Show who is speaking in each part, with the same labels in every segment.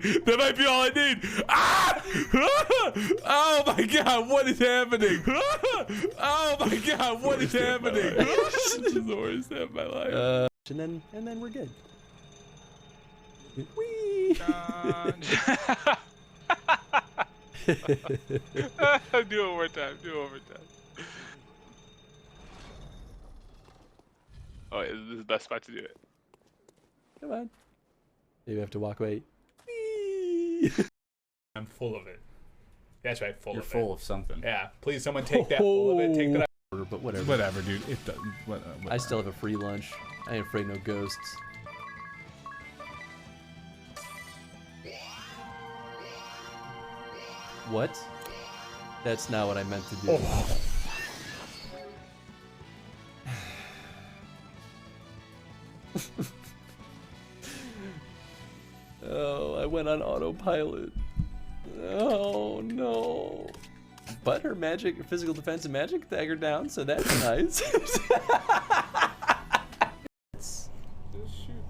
Speaker 1: That might be all I need. Ah! Oh my god, what is happening? Oh my god, what is happening? This is the worst day of my life.
Speaker 2: And then we're good. Whee!
Speaker 3: Do it one more time. Do it one more time. Oh, this is the best spot to do it.
Speaker 2: Come on. Maybe I have to walk away.
Speaker 1: I'm full of it. That's right, full
Speaker 4: You're
Speaker 1: of it.
Speaker 4: full of something.
Speaker 1: Yeah, please someone take that full of it. Take that.
Speaker 2: But whatever.
Speaker 1: Whatever, dude. It doesn't.
Speaker 2: I still have a free lunch. I ain't afraid no ghosts. What? That's not what I meant to do. Oh, I went on autopilot. Oh no. But her magic, physical defense and magic dagger down, so that's nice.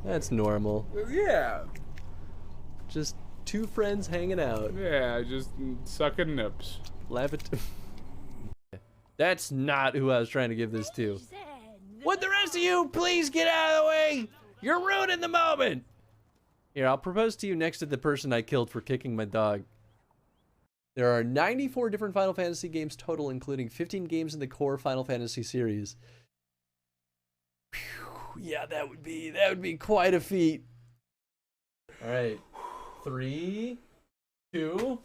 Speaker 2: That's normal.
Speaker 1: Yeah.
Speaker 2: Just two friends hanging out.
Speaker 1: Yeah, just sucking nips.
Speaker 2: Laugh at. That's not who I was trying to give this to. Would the rest of you please get out of the way? You're ruining the moment. Here, I'll propose to you next to the person I killed for kicking my dog. There are 94 different Final Fantasy games total, including 15 games in the core Final Fantasy series. Whew, yeah, that would be quite a feat. All right, 3, 2.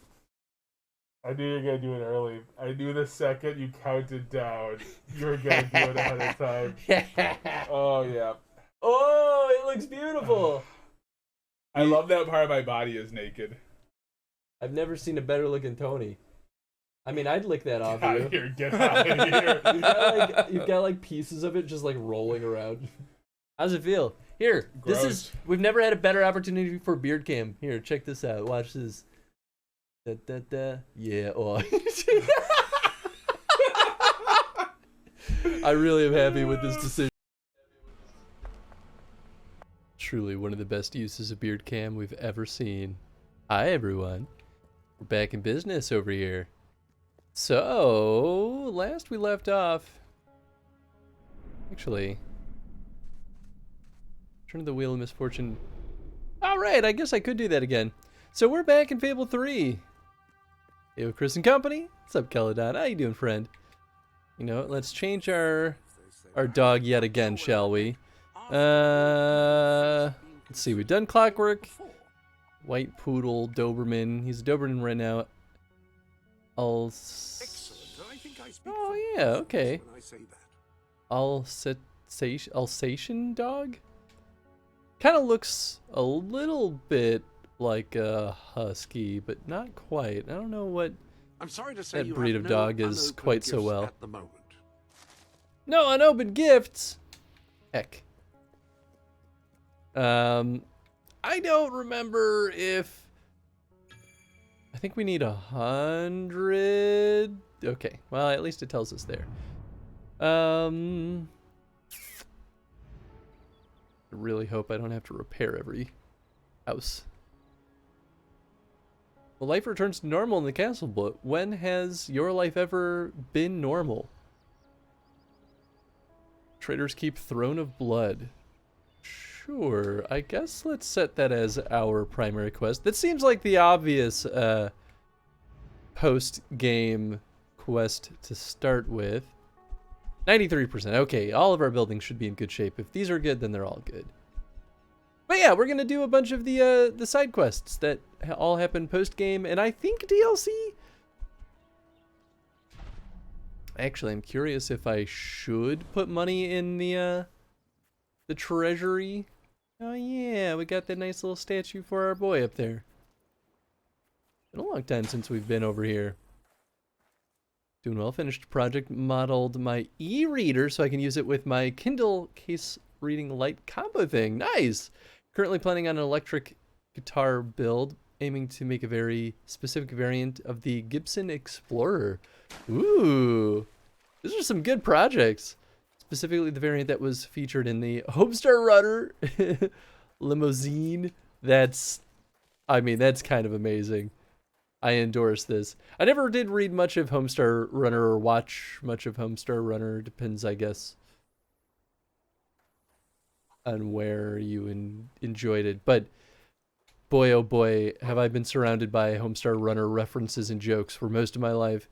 Speaker 1: I knew you were gonna do it early. I knew the second you counted down, you were gonna do it ahead of time. Oh yeah.
Speaker 2: Oh, it looks beautiful.
Speaker 1: I love that part of my body is naked.
Speaker 2: I've never seen a better looking Tony. I mean, I'd lick that off
Speaker 1: Get out
Speaker 2: you.
Speaker 1: of here! Get out of here!
Speaker 2: You've got like pieces of it just like rolling around. How's it feel? Here,
Speaker 1: Gross.
Speaker 2: this is. We've never had a better opportunity for beard cam. Here, check this out. Watch this. Da, da, da. Yeah. Oh. I really am happy with this decision. Truly one of the best uses of beard cam we've ever seen. Hi everyone. We're back in business over here. So, last we left off... Actually... Turn the wheel of misfortune... Alright, I guess I could do that again. So we're back in Fable 3. Hey, with Chris and company. What's up, Caledon? How you doing, friend? You know, let's change our dog yet again, shall we? Let's see, we've done Clockwork. White Poodle, Doberman. He's a Doberman right now. Oh yeah, okay. Alsatian dog? Kind of looks a little bit like a husky, but not quite. I don't know what that breed of dog is quite so well. No unopened gifts? Heck. I don't remember if... I think we need 100... Okay, well, at least it tells us there. I really hope I don't have to repair every house. Well, life returns to normal in the castle, but when has your life ever been normal? Traders Keep Throne of Blood. Sure, I guess let's set that as our primary quest. That seems like the obvious post-game quest to start with. 93%. Okay, all of our buildings should be in good shape. If these are good, then they're all good. But yeah, we're gonna do a bunch of the side quests that all happen post-game, and I think DLC. Actually, I'm curious if I should put money in the treasury. Oh yeah, we got that nice little statue for our boy up there. Been a long time since we've been over here. Doing well. Finished a project, modeled my e-reader so I can use it with my Kindle case reading light combo thing. Nice! Currently planning on an electric guitar build, aiming to make a very specific variant of the Gibson Explorer. Ooh! These are some good projects. Specifically the variant that was featured in the Homestar Runner limousine. That's I mean, that's kind of amazing. I endorse this. I never did read much of Homestar Runner or watch much of Homestar Runner. Depends, I guess, on where you enjoyed it. But boy, oh boy, have I been surrounded by Homestar Runner references and jokes for most of my life.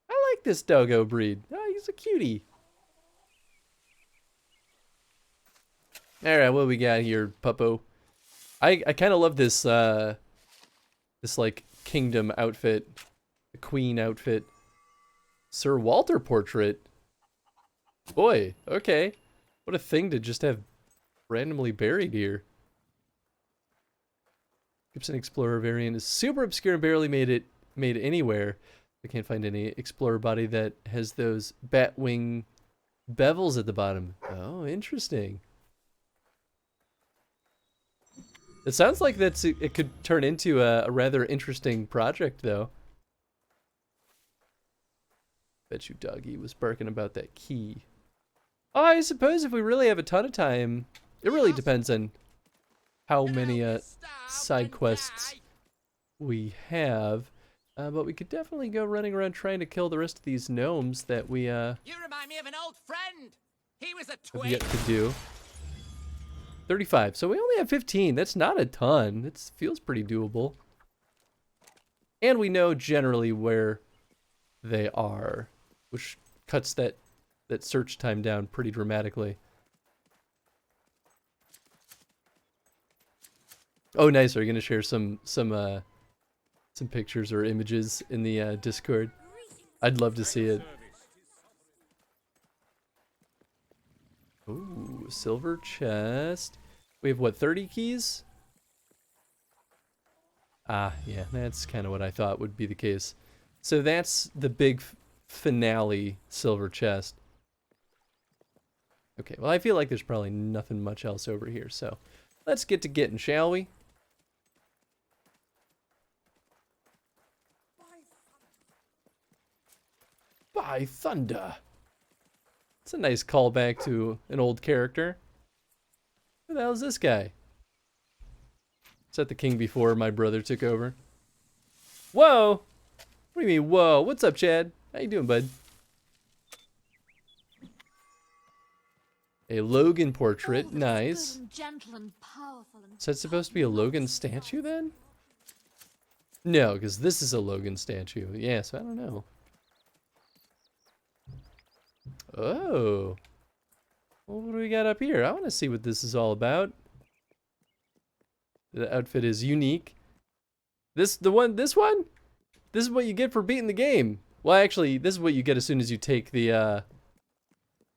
Speaker 2: I like this doggo breed. Oh, he's a cutie. All right, what we got here, Puppo? I kind of love this this like kingdom outfit, the queen outfit. Sir Walter portrait. Boy, okay. What a thing to just have randomly buried here. Gibson Explorer variant is super obscure and barely made anywhere. I can't find any Explorer body that has those bat wing bevels at the bottom. Oh, interesting. It sounds like it could turn into a rather interesting project, though. Bet you Doggy was barking about that key. Oh, I suppose if we really have a ton of time, it really depends on how many side quests we have. But we could definitely go running around trying to kill the rest of these gnomes that we
Speaker 4: You remind me of an old friend. He was a
Speaker 2: have
Speaker 4: twin.
Speaker 2: yet to do. 35. So we only have 15. That's not a ton. It feels pretty doable. And we know generally where they are, which cuts that search time down pretty dramatically. Oh, nice. Are you going to share some pictures or images in the Discord? I'd love to see it. Ooh, silver chest. We have what, 30 keys? Ah, yeah, that's kind of what I thought would be the case. So that's the big finale silver chest. Okay, well, I feel like there's probably nothing much else over here, so let's get to getting, shall we? By thunder. It's a nice callback to an old character. Who the hell is this guy? Is that the king before my brother took over? Whoa! What do you mean, whoa? What's up, Chad? How you doing, bud? A Logan portrait, nice. Is that supposed to be a Logan statue then? No, because this is a Logan statue. Yeah, so I don't know. Oh. Well, what do we got up here? I want to see what this is all about. The outfit is unique. This one? This is what you get for beating the game. Well, actually, this is what you get as soon as you take the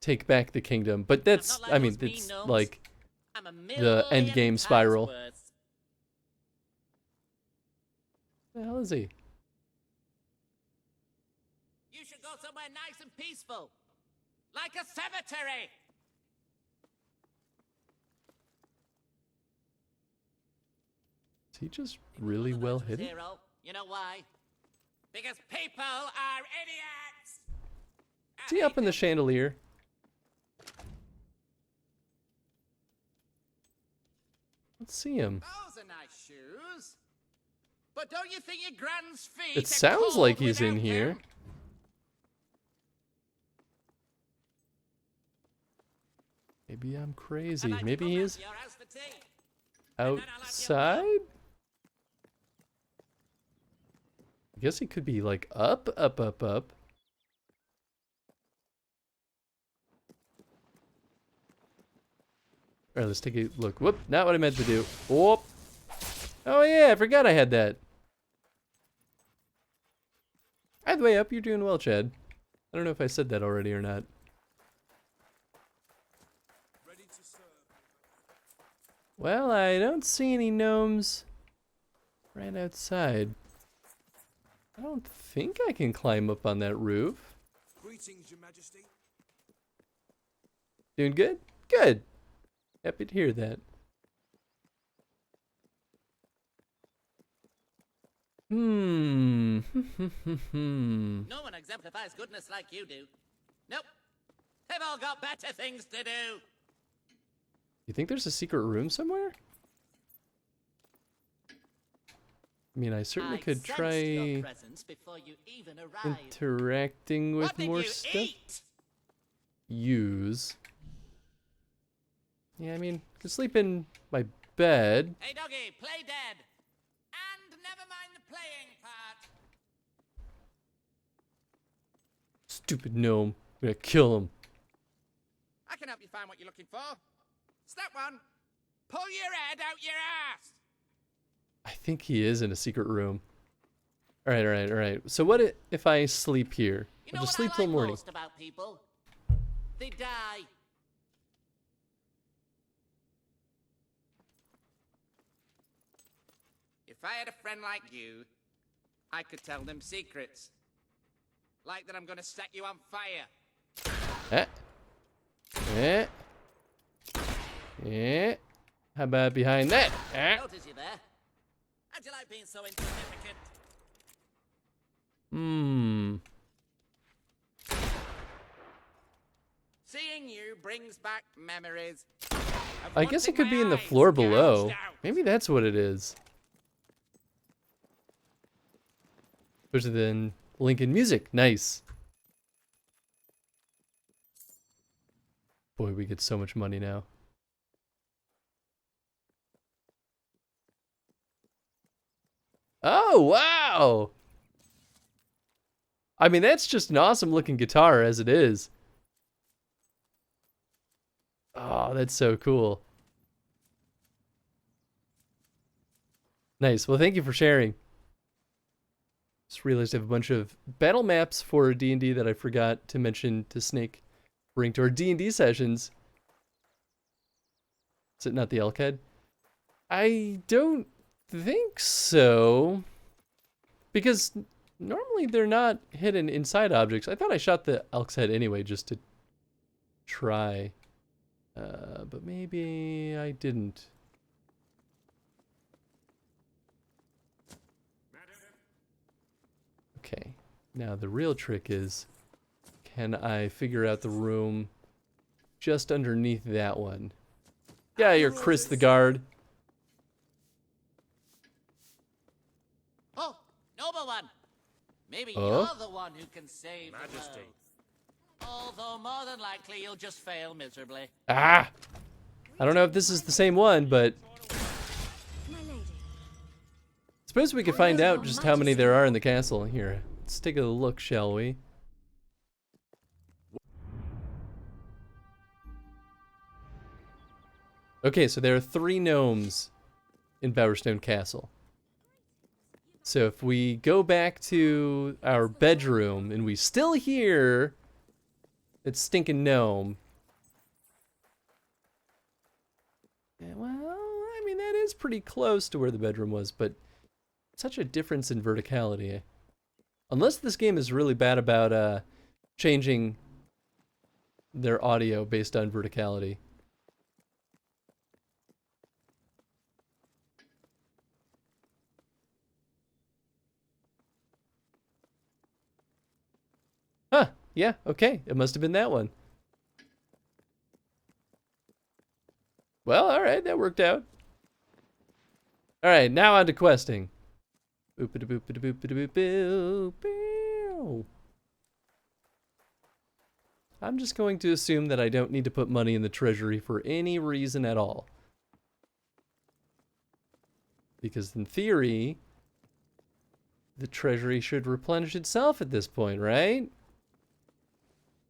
Speaker 2: take back the kingdom. But that's, I mean, it's like the end game spiral. What the hell is he?
Speaker 4: You should go somewhere nice and peaceful, like a cemetery.
Speaker 2: Is he just really well hidden?
Speaker 4: You know why? Because people are idiots.
Speaker 2: Is he up in the chandelier? Let's see him.
Speaker 4: Those are nice shoes. But don't you think your grand's feet
Speaker 2: It
Speaker 4: are
Speaker 2: sounds
Speaker 4: cold
Speaker 2: like he's in
Speaker 4: without
Speaker 2: here.
Speaker 4: them?
Speaker 2: Maybe I'm crazy.
Speaker 4: I'd like to
Speaker 2: Maybe
Speaker 4: come
Speaker 2: he
Speaker 4: round
Speaker 2: is
Speaker 4: to your house for tea. And then I'll have your
Speaker 2: outside? I guess he could be like up. Alright, let's take a look. Whoop, not what I meant to do. Whoop. Oh yeah, I forgot I had that. Either way up, you're doing well, Chad. I don't know if I said that already or not. Well, I don't see any gnomes right outside. I don't think I can climb up on that roof.
Speaker 5: Greetings, Your Majesty.
Speaker 2: Doing good? Good. Happy to hear that.
Speaker 4: No one exemplifies goodness like you do. Nope. They've all got better things to do.
Speaker 2: You think there's a secret room somewhere? I mean, I certainly could try interacting with more stuff. Use. Yeah, I mean, I could sleep in my bed.
Speaker 4: Hey, doggy, play dead. And never mind the playing part.
Speaker 2: Stupid gnome. I'm gonna kill him.
Speaker 4: I can help you find what you're looking for. Step one, pull your head out your ass.
Speaker 2: I think he is in a secret room. Alright, alright, alright. So what if I sleep here?
Speaker 4: You know
Speaker 2: I'll just
Speaker 4: what
Speaker 2: sleep
Speaker 4: I
Speaker 2: till
Speaker 4: like
Speaker 2: morning.
Speaker 4: most about people? They die. If I had a friend like you, I could tell them secrets. Like that I'm gonna set you on fire.
Speaker 2: Eh. Eh. Eh. How about behind that? Eh.
Speaker 4: Notice you there. How'd you like being so insignificant?
Speaker 2: Hmm.
Speaker 4: Seeing you brings back memories.
Speaker 2: I guess it could be in the floor below. Maybe that's what it is. Especially then Lincoln music. Nice. Boy, we get so much money now. Oh, wow! I mean, that's just an awesome looking guitar as it is. Oh, that's so cool. Nice. Well, thank you for sharing. Just realized I have a bunch of battle maps for D&D that I forgot to mention to Snake. Bring to our D&D sessions. Is it not the elk head? I don't think so. Because normally they're not hidden inside objects. I thought I shot the elk's head anyway just to try. But maybe I didn't. Okay. Now the real trick is, can I figure out the room just underneath that one? Yeah, you're Chris the guard.
Speaker 4: Oh, noble one. Maybe you're the one who can save Majesty. Although more than likely you'll just fail miserably.
Speaker 2: Ah! I don't know if this is the same one, but suppose we could find out just how many there are in the castle. Here, let's take a look, shall we? Okay, so there are 3 gnomes in Bowerstone Castle. So if we go back to our bedroom and we still hear that stinking gnome. Yeah, well, I mean, that is pretty close to where the bedroom was, but such a difference in verticality. Unless this game is really bad about changing their audio based on verticality. Huh, yeah, okay, it must have been that one. Well, alright, that worked out. Alright, now on to questing. I'm just going to assume that I don't need to put money in the treasury for any reason at all. Because in theory, the treasury should replenish itself at this point, right?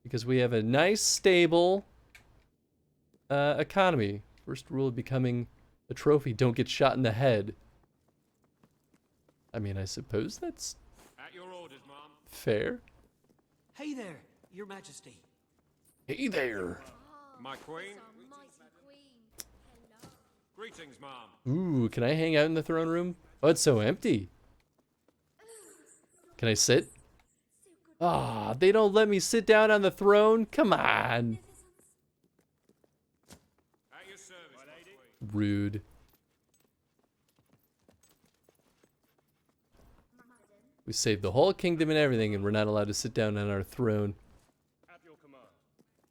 Speaker 2: Because we have a nice, stable economy. First rule of becoming a trophy, don't get shot in the head. I mean, I suppose that's
Speaker 5: At your orders, Mom.
Speaker 2: fair.
Speaker 6: Hey there, Your Majesty.
Speaker 2: Hey there.
Speaker 5: My queen. Greetings, Mom.
Speaker 2: Ooh, can I hang out in the throne room? Oh, it's so empty. Can I sit? Ah, they don't let me sit down on the throne? Come on.
Speaker 5: At your service, my lady.
Speaker 2: Rude. We saved the whole kingdom and everything, and we're not allowed to sit down on our throne.
Speaker 5: At your command.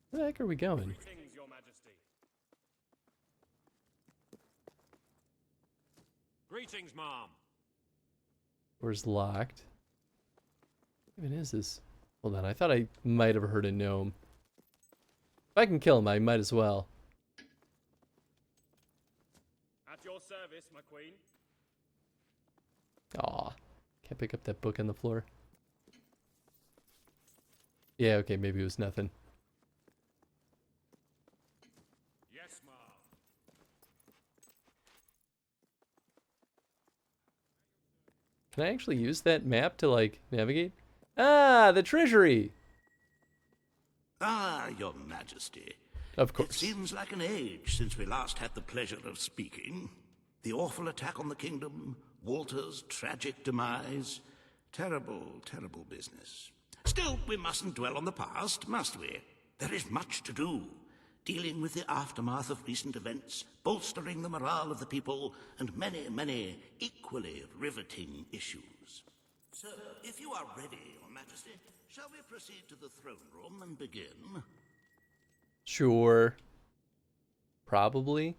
Speaker 2: Where the heck are we going?
Speaker 5: Greetings, Your Majesty. Greetings, Mom.
Speaker 2: Door's locked. What even is this? Hold on, I thought I might have heard a gnome. If I can kill him, I might as well.
Speaker 5: At your service, my queen.
Speaker 2: Aw. Can't pick up that book on the floor. Yeah, okay, maybe it was nothing.
Speaker 5: Yes, Mom.
Speaker 2: Can I actually use that map to, like, navigate? Ah, the treasury!
Speaker 7: Ah, your majesty.
Speaker 2: Of
Speaker 7: It
Speaker 2: course.
Speaker 7: seems like an age since we last had the pleasure of speaking. The awful attack on the kingdom, Walter's tragic demise. Terrible, terrible business. Still, we mustn't dwell on the past, must we? There is much to do. Dealing with the aftermath of recent events, bolstering the morale of the people, and many, many equally riveting issues. So, if you are ready, your majesty, shall we proceed to the throne room and begin?
Speaker 2: Sure. Probably.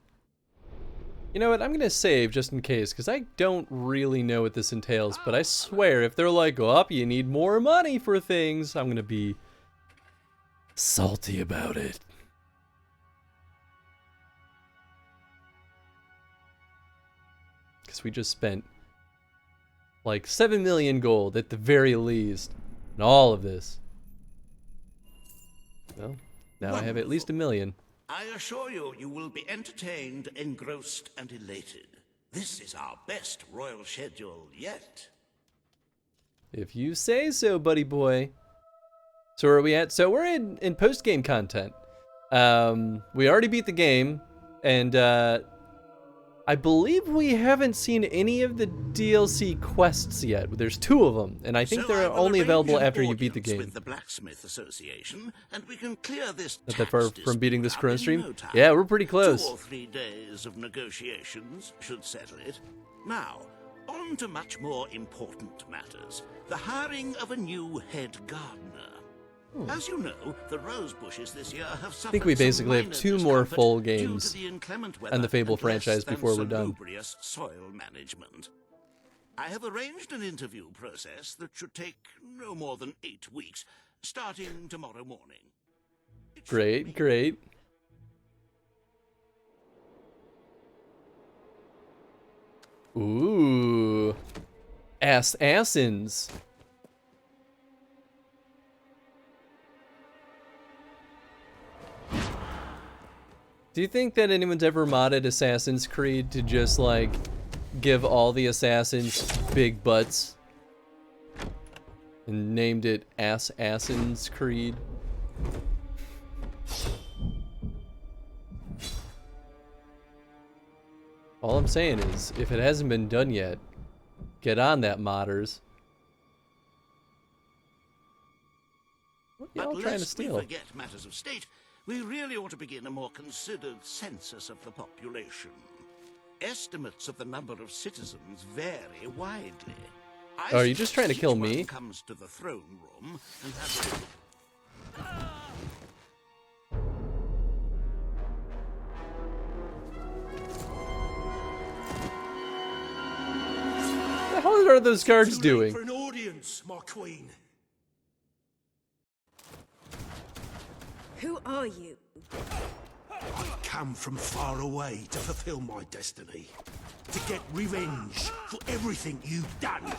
Speaker 2: You know what, I'm gonna save just in case, because I don't really know what this entails, but I swear, if they're like, oh, you need more money for things, I'm gonna be salty about it. Because we just spent like 7 million gold at the very least, and all of this. Well, now I have at least 1 million.
Speaker 7: I assure you, you will be entertained, engrossed, and elated. This is our best royal schedule yet.
Speaker 2: If you say so, buddy boy. So where are we at? So we're in post-game content. We already beat the game, and I believe we haven't seen any of the DLC quests yet. There's 2 of them, and I think
Speaker 7: So
Speaker 2: they're
Speaker 7: I will
Speaker 2: only
Speaker 7: arrange
Speaker 2: available
Speaker 7: an
Speaker 2: after you beat the
Speaker 7: audience
Speaker 2: game.
Speaker 7: with the Blacksmith Association, and we can clear this
Speaker 2: Not that far
Speaker 7: tax
Speaker 2: from beating this
Speaker 7: dispute up in
Speaker 2: Chronostream.
Speaker 7: no time.
Speaker 2: Yeah, we're pretty
Speaker 7: 2
Speaker 2: close.
Speaker 7: or 3 days of negotiations should settle it. Now, on to much more important matters. The hiring of a new head gardener. As you know, the rose bushes this year have suffered
Speaker 2: I think we
Speaker 7: some
Speaker 2: basically have
Speaker 7: minor
Speaker 2: 2 more
Speaker 7: discomfort
Speaker 2: full
Speaker 7: due to
Speaker 2: games
Speaker 7: the inclement
Speaker 2: on
Speaker 7: weather
Speaker 2: the Fable
Speaker 7: and less
Speaker 2: franchise
Speaker 7: than
Speaker 2: before we're done.
Speaker 7: salubrious soil management. I have arranged an interview process that should take no more than 8 weeks, starting tomorrow morning. It should
Speaker 2: Great,
Speaker 7: be-
Speaker 2: great. Ooh. Assassins. Do you think that anyone's ever modded Assassin's Creed to just, like, give all the assassins big butts? And named it Assassin's Creed? All I'm saying is, if it hasn't been done yet, get on that, modders. What are y'all
Speaker 7: But
Speaker 2: trying to
Speaker 7: lest we
Speaker 2: steal?
Speaker 7: forget matters of state, we really ought to begin a more considered census of the population. Estimates of the number of citizens vary widely.
Speaker 2: Oh, are you just trying to
Speaker 7: suggest
Speaker 2: kill
Speaker 7: each one
Speaker 2: me?
Speaker 7: comes to the throne room and has a...
Speaker 2: What the hell are those guards doing?
Speaker 6: For an audience, my queen.
Speaker 8: Who are you?
Speaker 6: I've come from far away to fulfill my destiny. To get revenge for everything you've done.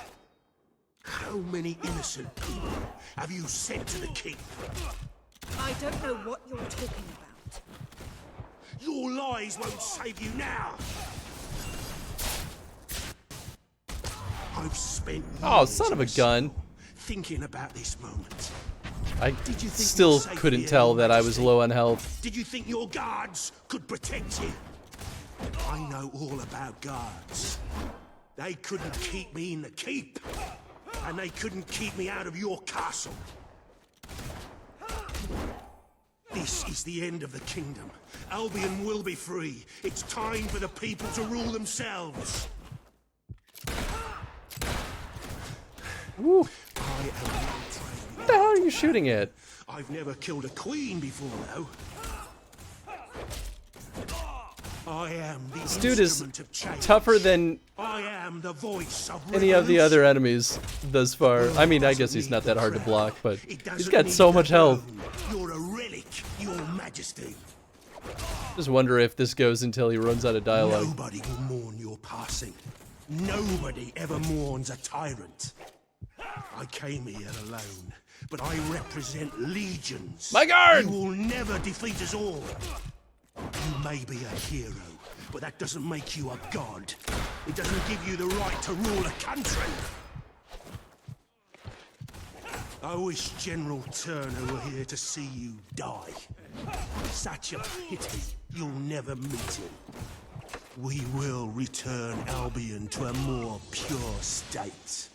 Speaker 6: How many innocent people have you sent to the keep?
Speaker 8: I don't know what you're talking about.
Speaker 6: Your lies won't save you now. I've spent
Speaker 2: Oh,
Speaker 6: years
Speaker 2: son of
Speaker 6: in
Speaker 2: a gun.
Speaker 6: cell thinking about this moment.
Speaker 2: I
Speaker 6: Did you think
Speaker 2: still
Speaker 6: you're safe
Speaker 2: couldn't
Speaker 6: here,
Speaker 2: tell
Speaker 6: Your
Speaker 2: that I was
Speaker 6: Majesty?
Speaker 2: low on health.
Speaker 6: Did you think your guards could protect you? I know all about guards. They couldn't keep me in the keep. And they couldn't keep me out of your castle. This is the end of the kingdom. Albion will be free. It's time for the people to rule themselves.
Speaker 2: Woo.
Speaker 6: I am not trained.
Speaker 2: What the hell are you shooting at?
Speaker 6: I've never killed a queen before, though. I am the
Speaker 2: This dude is
Speaker 6: instrument of change.
Speaker 2: tougher than
Speaker 6: I am the voice of
Speaker 2: any of the
Speaker 6: revolution.
Speaker 2: other enemies thus far. I mean, I guess he's not that hard to block, but he's got so much health.
Speaker 6: You're a relic, Your Majesty.
Speaker 2: Just wonder if this goes until he runs out of dialogue.
Speaker 6: Nobody will mourn your passing. Nobody ever mourns a tyrant. I came here alone, but I represent legions.
Speaker 2: My guard!
Speaker 6: You will never defeat us all. You may be a hero, but that doesn't make you a god. It doesn't give you the right to rule a country. I wish General Turner were here to see you die. Such a pity you'll never meet him. We will return Albion to a more pure state.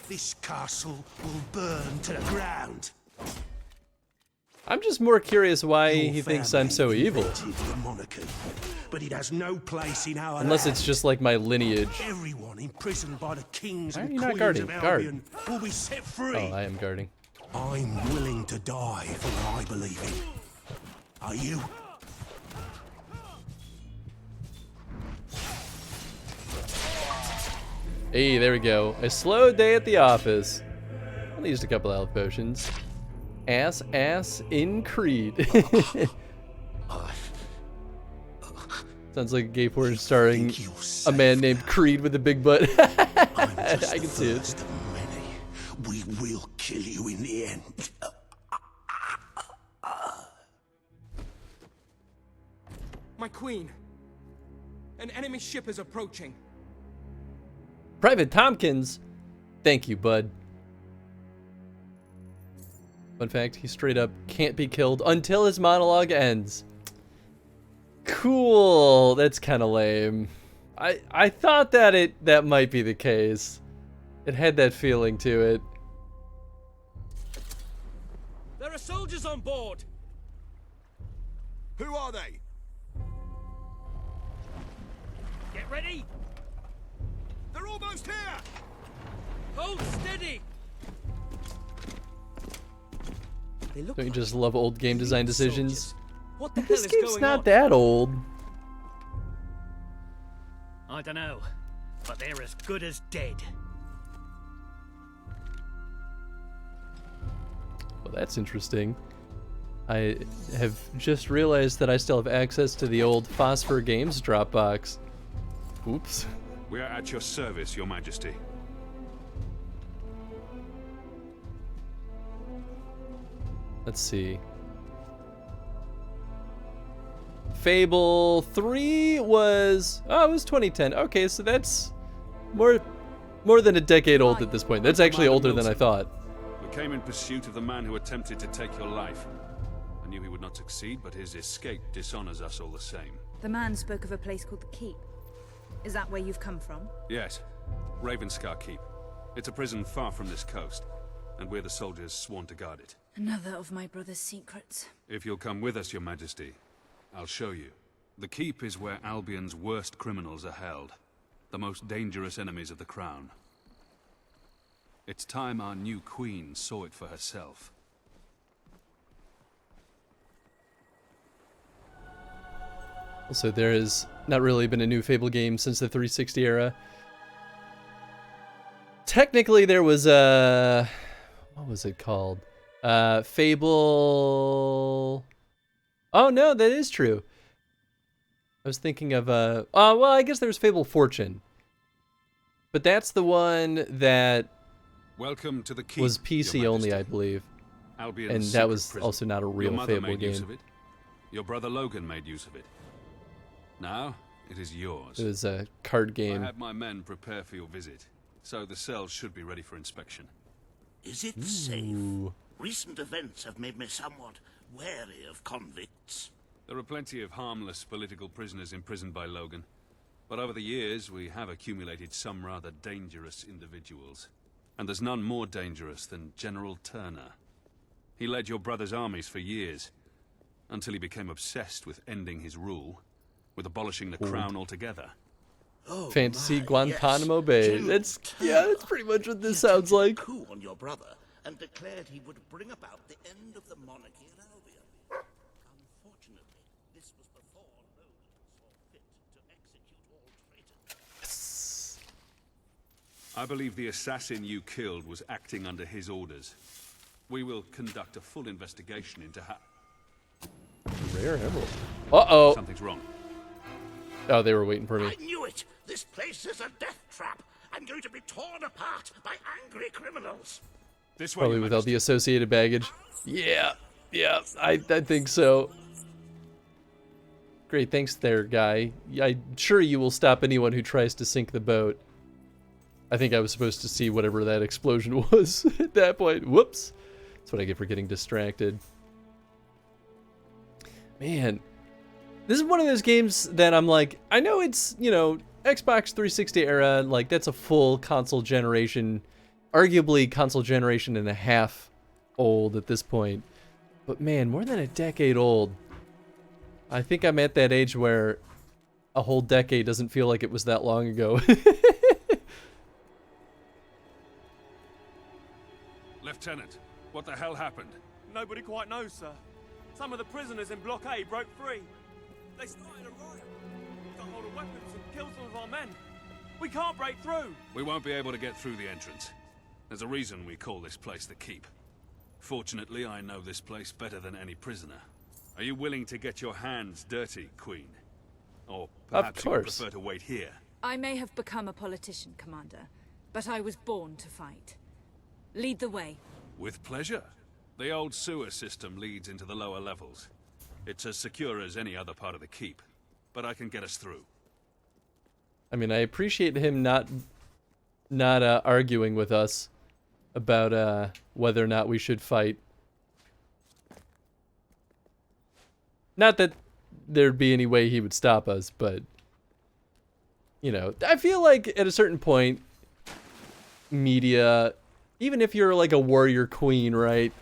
Speaker 6: This castle will burn to the ground.
Speaker 2: I'm just more curious why
Speaker 6: Your
Speaker 2: he thinks I'm so
Speaker 6: family
Speaker 2: evil.
Speaker 6: invented the monarchy, but it has no place in our
Speaker 2: Unless
Speaker 6: land.
Speaker 2: it's just like my lineage.
Speaker 6: Everyone imprisoned by the kings
Speaker 2: Why are
Speaker 6: and
Speaker 2: you not
Speaker 6: queens
Speaker 2: guarding?
Speaker 6: of
Speaker 2: Guard.
Speaker 6: Albion will be set free.
Speaker 2: Oh, I am guarding.
Speaker 6: I'm willing to die for what I believe in. Are you?
Speaker 2: Hey, there we go. A slow day at the office. Only used a couple health potions. Ass in Creed. Sounds like a gay porn starring a man named Creed with a big butt. I can see it.
Speaker 6: First of many. We will kill you in the end.
Speaker 9: My queen. An enemy ship is approaching.
Speaker 2: Private Tompkins. Thank you, bud. Fun fact, he straight up can't be killed until his monologue ends. Cool. That's kind of lame. I thought that might be the case. It had that feeling to it.
Speaker 5: There are soldiers on board.
Speaker 10: Who are they?
Speaker 5: Get ready.
Speaker 10: They're almost here!
Speaker 5: Hold steady.
Speaker 9: They look
Speaker 2: Don't you just love old game design decisions?
Speaker 9: soldiers. What the hell
Speaker 2: This
Speaker 9: is
Speaker 2: game's
Speaker 9: going
Speaker 2: not
Speaker 9: on?
Speaker 2: that old.
Speaker 5: I don't know, but they're as good as dead.
Speaker 2: Well, that's interesting. I have just realized that I still have access to the old Phosphor Games Dropbox. Oops.
Speaker 11: We are at your service, Your Majesty.
Speaker 2: Let's see. Fable 3 was... Oh, it was 2010. Okay, so that's more than a decade old at this point. That's actually older than I thought.
Speaker 11: We came in pursuit of the man who attempted to take your life. I knew he would not succeed, but his escape dishonors us all the same.
Speaker 8: The man spoke of a place called the Keep. Is that where you've come from?
Speaker 11: Yes, Ravenscar Keep. It's a prison far from this coast, and we're the soldiers sworn to guard it.
Speaker 8: Another of my brother's secrets.
Speaker 11: If you'll come with us, Your Majesty, I'll show you. The Keep is where Albion's worst criminals are held, the most dangerous enemies of the Crown. It's time our new queen saw it for herself.
Speaker 2: Also, there has not really been a new Fable game since the 360 era. Technically, there was a... What was it called? Fable... Oh, no, that is true. I was thinking of... Oh, well, I guess there was Fable Fortune. But that's the one that
Speaker 11: Welcome to the Keep,
Speaker 2: was PC
Speaker 11: Your
Speaker 2: only, I
Speaker 11: Majesty.
Speaker 2: believe.
Speaker 11: Albion's
Speaker 2: And that
Speaker 11: secret
Speaker 2: was
Speaker 11: prison.
Speaker 2: also not a
Speaker 11: Your
Speaker 2: real
Speaker 11: mother
Speaker 2: Fable
Speaker 11: made use
Speaker 2: game.
Speaker 11: of it. Your brother Logan made use of it. Now, it is yours.
Speaker 2: It was a card
Speaker 11: I
Speaker 2: game.
Speaker 11: had my men prepare for your visit, so the cells should be ready for inspection.
Speaker 7: Is it safe? Recent events have made me somewhat wary of convicts.
Speaker 11: There are plenty of harmless political prisoners imprisoned by Logan, but over the years we have accumulated some rather dangerous individuals. And there's none more dangerous than General Turner. He led your brother's armies for years, until he became obsessed with ending his rule, with abolishing the crown altogether.
Speaker 7: Oh,
Speaker 2: Fantasy
Speaker 7: my,
Speaker 2: Guantanamo
Speaker 7: yes.
Speaker 2: Bay.
Speaker 7: General
Speaker 2: That's
Speaker 7: Turner.
Speaker 2: yeah, that's pretty much what this
Speaker 7: He
Speaker 2: sounds
Speaker 7: attempted a
Speaker 2: like.
Speaker 7: coup on your brother and declared he would bring about the end of the monarchy in Albion. Unfortunately, this was before Logan saw
Speaker 11: I believe the assassin you killed was acting under his orders. We will conduct a full investigation into how...
Speaker 2: Rare emerald. Uh-oh.
Speaker 11: Something's wrong.
Speaker 2: Oh, they were waiting for me.
Speaker 7: I knew it! This place is a death trap! I'm going to be torn apart by angry criminals!
Speaker 11: This way,
Speaker 2: Probably with all the associated baggage. Yeah, I think so. Great, thanks there, guy. I'm sure you will stop anyone who tries to sink the boat. I think I was supposed to see whatever that explosion was at that point. Whoops. That's what I get for getting distracted. Man, this is one of those games that I'm like, I know it's, you know, Xbox 360 era, like that's a full console generation, arguably console generation and a half old at this point. But man, more than a decade old. I think I'm at that age where a whole decade doesn't feel like it was that long ago.
Speaker 11: Lieutenant, what the hell happened?
Speaker 10: Nobody quite knows, sir. Some of the prisoners in Block A broke free. They started a riot, got hold of weapons and killed some of our men. We can't break through.
Speaker 11: We won't be able to get through the entrance. There's a reason we call this place the Keep. Fortunately, I know this place better than any prisoner. Are you willing to get your hands dirty, Queen? Or perhaps you prefer to wait here?
Speaker 8: I may have become a politician, Commander, but I was born to fight. Lead the way.
Speaker 11: With pleasure. The old sewer system leads into the lower levels. It's as secure as any other part of the Keep, but I can get us through.
Speaker 2: I mean, I appreciate him not arguing with us about whether or not we should fight. Not that there'd be any way he would stop us, but you know, I feel like at a certain point, media, even if you're like a warrior queen, right?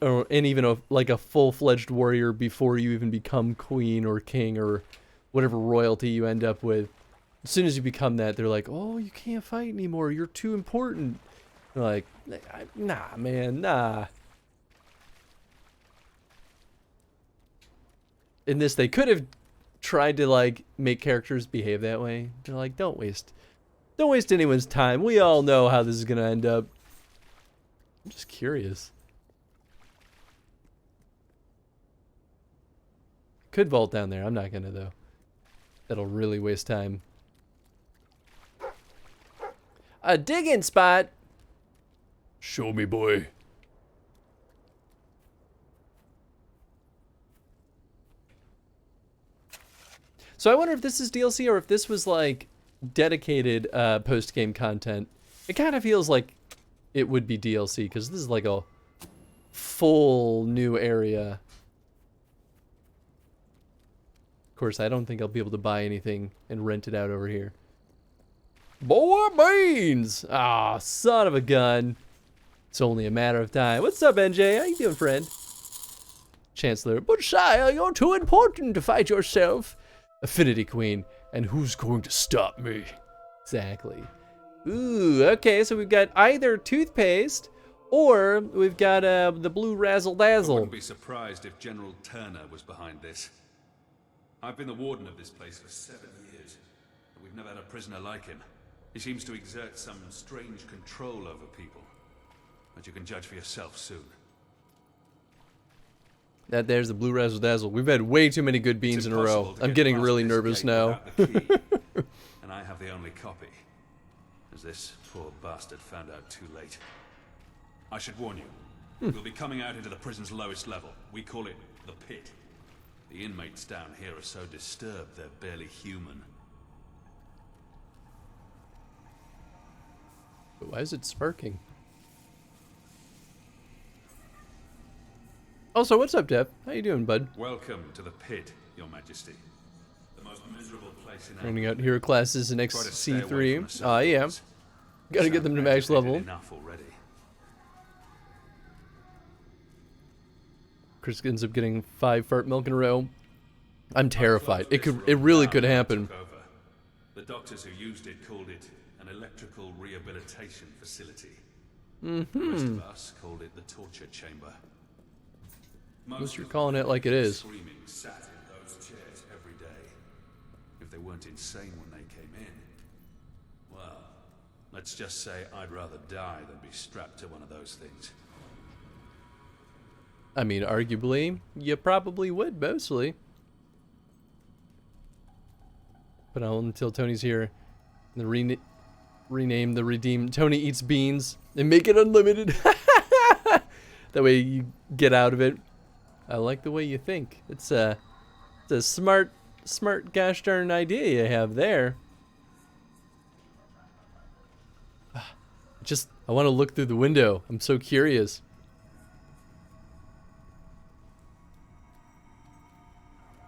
Speaker 2: And even like a full-fledged warrior before you even become queen or king or whatever royalty you end up with. As soon as you become that, they're like, oh, you can't fight anymore. You're too important. They're like, nah, man, nah. In this, they could have tried to like make characters behave that way. They're like, don't waste anyone's time. We all know how this is gonna end up. I'm just curious. Could vault down there. I'm not gonna though. That'll really waste time. A digging spot. Show me, boy. So I wonder if this is DLC or if this was like dedicated post-game content. It kind of feels like it would be DLC because this is like a full new area. Of course, I don't think I'll be able to buy anything and rent it out over here. Boy beans! Ah, son of a gun. It's only a matter of time. What's up, NJ? How you doing, friend? Chancellor. But sire, you're too important to fight yourself. Affinity Queen. And who's going to stop me? Exactly. Ooh, okay, so we've got either toothpaste or we've got the blue razzle dazzle.
Speaker 11: I wouldn't be surprised if General Turner was behind this. I've been the warden of this place for 7 years, and we've never had a prisoner like him. He seems to exert some strange control over people, but you can judge for yourself soon.
Speaker 2: There's the blue razzle dazzle. We've had way too many good beans in a row. I'm getting really nervous now.
Speaker 11: And I have the only copy, as this poor bastard found out too late. I should warn you, we'll be coming out into the prison's lowest level. We call it the pit. The inmates down here are so disturbed they're barely human.
Speaker 2: But why is it sparking? Also, what's up, Depp? How you doing, bud?
Speaker 11: Welcome to the pit, Your Majesty. The most miserable place in
Speaker 2: Running out hero classes in XC3. Ah, yeah. Gotta get them to max level.
Speaker 11: Enough already.
Speaker 2: Chris ends up getting 5 fart milk in a row. I'm terrified. It really could happen.
Speaker 11: The doctors who used it called it an electrical rehabilitation facility.
Speaker 2: The
Speaker 11: rest of us called it the torture chamber.
Speaker 2: Most you're calling it like it is.
Speaker 11: Screaming sat in those chairs every day. If they weren't insane when they came in, well, Let's just say I'd rather die than be strapped to one of those things.
Speaker 2: I mean, arguably, you probably would, mostly. But until Tony's here, the rename the redeem Tony Eats Beans and make it unlimited. That way you get out of it. I like the way you think. It's a smart gosh darn idea you have there. I want to look through the window. I'm so curious.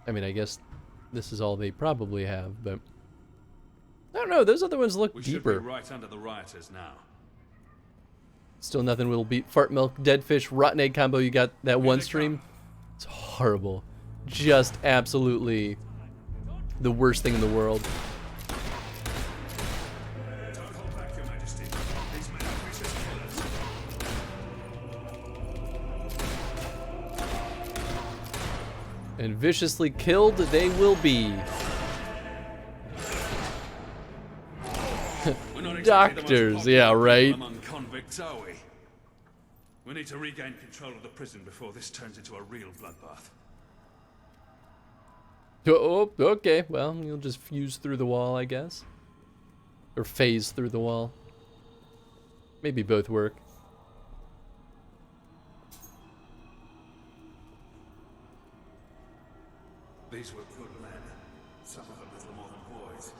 Speaker 2: I mean, I guess this is all they probably have, but I don't know. Those other ones look
Speaker 11: We
Speaker 2: deeper.
Speaker 11: should be right under the rioters now.
Speaker 2: Still nothing will beat fart milk, dead fish, rotten egg combo. You got that one stream. It's horrible. Just absolutely the worst thing in the world.
Speaker 11: Don't hold back, Your Majesty. These men are vicious killers.
Speaker 2: And viciously killed they will be. Doctors, yeah, right.
Speaker 11: Among convicts, are we? We need to regain control of the prison before this turns into a real bloodbath.
Speaker 2: Oh, okay. Well, you'll just fuse through the wall, I guess. Or phase through the wall. Maybe both work.
Speaker 11: These were good men. Some of them little more than boys.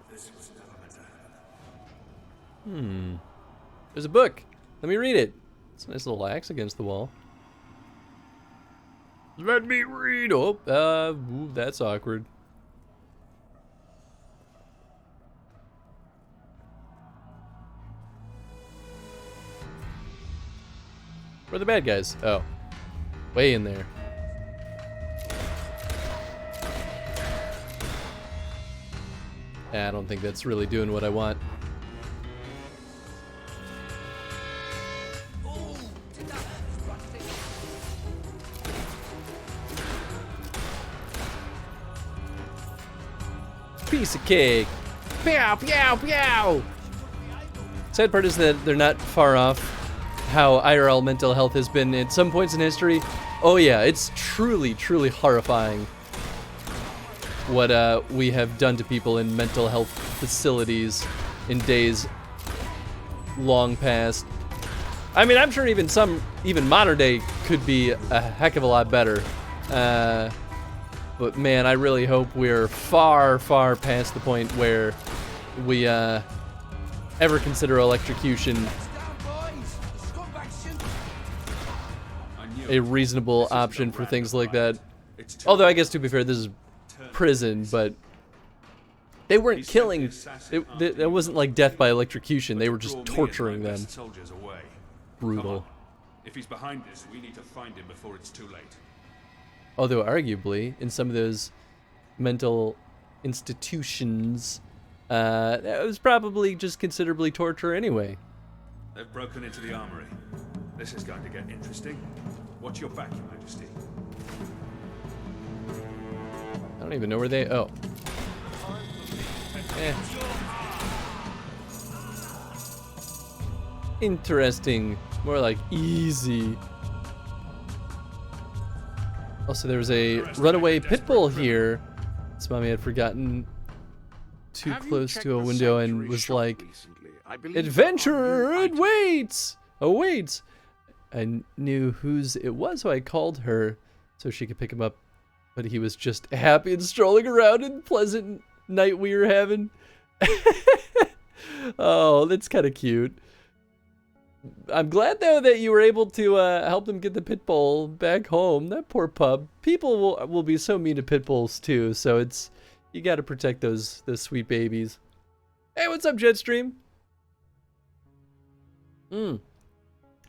Speaker 11: This was never meant to happen.
Speaker 2: There's a book. Let me read it. It's a nice little axe against the wall. Let me read. Oh, ooh, that's awkward. Where are the bad guys? Oh, way in there. I don't think that's really doing what I want. Piece of cake. Pow, pow, pow. Sad part is that they're not far off how IRL mental health has been at some points in history. Oh yeah, it's truly, truly horrifying what we have done to people in mental health facilities in days long past. I mean, I'm sure even modern day could be a heck of a lot better. But man, I really hope we're far, far past the point where we ever consider electrocution a reasonable option for things like that. Although I guess, to be fair, this is prison, but they weren't killing. It wasn't like death by electrocution. They were just torturing them. Brutal.
Speaker 11: If he's behind this, we need to find him before it's too late.
Speaker 2: Although arguably, in some of those mental institutions, that was probably just considerably torture anyway.
Speaker 11: They've broken into the armory. This is going to get interesting. Watch your back, Your Majesty.
Speaker 2: I don't even know where they... Oh. Interesting. More like easy. Also, there was a runaway pit bull here. This mommy had forgotten too close to a window and was like, "Adventure awaits! Awaits!" I knew whose it was, so I called her so she could pick him up. But he was just happy and strolling around in the pleasant night we were having. Oh, that's kind of cute. I'm glad, though, that you were able to help them get the pit bull back home. That poor pup. People will be so mean to pit bulls, too, so you got to protect those sweet babies. Hey, what's up, Jetstream?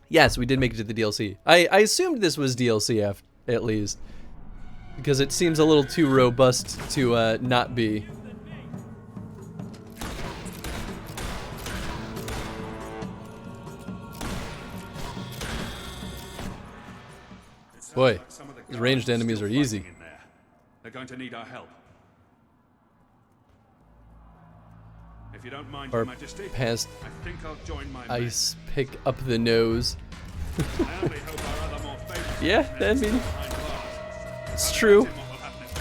Speaker 2: Yes, we did make it to the DLC. I assumed this was DLC, at least, because it seems a little too robust to not be. Boy, these ranged enemies are easy.
Speaker 11: They're going to need our help. If you don't mind,
Speaker 2: Or
Speaker 11: Your Majesty,
Speaker 2: past
Speaker 11: I think I'll join my
Speaker 2: ice pick up the nose.
Speaker 11: men. I only hope our other more famous
Speaker 2: Yeah, I
Speaker 11: prisoners
Speaker 2: mean,
Speaker 11: are behind bars.
Speaker 2: it's
Speaker 11: I'll
Speaker 2: true.
Speaker 11: imagine what will happen if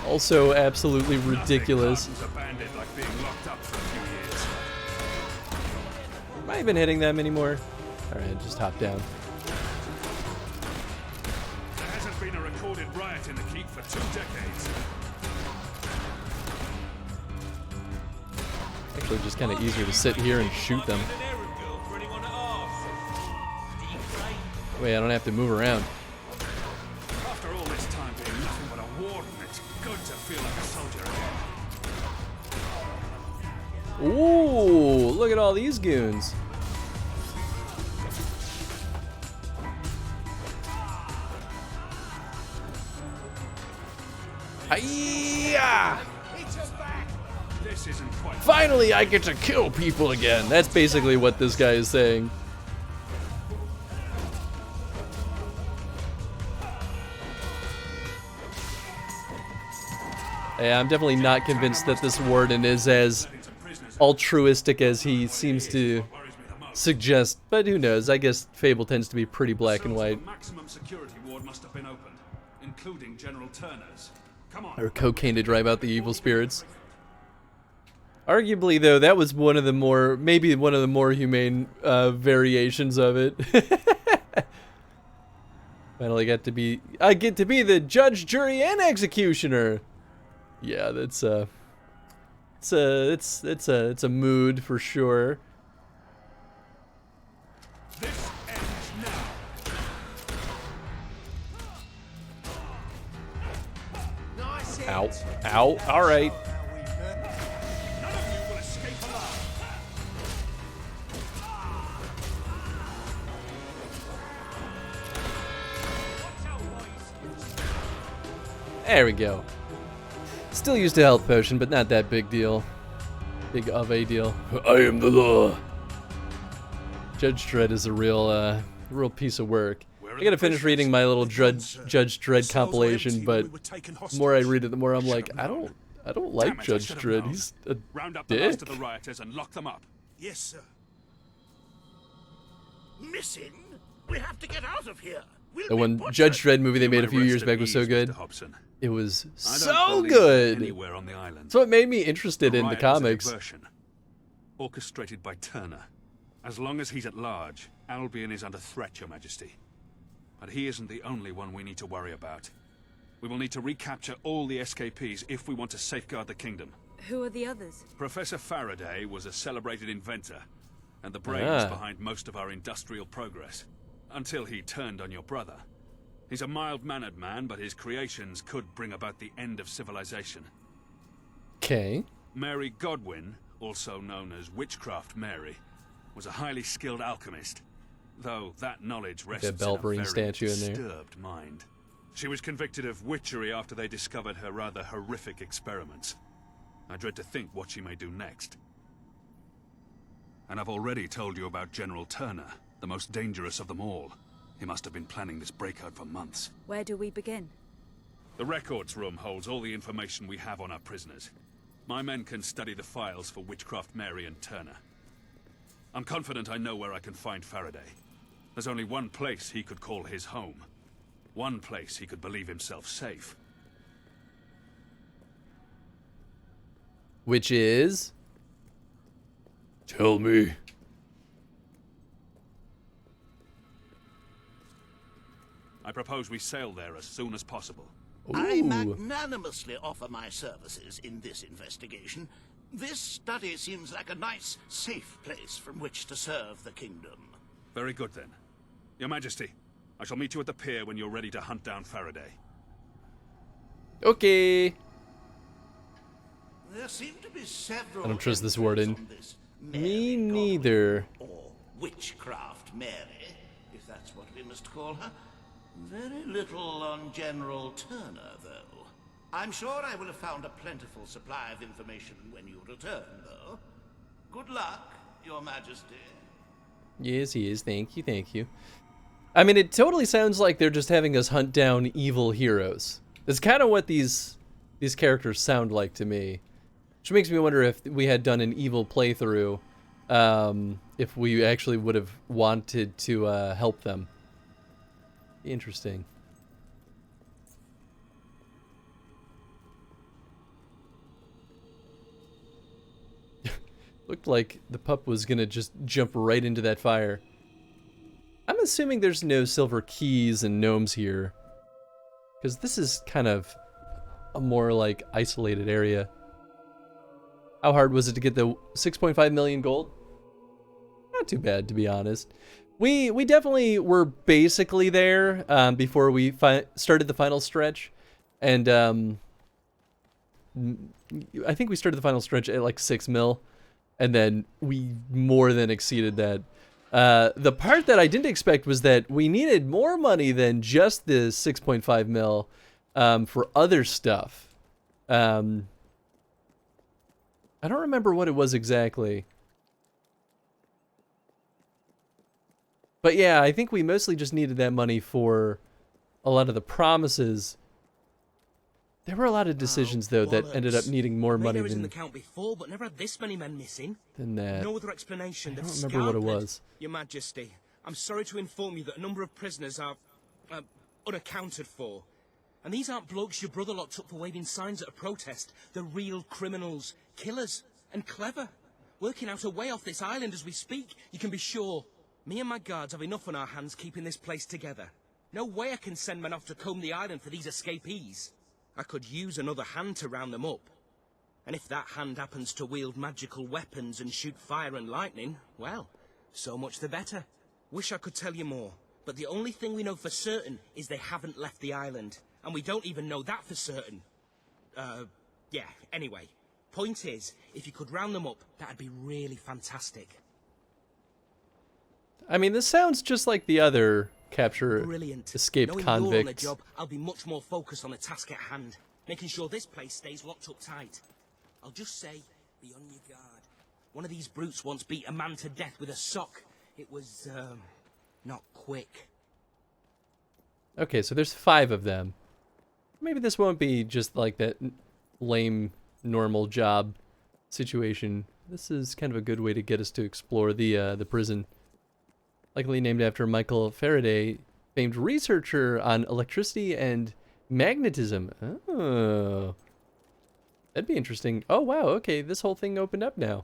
Speaker 11: they're
Speaker 2: Also absolutely ridiculous.
Speaker 11: Nothing abandoned like being locked up for a few years.
Speaker 2: Am I even hitting them anymore? Alright, just hop down.
Speaker 11: There hasn't been a recorded riot in the keep for 2 decades.
Speaker 2: Actually, just kind of easier to sit here and shoot them. Wait, I don't have to move around.
Speaker 11: After all this time being nothing but a warden, it's good to feel like a soldier again.
Speaker 2: Ooh, look at all these goons. Hiya!
Speaker 11: This isn't quite.
Speaker 2: Finally, I get to kill people again. That's basically what this guy is saying. Yeah, I'm definitely not convinced that this warden is as altruistic as he seems to suggest, but who knows? I guess Fable tends to be pretty black and white.
Speaker 11: The maximum security ward must have been opened, including General Turner's. Come on.
Speaker 2: Or cocaine to drive out the evil spirits. Arguably, though, that was one of the more, maybe one of the more humane variations of it. Finally got to be, I get to be the judge, jury, and executioner. Yeah, that's it's a mood for sure.
Speaker 11: This ends now.
Speaker 2: Ow, ow, all right.
Speaker 11: None of you will escape alive.
Speaker 2: There we go. Still used a health potion, but not that big deal. Big of a deal. I am the law. Judge Dredd is a real piece of work. I gotta finish reading my little Judge Dredd compilation, but the more I read it, the more I'm like, I don't like Judge Dredd. He's a
Speaker 11: Round up the
Speaker 2: dick.
Speaker 11: last of the rioters and lock them up.
Speaker 6: Yes, sir.
Speaker 7: Missing? We have to get out of here. We'll
Speaker 2: The
Speaker 7: be
Speaker 2: one
Speaker 7: butchered.
Speaker 2: Judge Dredd movie they made a few
Speaker 11: Rest
Speaker 2: years
Speaker 11: at
Speaker 2: back was so
Speaker 11: ease,
Speaker 2: good.
Speaker 11: Mr. Hobson.
Speaker 2: It was
Speaker 11: I don't
Speaker 2: so
Speaker 11: believe
Speaker 2: good.
Speaker 11: Anywhere on the island.
Speaker 2: That's what made me interested in the
Speaker 11: riot was a
Speaker 2: comics.
Speaker 11: diversion, orchestrated by Turner. As long as he's at large, Albion is under threat, Your Majesty. But he isn't the only one we need to worry about. We will need to recapture all the SKPs if we want to safeguard the kingdom.
Speaker 8: Who are the others?
Speaker 11: Professor Faraday was a celebrated inventor, and the brains
Speaker 2: Ah.
Speaker 11: behind most of our industrial progress. Until he turned on your brother. He's a mild-mannered man, but his creations could bring about the end of civilization.
Speaker 2: Okay.
Speaker 11: Mary Godwin, also known as Witchcraft Mary, was a highly skilled alchemist, though that knowledge rests in a
Speaker 2: Belverine
Speaker 11: very
Speaker 2: statue in there.
Speaker 11: disturbed mind. She was convicted of witchery after they discovered her rather horrific experiments. I dread to think what she may do next. And I've already told you about General Turner, the most dangerous of them all. He must have been planning this breakout for months.
Speaker 8: Where do we begin?
Speaker 11: The records room holds all the information we have on our prisoners. My men can study the files for Witchcraft Mary and Turner. I'm confident I know where I can find Faraday. There's only one place he could call his home. One place he could believe himself safe.
Speaker 2: Which is? Tell me.
Speaker 11: I propose we sail there as soon as possible.
Speaker 7: I
Speaker 2: Ooh.
Speaker 7: magnanimously offer my services in this investigation. This study seems like a nice, safe place from which to serve the kingdom.
Speaker 11: Very good then. Your Majesty, I shall meet you at the pier when you're ready to hunt down Faraday.
Speaker 2: Okay.
Speaker 7: There seem to be several.
Speaker 2: I don't trust this
Speaker 7: entries
Speaker 2: warden.
Speaker 7: on this
Speaker 2: Me
Speaker 7: Mary Godwin,
Speaker 2: neither.
Speaker 7: Or Witchcraft Mary, if that's what we must call her. Very little on General Turner, though. I'm sure I will have found a plentiful supply of information when you return, though. Good luck, Your Majesty.
Speaker 2: Yes, he is. Thank you, thank you. I mean, it totally sounds like they're just having us hunt down evil heroes. That's kind of what these characters sound like to me. Which makes me wonder if we had done an evil playthrough, if we actually would have wanted to help them. Interesting. Looked like the pup was gonna just jump right into that fire. I'm assuming there's no silver keys and gnomes here, because this is kind of a more like isolated area. How hard was it to get the 6.5 million gold? Not too bad, to be honest. We definitely were basically there before we started the final stretch, and I think we started the final stretch at like 6 mil, and then we more than exceeded that. The part that I didn't expect was that we needed more money than just the 6.5 mil for other stuff. I don't remember what it was exactly. But yeah, I think we mostly just needed that money for a lot of the promises. There were a lot of decisions, though, that ended up needing more money than...
Speaker 6: in the count before, but never had this many men missing.
Speaker 2: Than that.
Speaker 6: No other explanation.
Speaker 2: I don't remember what it was.
Speaker 9: Your Majesty, I'm sorry to inform you that a number of prisoners are unaccounted for.
Speaker 6: And these aren't blokes your brother locked up for waving signs at a protest. They're real criminals, killers, and clever. Working out a way off this island as we speak, you can be sure. Me and my guards have enough on our hands keeping this place together. No way I can send men off to comb the island for these escapees. I could use another hand to round them up. And if that hand happens to wield magical weapons and shoot fire and lightning, well, so much the better. Wish I could tell you more, but the only thing we know for certain is they haven't left the island. And we don't even know that for certain. Yeah, anyway. Point is, if you could round them up, that'd be really fantastic.
Speaker 2: I mean, this sounds just like the other capture escaped
Speaker 6: Knowing you're on the
Speaker 2: convicts.
Speaker 6: job, I'll be much more focused on the task at hand, making sure this place stays locked up tight. I'll just say, be on your guard. One of these brutes once beat a man to death with a sock. It was, not quick.
Speaker 2: Okay, so there's 5 of them. Maybe this won't be just like that lame, normal job situation. This is kind of a good way to get us to explore the prison. Likely named after Michael Faraday, famed researcher on electricity and magnetism. Oh. That'd be interesting. Oh, wow, okay, this whole thing opened up now.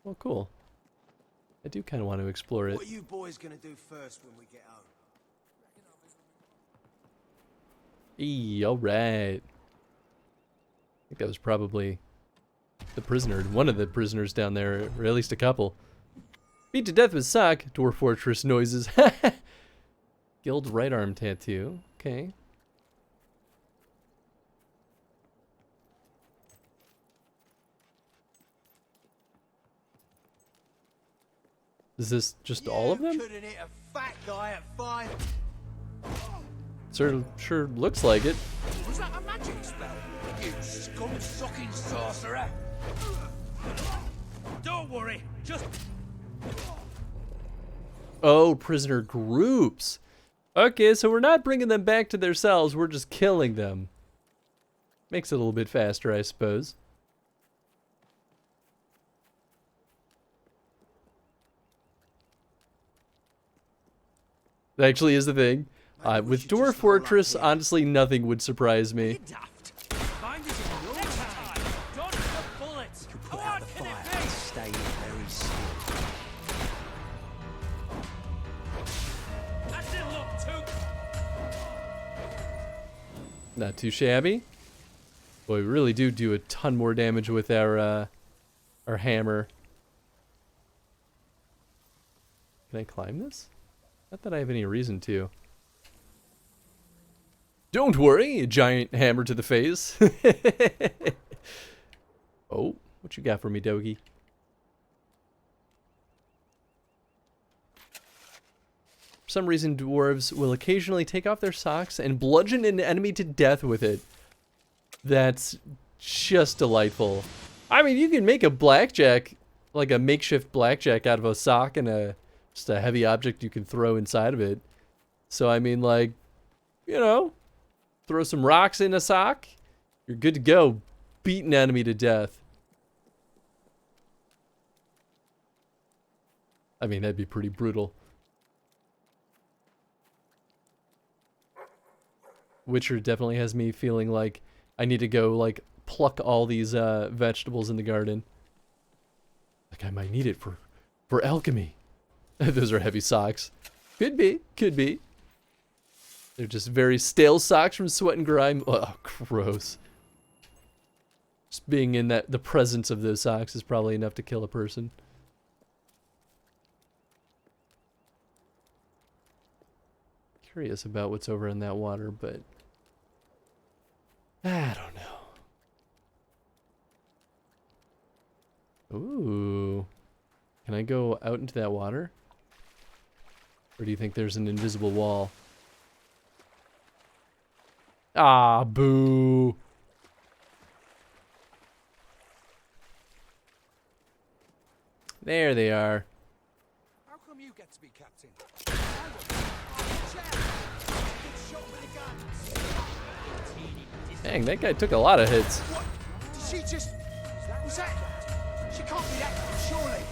Speaker 2: Well, cool. I do kind of want to explore it.
Speaker 12: What are you boys gonna do first when we get home?
Speaker 2: Alright. I think that was probably the prisoner, one of the prisoners down there, or at least a couple. Beat to death with sock, Dwarf Fortress noises. Guild right arm tattoo. Okay. Is this just all of them?
Speaker 12: Couldn't hit a fat guy at 5.
Speaker 2: Sure looks like it.
Speaker 12: Was that a magic spell? You scum-sucking sorcerer!
Speaker 5: Don't worry, just...
Speaker 2: Oh, prisoner groups. Okay, so we're not bringing them back to their cells, we're just killing them. Makes it a little bit faster, I suppose. That actually is the thing. With Dwarf Fortress, honestly, nothing would surprise me.
Speaker 5: Find us in no time. Dodge the bullets.
Speaker 12: Put out the fire and stay very still.
Speaker 5: That didn't look too...
Speaker 2: Not too shabby. Boy, we really do a ton more damage with our hammer. Can I climb this? Not that I have any reason to. Don't worry, a giant hammer to the face. Oh, what you got for me, Dogie? For some reason, dwarves will occasionally take off their socks and bludgeon an enemy to death with it. That's just delightful. I mean, you can make a blackjack, like a makeshift blackjack out of a sock and just a heavy object you can throw inside of it. So, I mean, like, you know, throw some rocks in a sock, you're good to go. Beat an enemy to death. I mean, that'd be pretty brutal. Witcher definitely has me feeling like I need to go, like, pluck all these vegetables in the garden. Like, I might need it for alchemy. Those are heavy socks. Could be, could be. They're just very stale socks from sweat and grime. Oh, gross. Just being in the presence of those socks is probably enough to kill a person. Curious about what's over in that water, but I don't know. Ooh. Can I go out into that water? Or do you think there's an invisible wall? Ah, boo. There they are.
Speaker 12: How come you get to be captain?
Speaker 2: Dang, that guy took a lot of hits.
Speaker 12: What? Did she just... Was that... She can't be that, surely.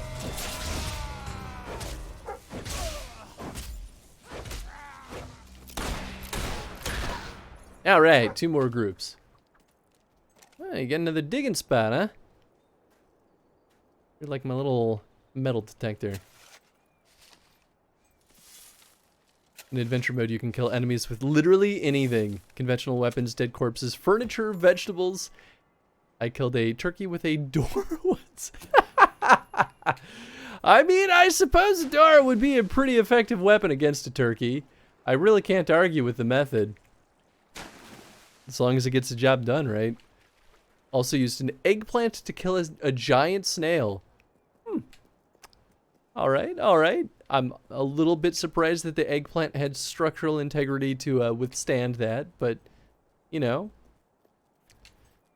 Speaker 2: Alright, 2 more groups. Oh, you get another digging spot, huh? You're like my little metal detector. In adventure mode, you can kill enemies with literally anything. Conventional weapons, dead corpses, furniture, vegetables. I killed a turkey with a door once. I mean, I suppose a door would be a pretty effective weapon against a turkey. I really can't argue with the method. As long as it gets the job done, right? Also used an eggplant to kill a giant snail. Alright, alright. I'm a little bit surprised that the eggplant had structural integrity to withstand that, but, you know.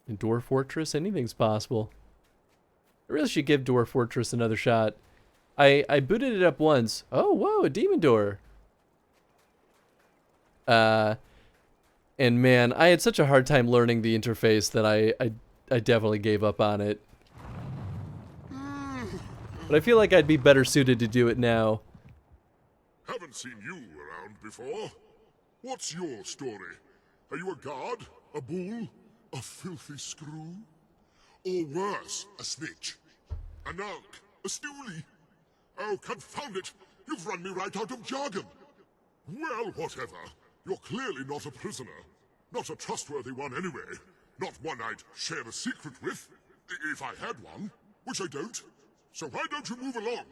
Speaker 2: In Dwarf Fortress, anything's possible. I really should give Dwarf Fortress another shot. I booted it up once. Oh, whoa, a demon door. And man, I had such a hard time learning the interface that I definitely gave up on it. But I feel like I'd be better suited to do it now.
Speaker 13: Haven't seen you around before. What's your story? Are you a guard? A bull? A filthy screw? Or worse, a snitch? A narc? A stoolie? Oh, confound it! You've run me right out of jargon! Well, whatever. You're clearly not a prisoner. Not a trustworthy one anyway. Not one I'd share a secret with. If I had one. Which I don't. So why don't you move along?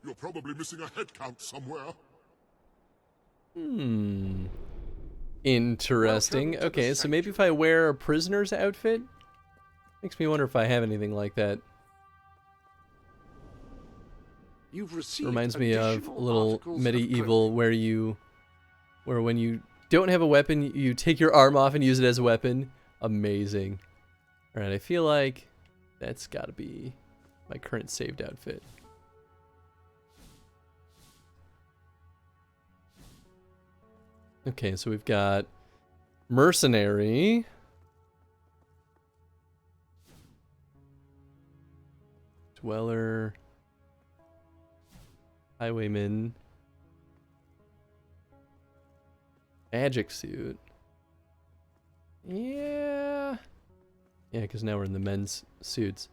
Speaker 13: You're probably missing a head count somewhere.
Speaker 2: Interesting. Okay, so maybe if I wear a prisoner's outfit? Makes me wonder if I have anything like that.
Speaker 7: You've received
Speaker 2: Reminds me of a little
Speaker 7: articles
Speaker 2: medieval where when you don't have a weapon, you take your arm off and use it as a weapon. Amazing. Alright, I feel like that's gotta be my current saved outfit. Okay, so we've got mercenary. Dweller. Highwayman. Magic suit. Yeah. Yeah, because now we're in the men's suits.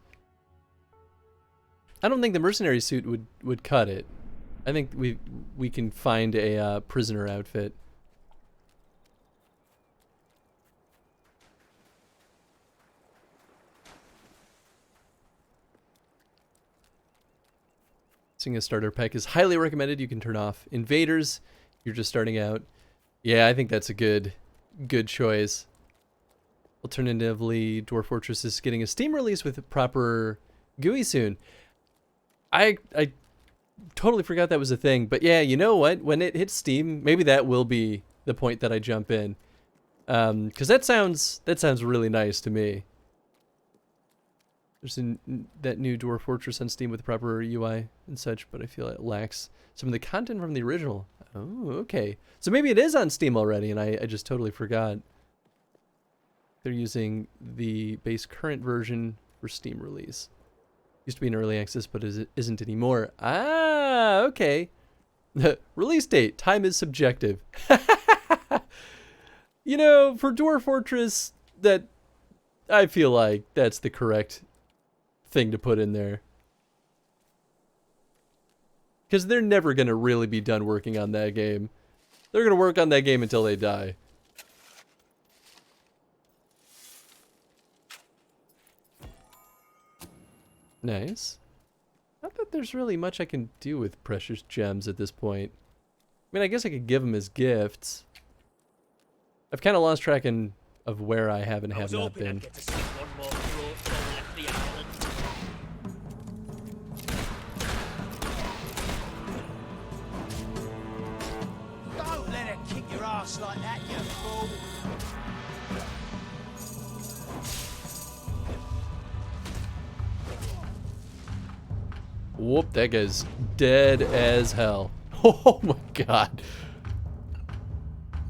Speaker 2: I don't think the mercenary suit would cut it. I think we can find a prisoner outfit. Seeing a starter pack is highly recommended. You can turn off invaders. You're just starting out. Yeah, I think that's a good choice. Alternatively, Dwarf Fortress is getting a Steam release with a proper GUI soon. I totally forgot that was a thing, but yeah, you know what? When it hits Steam, maybe that will be the point that I jump in, because that sounds really nice to me. There's that new Dwarf Fortress on Steam with the proper UI and such, but I feel it lacks some of the content from the original. Oh, okay. So maybe it is on Steam already, and I just totally forgot. they're using the base current version for Steam release. Used to be in early access, but isn't anymore. Ah, okay. Release date. Time is subjective. You know, for Dwarf Fortress, that I feel like that's the correct thing to put in there. Because they're never going to really be done working on that game. They're going to work on that game until they die. Nice. Not that there's really much I can do with precious gems at this point. I mean, I guess I could give them as gifts. I've kind of lost track of where I have and have not been.
Speaker 12: Don't let her kick your ass like that, you fool.
Speaker 2: Whoop, that guy's dead as hell. Oh my god.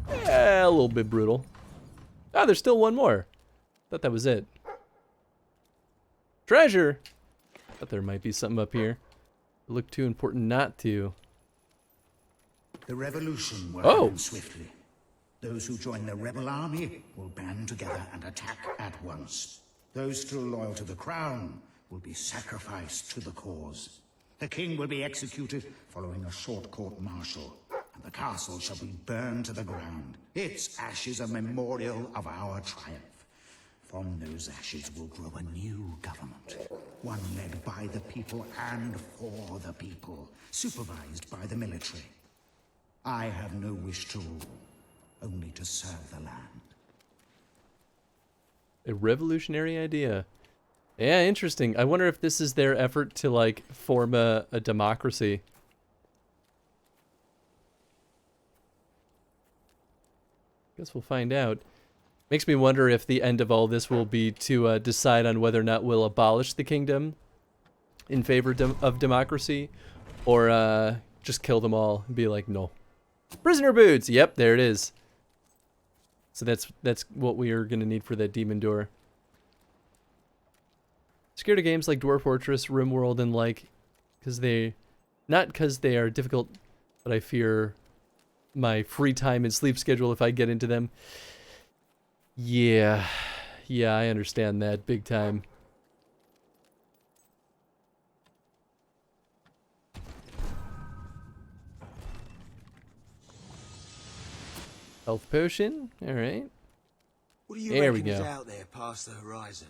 Speaker 2: Yeah, a little bit brutal. Ah, there's still one more. Thought that was it. Treasure! Thought there might be something up here. It looked too important not to.
Speaker 7: The revolution will
Speaker 2: Oh.
Speaker 7: happen swiftly. Those who join the rebel army will band together and attack at once. Those still loyal to the crown will be sacrificed to the cause. The king will be executed following a short court-martial, and the castle shall be burned to the ground. Its ashes a memorial of our triumph. From those ashes will grow a new government, one led by the people and for the people, supervised by the military. I have no wish to rule, only to serve the land.
Speaker 2: A revolutionary idea. Yeah, interesting. I wonder if this is their effort to, like, form a democracy. Guess we'll find out. Makes me wonder if the end of all this will be to decide on whether or not we'll abolish the kingdom in favor of democracy, or just kill them all and be like, no. Prisoner boots! Yep, there it is. So that's what we are going to need for that demon door. Scared of games like Dwarf Fortress, RimWorld, and like, not because they are difficult, but I fear my free time and sleep schedule if I get into them. Yeah, I understand that big time. Health potion, all right.
Speaker 12: What do you
Speaker 2: there we
Speaker 12: reckon is
Speaker 2: go.
Speaker 12: out there past the horizon?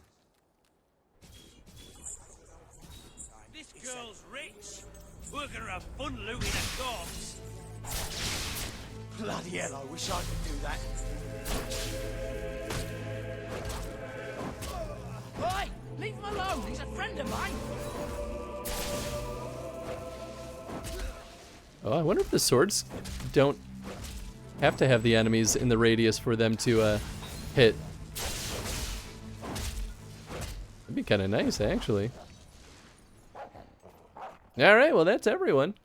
Speaker 5: This girl's rich. We're gonna have fun looting at corpse.
Speaker 12: Bloody hell, I wish I could do that.
Speaker 4: Oi! Leave him alone! He's a friend of mine!
Speaker 2: Oh, I wonder if the swords don't have to have the enemies in the radius for them to hit. That'd be kind of nice, actually. Alright, well that's everyone.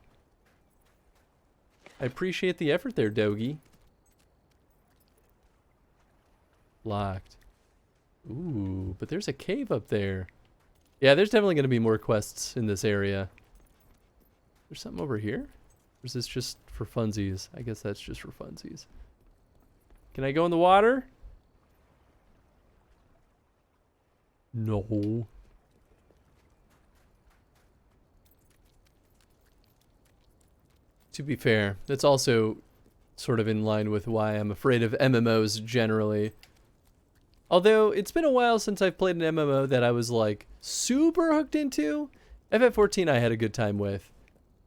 Speaker 2: I appreciate the effort there, Dogie. Locked. Ooh, but there's a cave up there. Yeah, there's definitely going to be more quests in this area. There's something over here? Or is this just for funsies? I guess that's just for funsies. Can I go in the water? No. To be fair, that's also sort of in line with why I'm afraid of MMOs generally. Although, it's been a while since I've played an MMO that I was, like, super hooked into. FF14 I had a good time with.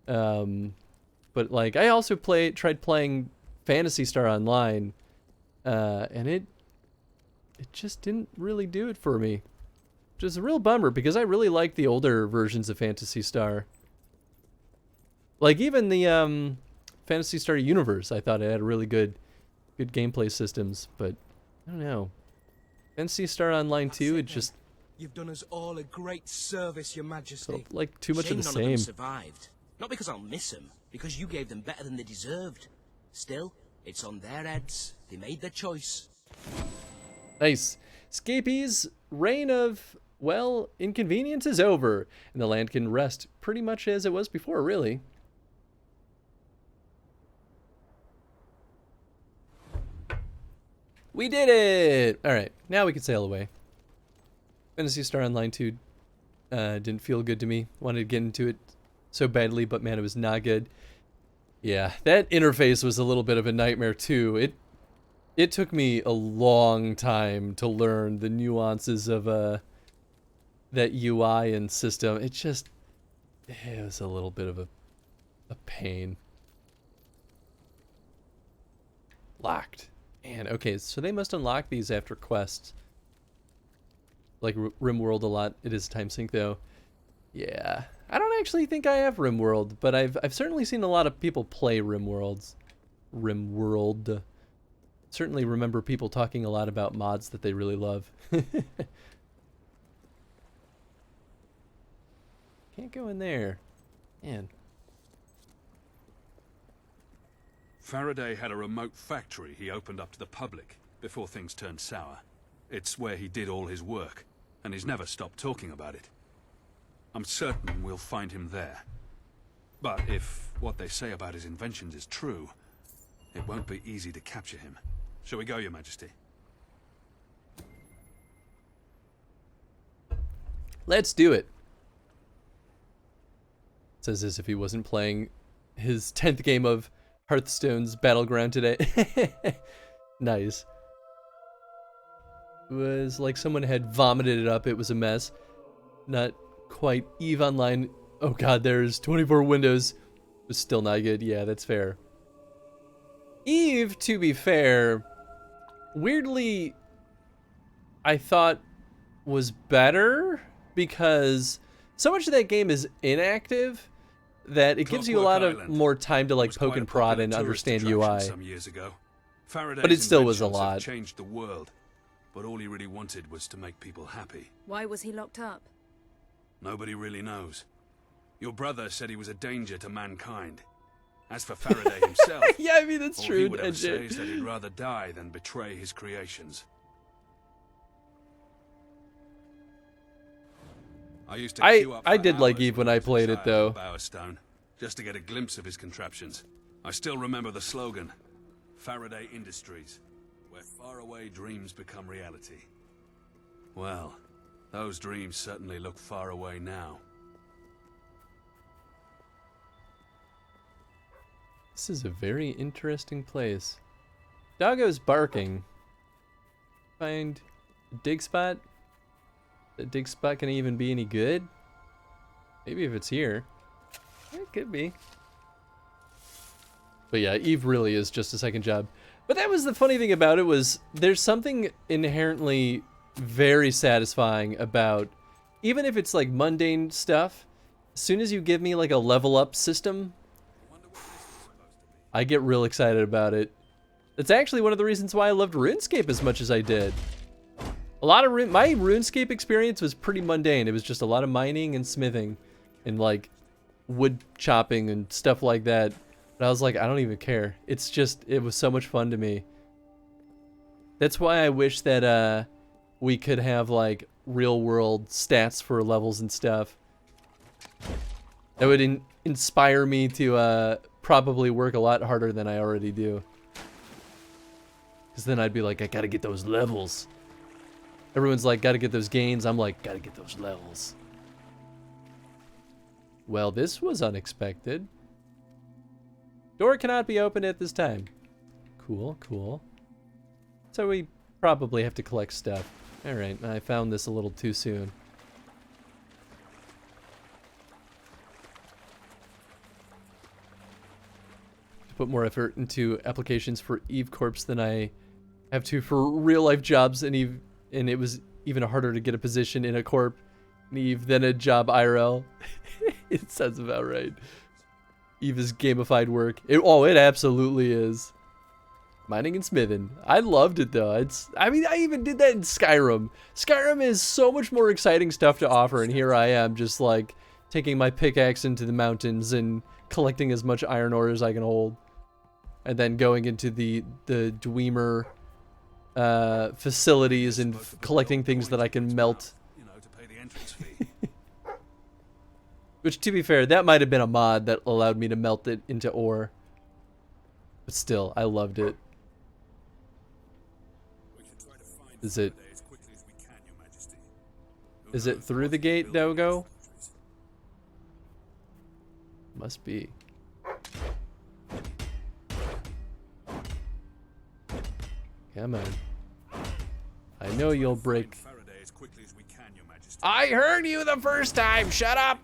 Speaker 2: But, like, I also tried playing Phantasy Star Online, and it just didn't really do it for me. Which is a real bummer, because I really liked the older versions of Phantasy Star. Like, even the Phantasy Star Universe, I thought it had really good gameplay systems, but I don't know. Phantasy Star Online 2, it just...
Speaker 9: You've done us all a great service, Your Majesty.
Speaker 2: felt like too much of the
Speaker 9: Shame none of
Speaker 2: same.
Speaker 9: them survived. Not because I'll miss them, because you gave them better than they deserved. Still, it's on their heads. They made their choice.
Speaker 2: Nice. Scapee's reign of, well, inconvenience is over, and the land can rest pretty much as it was before, really. We did it! Alright, now we can sail away. Phantasy Star Online 2 didn't feel good to me. Wanted to get into it so badly, but man, it was not good. Yeah, that interface was a little bit of a nightmare too. It took me a long time to learn the nuances of that UI and system. It was a little bit of a pain. Locked. Man, okay, so they must unlock these after quests. Like RimWorld a lot. It is time sync though. Yeah. I don't actually think I have RimWorld, but I've certainly seen a lot of people play RimWorld. Certainly remember people talking a lot about mods that they really love. Can't go in there. Man.
Speaker 11: Faraday had a remote factory he opened up to the public before things turned sour. It's where he did all his work, and he's never stopped talking about it. I'm certain we'll find him there. But if what they say about his inventions is true, it won't be easy to capture him. Shall we go, Your Majesty?
Speaker 2: Let's do it. Says as if he wasn't playing his 10th game of Hearthstone's Battleground today. Nice. It was like someone had vomited it up. It was a mess. Not quite EVE Online. Oh god, there's 24 windows. It was still not good. Yeah, that's fair. EVE, to be fair, weirdly, I thought was better because so much of that game is inactive that it gives you a lot of more time to like poke and prod and understand UI.
Speaker 11: Some years ago.
Speaker 2: But it still was a lot.
Speaker 11: Changed the world, but all he really wanted was to make people happy.
Speaker 8: Why was he locked up?
Speaker 11: Nobody really knows. Your brother said he was a danger to mankind. As for Faraday himself,
Speaker 2: yeah, I mean that's true.
Speaker 11: All he would ever say is that he'd rather die than betray his creations.
Speaker 2: I did like EVE when I played it though.
Speaker 11: Bowerstone, just to get a glimpse of his contraptions. I still remember the slogan, Faraday Industries, where faraway dreams become reality. Well, those dreams certainly look far away now.
Speaker 2: This is a very interesting place. Doggo's barking. Find a dig spot. The dig spot can even be any good? Maybe if it's here. It could be. But yeah, EVE really is just a second job. But that was the funny thing about it was there's something inherently very satisfying about, even if it's like mundane stuff, as soon as you give me like a level up system, I get real excited about it. That's actually one of the reasons why I loved RuneScape as much as I did. A lot of my RuneScape experience was pretty mundane. It was just a lot of mining and smithing and like wood chopping and stuff like that. But I was like, I don't even care. It's just, it was so much fun to me. That's why I wish that we could have like real world stats for levels and stuff. That would inspire me to probably work a lot harder than I already do. Because then I'd be like, I gotta get those levels. Everyone's like, gotta get those gains. I'm like, gotta get those levels. Well, this was unexpected. Door cannot be opened at this time. Cool, cool. So we probably have to collect stuff. Alright, I found this a little too soon. To put more effort into applications for EVE Corps than I have to for real life jobs, and it was even harder to get a position in a corp in EVE than a job IRL. It sounds about right. EVE is gamified work. It absolutely is. Mining and smithing. I loved it though. I mean, I even did that in Skyrim. Skyrim is so much more exciting stuff to offer, and here I am just like taking my pickaxe into the mountains and collecting as much iron ore as I can hold. And then going into the Dwemer facilities and collecting things that I can melt.
Speaker 11: You know, to pay the entrance fee.
Speaker 2: Which, to be fair, that might have been a mod that allowed me to melt it into ore. But still, I loved it. Is it... Is it through the gate, Dogo? Must be. Come on. I know you'll break. I heard you the first time! Shut up!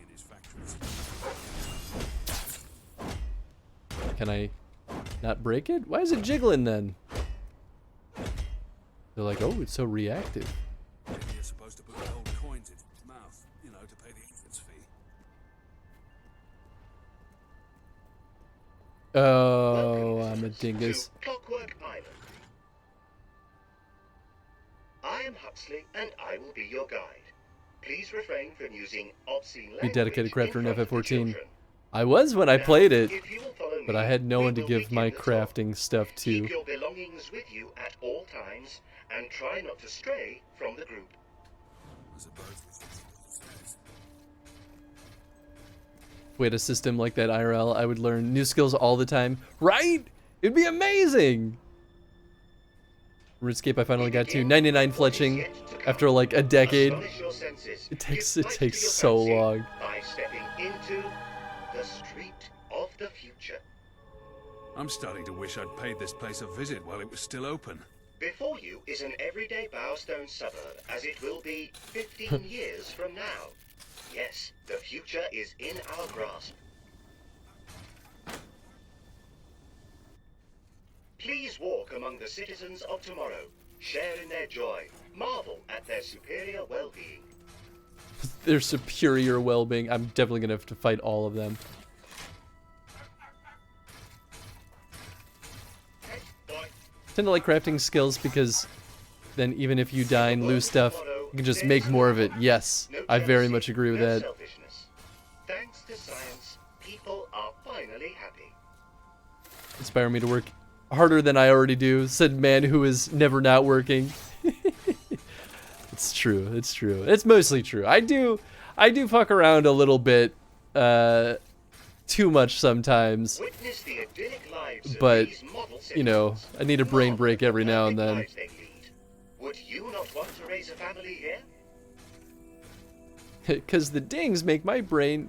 Speaker 2: Can I not break it? Why is it jiggling then? They're like, oh, it's so reactive.
Speaker 11: Maybe you're supposed to put gold coins in its mouth, you know, to pay the entrance fee.
Speaker 2: Oh, I'm a dingus.
Speaker 14: Clockwork Island. I am Huxley, and I will be your guide. Please refrain from using obscene language.
Speaker 2: Be dedicated crafter in
Speaker 14: front of the
Speaker 2: FF14.
Speaker 14: children.
Speaker 2: I was when I played it,
Speaker 14: If you will follow
Speaker 2: but
Speaker 14: me,
Speaker 2: I had no
Speaker 14: we
Speaker 2: one to
Speaker 14: will
Speaker 2: give
Speaker 14: begin
Speaker 2: my
Speaker 14: the talk.
Speaker 2: crafting stuff to.
Speaker 14: Keep your belongings with you at all times, and try not to stray from the group.
Speaker 2: If we had a system like that IRL, I would learn new skills all the time. Right? It'd be amazing! RuneScape I finally got to 99 fletching after like a decade. It takes so long.
Speaker 14: By stepping into the street of the future.
Speaker 11: I'm starting to wish I'd paid this place a visit while it was still open.
Speaker 14: Before you is an everyday Bowerstone suburb, as it will be 15 years from now. Yes, the future is in our grasp. Please walk among the citizens of tomorrow, share in their joy, marvel at their superior well-being.
Speaker 2: Their superior well-being. I'm definitely gonna have to fight all of them. I tend to like crafting skills because then even if you die and lose stuff, you can just make more of it. Yes, I very much agree with that.
Speaker 14: Thanks to science, people are finally happy.
Speaker 2: Inspire me to work harder than I already do, said man who is never not working. It's true, it's true. It's mostly true. I do fuck around a little bit too much sometimes. But, you know, I need a brain break every now and then.
Speaker 14: Would you not want to raise a family here?
Speaker 2: Because the dings make my brain,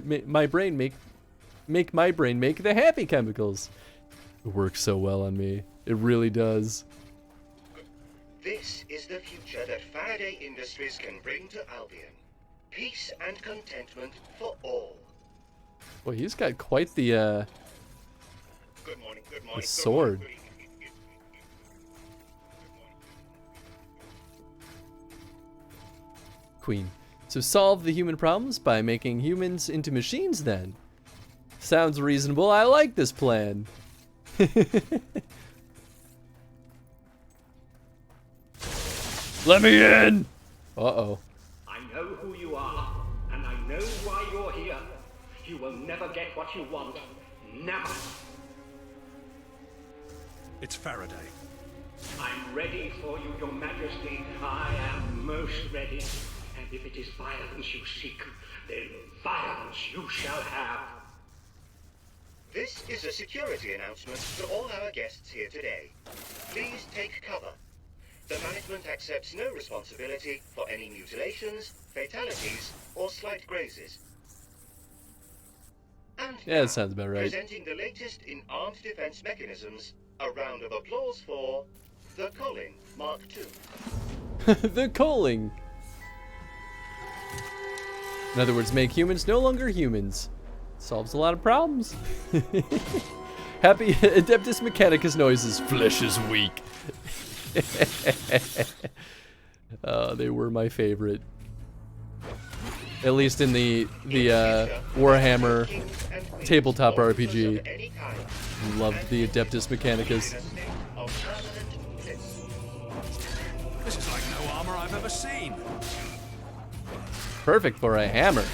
Speaker 2: make my brain make the happy chemicals. It works so well on me. It really does.
Speaker 14: This is the future that Faraday Industries can bring to Albion. Peace and contentment for all.
Speaker 2: Boy, he's got quite the the sword. Queen. So solve the human problems by making humans into machines then. Sounds reasonable. I like this plan. Let me in! Uh-oh.
Speaker 15: I know who you are, and I know why you're here. You will never get what you want. Never.
Speaker 11: It's Faraday.
Speaker 15: I'm ready for you, Your Majesty. I am most ready. And if it is violence you seek, then violence you shall have.
Speaker 14: This is a security announcement to all our guests here today. Please take cover. The management accepts no responsibility for any mutilations, fatalities, or slight grazes. And
Speaker 2: yeah, that sounds about right.
Speaker 14: Presenting the latest in armed defense mechanisms, a round of applause for the Colling Mark II.
Speaker 2: The Colling. In other words, make humans no longer humans. Solves a lot of problems. Happy Adeptus Mechanicus noises. Flesh is weak. They were my favorite. At least in the Warhammer tabletop RPG. Loved the Adeptus Mechanicus.
Speaker 11: This is like no armor I've ever seen.
Speaker 2: Perfect for a hammer.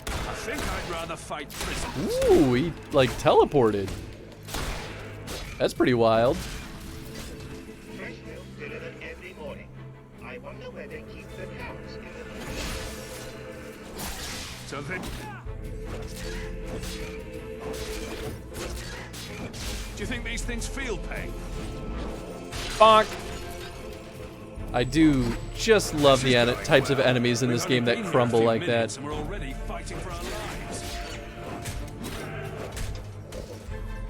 Speaker 11: I think I'd rather fight prisoners.
Speaker 2: Ooh, he like teleported. That's pretty wild.
Speaker 11: So then... Do you think these things feel pain?
Speaker 2: Bonk. I do just love the types of enemies in this game that crumble like that.
Speaker 11: We're already fighting for our lives.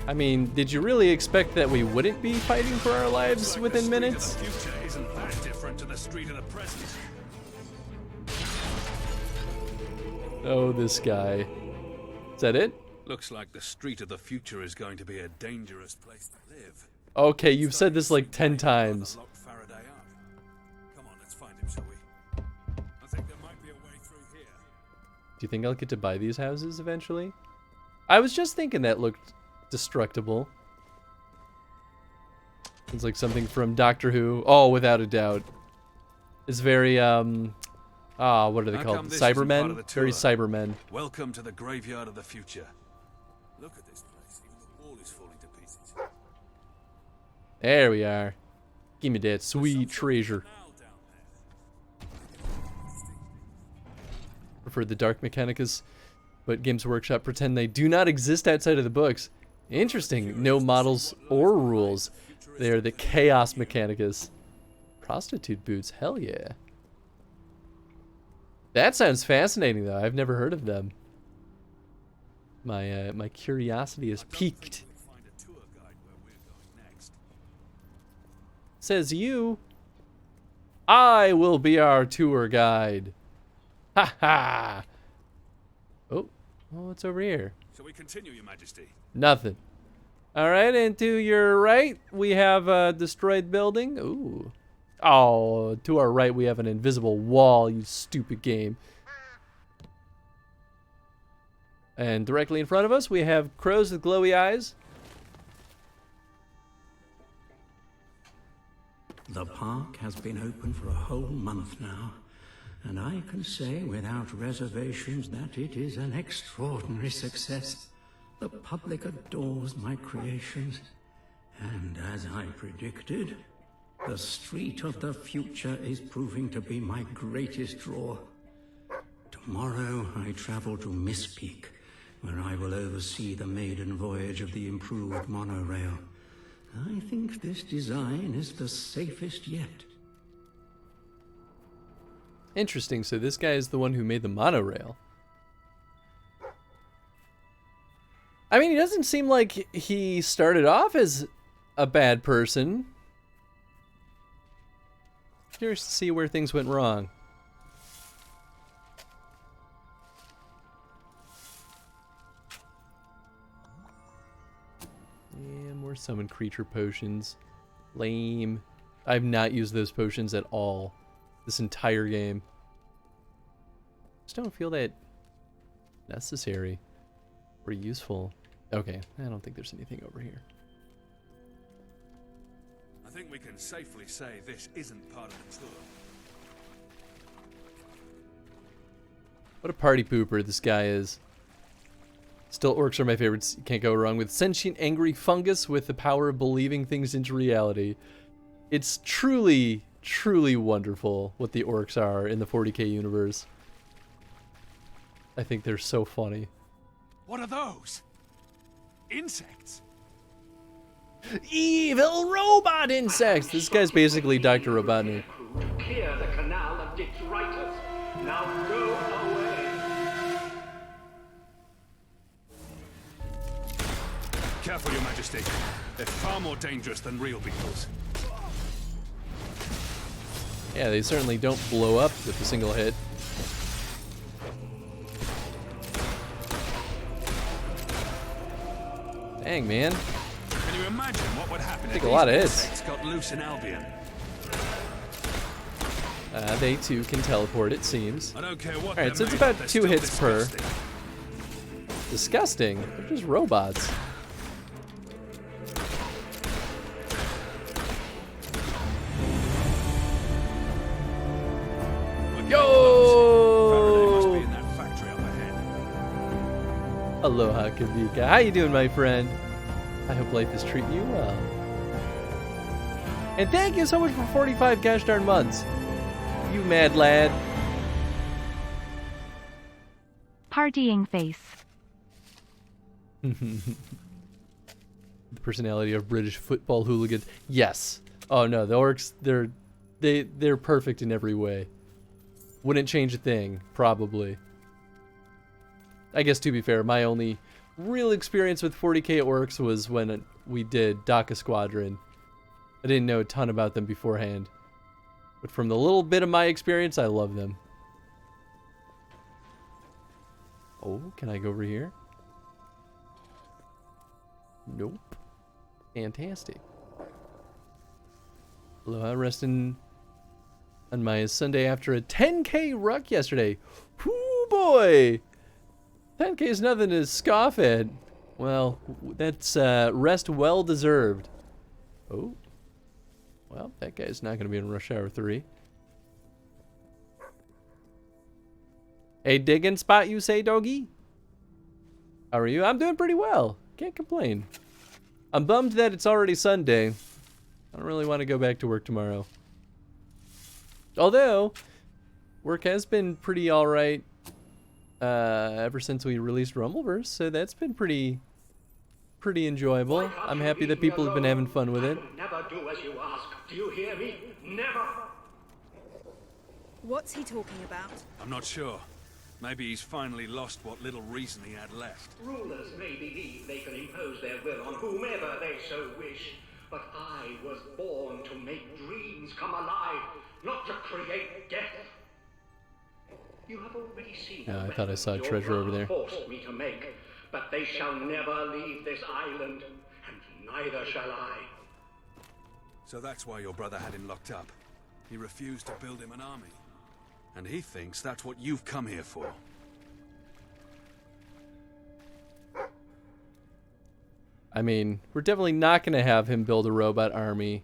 Speaker 2: I mean, did you really expect that we wouldn't be fighting for our lives within minutes?
Speaker 11: The future isn't that different to the street of the present.
Speaker 2: Oh, this guy. Is that it?
Speaker 11: Looks like the street of the future is going to be a dangerous place to live.
Speaker 2: Okay, you've said this like 10 times.
Speaker 11: Come on, let's find him, shall we? I think there might be a way through here.
Speaker 2: Do you think I'll get to buy these houses eventually? I was just thinking that looked destructible. It's like something from Doctor Who. Oh, without a doubt. It's very, what are they called? Cybermen? Very Cybermen.
Speaker 11: Welcome to the graveyard of the future. Look at this place. Even the wall is falling to pieces.
Speaker 2: There we are. Give me that sweet treasure. Prefer the Dark Mechanicus, but Games Workshop pretend they do not exist outside of the books. Interesting. No models or rules. They are the Chaos Mechanicus. Prostitute boots. Hell yeah. That sounds fascinating, though. I've never heard of them. My curiosity is piqued. Says you. I will be our tour guide. Ha ha. Oh, what's over here?
Speaker 11: Shall we continue, Your Majesty?
Speaker 2: Nothing. All right, and to your right, we have a destroyed building. Ooh. Oh, to our right, we have an invisible wall, you stupid game. And directly in front of us, we have crows with glowy eyes.
Speaker 7: The park has been open for a whole month now, and I can say without reservations that it is an extraordinary success. The public adores my creations, and as I predicted, the street of the future is proving to be my greatest draw. Tomorrow I travel to Miss Peak, where I will oversee the maiden voyage of the improved monorail. I think this design is the safest yet.
Speaker 2: Interesting, so this guy is the one who made the monorail. I mean, he doesn't seem like he started off as a bad person. Curious to see where things went wrong. Yeah, more summon creature potions. Lame. I've not used those potions at all this entire game. Just don't feel that necessary or useful. Okay, I don't think there's anything over here.
Speaker 11: I think we can safely say this isn't part of the tour.
Speaker 2: What a party pooper this guy is. Still, orcs are my favorites. You can't go wrong with sentient angry fungus with the power of believing things into reality. It's truly, truly wonderful what the orcs are in the 40k universe. I think they're so funny.
Speaker 11: What are those? Insects?
Speaker 2: Evil robot insects! This guy's basically Dr. Robotnik.
Speaker 15: Clear the canal of detritus. Now go away.
Speaker 11: Careful, Your Majesty. They're far more dangerous than real beetles.
Speaker 2: Yeah, they certainly don't blow up with a single hit. Dang, man.
Speaker 11: Can you imagine what would happen if
Speaker 2: a lot of hits.
Speaker 11: insects got loose in Albion?
Speaker 2: They too can teleport, it seems.
Speaker 11: I don't care what.
Speaker 2: Alright, so it's
Speaker 11: made
Speaker 2: about
Speaker 11: of, they're
Speaker 2: 2
Speaker 11: still
Speaker 2: hits per.
Speaker 11: disgusting.
Speaker 2: Disgusting? They're just robots. Yo! Aloha, Kavika. How you doing, my friend? I hope life is treating you well. And thank you so much for 45 gosh darn months. You mad lad.
Speaker 16: partying face.
Speaker 2: The personality of British football hooligans. Yes. Oh no, the orcs, they're perfect in every way. Wouldn't change a thing, probably. I guess to be fair, my only real experience with 40k orcs was when we did Daka Squadron. I didn't know a ton about them beforehand. But from the little bit of my experience, I love them. Oh, can I go over here? Nope. Fantastic. Aloha, resting on my Sunday after a 10k ruck yesterday. Whoo boy! 10k is nothing to scoff at. Well, that's rest well deserved. Oh. Well, that guy's not going to be in Rush Hour 3. A digging spot, you say, doggy? How are you? I'm doing pretty well. Can't complain. I'm bummed that it's already Sunday. I don't really want to go back to work tomorrow. Although, work has been pretty alright ever since we released Rumbleverse, so that's been pretty enjoyable. I'm happy that people have been having fun with it.
Speaker 15: Never do as you ask. Do you hear me? Never.
Speaker 8: What's he talking about?
Speaker 11: I'm not sure. Maybe he's finally lost what little reason he had left.
Speaker 15: Rulers may believe they can impose their will on whomever they so wish, but I was born to make dreams come alive, not to create death. You have already seen
Speaker 2: I thought I saw a treasure over there.
Speaker 15: Forced me to make, but they shall never leave this island, and neither shall I.
Speaker 11: So that's why your brother had him locked up. He refused to build him an army. And he thinks that's what you've come here for.
Speaker 2: I mean, we're definitely not going to have him build a robot army.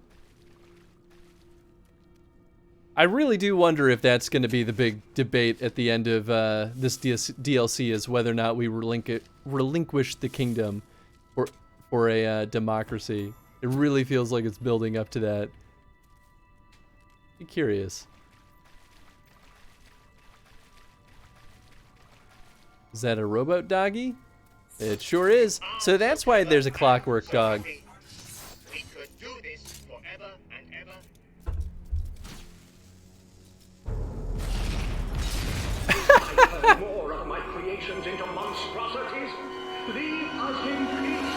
Speaker 2: I really do wonder if that's going to be the big debate at the end of this DLC, is whether or not we relinquish the kingdom for a democracy. It really feels like it's building up to that. Be curious. Is that a robot doggy? It sure is. So that's why there's a clockwork dog.
Speaker 14: We could do this forever and ever.
Speaker 15: Turn more of my creations into monstrosities. Leave us in peace.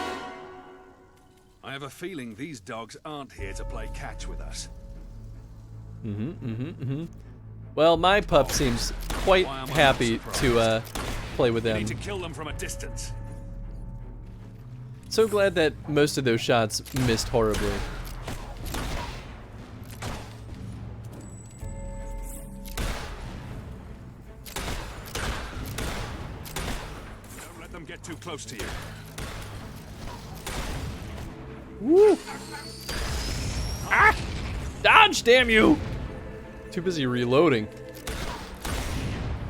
Speaker 11: I have a feeling these dogs aren't here to play catch with us.
Speaker 2: Well, my pup seems quite happy to play with them.
Speaker 11: You need to kill them from a distance.
Speaker 2: So glad that most of those shots missed horribly.
Speaker 11: Don't let them get too close to you.
Speaker 2: Woo! Ah! Dodge, damn you! Too busy reloading.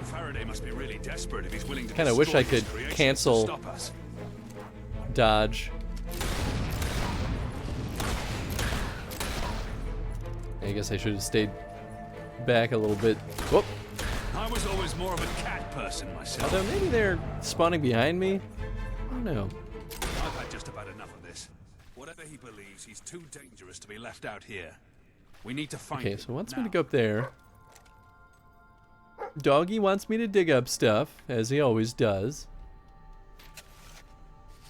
Speaker 11: Faraday must be really desperate if he's willing to.
Speaker 2: Kind of wish I could cancel dodge. I guess I should have stayed back a little bit. Whoop!
Speaker 11: I was always more of a cat person myself.
Speaker 2: Although maybe they're spawning behind me. I don't know.
Speaker 11: I've had just about enough of this. Whatever he believes, he's too dangerous to be left out here. We need to find him.
Speaker 2: Okay, so he wants me to go up there. Doggy wants me to dig up stuff, as he always does.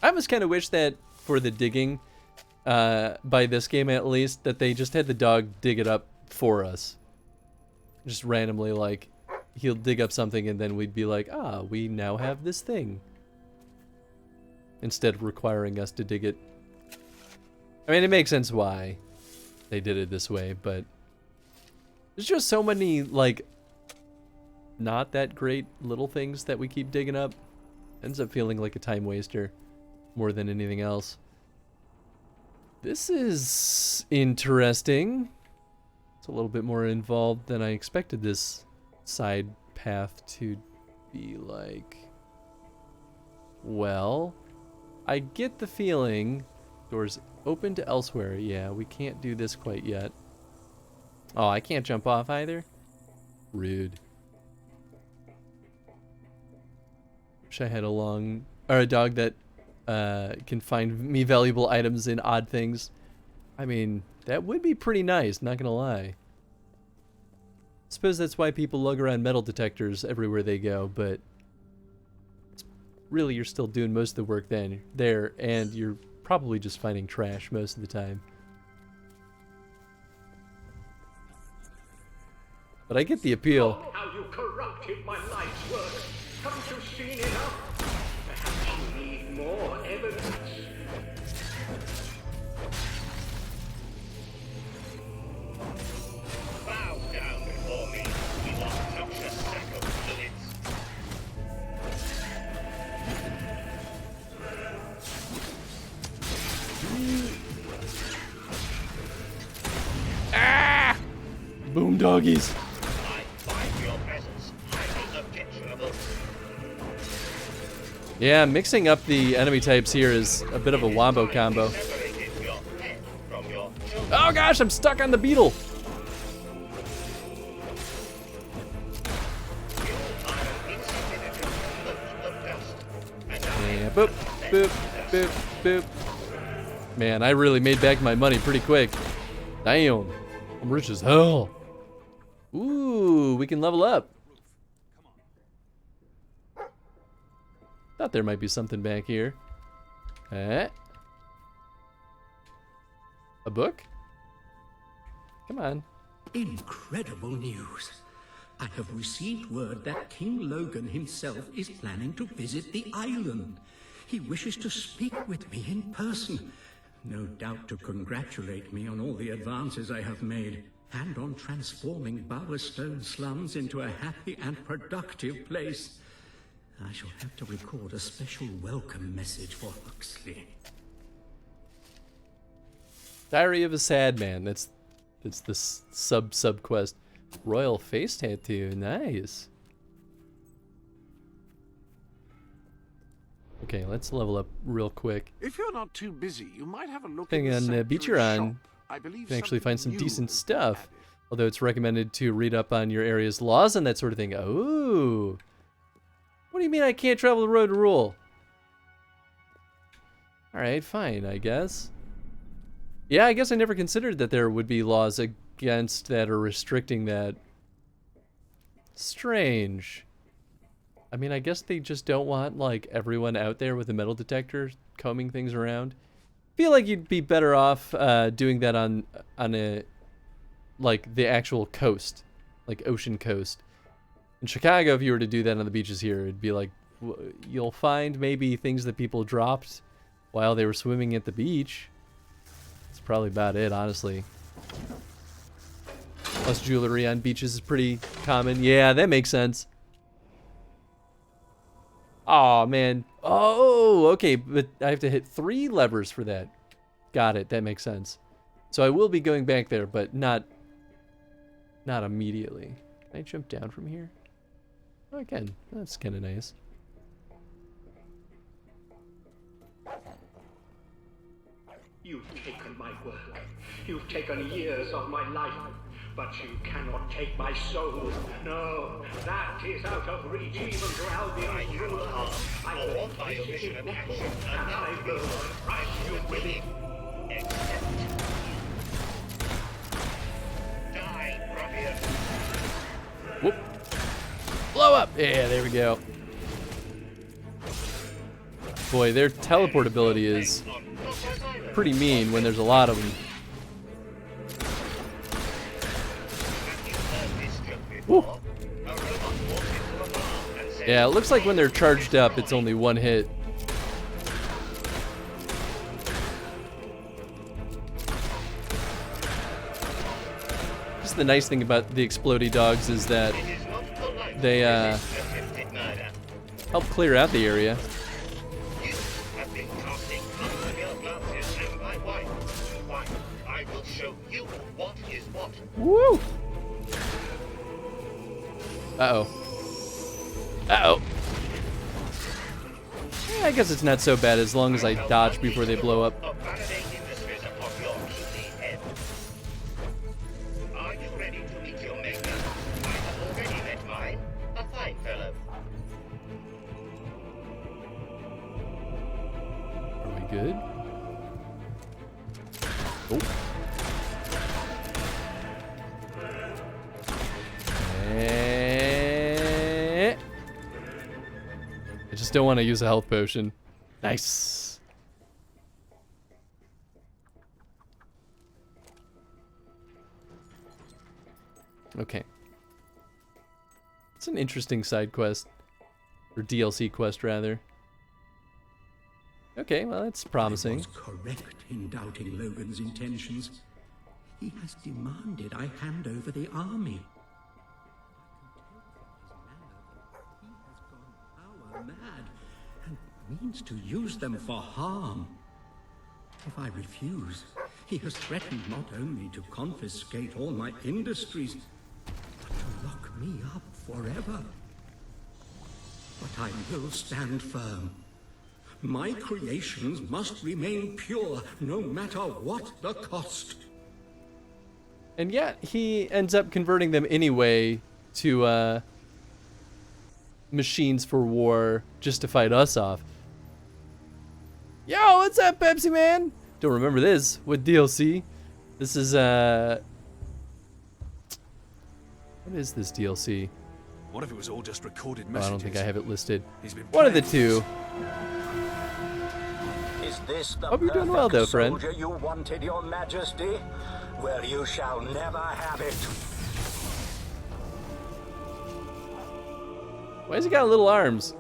Speaker 2: I almost kind of wish that for the digging, by this game at least, that they just had the dog dig it up for us. Just randomly, like, he'll dig up something and then we'd be like, ah, we now have this thing. Instead of requiring us to dig it. I mean, it makes sense why they did it this way, but there's just so many, like, not that great little things that we keep digging up. Ends up feeling like a time waster more than anything else. This is interesting. It's a little bit more involved than I expected this side path to be like. Well, I get the feeling doors open to elsewhere. Yeah, we can't do this quite yet. Oh, I can't jump off either? Rude. wish I had a dog that can find me valuable items in odd things. I mean, that would be pretty nice, not gonna lie. Suppose that's why people lug around metal detectors everywhere they go, but really you're still doing most of the work there, and you're probably just finding trash most of the time. But I get the appeal.
Speaker 15: Oh, how you corrupted my life's work. Haven't you seen enough? Perhaps you need more evidence.
Speaker 14: Bow down before me, you obnoxious sack of fluids.
Speaker 2: Ah! Boom doggies. Yeah, mixing up the enemy types here is a bit of a wombo combo. Oh gosh, I'm stuck on the beetle. Yeah, boop, boop, boop, boop. Man, I really made back my money pretty quick. Damn, I'm rich as hell. Ooh, we can level up. Thought there might be something back here. A book? Come on.
Speaker 7: Incredible news. I have received word that King Logan himself is planning to visit the island. He wishes to speak with me in person. No doubt to congratulate me on all the advances I have made, and on transforming Bowerstone slums into a happy and productive place. I shall have to record a special welcome message for Huxley.
Speaker 2: Diary of a Sad Man. That's the sub quest. Royal face tattoo. Nice. Okay, let's level up real quick.
Speaker 16: If you're not too busy, you might have a look
Speaker 2: Depending
Speaker 16: in the
Speaker 2: on beach you're on, you can actually find some decent stuff. Although it's recommended to read up on your area's laws and that sort of thing. Oh. What do you mean I can't travel the road to rule? Alright, fine, I guess. Yeah, I guess I never considered that there would be laws against that or restricting that. Strange. I mean, I guess they just don't want, like, everyone out there with a metal detector combing things around. Feel like you'd be better off doing that on a, like, the actual coast. Like, ocean coast. In Chicago, if you were to do that on the beaches here, it'd be like, you'll find maybe things that people dropped while they were swimming at the beach. That's probably about it, honestly. Plus jewelry on beaches is pretty common. Yeah, that makes sense. Aw, man. Oh, okay, but I have to hit 3 levers for that. Got it, that makes sense. So I will be going back there, but not immediately. Can I jump down from here? Oh, I can. That's kind of nice.
Speaker 15: You've taken my work. You've taken years of my life. But you cannot take my soul. No, that is out of reach even to Albion's ruler. I will place it in action, and I will surprise you with it.
Speaker 14: Accept. Die, ruffian.
Speaker 2: Whoop. Blow up! Yeah, there we go. Boy, their teleport ability is pretty mean when there's a lot of them. Woo. Yeah, it looks like when they're charged up, it's only 1 hit. Just the nice thing about the explodey dogs is that they help clear out the area. Woo! Uh-oh. Uh-oh. Yeah, I guess it's not so bad as long as I dodge before they blow up.
Speaker 14: Are you ready to meet your maker? I have already met mine. A fine fellow.
Speaker 2: Just don't want to use a health potion. Nice. Okay. It's an interesting side quest. Or DLC quest, rather. Okay, well, that's promising.
Speaker 15: I was correct in doubting Logan's intentions. He has demanded I hand over the army. Power mad and means to use them for harm. If I refuse, he has threatened not only to confiscate all my industries, but to lock me up forever. But I will stand firm. My creations must remain pure, no matter what the cost.
Speaker 2: And yet, he ends up converting them anyway to machines for war just to fight us off. Yo, what's up, Pepsi Man? Don't remember this with DLC. This is, what is this DLC?
Speaker 11: What if it was all just recorded
Speaker 2: Oh,
Speaker 11: messages?
Speaker 2: I don't think I have it listed.
Speaker 11: He's been
Speaker 2: One of the
Speaker 11: playing.
Speaker 2: two.
Speaker 17: Is this the
Speaker 2: Hope you're doing well, though, friend.
Speaker 17: soldier you wanted, Your Majesty? Well, you shall never have it.
Speaker 2: Why has he got little arms?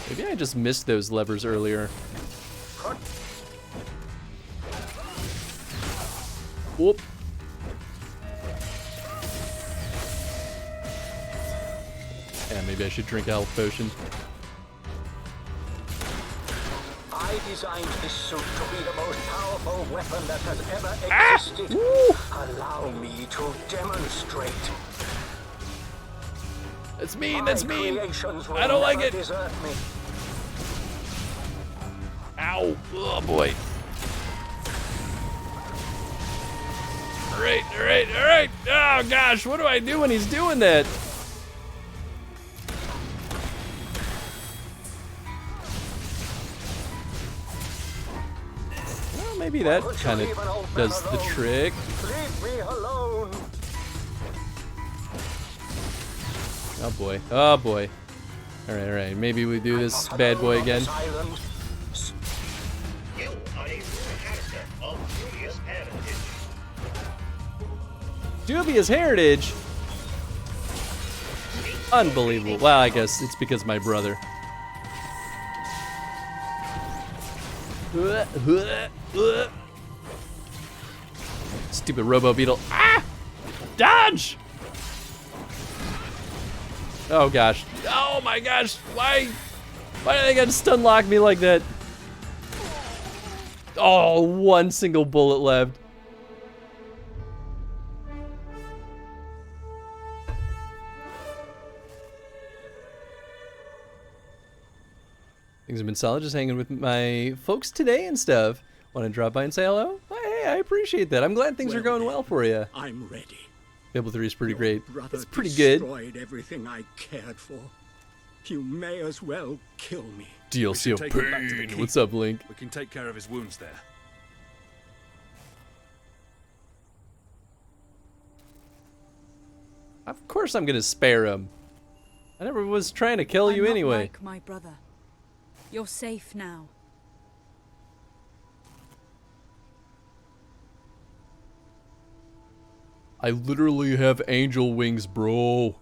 Speaker 2: Maybe I just missed those levers earlier. Whoop. Yeah, maybe I should drink a health potion.
Speaker 17: I designed this suit to be the most powerful weapon that has ever existed. Allow me to demonstrate.
Speaker 2: That's mean, that's mean.
Speaker 17: Creations will
Speaker 2: I don't like
Speaker 17: never
Speaker 2: it.
Speaker 17: desert me.
Speaker 2: Ow. Oh, boy. Alright, alright, alright. Oh, gosh, what do I do when he's doing that? Well, maybe that kind of does the trick.
Speaker 17: Leave me alone.
Speaker 2: Oh, boy. Oh, boy. Alright, alright. Maybe we do this bad boy again.
Speaker 14: You are a true character of dubious parentage.
Speaker 2: Dubious heritage? Unbelievable. Well, I guess it's because my brother. Stupid Robo Beetle. Ah! Dodge! Oh gosh. Oh my gosh. Why do they gotta stun lock me like that? Oh, one single bullet left. Things have been solid, just hanging with my folks today and stuff. Want to drop by and say hello? Hey, I appreciate that. I'm glad things are going well for you.
Speaker 15: I'm ready.
Speaker 2: Fable 3 is pretty great.
Speaker 15: Brother
Speaker 2: It's pretty good.
Speaker 15: destroyed everything I cared for. You may as well kill me.
Speaker 2: DLC of
Speaker 11: Take him back to the
Speaker 2: pain.
Speaker 11: keep.
Speaker 2: What's up, Link?
Speaker 11: We can take care of his wounds there.
Speaker 2: Of course I'm gonna spare him. I never was trying to kill you
Speaker 8: I'm not
Speaker 2: anyway.
Speaker 8: like my brother. You're safe now.
Speaker 2: I literally have angel wings, bro.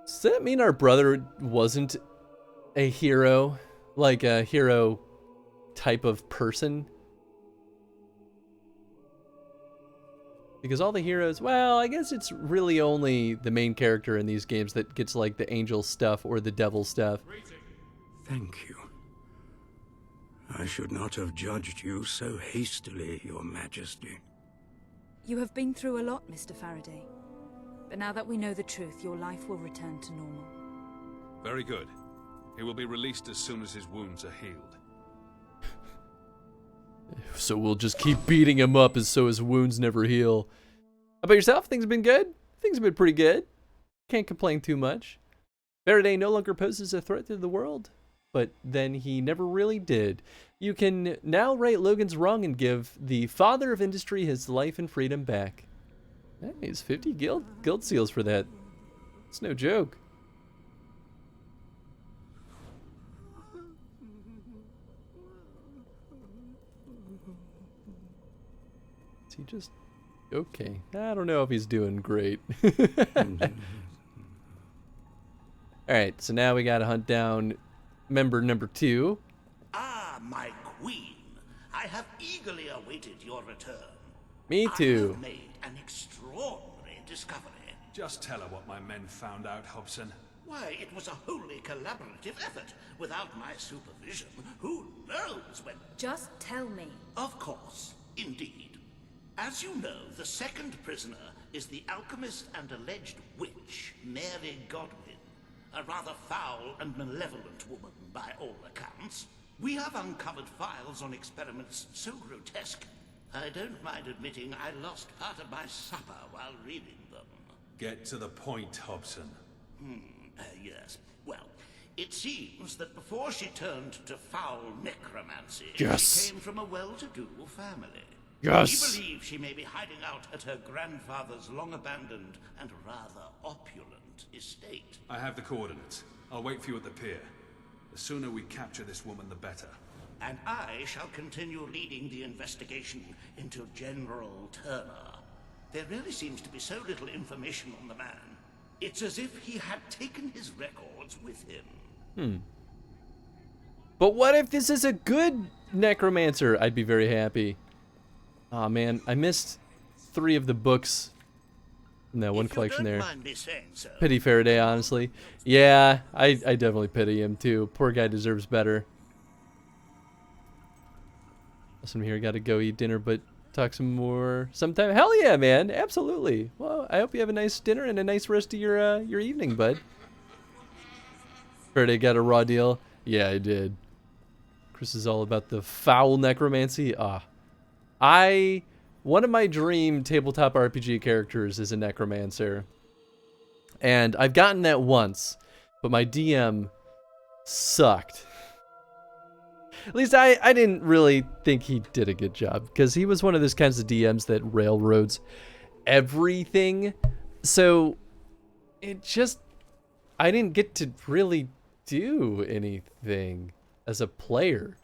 Speaker 2: Does that mean our brother wasn't a hero? Like a hero type of person? Because all the heroes, well, I guess it's really only the main character in these games that gets like the angel stuff or the devil stuff.
Speaker 15: Thank you. I should not have judged you so hastily, Your Majesty.
Speaker 8: You have been through a lot, Mr. Faraday. But now that we know the truth, your life will return to normal.
Speaker 11: Very good. He will be released as soon as his wounds are healed.
Speaker 2: So we'll just keep beating him up so his wounds never heal. How about yourself? Things have been good? Things have been pretty good. Can't complain too much. Faraday no longer poses a threat to the world. but then he never really did. You can now right Logan's wrong and give the father of industry his life and freedom back. Nice, 50 guild seals for that. It's no joke. Is he just okay? I don't know if he's doing great. Alright, so now we gotta hunt down member number 2.
Speaker 7: Ah, my queen. I have eagerly awaited your return.
Speaker 2: Me too.
Speaker 7: I have made an extraordinary discovery.
Speaker 11: Just tell her what my men found out, Hobson.
Speaker 7: Why, it was a wholly collaborative effort. Without my supervision, who knows when...
Speaker 8: Just tell me.
Speaker 7: Of course, indeed. As you know, the second prisoner is the alchemist and alleged witch, Mary Godwin. A rather foul and malevolent woman, by all accounts. We have uncovered files on experiments so grotesque, I don't mind admitting I lost part of my supper while reading them.
Speaker 11: Get to the point, Hobson.
Speaker 7: Yes. Well, it seems that before she turned to foul necromancy,
Speaker 2: Yes.
Speaker 7: she came from a well-to-do family.
Speaker 2: Yes.
Speaker 7: We believe she may be hiding out at her grandfather's long-abandoned and rather opulent estate.
Speaker 11: I have the coordinates. I'll wait for you at the pier. The sooner we capture this woman, the better.
Speaker 7: And I shall continue leading the investigation into General Turner. There really seems to be so little information on the man. It's as if he had taken his records with him.
Speaker 2: But what if this is a good necromancer? I'd be very happy. Aw, man, I missed 3 of the books in that one collection there.
Speaker 7: So.
Speaker 2: Pity Faraday, honestly. Yeah, I definitely pity him too. Poor guy deserves better. Awesome, here, gotta go eat dinner, but talk some more sometime. Hell yeah, man, absolutely. Well, I hope you have a nice dinner and a nice rest of your evening, bud. Faraday got a raw deal. Yeah, I did. Chris is all about the foul necromancy. One of my dream tabletop RPG characters is a necromancer. And I've gotten that once, but my DM sucked. At least I didn't really think he did a good job, because he was one of those kinds of DMs that railroads everything. So it just, I didn't get to really do anything as a player.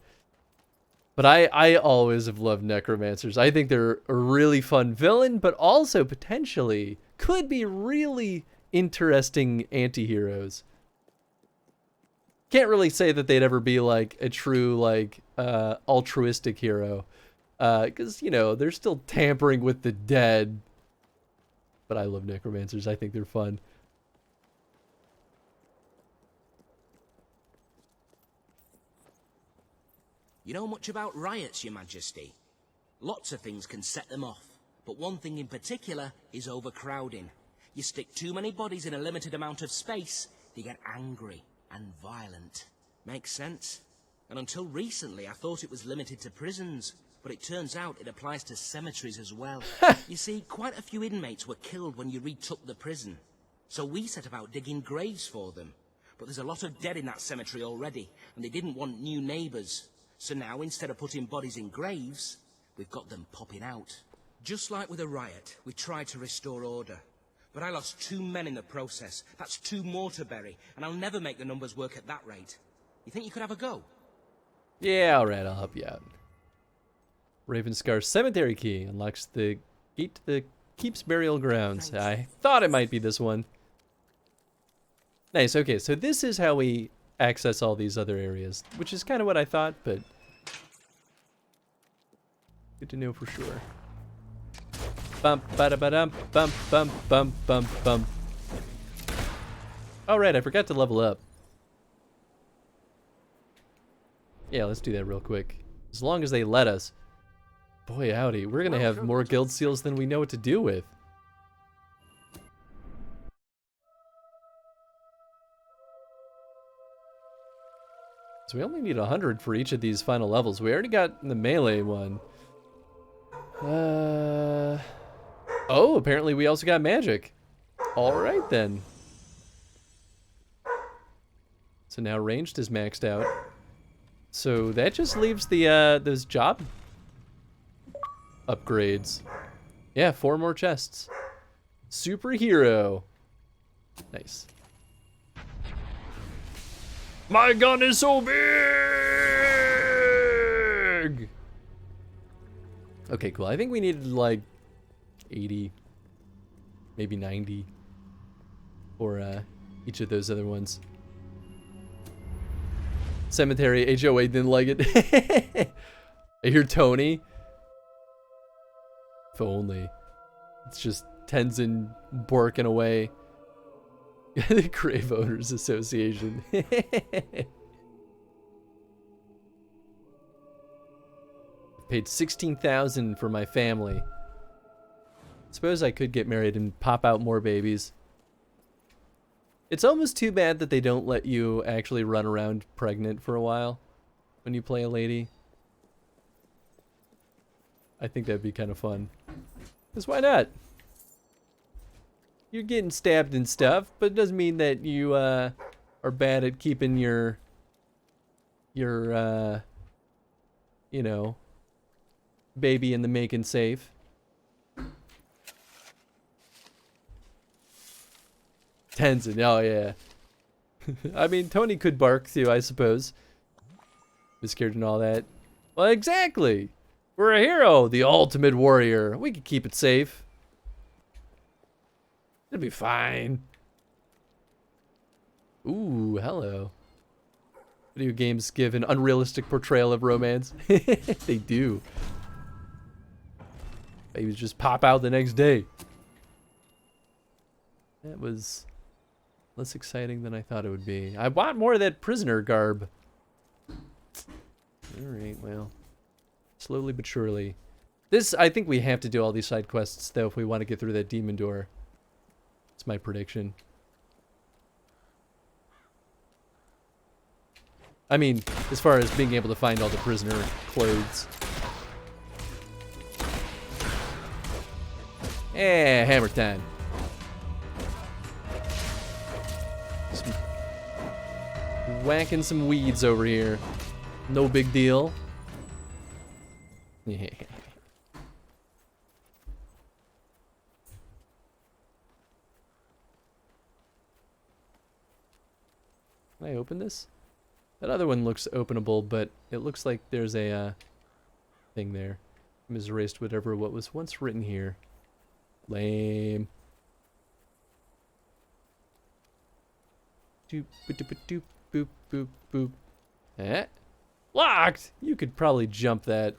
Speaker 2: But I always have loved necromancers. I think they're a really fun villain, but also potentially could be really interesting anti-heroes. Can't really say that they'd ever be like a true like altruistic hero, because you know they're still tampering with the dead. But I love necromancers. I think they're fun.
Speaker 18: You know much about riots, Your Majesty? Lots of things can set them off, but one thing in particular is overcrowding. You stick too many bodies in a limited amount of space, they get angry and violent. Makes sense? And until recently, I thought it was limited to prisons, but it turns out it applies to cemeteries as well. You see, quite a few inmates were killed when you retook the prison, so we set about digging graves for them. But there's a lot of dead in that cemetery already, and they didn't want new neighbours. So now, instead of putting bodies in graves, we've got them popping out. Just like with a riot, we tried to restore order. But I lost 2 men in the process. That's 2 more to bury, and I'll never make the numbers work at that rate. You think you could have a go?
Speaker 2: Yeah, alright, I'll help you out. Ravenscar Cemetery Key unlocks the gate to the Keep's burial grounds. Thanks. I thought it might be this one. Nice, okay, so this is how we access all these other areas, which is kind of what I thought, but good to know for sure. Bump, ba-da-ba-dum, bump, bump, bump, bump, bump. Oh, right, I forgot to level up. Yeah, let's do that real quick. As long as they let us. Boy, howdy, we're gonna have more guild seals than we know what to do with. So we only need 100 for each of these final levels. We already got the melee one. Oh, apparently we also got magic. All right then. So now ranged is maxed out. So that just leaves the those job upgrades. Yeah, 4 more chests. Superhero. Nice. My gun is so big! Okay, cool. I think we needed like 80, maybe 90 for each of those other ones. Cemetery, HOA didn't like it. I hear Tony. If only. It's just Tenzin borking away. The Grave Owners Association. Paid $16,000 for my family. Suppose I could get married and pop out more babies. It's almost too bad that they don't let you actually run around pregnant for a while when you play a lady. I think that'd be kind of fun. Because why not? You're getting stabbed and stuff, but it doesn't mean that you are bad at keeping your you know, baby in the making safe. Tenzin, oh yeah. I mean, Tony could bark too, I suppose. Was scared and all that. Well, exactly. We're a hero, the ultimate warrior. We can keep it safe. It'll be fine. Ooh, hello. Video games give an unrealistic portrayal of romance. They do. Babies just pop out the next day. That was less exciting than I thought it would be. I want more of that prisoner garb. Alright, well. Slowly but surely. This, I think we have to do all these side quests, though, if we want to get through that demon door. That's my prediction. I mean, as far as being able to find all the prisoner clothes. Eh, hammer time. Whacking some weeds over here. No big deal. Yeah. Can I open this? That other one looks openable, but it looks like there's a thing there. I has erased what was once written here. Lame. Doop, doop, doop, boop, boop, boop. Eh? Locked! You could probably jump that.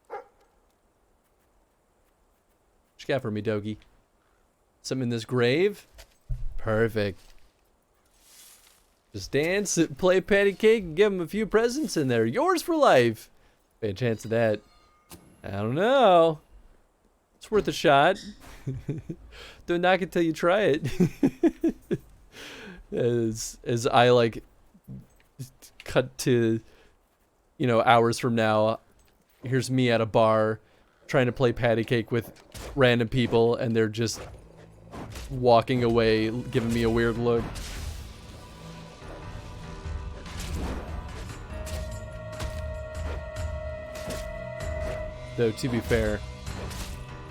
Speaker 2: What you got for me, Dogie? Something in this grave? Perfect. Just dance, play patty cake, and give them a few presents, and they're yours for life. Bad chance of that. I don't know. It's worth a shot. Don't knock it till you try it. as I like cut to, you know, hours from now. Here's me at a bar trying to play patty cake with random people, and they're just walking away, giving me a weird look. Though, to be fair,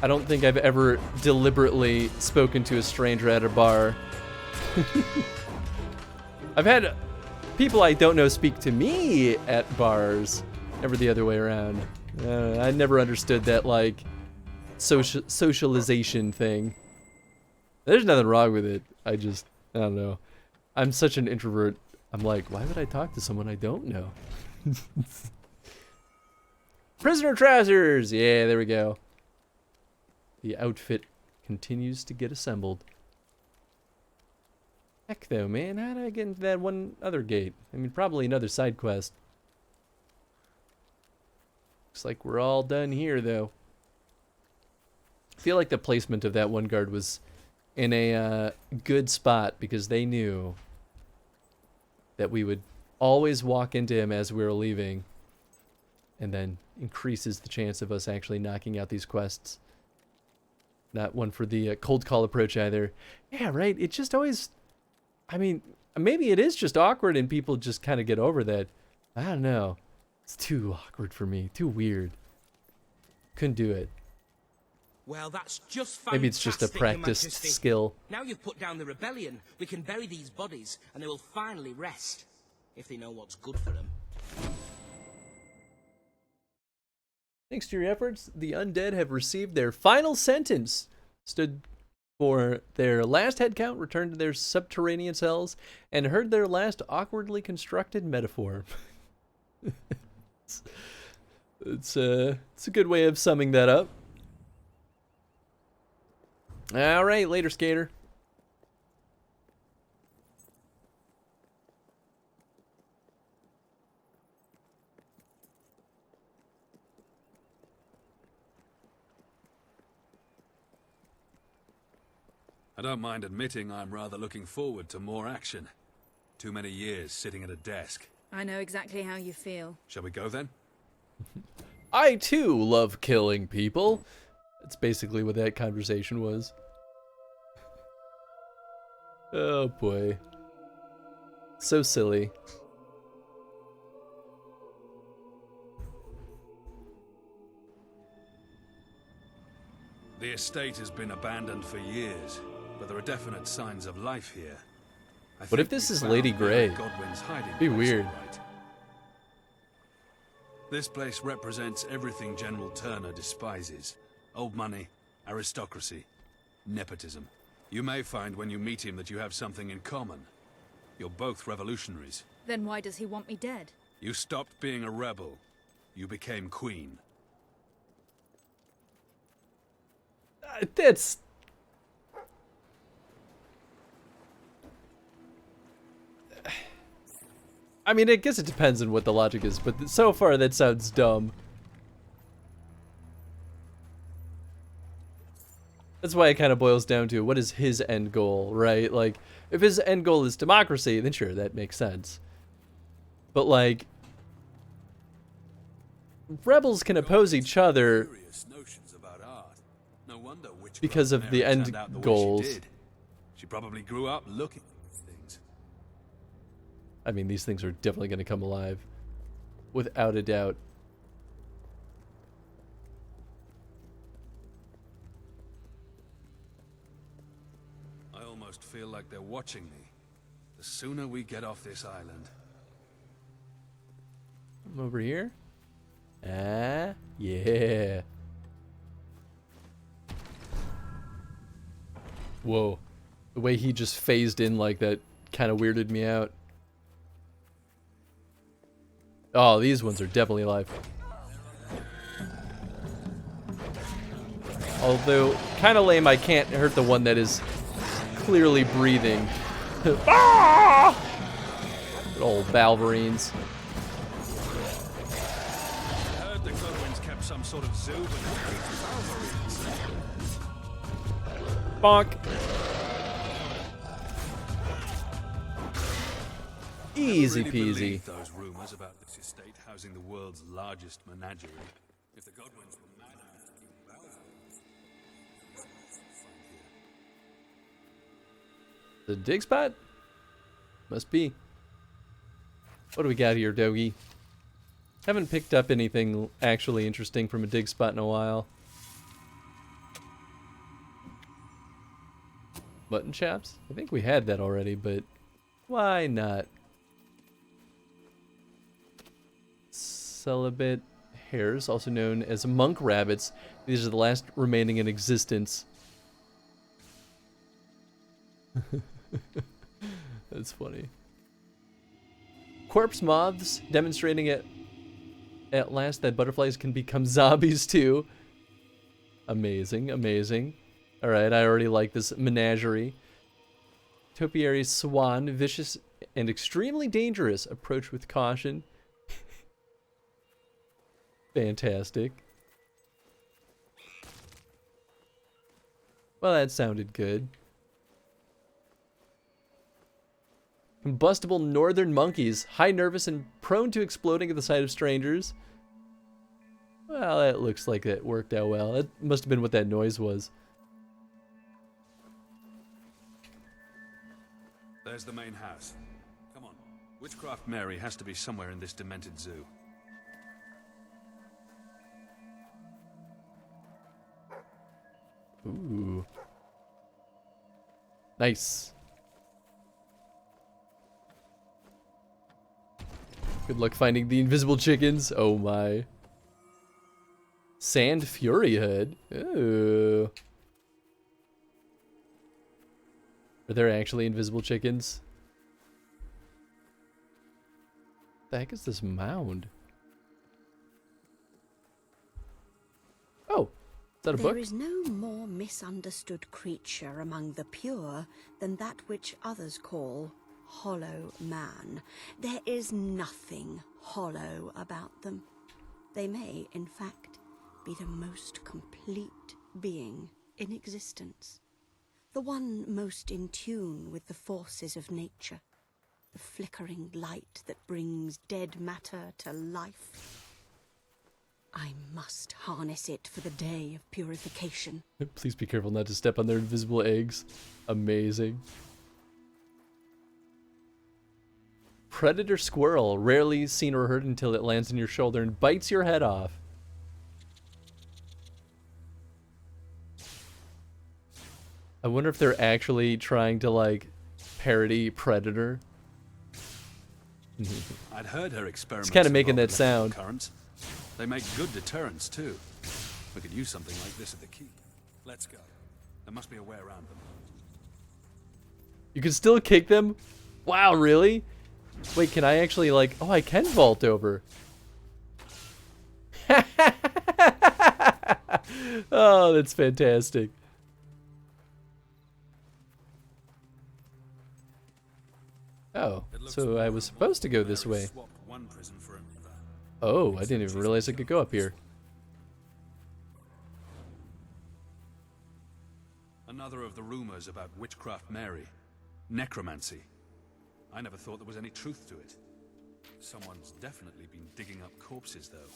Speaker 2: I don't think I've ever deliberately spoken to a stranger at a bar. I've had people I don't know speak to me at bars, never the other way around. I never understood that, like, socialization thing. There's nothing wrong with it. I don't know. I'm such an introvert. I'm like, why would I talk to someone I don't know? Prisoner trousers! Yeah, there we go. The outfit continues to get assembled. Heck though, man. How did I get into that one other gate? I mean, probably another side quest. Looks like we're all done here, though. I feel like the placement of that one guard was in a good spot because they knew that we would always walk into him as we were leaving, and then increases the chance of us actually knocking out these quests. Not one for the cold call approach either. Yeah, right. It just always, I mean, maybe it is just awkward and people just kind of get over that. I don't know. It's too awkward for me. Too weird. Couldn't do it.
Speaker 18: Well, that's just fantastic,
Speaker 2: Maybe it's just a
Speaker 18: Your
Speaker 2: practiced
Speaker 18: Majesty.
Speaker 2: skill.
Speaker 18: Now you've put down the rebellion, we can bury these bodies, and they will finally rest. If they know what's good for them.
Speaker 2: Thanks to your efforts, the undead have received their final sentence. Stood for their last head count, returned to their subterranean cells, and heard their last awkwardly constructed metaphor. It's a good way of summing that up. All right, later, skater.
Speaker 11: I don't mind admitting I'm rather looking forward to more action. Too many years sitting at a desk.
Speaker 8: I know exactly how you feel.
Speaker 11: Shall we go then?
Speaker 2: I too love killing people. That's basically what that conversation was. Oh boy. So silly.
Speaker 11: The estate has been abandoned for years, but there are definite signs of life here.
Speaker 2: What if this is Lady Grey?
Speaker 11: Godwin's hiding
Speaker 2: Be
Speaker 11: place,
Speaker 2: weird.
Speaker 11: all right. This place represents everything General Turner despises. Old money, aristocracy, nepotism. You may find when you meet him that you have something in common. You're both revolutionaries.
Speaker 8: Then why does he want me dead?
Speaker 11: You stopped being a rebel. You became queen.
Speaker 2: That's... I mean, I guess it depends on what the logic is, but so far that sounds dumb. That's why it kind of boils down to what is his end goal, right? Like, if his end goal is democracy, then sure, that makes sense. But like, rebels can oppose each other because of the end goals.
Speaker 11: She probably grew up looking at things.
Speaker 2: I mean, these things are definitely going to come alive, without a doubt.
Speaker 11: I almost feel like they're watching me. The sooner we get off this island.
Speaker 2: I'm over here. Ah, yeah. Whoa. The way he just phased in like that kind of weirded me out. Oh, these ones are definitely alive. Although, kind of lame, I can't hurt the one that is clearly breathing. Ah! Good old Balverines.
Speaker 11: I heard the Godwins kept some sort of zoo, but
Speaker 2: Bonk. Easy
Speaker 11: I really
Speaker 2: peasy.
Speaker 11: believe those rumors about this estate housing the world's largest menagerie. If the Godwins were mad enough to keep Balverines,
Speaker 2: The dig spot? Must be. What do we got here, Dogie? Haven't picked up anything actually interesting from a dig spot in a while. Mutton chops? I think we had that already, but why not? Celibate hares, also known as monk rabbits. These are the last remaining in existence. That's funny. Corpse moths, demonstrating at last that butterflies can become zombies too. Amazing, amazing. Alright, I already like this menagerie. Topiary swan, vicious and extremely dangerous. Approach with caution. Fantastic. Well, that sounded good. Combustible northern monkeys, high nervous and prone to exploding at the sight of strangers. Well, that looks like it worked out well. That must have been what that noise was.
Speaker 11: there's the main house. Come on. Witchcraft Mary has to be somewhere in this demented zoo.
Speaker 2: Ooh. Nice. Good luck finding the invisible chickens. Oh my. Sand Fury Hood. Ooh. Are there actually invisible chickens? What the heck is this mound? Oh, is that a book?
Speaker 19: There is no more misunderstood creature among the pure than that which others call hollow man. There is nothing hollow about them. They may, in fact, be the most complete being in existence. The one most in tune with the forces of nature. The flickering light that brings dead matter to life. I must harness it for the day of purification.
Speaker 2: Please be careful not to step on their invisible eggs. Amazing. Predator squirrel. Rarely seen or heard until it lands on your shoulder and bites your head off. I wonder if they're actually trying to, like, parody Predator.
Speaker 11: I'd heard her experiments.
Speaker 2: It's kind of making that sound.
Speaker 11: Currents. They make good deterrents too. We could use something like this at the keep. Let's go. There must be a way around them.
Speaker 2: You can still kick them? Wow, really? Wait, can I actually, like... Oh, I can vault over. Oh, that's fantastic. Oh, so I was supposed to go this way. Oh, I didn't even realize I could go up here.
Speaker 11: Another of the rumors about Witchcraft Mary. Necromancy. I never thought there was any truth to it. Someone's definitely been digging up corpses, though.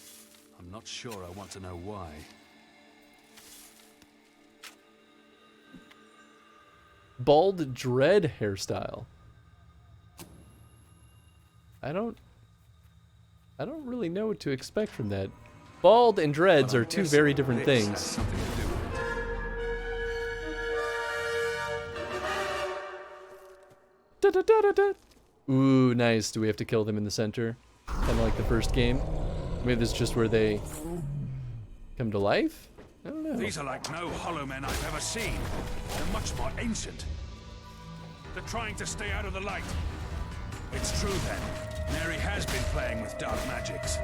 Speaker 11: I'm not sure I want to know why.
Speaker 2: Bald dread hairstyle. I don't really know what to expect from that. Bald and dreads are two very different things. Da, da, da, da, da. Ooh, nice. Do we have to kill them in the center? Kind of like the first game. Maybe this is just where they come to life? I don't know.
Speaker 11: These are like no hollow men I've ever seen. They're much more ancient. They're trying to stay out of the light. It's true then. Mary has been playing with dark magics.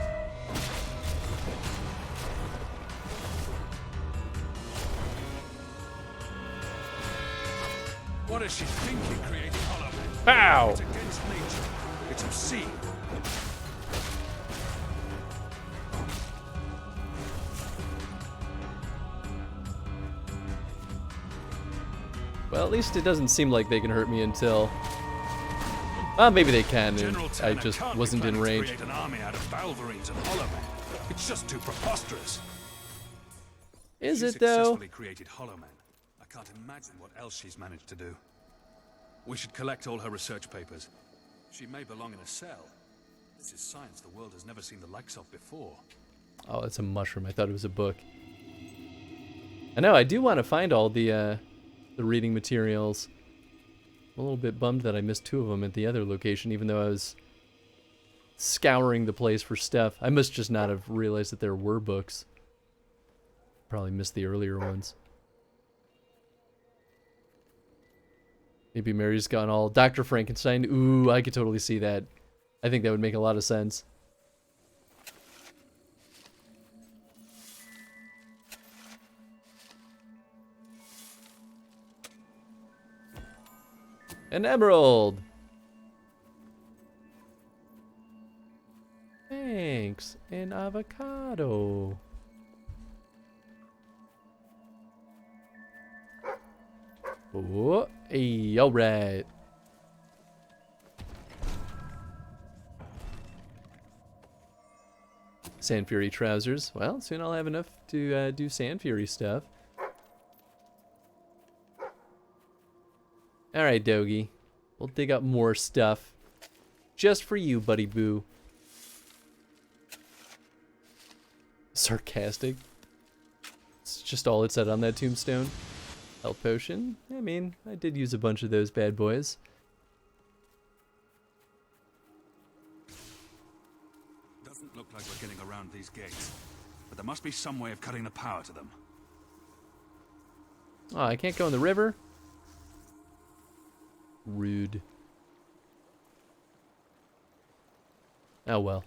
Speaker 11: What does she thinking creating hollow men?
Speaker 2: Pow!
Speaker 11: It's against nature. It's obscene.
Speaker 2: Well, at least it doesn't seem like they can hurt me until... Well, maybe they can, and I just wasn't in range.
Speaker 11: Create an army out of Valverines and hollow men. It's just too preposterous.
Speaker 2: Is
Speaker 11: She
Speaker 2: it, though?
Speaker 11: successfully created hollow men. I can't imagine what else she's managed to do. We should collect all her research papers. She may belong in a cell. This is science the world has never seen the likes of before.
Speaker 2: Oh, it's a mushroom. I thought it was a book. I know, I do want to find all the reading materials. I'm a little bit bummed that I missed 2 of them at the other location, even though I was scouring the place for stuff. I must just not have realized that there were books. Probably missed the earlier ones. Maybe Mary's gone all Dr. Frankenstein. Ooh, I could totally see that. I think that would make a lot of sense. An emerald! Thanks. An avocado. Oh, hey, alright. Sand Fury trousers. Well, soon I'll have enough to do Sand Fury stuff. Alright, Dogie. We'll dig up more stuff. Just for you, buddy boo. Sarcastic. It's just all it said on that tombstone. Health potion. I mean, I did use a bunch of those bad boys.
Speaker 11: Doesn't look like we're getting around these gates, but there must be some way of cutting the power to them.
Speaker 2: Oh, I can't go in the river? Rude. Oh well.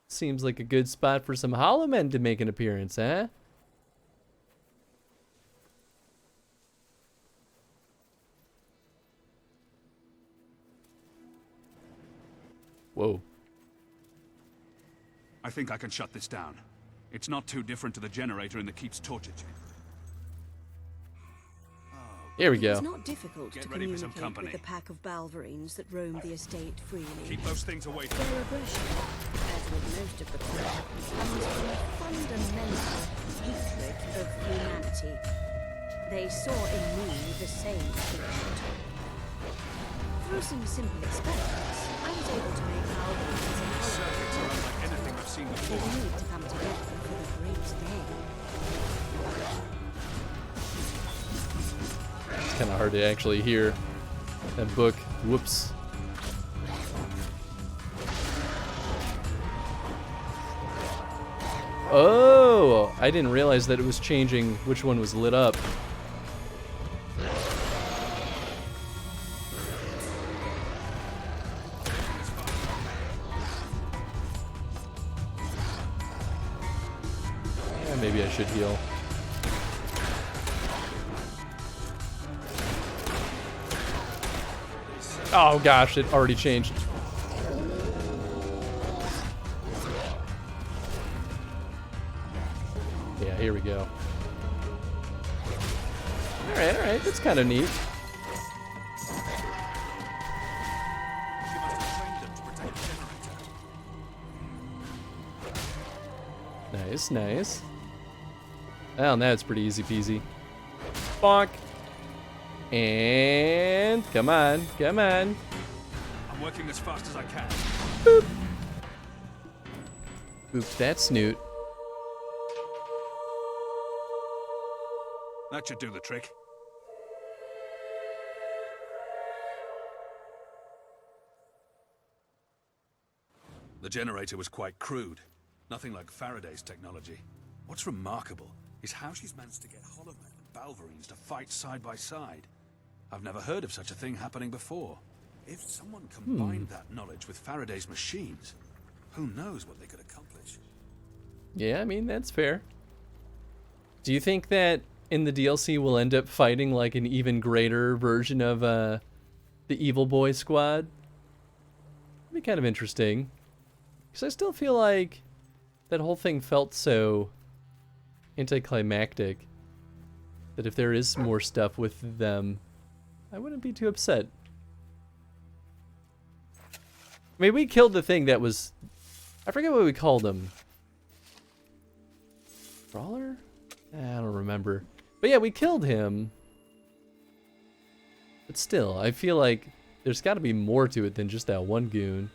Speaker 2: Seems like a good spot for some hollow men to make an appearance, eh? Whoa.
Speaker 11: I think I can shut this down. It's not too different to the generator in the keep's torture chamber.
Speaker 2: Here we
Speaker 19: It
Speaker 2: go.
Speaker 19: was not difficult to
Speaker 11: Get ready for some
Speaker 19: communicate
Speaker 11: company.
Speaker 19: with the pack of Balverines that roam the estate freely.
Speaker 11: Keep those things away from
Speaker 19: Their aggression, as with most of the crew, comes from a fundamental hatred of humanity. They saw in me the same hatred. Through some simple experiments, I was able to make Balverines and
Speaker 11: circuits are unlike anything I've seen
Speaker 19: They
Speaker 11: before.
Speaker 19: need to come together for the great day.
Speaker 2: It's kind of hard to actually hear that book. Whoops. Oh, I didn't realize that it was changing which one was lit up. Yeah, maybe I should heal. Oh gosh, it already changed. Yeah, here we go. Alright, that's kind of neat. Nice, nice. Well, now it's pretty easy peasy. Bonk. And come on, come on.
Speaker 11: I'm working as fast as I can.
Speaker 2: Boop. Boop that snoot.
Speaker 11: That should do the trick. The generator was quite crude. Nothing like Faraday's technology. What's remarkable is how she's managed to get Hollow Men and Balverines to fight side by side. I've never heard of such a thing happening before. If someone combined that knowledge with Faraday's machines, who knows what they could accomplish?
Speaker 2: Yeah, I mean, that's fair. Do you think that in the DLC we'll end up fighting like an even greater version of the Evil Boy Squad? It'd be kind of interesting. Because I still feel like that whole thing felt so anticlimactic that if there is more stuff with them, I wouldn't be too upset. I mean, we killed the thing that was... I forget what we called him. Brawler? I don't remember. But yeah, we killed him. But still, I feel like there's got to be more to it than just that one goon.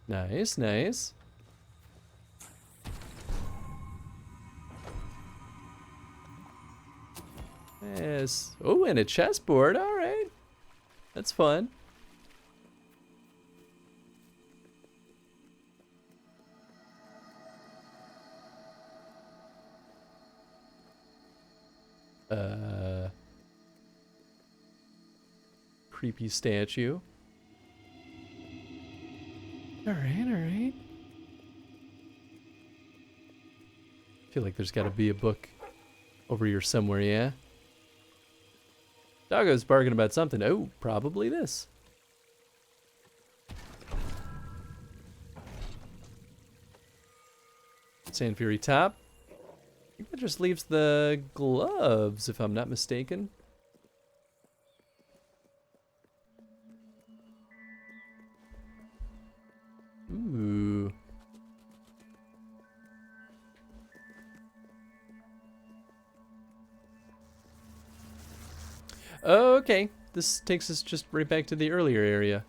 Speaker 2: Nice, nice. Yes. Oh, and a chessboard. All right. That's fun. Creepy statue. All right, all right. Feel like there's got to be a book over here somewhere, yeah? Doggo's barking about something. Oh, probably this. Sand Fury top. I think that just leaves the gloves, if I'm not mistaken. Ooh. Oh, okay. This takes us just right back to the earlier area.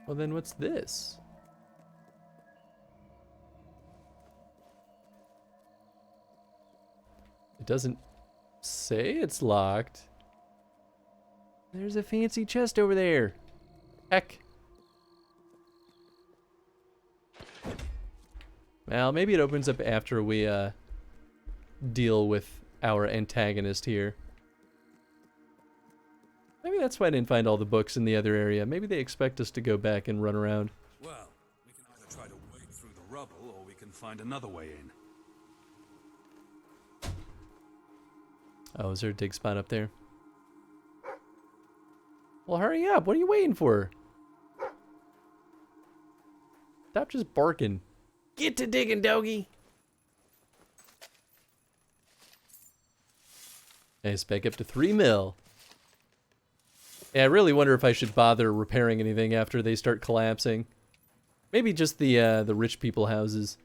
Speaker 2: Well, then what's this? It doesn't say it's locked. There's a fancy chest over there. Heck. Well, maybe it opens up after we deal with our antagonist here. Maybe that's why I didn't find all the books in the other area. Maybe they expect us to go back and run around.
Speaker 11: Well, we can either try to wade through the rubble, or we can find another way in.
Speaker 2: Oh, is there a dig spot up there? Well, hurry up. What are you waiting for? Stop just barking. Get to digging, doggy. Nice, back up to 3 mil. Yeah, I really wonder if I should bother repairing anything after they start collapsing. Maybe just the rich people houses.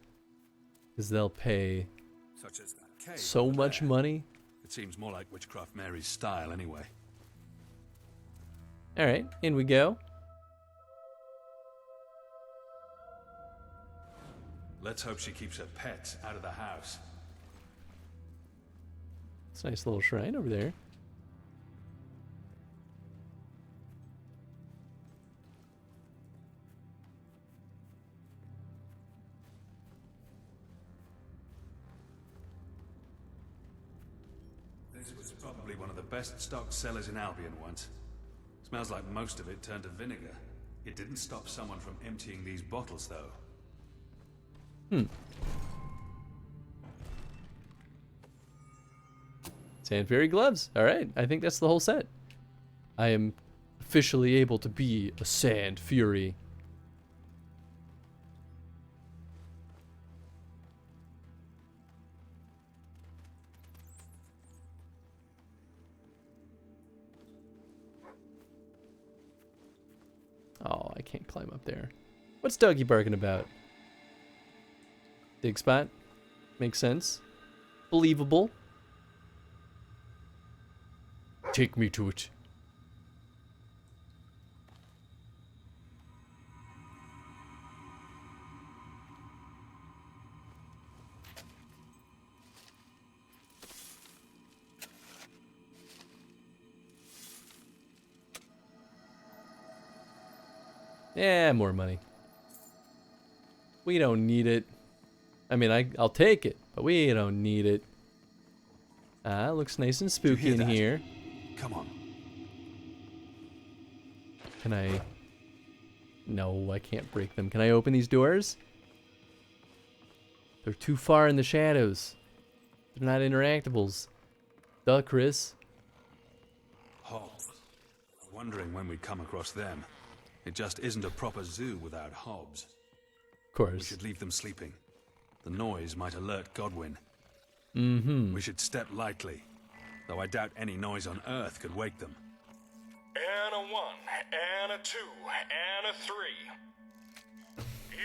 Speaker 2: Because they'll pay
Speaker 11: Such as that cave
Speaker 2: so
Speaker 11: over
Speaker 2: much
Speaker 11: there.
Speaker 2: money.
Speaker 11: It seems more like Witchcraft Mary's style, anyway.
Speaker 2: Alright, in we go.
Speaker 11: Let's hope she keeps her pets out of the house.
Speaker 2: It's a nice little shrine over there.
Speaker 11: This was probably one of the best stocked cellars in Albion once. Smells like most of it turned to vinegar. It didn't stop someone from emptying these bottles, though.
Speaker 2: Sand Fairy gloves. Alright, I think that's the whole set. I am officially able to be a Sand Fury. Oh, I can't climb up there. What's Dougie barking about? Dig spot. Makes sense. Believable. Take me to it. Yeah, more money. We don't need it. I mean, I'll take it, but we don't need it. Ah, looks nice and spooky in here.
Speaker 11: Come on.
Speaker 2: Can I? No, I can't break them. Can I open these doors? They're too far in the shadows. They're not interactables. Duh, Chris.
Speaker 11: Hobbs. Wondering when we'd come across them. It just isn't a proper zoo without Hobbs.
Speaker 2: Of course.
Speaker 11: We should leave them sleeping. The noise might alert Godwin.
Speaker 2: Mm-hmm.
Speaker 11: We should step lightly, though I doubt any noise on Earth could wake them.
Speaker 20: And a 1, and a 2, and a 3.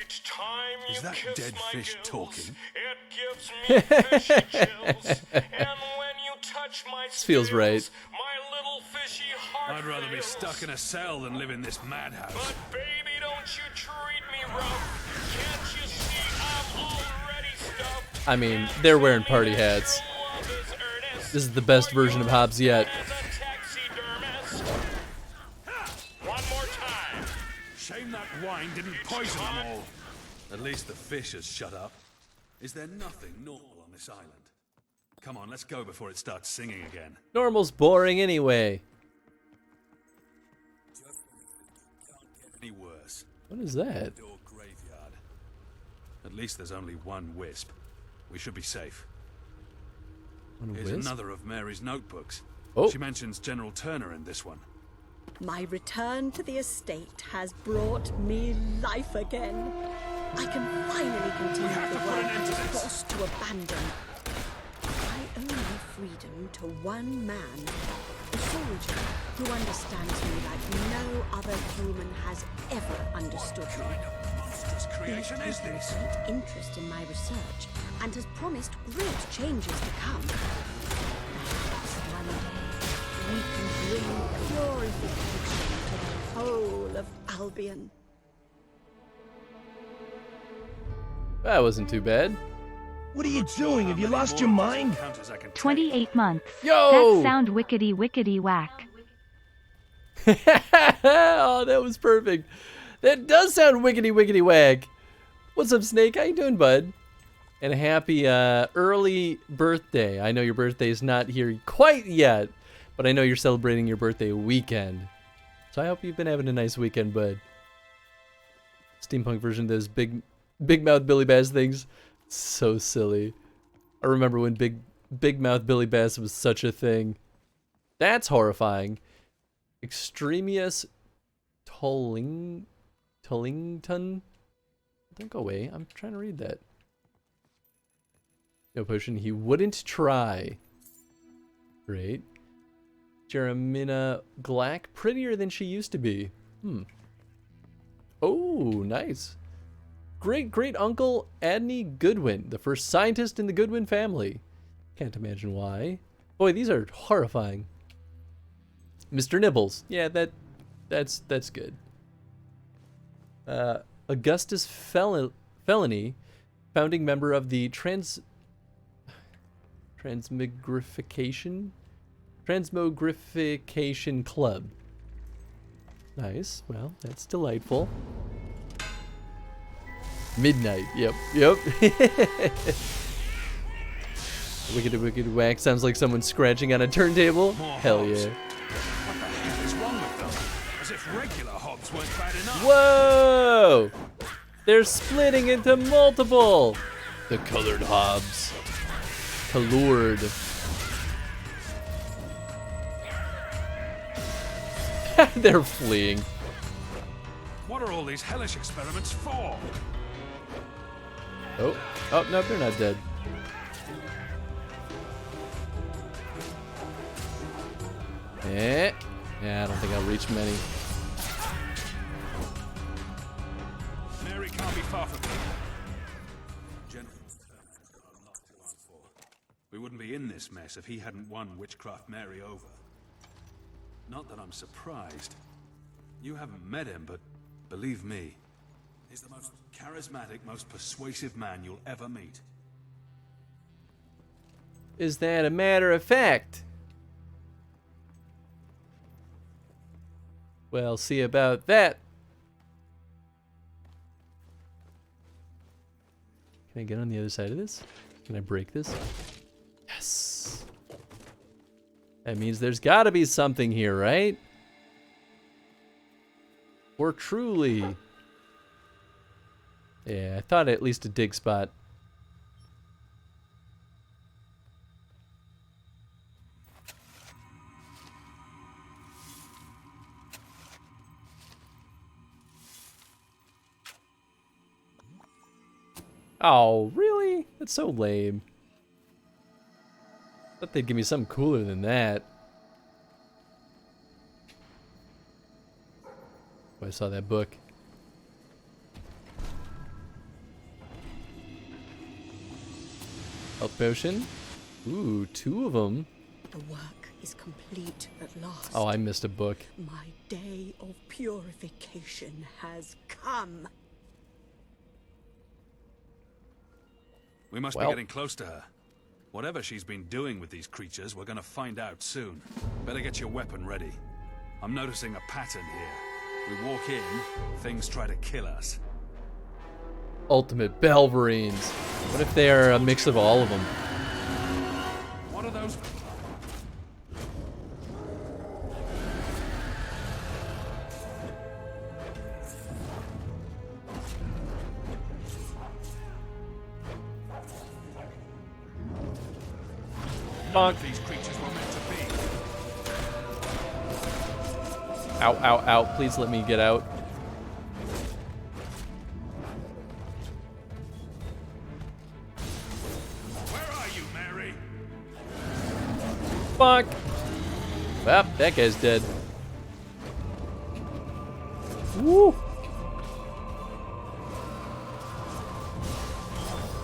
Speaker 20: Each time you
Speaker 11: Is that
Speaker 20: kiss
Speaker 11: dead
Speaker 20: my
Speaker 11: fish
Speaker 20: gills,
Speaker 11: talking?
Speaker 20: it gives me fishy chills. And when you touch my
Speaker 2: This feels right.
Speaker 20: my little fishy heart
Speaker 11: I'd rather be
Speaker 20: fails.
Speaker 11: stuck in a cell than live in this madhouse.
Speaker 20: But baby, don't you treat me rough. Can't you see I'm already stuffed?
Speaker 2: I mean, they're wearing party hats. This is the best version of Hobbs yet.
Speaker 20: One more time.
Speaker 11: Shame that wine didn't poison them all. At least the fish has shut up. Is there nothing normal on this island? Come on, let's go before it starts singing again.
Speaker 2: Normal's boring anyway.
Speaker 11: Any worse.
Speaker 2: What is that?
Speaker 11: Door graveyard. At least there's only one wisp. We should be safe.
Speaker 2: One
Speaker 11: Here's
Speaker 2: wisp?
Speaker 11: another of Mary's notebooks.
Speaker 2: Oh.
Speaker 11: She mentions General Turner in this one.
Speaker 19: My return to the estate has brought me life again. I can finally continue the work I was forced to abandon. I owe my freedom to one man, a soldier who understands me like no other human has ever understood me.
Speaker 11: Monstrous creation is this?
Speaker 19: Great interest in my research and has promised great changes to come. Perhaps one day we can bring purification to the whole of Albion.
Speaker 2: That wasn't too bad.
Speaker 21: What are you doing? Have you lost your mind?
Speaker 22: 28 months.
Speaker 2: Yo!
Speaker 22: That sound wickety wickety whack.
Speaker 2: Oh, that was perfect. That does sound wickety wickety whack. What's up, Snake? How you doing, bud? And a happy early birthday. I know your birthday is not here quite yet, but I know you're celebrating your birthday weekend. So I hope you've been having a nice weekend, bud. Steampunk version of those big mouth Billy Bass things. So silly. I remember when big mouth Billy Bass was such a thing. That's horrifying. Extremius Tollington. Don't go away. I'm trying to read that. No potion. He wouldn't try. Great. Jeremina Glack. Prettier than she used to be. Oh, nice. Great uncle Adney Goodwin, the first scientist in the Goodwin family. Can't imagine why. Boy, these are horrifying. Mr. Nibbles. Yeah, that's good. Augustus Felony, founding member of the Transmogrification Club. Nice. Well, that's delightful. Midnight. Yep. Wicked whack. Sounds like someone scratching on a turntable. Hell yeah.
Speaker 11: What the hell is wrong with them? As if regular hobs weren't bad enough.
Speaker 2: Whoa! They're splitting into multiple. The colored hobs. Colored. They're fleeing.
Speaker 11: What are all these hellish experiments for?
Speaker 2: Oh, no, they're not dead. Yeah, I don't think I'll reach many.
Speaker 11: Mary can't be far from here. Gentleman's Turner's got a lot to answer for. We wouldn't be in this mess if he hadn't won Witchcraft Mary over. Not that I'm surprised. You haven't met him, but believe me, he's the most charismatic, most persuasive man you'll ever meet.
Speaker 2: Is that a matter of fact? Well, see about that. Can I get on the other side of this? Can I break this? Yes. That means there's gotta be something here, right? Or truly. Yeah, I thought at least a dig spot. Oh, really? That's so lame. Thought they'd give me something cooler than that. Oh, I saw that book. Health potion. Ooh, 2 of them.
Speaker 19: The work is complete at last.
Speaker 2: Oh, I missed a book.
Speaker 19: My day of purification has come.
Speaker 11: We must be getting close to her. Whatever she's been doing with these creatures, we're gonna find out soon. Better get your weapon ready. I'm noticing a pattern here. We walk in, things try to kill us.
Speaker 2: Ultimate Belverines. What if they are a mix of all of them?
Speaker 11: What are those?
Speaker 2: Bonk.
Speaker 11: These creatures were meant to be.
Speaker 2: Ow, ow, ow. Please let me get out.
Speaker 11: Where are you, Mary?
Speaker 2: Fuck. Well, that guy's dead. Woo.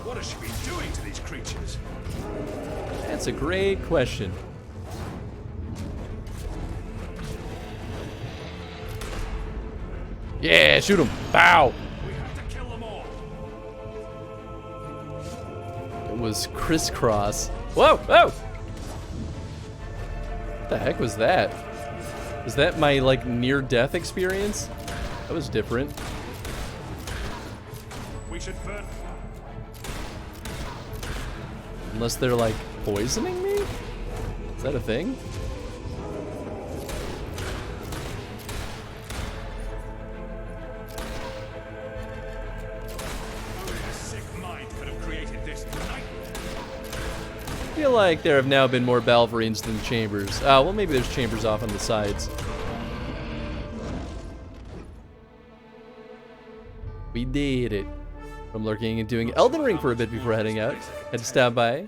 Speaker 11: What has she been doing to these
Speaker 20: creatures?
Speaker 2: That's a great question. Yeah, shoot him. Bow.
Speaker 20: We have to kill them all.
Speaker 2: It was crisscross. Whoa, whoa. What the heck was that? Was that my, like, near-death experience? That was different.
Speaker 20: We should burn.
Speaker 2: Unless they're, like, poisoning me? Is that a thing? I feel like there have now been more Balverines than chambers. Well, maybe there's chambers off on the sides. We did it. From lurking and doing Elden Ring for a bit before heading out. Had to stop by.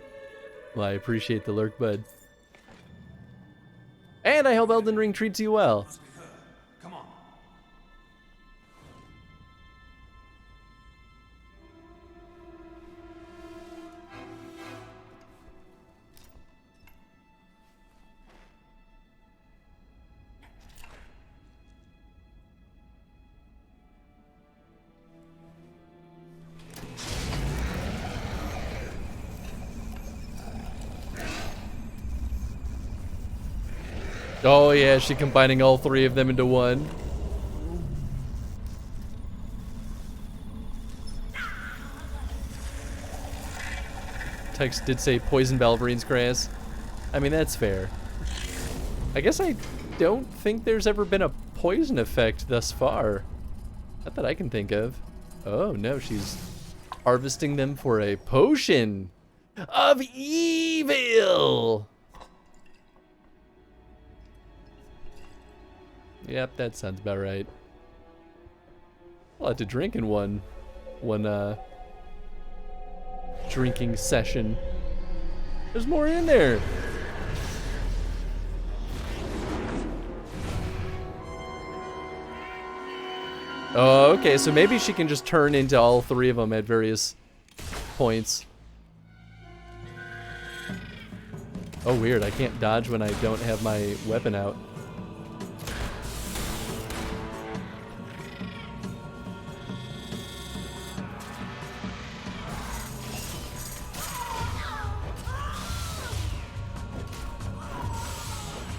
Speaker 2: Well, I appreciate the lurk, bud. And I hope Elden Ring treats you well.
Speaker 20: Come on.
Speaker 2: Oh yeah, she combining all three of them into one. Text did say poison Balverine's grass. I mean, that's fair. I guess I don't think there's ever been a poison effect thus far. Not that I can think of. Oh no, she's harvesting them for a potion of evil. Yep, that sounds about right. A lot to drink in one drinking session. There's more in there. Oh, okay, so maybe she can just turn into all three of them at various points. Oh, weird, I can't dodge when I don't have my weapon out.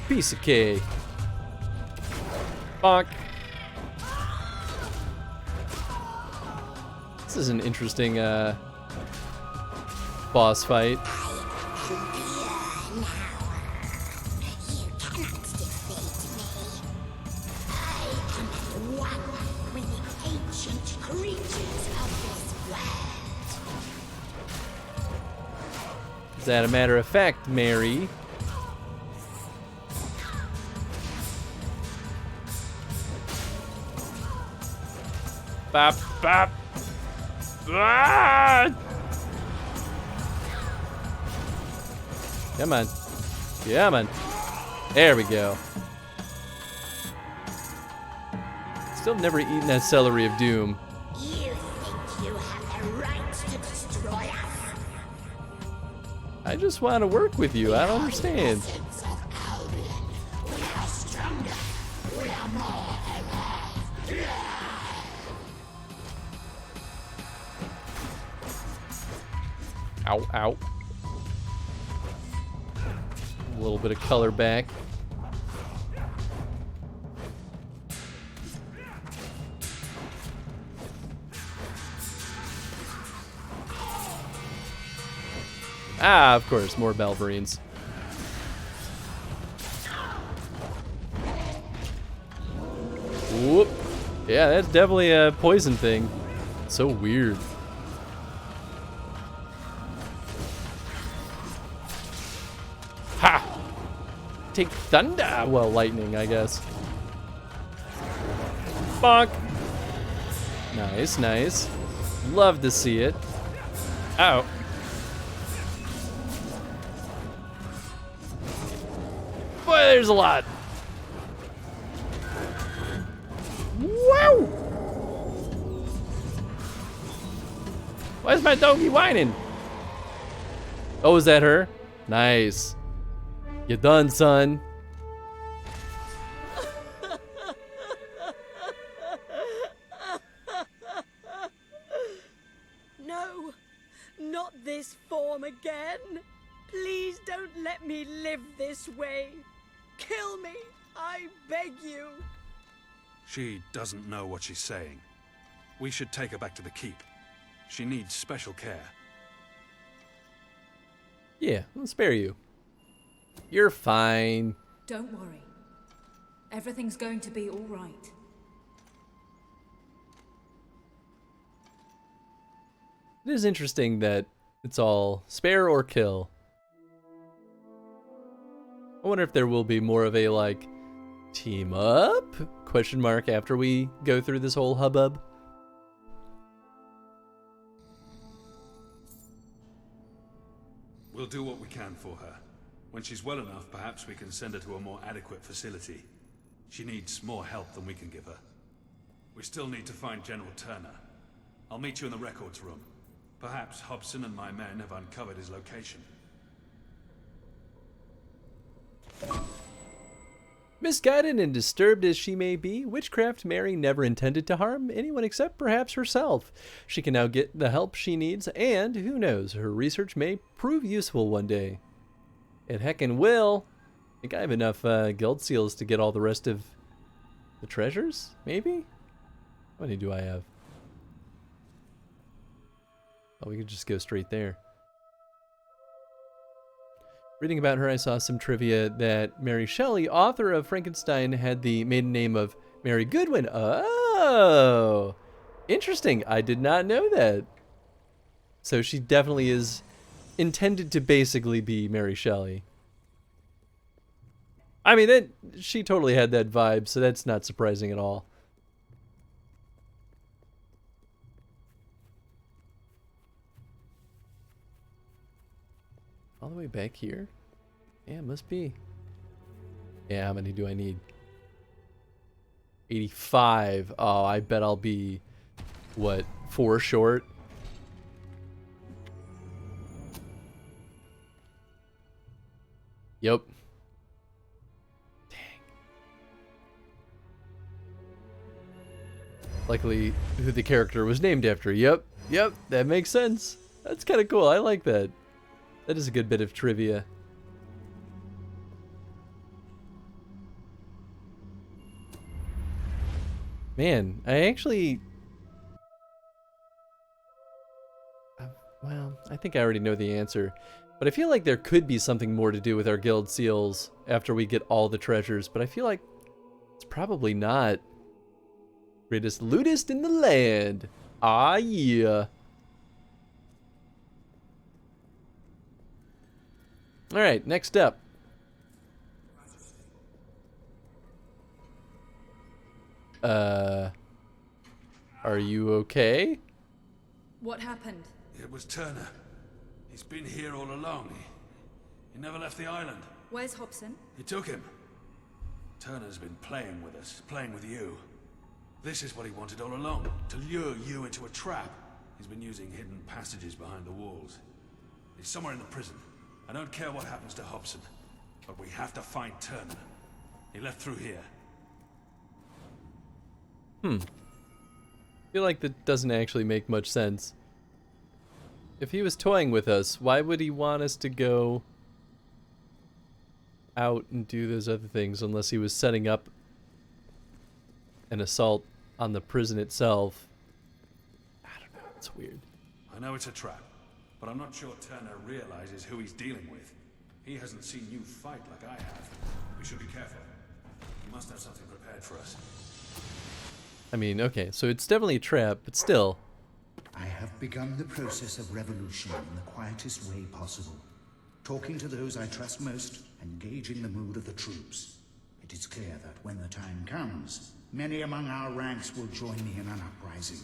Speaker 2: Piece of cake. Bonk. This is an interesting boss fight. Is that a matter of fact, Mary? Bop, bop. Ah! Come on. Come on. There we go. Still never eaten that celery of doom.
Speaker 1: You think you have the right to destroy us?
Speaker 2: I just want to work with you. I don't understand.
Speaker 1: We are stronger. We are more alive.
Speaker 2: Ow, ow. A little bit of color back. Ah, of course, more Balverines. Whoop. Yeah, that's definitely a poison thing. It's so weird. Ha! Take thunder! Well, lightning, I guess. Bonk! Nice, nice. Love to see it. Ow. Boy, there's a lot. Wow! Why is my doggy whining? Oh, is that her? Nice. You done, son.
Speaker 19: No, not this form again. Please don't let me live this way. Kill me, I beg you.
Speaker 11: She doesn't know what she's saying. We should take her back to the keep. She needs special care.
Speaker 2: Yeah, I'll spare you. You're fine.
Speaker 8: Don't worry. Everything's going to be all right.
Speaker 2: It is interesting that it's all spare or kill. I wonder if there will be more of a, like, team up? Question mark after we go through this whole hubbub.
Speaker 11: We'll do what we can for her. When she's well enough, perhaps we can send her to a more adequate facility. She needs more help than we can give her. We still need to find General Turner. I'll meet you in the records room. Perhaps Hobson and my men have uncovered his location.
Speaker 2: Misguided and disturbed as she may be, Witchcraft Mary never intended to harm anyone except perhaps herself. She can now get the help she needs, and who knows, her research may prove useful one day. It heckin' will. I think I have enough guild seals to get all the rest of the treasures, maybe? How many do I have? Oh, we could just go straight there. Reading about her, I saw some trivia that Mary Shelley, author of Frankenstein, had the maiden name of Mary Goodwin. Oh, interesting. I did not know that. So she definitely is intended to basically be Mary Shelley. I mean, she totally had that vibe, so that's not surprising at all. All the way back here? Yeah, it must be. Yeah, how many do I need? 85. Oh, I bet I'll be, what, 4 short? Yep. Dang. Likely who the character was named after. Yep, that makes sense. That's kind of cool. I like that. That is a good bit of trivia. Man, I actually... well, I think I already know the answer. But I feel like there could be something more to do with our guild seals after we get all the treasures. But I feel like it's probably not. Greatest lootist in the land. Ah, yeah. Alright, next up. Are you okay?
Speaker 8: What happened?
Speaker 11: It was Turner. He's been here all along. He never left the island.
Speaker 8: Where's Hobson?
Speaker 11: He took him. Turner's been playing with us, playing with you. This is what he wanted all along, to lure you into a trap. He's been using hidden passages behind the walls. He's somewhere in the prison. I don't care what happens to Hobson, but we have to find Turner. He left through here.
Speaker 2: I feel like that doesn't actually make much sense. If he was toying with us, why would he want us to go out and do those other things unless he was setting up an assault on the prison itself? I don't know, it's weird.
Speaker 11: I know it's a trap, but I'm not sure Turner realizes who he's dealing with. He hasn't seen you fight like I have. We should be careful. He must have something prepared for us.
Speaker 2: I mean, okay, so it's definitely a trap, but still.
Speaker 3: I have begun the process of revolution in the quietest way possible. Talking to those I trust most and gauging the mood of the troops. It is clear that when the time comes, many among our ranks will join me in an uprising.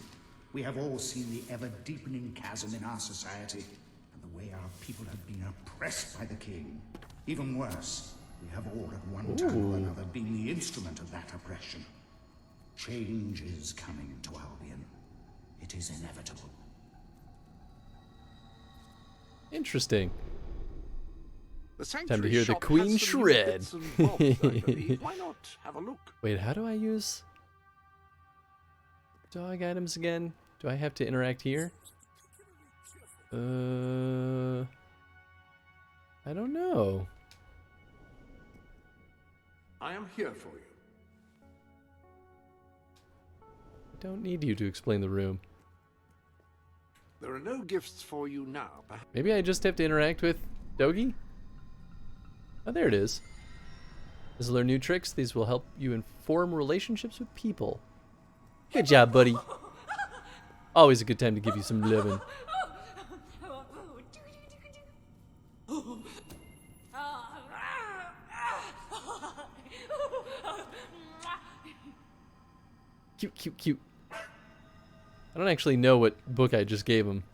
Speaker 3: We have all seen the ever-deepening chasm in our society, and the way our people have been oppressed by the king. Even worse, we have all at one time or another been the instrument of that oppression. Change is coming to Albion. It is inevitable.
Speaker 2: Interesting.
Speaker 16: The
Speaker 2: Time to
Speaker 16: sanctuary
Speaker 2: hear the
Speaker 16: shop
Speaker 2: queen
Speaker 16: has some new
Speaker 2: shred.
Speaker 16: bits and bobs, I believe. Why not have a look?
Speaker 2: Wait, how do I use dog items again? Do I have to interact here? I don't know.
Speaker 16: I am here for you.
Speaker 2: I don't need you to explain the room.
Speaker 16: There are no gifts for you now.
Speaker 2: Maybe I just have to interact with Dogi? Oh, there it is. As you learn new tricks, these will help you inform relationships with people. Good job, buddy. Always a good time to give you some loving. Cute, cute, cute. I don't actually know what book I just gave him.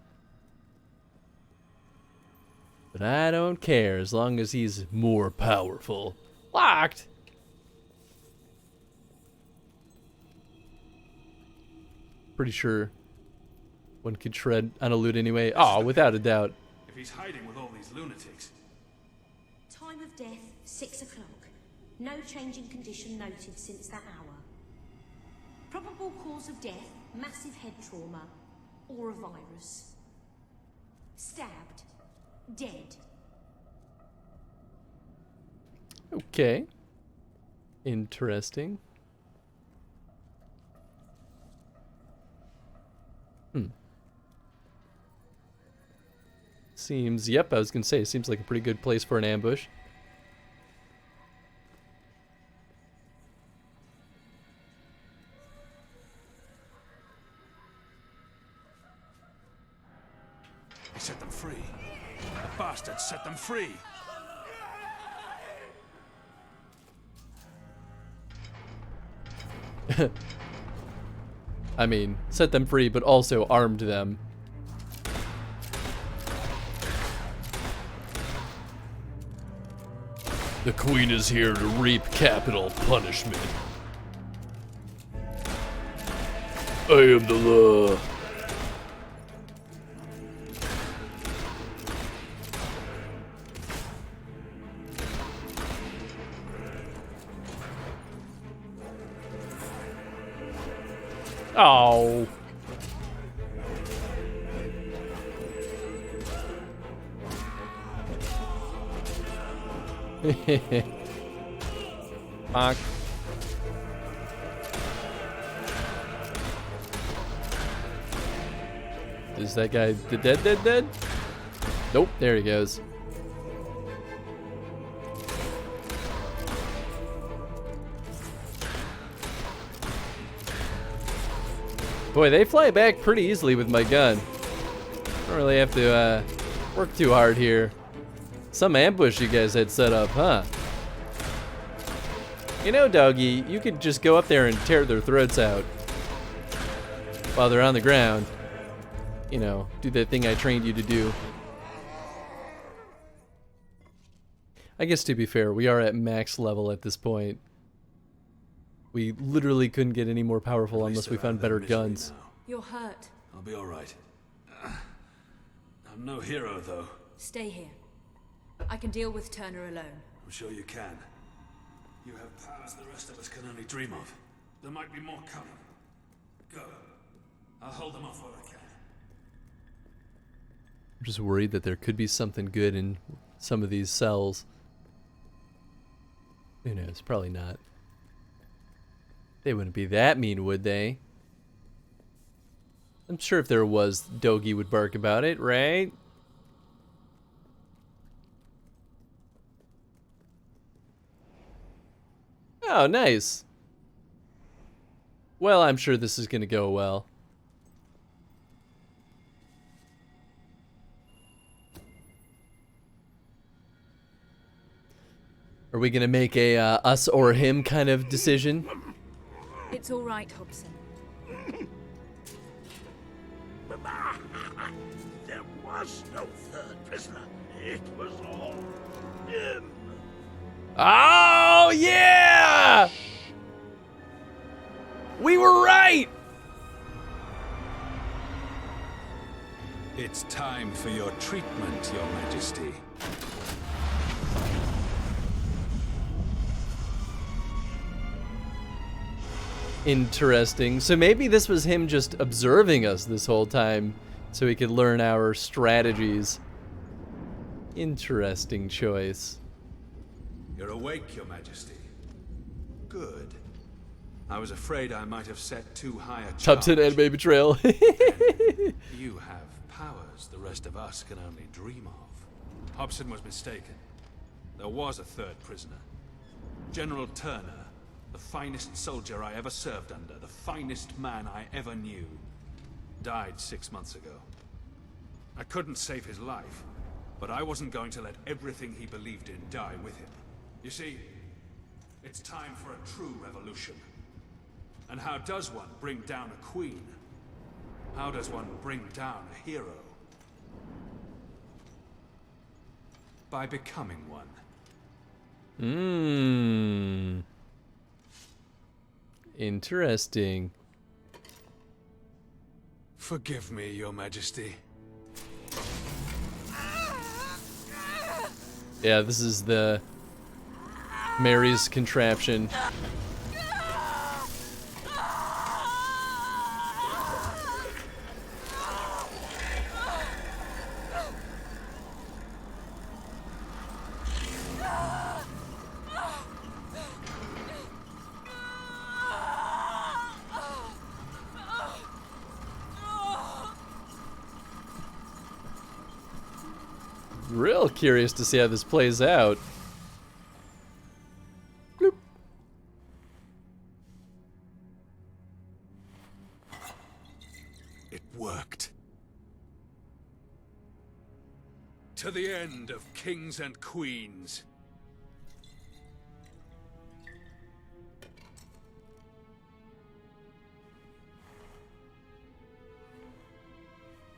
Speaker 2: But I don't care as long as he's more powerful. Locked! Pretty sure one could shred on a loot anyway. Oh, without a doubt.
Speaker 11: If he's hiding with all these lunatics.
Speaker 1: Time of death, 6 o'clock. No change in condition noted since that hour. Probable cause of death, massive head trauma, or a virus. Stabbed. Dead.
Speaker 2: Okay. Interesting. Seems, yep, I was gonna say, seems like a pretty good place for an ambush.
Speaker 11: He set them free. The bastards set them free.
Speaker 2: I mean, set them free, but also armed them. The queen is here to reap capital punishment. I am the law. Oh. Fuck. Is that guy the dead? Nope, there he goes. Boy, they fly back pretty easily with my gun. Don't really have to work too hard here. Some ambush you guys had set up, huh? You know, doggy, you could just go up there and tear their throats out while they're on the ground. You know, do the thing I trained you to do. I guess to be fair, we are at max level at this point. We literally couldn't get any more powerful unless we found better guns.
Speaker 8: You're hurt.
Speaker 11: I'll be all right. I'm no hero, though.
Speaker 8: Stay here. I can deal with Turner alone.
Speaker 11: I'm sure you can. You have powers the rest of us can only dream of. There might be more coming. Go. I'll hold them off while I can.
Speaker 2: I'm just worried that there could be something good in some of these cells. Who knows? Probably not. They wouldn't be that mean, would they? I'm sure if there was, Dogi would bark about it, right? Oh, nice. Well, I'm sure this is going to go well. Are we going to make a us or him kind of decision?
Speaker 8: It's all right, Hobson.
Speaker 7: There was no third prisoner. It was all him.
Speaker 2: Oh, yeah! We were right!
Speaker 11: It's time for your treatment, Your Majesty.
Speaker 2: Interesting. So maybe this was him just observing us this whole time so he could learn our strategies. Interesting choice.
Speaker 11: You're awake, Your Majesty. Good. I was afraid I might have set too high a charge.
Speaker 2: Top 10 anime betrayal.
Speaker 11: You have powers the rest of us can only dream of. Hobson was mistaken. There was a third prisoner. General Turner, the finest soldier I ever served under, the finest man I ever knew, died 6 months ago. I couldn't save his life, but I wasn't going to let everything he believed in die with him. You see, it's time for a true revolution. And how does one bring down a queen? How does one bring down a hero? By becoming one.
Speaker 2: Interesting.
Speaker 11: Forgive me, Your Majesty.
Speaker 2: Yeah, this is the Mary's contraption. Real curious to see how this plays out. Bloop.
Speaker 11: It worked. To the end of kings and queens.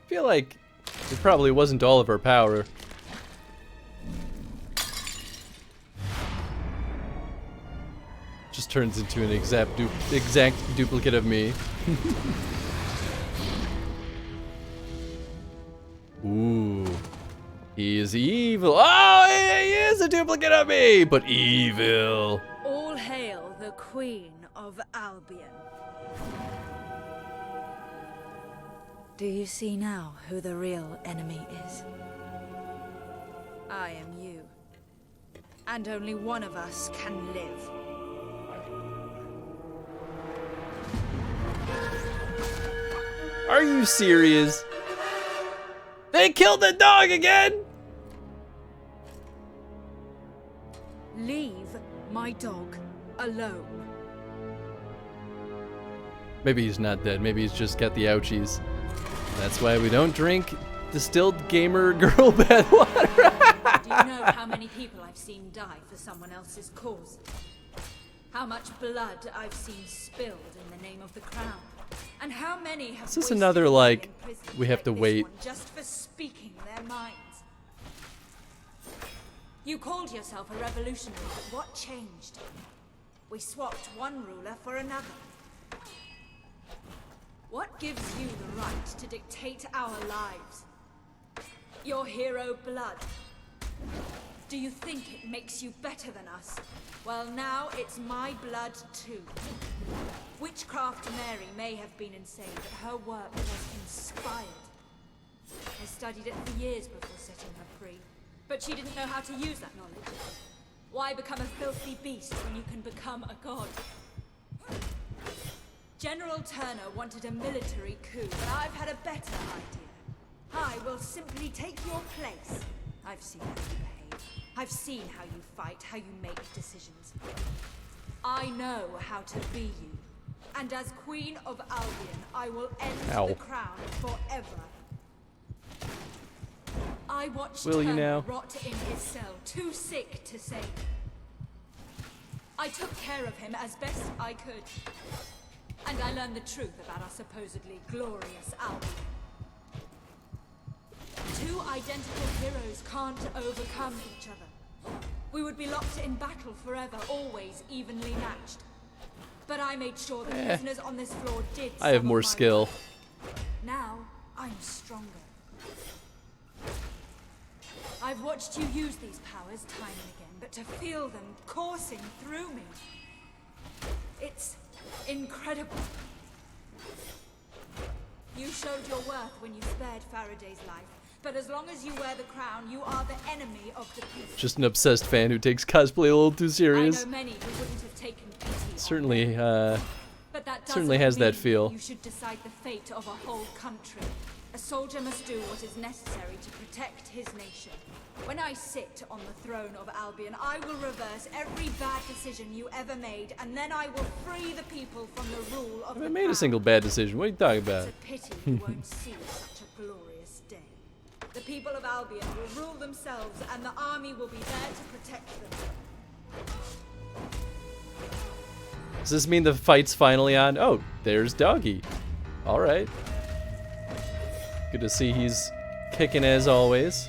Speaker 2: I feel like it probably wasn't all of our power. Just turns into an exact duplicate of me. Ooh. He is evil. Oh, he is a duplicate of me, but evil.
Speaker 8: All hail the Queen of Albion. Do you see now who the real enemy is? I am you. And only one of us can live.
Speaker 2: Are you serious? They killed the dog again?
Speaker 8: Leave my dog alone.
Speaker 2: Maybe he's not dead. Maybe he's just got the ouchies. That's why we don't drink distilled gamer girl bath water.
Speaker 8: Do you know how many people I've seen die for someone else's cause? How much blood I've seen spilled in the name of the crown? And how many have
Speaker 2: This is another, like, we have to wait.
Speaker 8: Just for speaking their minds. You called yourself a revolutionary, but what changed? We swapped one ruler for another. What gives you the right to dictate our lives? Your hero blood. Do you think it makes you better than us? Well, now it's my blood too. Witchcraft Mary may have been insane, but her work was inspired. I studied it for years before setting her free, but she didn't know how to use that knowledge. Why become a filthy beast when you can become a god? General Turner wanted a military coup, but I've had a better idea. I will simply take your place. I've seen how you behave. I've seen how you fight, how you make decisions. I know how to be you. And as Queen of Albion, I will end the crown forever. I watched Turner rot in his cell, too sick to save. I took care of him as best I could. And I learned the truth about our supposedly glorious Albion. Two identical heroes can't overcome each other. We would be locked in battle forever, always evenly matched. But I made sure the prisoners on this floor did.
Speaker 2: I have more skill.
Speaker 8: Now I'm stronger. I've watched you use these powers time and again, but to feel them coursing through me, it's Incredible. You showed your worth when you spared Faraday's life, but as long as you wear the crown, you are the enemy of the people.
Speaker 2: Just an obsessed fan who takes cosplay a little too serious.
Speaker 8: I know many who wouldn't have taken pity
Speaker 2: Certainly,
Speaker 8: but that
Speaker 2: certainly has that
Speaker 8: mean
Speaker 2: feel.
Speaker 8: You should decide the fate of a whole country. A soldier must do what is necessary to protect his nation. When I sit on the throne of Albion, I will reverse every bad decision you ever made, and then I will free the people from the rule of
Speaker 2: I
Speaker 8: the
Speaker 2: haven't made a
Speaker 8: crown.
Speaker 2: single bad decision. What are you talking about?
Speaker 8: It's a pity you won't see such a glorious day. The people of Albion will rule themselves, and the army will be there to protect them.
Speaker 2: Does this mean the fight's finally on? Oh, there's Doggy. All right. Good to see he's kicking as always.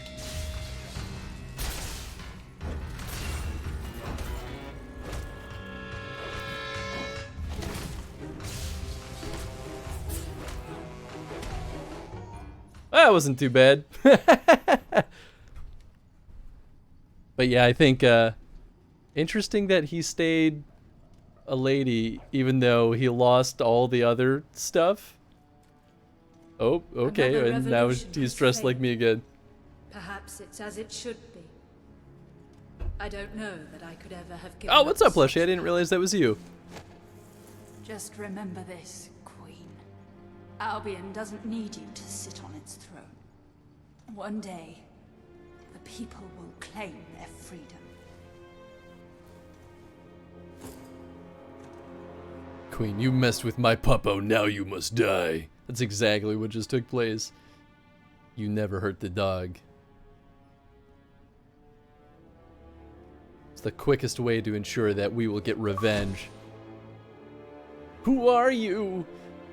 Speaker 2: That wasn't too bad. But yeah, I think interesting that he stayed a lady even though he lost all the other stuff. Oh, okay,
Speaker 8: Another
Speaker 2: and now
Speaker 8: revolution
Speaker 2: he's
Speaker 8: has
Speaker 2: dressed like
Speaker 8: failed.
Speaker 2: me again.
Speaker 8: Perhaps it's as it should be. I don't know that I could ever have given
Speaker 2: Oh, what's up,
Speaker 8: such
Speaker 2: Plushie? I didn't realize that was you.
Speaker 8: Just remember this, Queen. Albion doesn't need you to sit on its throne. One day, the people will claim their freedom.
Speaker 2: Queen, you messed with my puppo, now you must die. That's exactly what just took place. You never hurt the dog. It's the quickest way to ensure that we will get revenge. Who are you?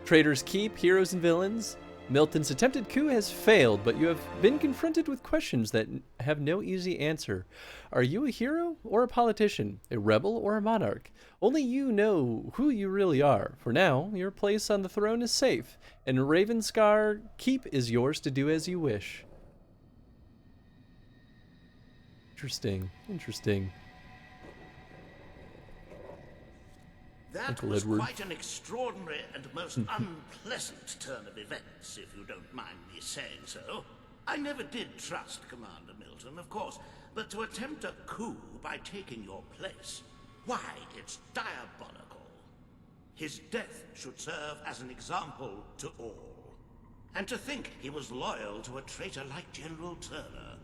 Speaker 2: Traitors Keep, heroes and villains? Milton's attempted coup has failed, but you have been confronted with questions that have no easy answer. Are you a hero or a politician? A rebel or a monarch? Only you know who you really are. For now, your place on the throne is safe, and Ravenscar Keep is yours to do as you wish. Interesting, interesting.
Speaker 7: That
Speaker 2: Uncle
Speaker 7: was
Speaker 2: Edward.
Speaker 7: quite an extraordinary and most unpleasant turn of events, if you don't mind me saying so. I never did trust Commander Milton, of course, but to attempt a coup by taking your place, why, it's diabolical. His death should serve as an example to all. And to think he was loyal to a traitor like General Turner.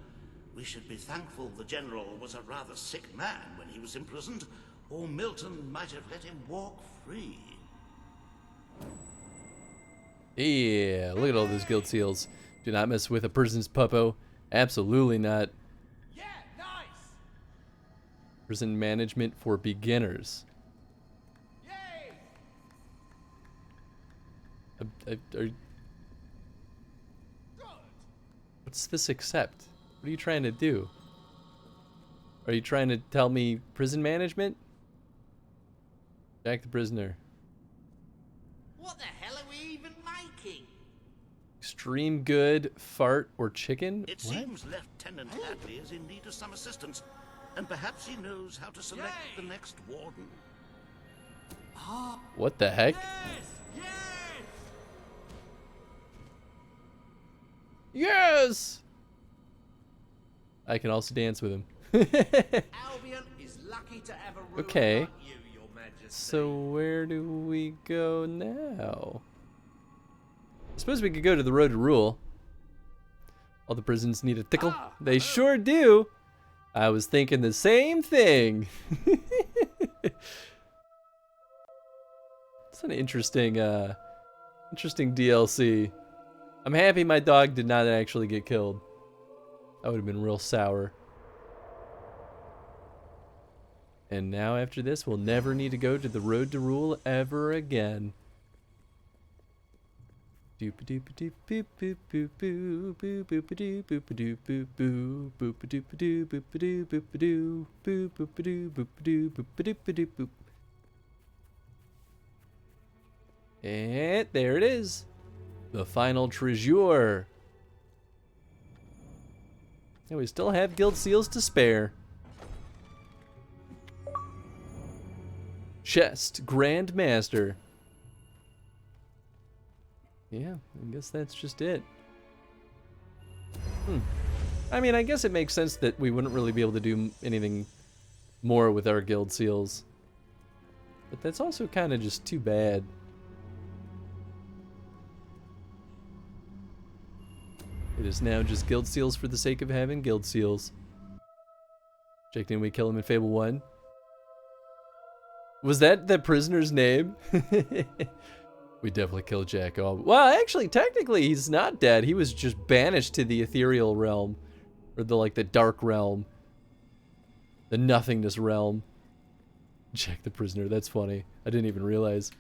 Speaker 7: We should be thankful the General was a rather sick man when he was imprisoned, or Milton might have let him walk free.
Speaker 2: Yeah, look at all those guild seals. Do not mess with a person's puppo. Absolutely not.
Speaker 12: Yeah, nice.
Speaker 2: Prison management for beginners.
Speaker 12: Yay!
Speaker 2: What's this accept? What are you trying to do? Are you trying to tell me prison management? Jack the prisoner.
Speaker 4: What the hell are we even making?
Speaker 2: Extreme good, fart, or chicken?
Speaker 7: It
Speaker 2: What?
Speaker 7: seems Lieutenant Hadley is in need of some assistance, and perhaps he knows how to select the next warden.
Speaker 2: What the heck? Yes! I can also dance with him.
Speaker 12: Albion is lucky to have a ruler
Speaker 2: Okay.
Speaker 12: like you, Your Majesty.
Speaker 2: So where do we go now? I suppose we could go to the road to rule. All the prisons need a tickle. They sure do. I was thinking the same thing. It's an interesting DLC. I'm happy my dog did not actually get killed. That would have been real sour. And now after this, we'll never need to go to the road to rule ever again. And there it is. The final treasure. And we still have guild seals to spare. Chest, Grand Master. Yeah, I guess that's just it. I mean, I guess it makes sense that we wouldn't really be able to do anything more with our guild seals. But that's also kind of just too bad. It is now just guild seals for the sake of having guild seals. Jake, didn't we kill him in Fable 1? Was that the prisoner's name? We definitely killed Jack. Oh, well, actually, technically, he's not dead. He was just banished to the ethereal realm. Or the dark realm. The nothingness realm. Jack the prisoner. That's funny. I didn't even realize.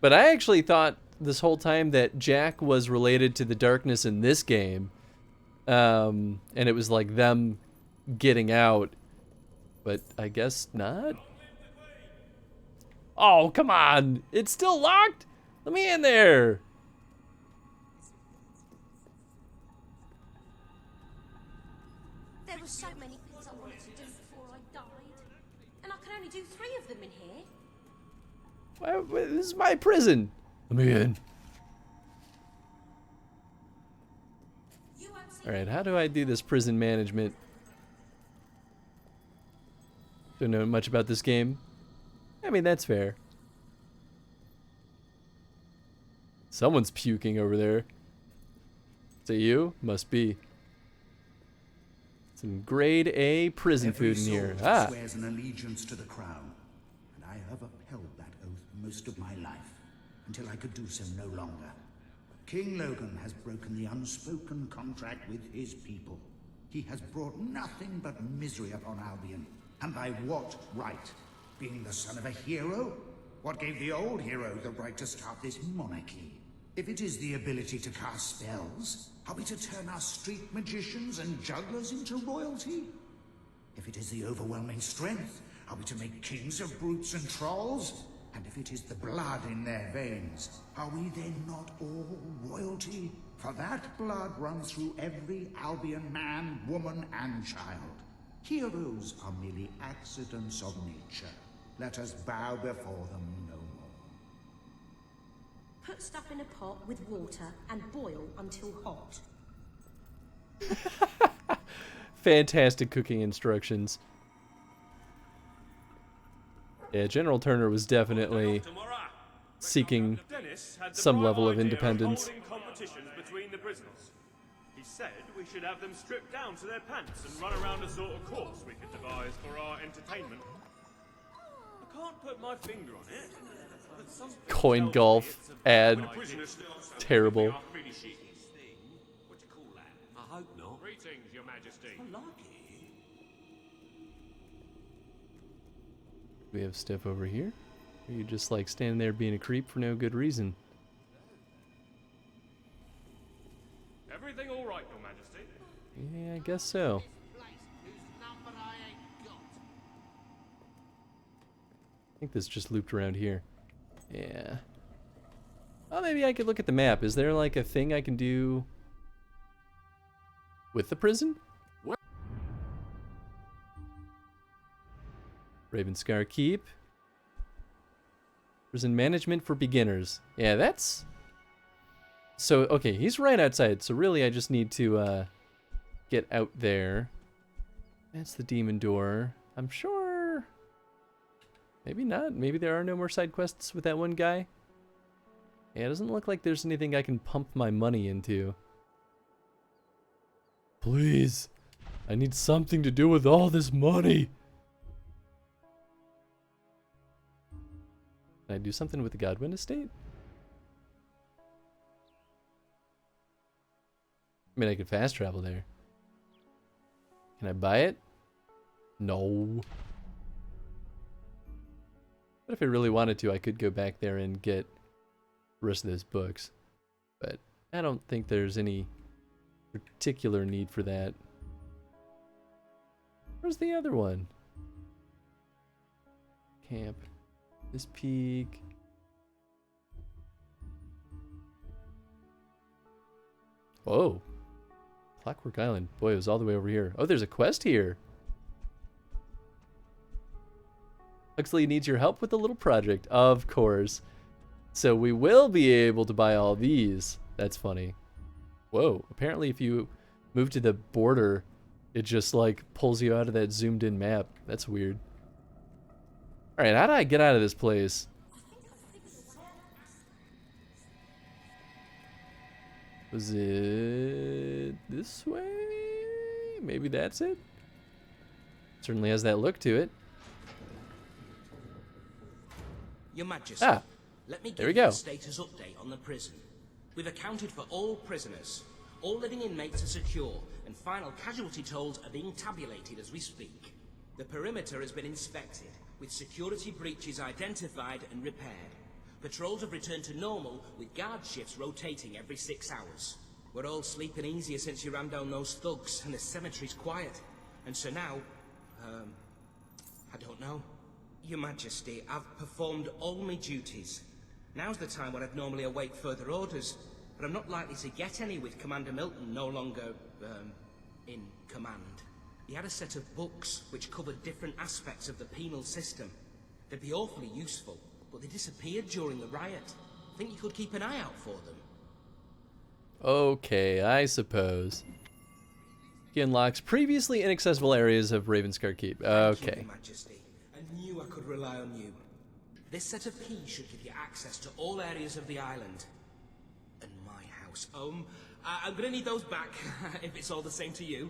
Speaker 2: But I actually thought this whole time that Jack was related to the darkness in this game. And it was like them getting out. But I guess not. Oh, come on. It's still locked? Let me in there.
Speaker 1: There were so many things I wanted to do before I died. And I can only do 3 of them in here.
Speaker 2: Well, this is my prison. Let me in. Alright, how do I do this prison management? Don't know much about this game. I mean, that's fair. Someone's puking over there. Is it you? Must be. Some grade A prison food in here. Ah.
Speaker 3: Swears an allegiance to the crown, and I have upheld that oath most of my life, until I could do so no longer. King Logan has broken the unspoken contract with his people. He has brought nothing but misery upon Albion. And by what right? Being the son of a hero? What gave the old hero the right to start this monarchy? If it is the ability to cast spells, are we to turn our street magicians and jugglers into royalty? If it is the overwhelming strength, are we to make kings of brutes and trolls? And if it is the blood in their veins, are we then not all royalty? For that blood runs through every Albion man, woman, and child. Heroes are merely accidents of nature. Let us bow before them no more.
Speaker 1: Put stuff in a pot with water and boil until hot.
Speaker 2: Fantastic cooking instructions. Yeah, General Turner was definitely seeking some level of independence.
Speaker 6: Competitions between the prisoners. He said we should have them stripped down to their pants and run around a sort of course we could devise for our entertainment. I can't put my finger on it. But some
Speaker 2: Coin golf ad. Terrible.
Speaker 6: What do you call that? I hope not. Greetings, Your Majesty. I like it.
Speaker 2: We have stuff over here. Or you just like standing there being a creep for no good reason?
Speaker 6: Everything all right, Your Majesty?
Speaker 2: Yeah, I guess so. I think this just looped around here. Yeah. Oh, maybe I could look at the map. Is there like a thing I can do with the prison?
Speaker 16: What?
Speaker 2: Ravenscar Keep. Prison management for beginners. Yeah, that's... So, okay, he's right outside. So really, I just need to get out there. That's the demon door. I'm sure... Maybe not. Maybe there are no more side quests with that one guy. Yeah, it doesn't look like there's anything I can pump my money into. Please. I need something to do with all this money. Can I do something with the Godwin estate? I mean, I could fast travel there. Can I buy it? No. But if I really wanted to, I could go back there and get the rest of those books. But I don't think there's any particular need for that. Where's the other one? Camp. This peak. Whoa. Clockwork Island. Boy, it was all the way over here. Oh, there's a quest here. Huxley needs your help with a little project. Of course. So we will be able to buy all these. That's funny. Whoa, apparently if you move to the border, it just like pulls you out of that zoomed in map. That's weird. Alright, how do I get out of this place? Was it this way? Maybe that's it? Certainly has that look to it.
Speaker 18: Your Majesty, let me
Speaker 2: there
Speaker 18: give
Speaker 2: we
Speaker 18: you
Speaker 2: go.
Speaker 18: a status update on the prison. We've accounted for all prisoners. All living inmates are secure, and final casualty tolls are being tabulated as we speak. The perimeter has been inspected, with security breaches identified and repaired. Patrols have returned to normal, with guard shifts rotating every 6 hours. We're all sleeping easier since you ran down those thugs, and the cemetery's quiet. And so now, I don't know. Your Majesty, I've performed all my duties. Now's the time when I'd normally await further orders, but I'm not likely to get any with Commander Milton no longer, in command. He had a set of books which covered different aspects of the penal system. They'd be awfully useful, but they disappeared during the riot. Think you could keep an eye out for them?
Speaker 2: Okay, I suppose. He unlocks previously inaccessible areas of Ravenscar Keep. Okay.
Speaker 18: Thank you, Your Majesty. I knew I could rely on you. This set of keys should give you access to all areas of the island. And my house. I'm gonna need those back, if it's all the same to you.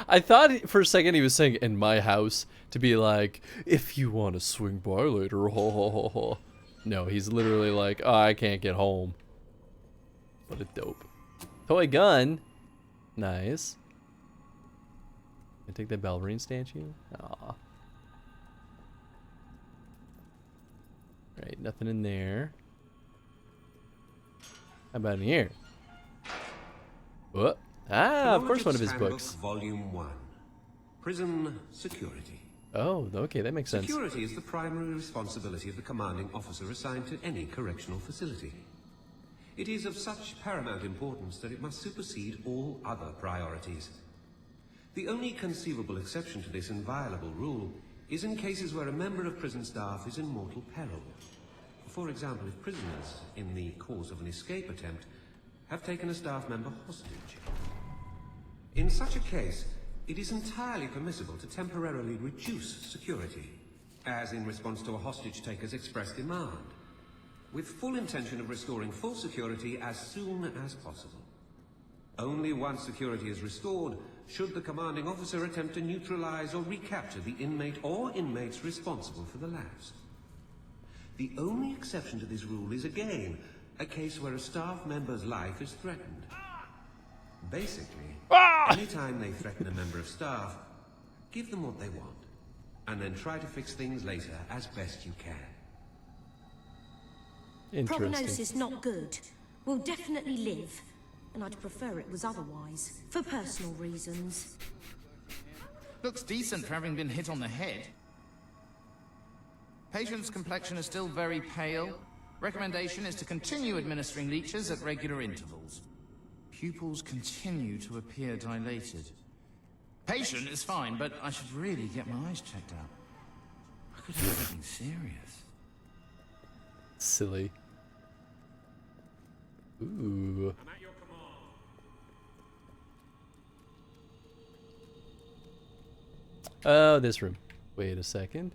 Speaker 2: I thought for a second he was saying "in my house" to be like, if you want to swing by later, ho ho ho ho. No, he's literally like, oh, I can't get home. What a dope. Toy gun. Nice. Can I take that ballerine statue? Aw. Right, nothing in there. How about in here? What? Ah, of course one of his books.
Speaker 10: Volume 1. Prison Security.
Speaker 2: Oh, okay, that makes sense.
Speaker 10: Security is the primary responsibility of the commanding officer assigned to any correctional facility. It is of such paramount importance that it must supersede all other priorities. The only conceivable exception to this inviolable rule is in cases where a member of prison staff is in mortal peril. For example, if prisoners, in the course of an escape attempt, have taken a staff member hostage. In such a case, it is entirely permissible to temporarily reduce security, as in response to a hostage taker's express demand, with full intention of restoring full security as soon as possible. Only once security is restored should the commanding officer attempt to neutralize or recapture the inmate or inmates responsible for the lapse. The only exception to this rule is, again, a case where a staff member's life is threatened. Basically, anytime they threaten a member of staff, give them what they want, and then try to fix things later as best you can.
Speaker 1: Prognosis not good. We'll definitely live, and I'd prefer it was otherwise, for personal reasons.
Speaker 13: Looks decent for having been hit on the head. Patient's complexion is still very pale. Recommendation is to continue administering leeches at regular intervals. Pupils continue to appear dilated. Patient is fine, but I should really get my eyes checked out. I could have something serious.
Speaker 2: Silly. Ooh. Oh, this room. Wait a second.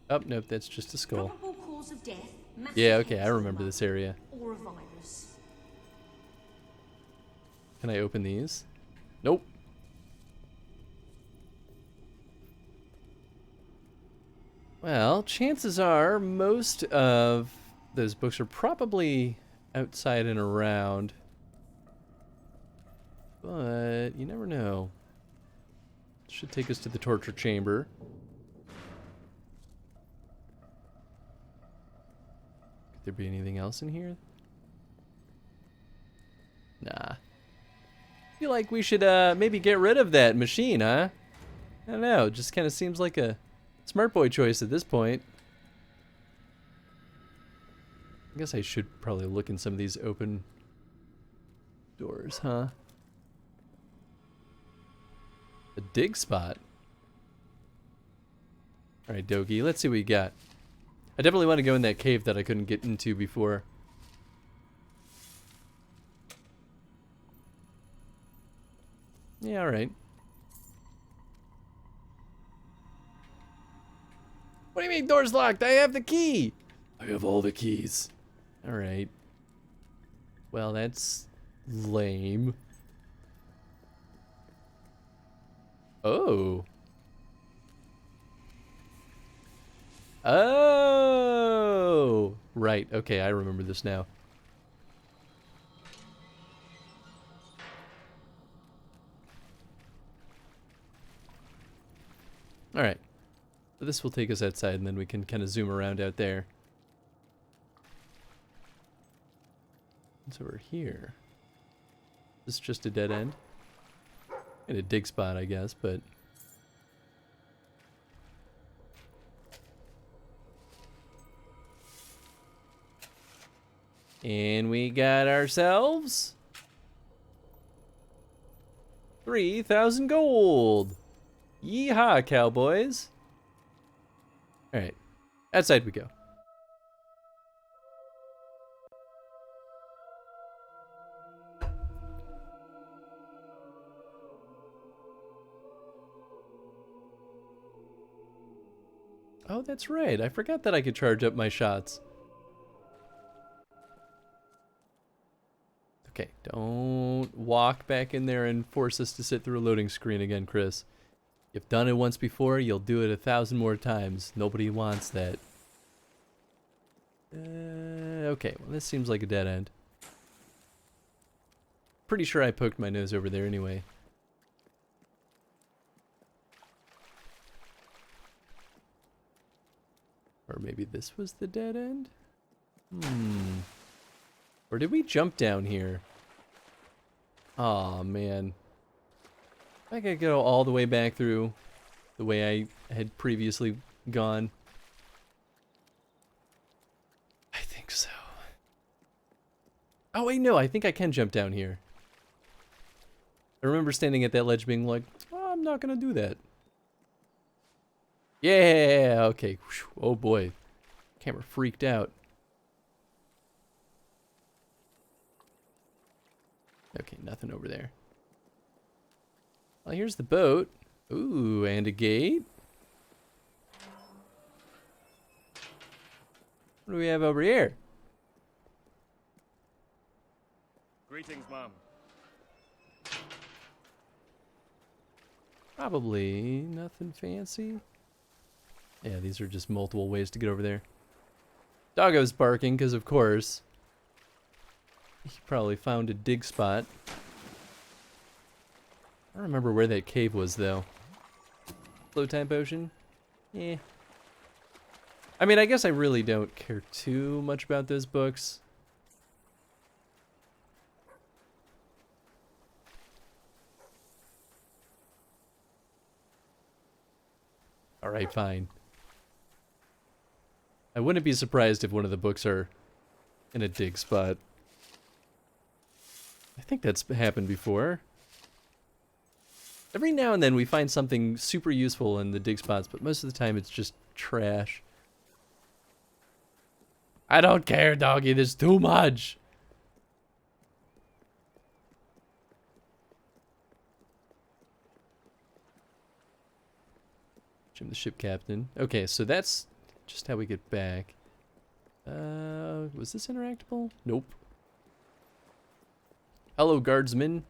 Speaker 2: Oh, nope, that's just a skull.
Speaker 1: Probable cause of death,
Speaker 2: Yeah, okay, I remember this area.
Speaker 1: or a virus.
Speaker 2: Can I open these? Nope. Well, chances are most of those books are probably outside and around. But you never know. Should take us to the torture chamber. Could there be anything else in here? Nah. Feel like we should maybe get rid of that machine, huh? I don't know, it just kind of seems like a smart boy choice at this point. I guess I should probably look in some of these open doors, huh? A dig spot. Alright, Dogi, let's see what we got. I definitely want to go in that cave that I couldn't get into before. Yeah, alright. What do you mean door's locked? I have the key! I have all the keys. Alright. Well, that's lame. Oh. Oh! Right, okay, I remember this now. Alright. So this will take us outside, and then we can kind of zoom around out there. What's over here? This is just a dead end? And a dig spot, I guess, but... And we got ourselves 3,000 gold. Yeehaw, cowboys. Alright, outside we go. Oh, that's right. I forgot that I could charge up my shots. Okay, don't walk back in there and force us to sit through a loading screen again, Chris. You've done it once before, you'll do it 1,000 more times. Nobody wants that. Okay, well this seems like a dead end. Pretty sure I poked my nose over there anyway. Or maybe this was the dead end? Or did we jump down here? Aw, man. I gotta go all the way back through the way I had previously gone. I think so. Oh wait, no, I think I can jump down here. I remember standing at that ledge being like, oh, I'm not gonna do that. Yeah, okay. Oh boy. Camera freaked out. Okay, nothing over there. Well, here's the boat. Ooh, and a gate. What do we have over here?
Speaker 6: Greetings, ma'am.
Speaker 2: Probably nothing fancy. Yeah, these are just multiple ways to get over there. Doggo's barking, because of course. He probably found a dig spot. I don't remember where that cave was, though. Flow time potion? Yeah. I mean, I guess I really don't care too much about those books. Alright, fine. I wouldn't be surprised if one of the books are in a dig spot. I think that's happened before. Every now and then we find something super useful in the dig spots, but most of the time it's just trash. I don't care, doggy, there's too much. Jim the ship captain. Okay, so that's just how we get back. Was this interactable? Nope. Hello, guardsman.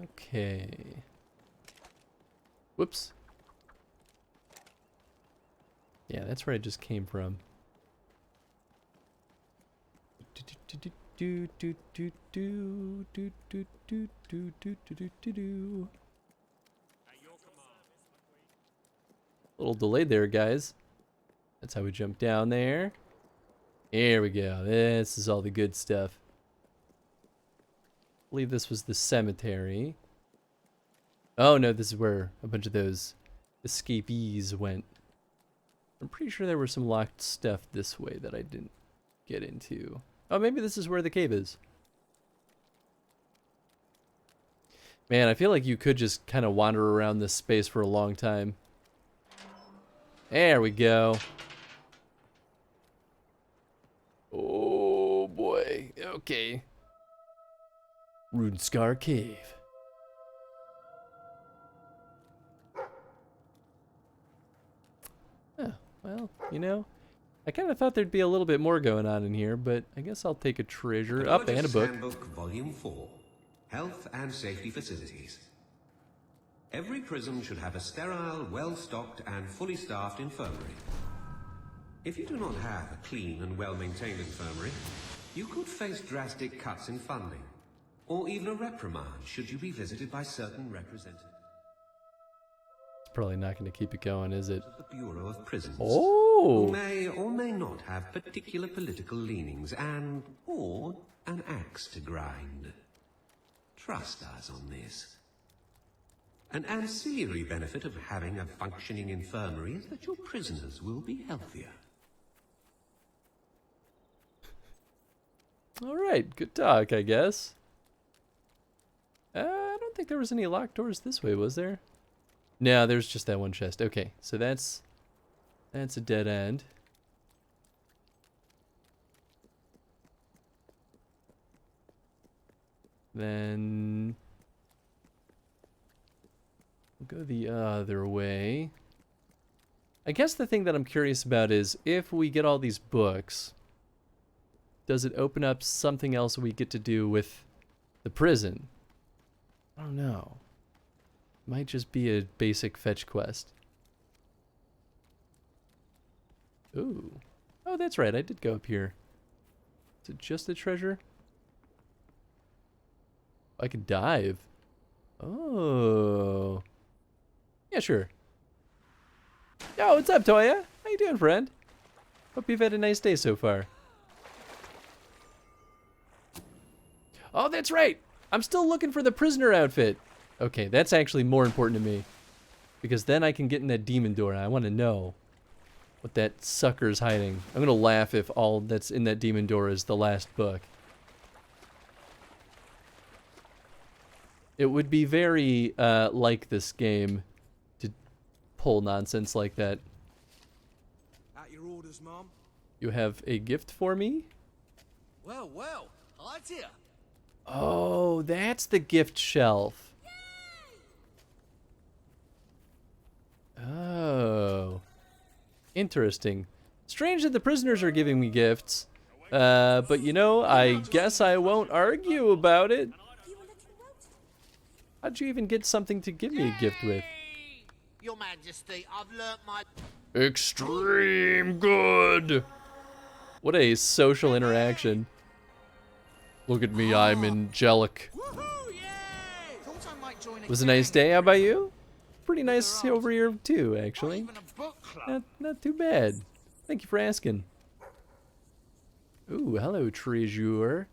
Speaker 2: Okay. Whoops. Yeah, that's where I just came from. Little delayed there, guys. That's how we jump down there. Here we go. This is all the good stuff. I believe this was the cemetery. Oh no, this is where a bunch of those escapees went. I'm pretty sure there was some locked stuff this way that I didn't get into. Oh, maybe this is where the cave is. Man, I feel like you could just kind of wander around this space for a long time. There we go. Oh boy. Okay. Runescar Cave. Oh, well, you know, I kind of thought there'd be a little bit more going on in here, but I guess I'll take a treasure up and a book.
Speaker 10: Handbook, Volume 4. Health and Safety Facilities. Every prison should have a sterile, well-stocked and fully staffed infirmary. If you do not have a clean and well-maintained infirmary, you could face drastic cuts in funding, or even a reprimand should you be visited by certain representatives.
Speaker 2: It's probably not going to keep it going, is it?
Speaker 10: The Bureau of Prisons.
Speaker 2: Oh!
Speaker 10: Who may or may not have particular political leanings and or an axe to grind. Trust us on this. An ancillary benefit of having a functioning infirmary is that your prisoners will be healthier.
Speaker 2: Alright, good talk, I guess. I don't think there was any locked doors this way, was there? No, there's just that one chest. Okay, so that's a dead end. Then we'll go the other way. I guess the thing that I'm curious about is if we get all these books, does it open up something else we get to do with the prison? I don't know. Might just be a basic fetch quest. Ooh. Oh, that's right. I did go up here. Is it just a treasure? I can dive. Oh. Yeah, sure. Yo, what's up, Toya? How you doing, friend? Hope you've had a nice day so far. Oh, that's right. I'm still looking for the prisoner outfit. Okay, that's actually more important to me. Because then I can get in that demon door and I want to know what that sucker's hiding. I'm going to laugh if all that's in that demon door is the last book. It would be very like this game to pull nonsense like that.
Speaker 12: At your orders, Mom.
Speaker 2: You have a gift for me?
Speaker 12: Well, well, hi dear.
Speaker 2: Oh, that's the gift shelf. Oh. Interesting. Strange that the prisoners are giving me gifts. But you know, I guess I won't argue about it. How'd you even get something to give me a gift with?
Speaker 4: Your Majesty, I've learnt my...
Speaker 2: Extreme good! What a social interaction. Look at me, I'm angelic. It was a nice day, how about you? Pretty nice over here too, actually. Not too bad. Thank you for asking. Ooh, hello, treasure.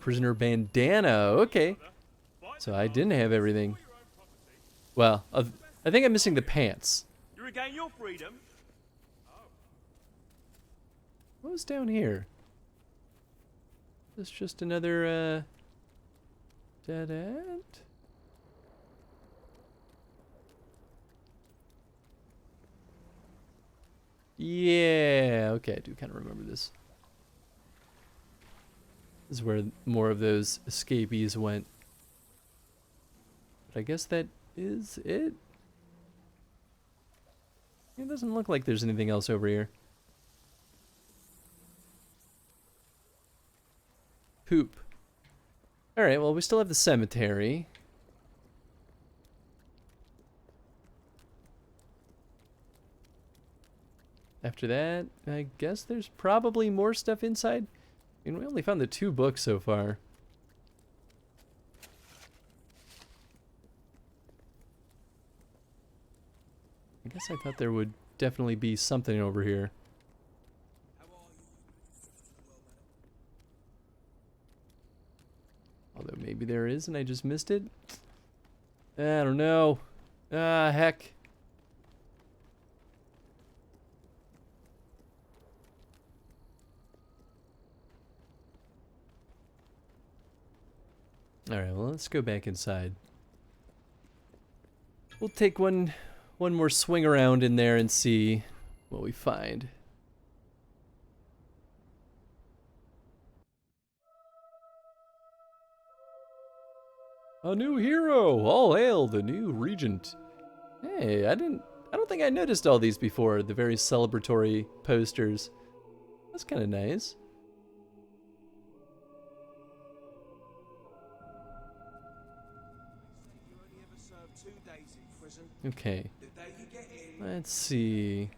Speaker 2: Prisoner bandana, okay. So I didn't have everything. Well, I think I'm missing the pants.
Speaker 6: You regain your freedom.
Speaker 2: What was down here? Is this just another dead end? Yeah, okay, I do kind of remember this. This is where more of those escapees went. But I guess that is it. It doesn't look like there's anything else over here. Poop. Alright, well, we still have the cemetery. After that, I guess there's probably more stuff inside. I mean, we only found the 2 books so far. I guess I thought there would definitely be something over here. Although maybe there is and I just missed it. I don't know. Ah, heck. Alright, well, let's go back inside. We'll take one more swing around in there and see what we find. A new hero! All hail the new regent. Hey, I don't think I noticed all these before, the very celebratory posters. That's kind of nice. Okay. Let's see.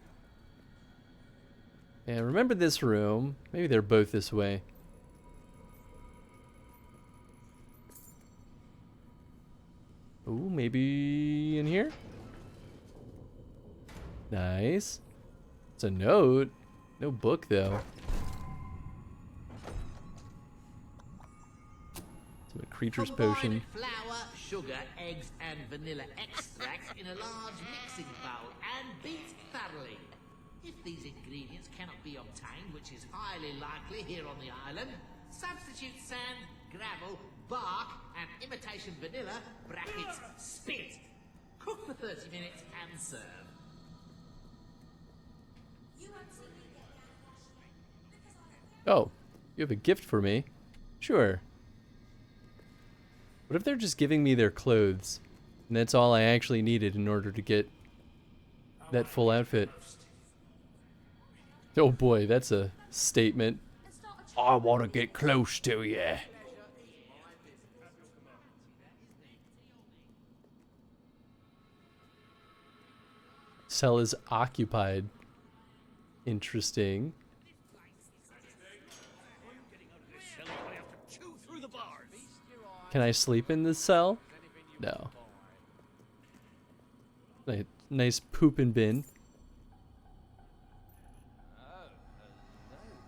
Speaker 2: Yeah, remember this room. Maybe they're both this way. Ooh, maybe in here? Nice. It's a note. No book, though. It's a creature's potion.
Speaker 4: Flour, sugar, eggs, and vanilla extract in a large mixing bowl and beat thoroughly. If these ingredients cannot be obtained, which is highly likely here on the island, substitute sand, gravel, bark, and imitation vanilla (brackets spit). Cook for 30 minutes and serve.
Speaker 2: Oh, you have a gift for me? Sure. What if they're just giving me their clothes, and that's all I actually needed in order to get that full outfit? Oh boy, that's a statement. I want to get close to you. Cell is occupied. Interesting. Can I sleep in this cell? No. Nice pooping bin.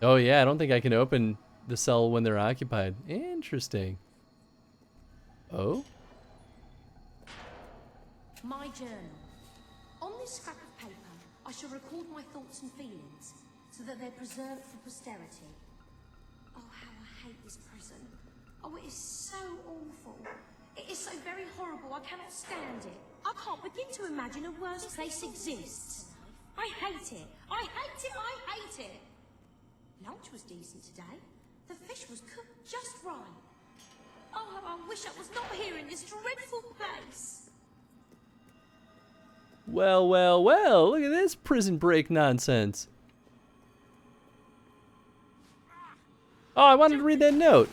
Speaker 2: Oh yeah, I don't think I can open the cell when they're occupied. Interesting. Oh?
Speaker 1: My journal. On this scrap of paper, I shall record my thoughts and feelings, so that they're preserved for posterity. Oh, how I hate this prison. Oh, it is so awful. It is so very horrible, I cannot stand it. I can't begin to imagine a worse place exists. I hate it. I hate it, I hate it. Lunch was decent today. The fish was cooked just right. Oh, how I wish I was not here in this dreadful place.
Speaker 2: Well, well, well, look at this prison break nonsense. Oh, I wanted to read that note.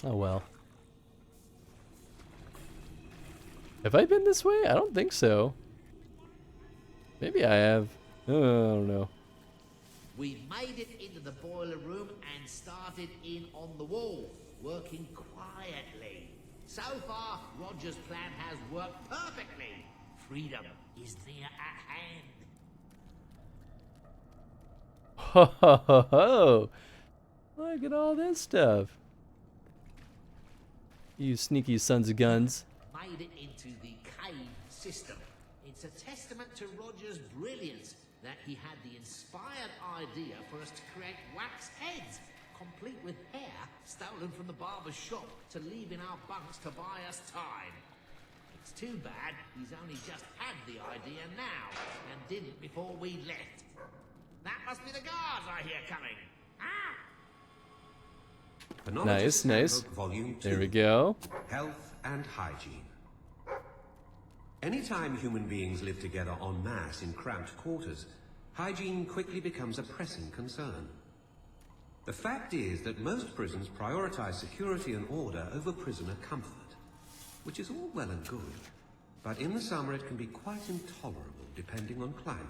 Speaker 2: Oh well. Have I been this way? I don't think so. Maybe I have. Oh, I don't know.
Speaker 4: We made it into the boiler room and started in on the wall, working quietly. So far, Roger's plan has worked perfectly. Freedom is near at hand.
Speaker 2: Ho ho ho ho! Look at all this stuff. You sneaky sons of guns.
Speaker 4: Made it into the cave system. It's a testament to Roger's brilliance that he had the inspired idea for us to create wax heads, complete with hair stolen from the barber's shop to leave in our bunks to buy us time. It's too bad he's only just had the idea now and didn't before we left. That must be the guards I hear coming. Ah!
Speaker 2: Nice, nice.
Speaker 10: Volume 2.
Speaker 2: There we go.
Speaker 10: Health and hygiene. Anytime human beings live together en masse in cramped quarters, hygiene quickly becomes a pressing concern. The fact is that most prisons prioritize security and order over prisoner comfort, which is all well and good, but in the summer it can be quite intolerable depending on climate.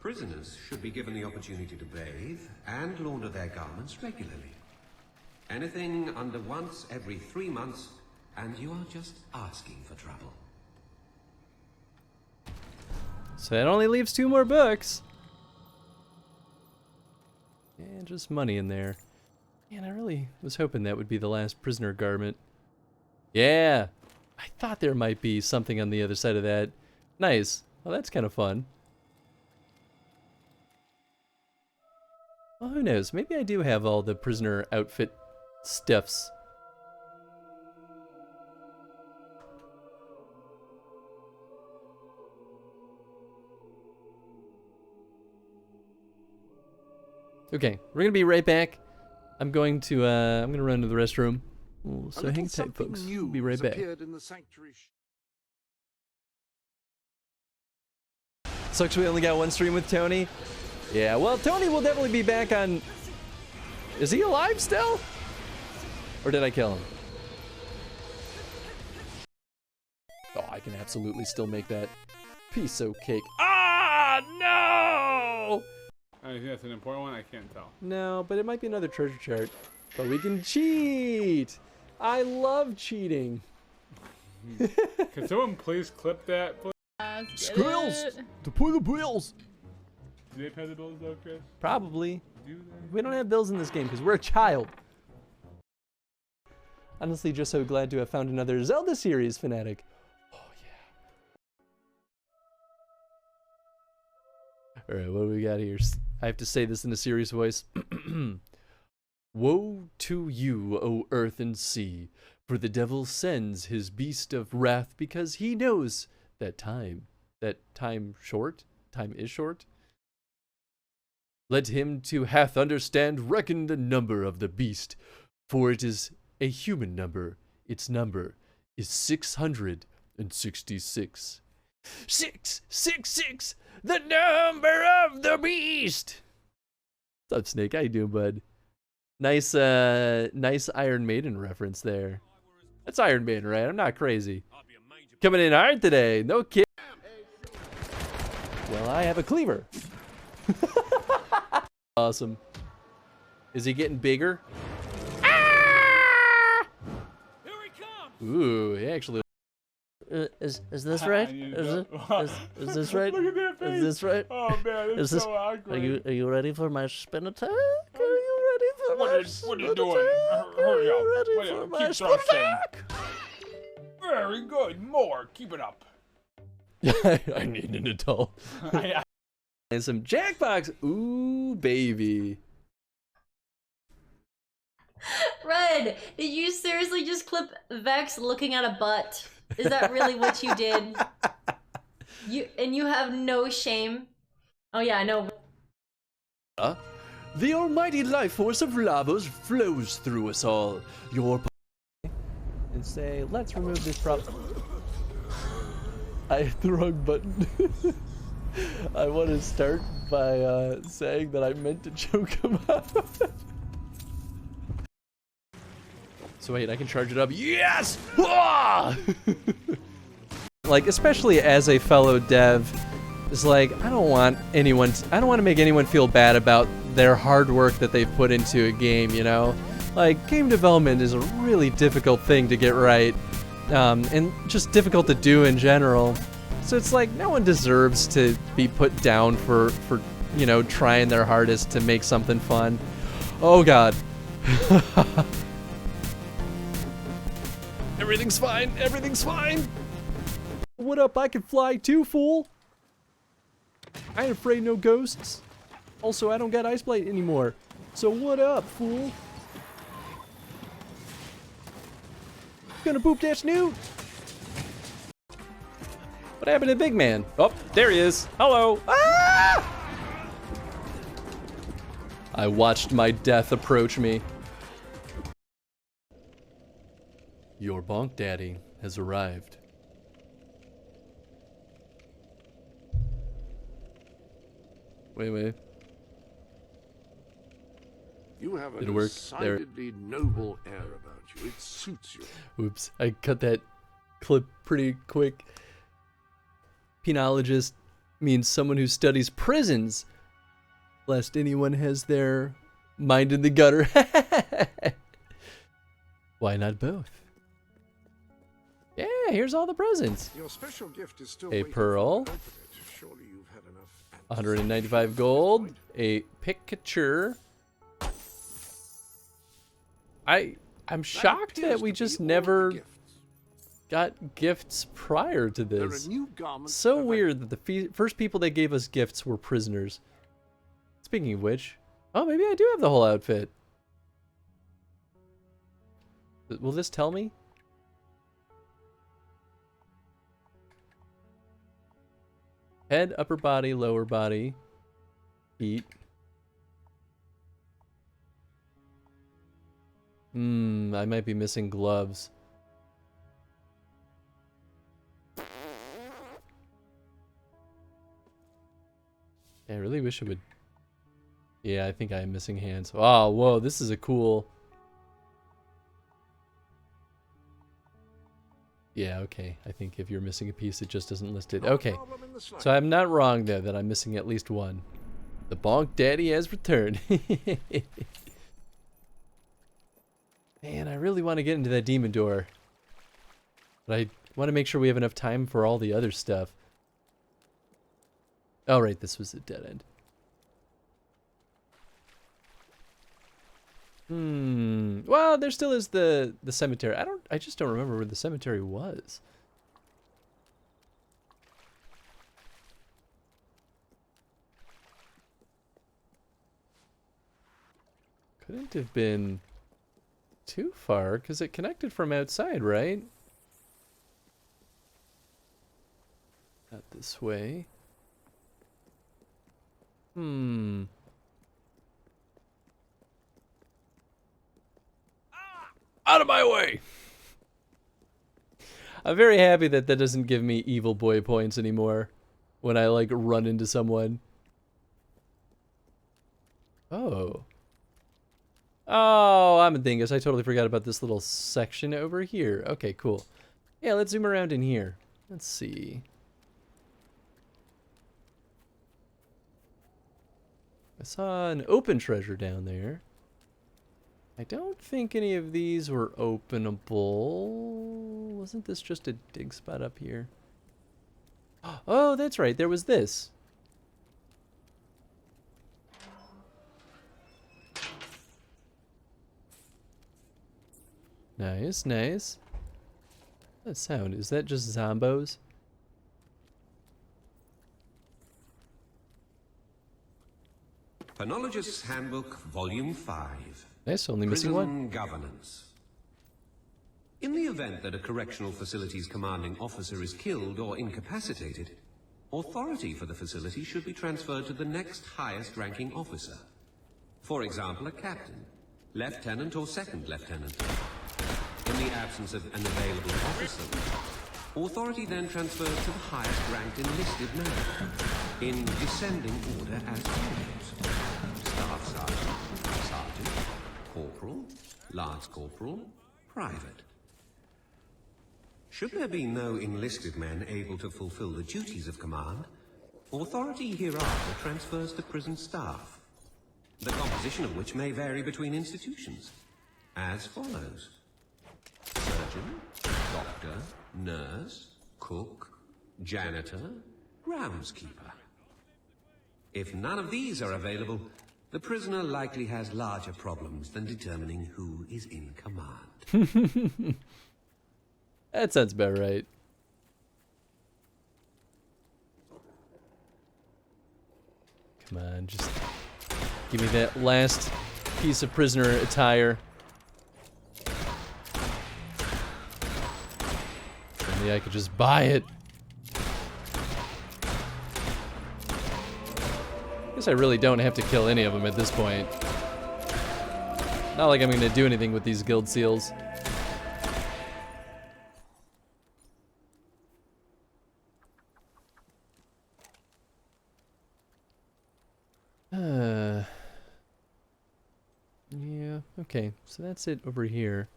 Speaker 10: Prisoners should be given the opportunity to bathe and launder their garments regularly. Anything under once every 3 months, and you are just asking for trouble.
Speaker 2: So that only leaves 2 more books. And just money in there. Man, I really was hoping that would be the last prisoner garment. Yeah! I thought there might be something on the other side of that. Nice. Well, that's kind of fun. Well, who knows? Maybe I do have all the prisoner outfit stuffs. Okay, we're gonna be right back. I'm gonna run to the restroom. So hang tight, folks. We'll be right back. Sucks we only got one stream with Tony. Yeah, well, Tony will definitely be back on... Is he alive still? Or did I kill him? Oh, I can absolutely still make that piece of cake. Ah, no!
Speaker 5: I think that's an important one. I can't tell.
Speaker 2: No, but it might be another treasure chart. But we can cheat! I love cheating.
Speaker 5: Can someone please clip that? Please?
Speaker 2: Skrills! To pay the bills!
Speaker 5: Do they pay the bills though, Chris?
Speaker 2: Probably. We don't have bills in this game because we're a child. Honestly, just so glad to have found another Zelda series fanatic. Oh, yeah. Alright, what do we got here? I have to say this in a serious voice. Woe to you, O earth and sea, for the devil sends his beast of wrath because he knows that time is short. Let him to hath understand reckon the number of the beast, for it is a human number. Its number is 666. 666, the number of the beast. What's up, Snake? How you doing, bud? Nice Iron Maiden reference there. That's Iron Maiden, right? I'm not crazy. Coming in hard today, no kid. Well, I have a cleaver. Awesome. Is he getting bigger? Ah! Here he comes! Ooh, he actually. Is this right? Is this right?
Speaker 5: Look at that face.
Speaker 2: Is this right?
Speaker 5: Oh man, it's so awkward.
Speaker 2: Are you ready for my spin attack? Are you ready for
Speaker 5: what are you doing? Hurry up! Keep thrusting. Very good. More. Keep it up.
Speaker 2: I need an adult. And some Jackbox. Ooh, baby.
Speaker 9: Red, did you seriously just clip Vex looking at a butt? Is that really what you did? You have no shame? Oh yeah, I know.
Speaker 2: The almighty life force of Lavos flows through us all. And say, let's remove this problem. I hit the wrong button. I want to start by saying that I meant to choke him out. So wait, I can charge it up. Yes! Like, especially as a fellow dev, it's like, I don't want to make anyone feel bad about their hard work that they've put into a game, you know? Like, game development is a really difficult thing to get right, and just difficult to do in general. So it's like, no one deserves to be put down for you know, trying their hardest to make something fun. Oh god. Everything's fine, everything's fine! What up, I can fly too, fool! I ain't afraid no ghosts. Also, I don't got Ice Blade anymore. So what up, fool? Gonna boop that snoot! What happened to Big Man? Oh, there he is. Hello. Ah! I watched my death approach me. Your bonk daddy has arrived. Wait.
Speaker 16: You have a
Speaker 2: Did it work? There.
Speaker 16: decidedly noble air about you. It suits you.
Speaker 2: Oops, I cut that clip pretty quick. Penologist means someone who studies prisons, lest anyone has their mind in the gutter. Why not both? Yeah, here's all the presents.
Speaker 16: Your special gift is still
Speaker 2: A pearl,
Speaker 16: Surely you've had enough
Speaker 2: 195 gold, a picture. I'm shocked that we just never got gifts prior to
Speaker 16: There are
Speaker 2: this.
Speaker 16: new garments.
Speaker 2: So weird that the first people that gave us gifts were prisoners. Speaking of which, oh, maybe I do have the whole outfit. Will this tell me? Head, upper body, lower body, feet. I might be missing gloves. I really wish it would. Yeah, I think I am missing hands. Oh, whoa, this is a cool. Yeah, okay. I think if you're missing a piece, it just isn't listed. Okay. So I'm not wrong there that I'm missing at least one. The Bonk Daddy has returned. Man, I really want to get into that demon door. But I want to make sure we have enough time for all the other stuff. Oh, right, this was a dead end. Well, there still is the cemetery. I just don't remember where the cemetery was. Couldn't have been too far because it connected from outside, right? Not this way. Out of my way! I'm very happy that that doesn't give me evil boy points anymore when I like run into someone. Oh. Oh, I'm a dingus. I totally forgot about this little section over here. Okay, cool. Yeah, let's zoom around in here. Let's see. I saw an open treasure down there. I don't think any of these were openable. Wasn't this just a dig spot up here? Oh, that's right. There was this. Nice, nice. That sound, is that just zombos?
Speaker 10: Penologist's Handbook, Volume 5.
Speaker 2: Nice, only missing one.
Speaker 10: Prison Governance. In the event that a correctional facility's commanding officer is killed or incapacitated, authority for the facility should be transferred to the next highest ranking officer. For example, a captain, lieutenant, or second lieutenant. In the absence of an available officer, authority then transfers to the highest ranked enlisted man, in descending order as follows: Staff Sergeant, Sergeant, Corporal, Lance Corporal, Private. Should there be no enlisted men able to fulfill the duties of command, authority hereafter transfers to prison staff, the composition of which may vary between institutions, as follows: surgeon, doctor, nurse, cook, janitor, groundskeeper. If none of these are available, the prisoner likely has larger problems than determining who is in command.
Speaker 2: That sounds about right. Come on, just give me that last piece of prisoner attire. Only I could just buy it. Guess I really don't have to kill any of them at this point. Not like I'm going to do anything with these guild seals. Yeah, okay, so that's it over here.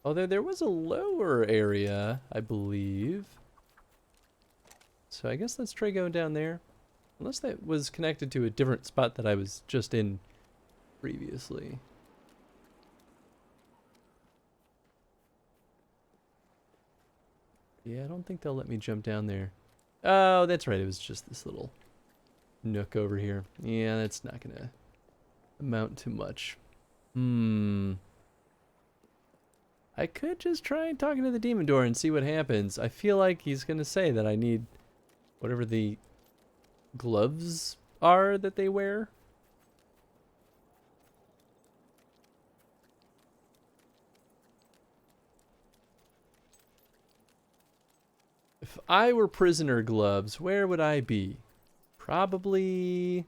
Speaker 2: Although there was a lower area, I believe. So I guess let's try going down there. Unless that was connected to a different spot that I was just in previously. Yeah, I don't think they'll let me jump down there. Oh, that's right. It was just this little nook over here. Yeah, that's not gonna amount to much. I could just try talking to the demon door and see what happens. I feel like he's gonna say that I need whatever the gloves are that they wear. If I were prisoner gloves, where would I be? Probably...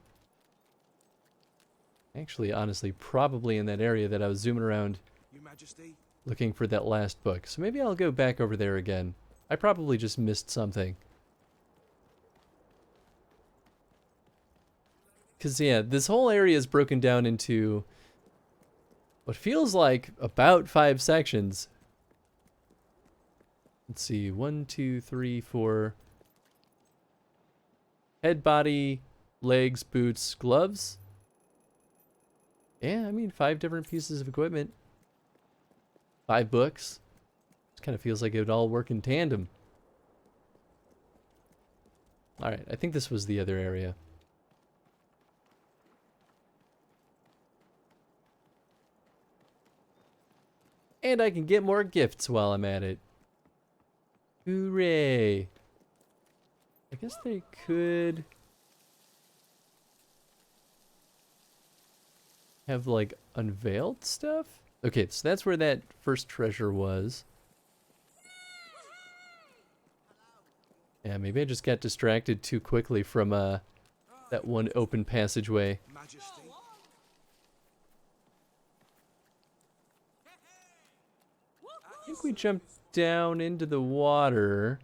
Speaker 2: Actually, honestly, probably in that area that I was zooming around
Speaker 12: Your Majesty.
Speaker 2: looking for that last book. So maybe I'll go back over there again. I probably just missed something. Because, yeah, this whole area is broken down into what feels like about 5 sections. Let's see, 1, 2, 3, 4. Head, body, legs, boots, gloves. Yeah, I mean, 5 different pieces of equipment. 5 books. Just kind of feels like it would all work in tandem. Alright, I think this was the other area. And I can get more gifts while I'm at it. Hooray! I guess they could have, like, unveiled stuff? Okay, so that's where that first treasure was. Yeah, maybe I just got distracted too quickly from that one open passageway.
Speaker 12: Majesty.
Speaker 2: I think we jumped down into the water.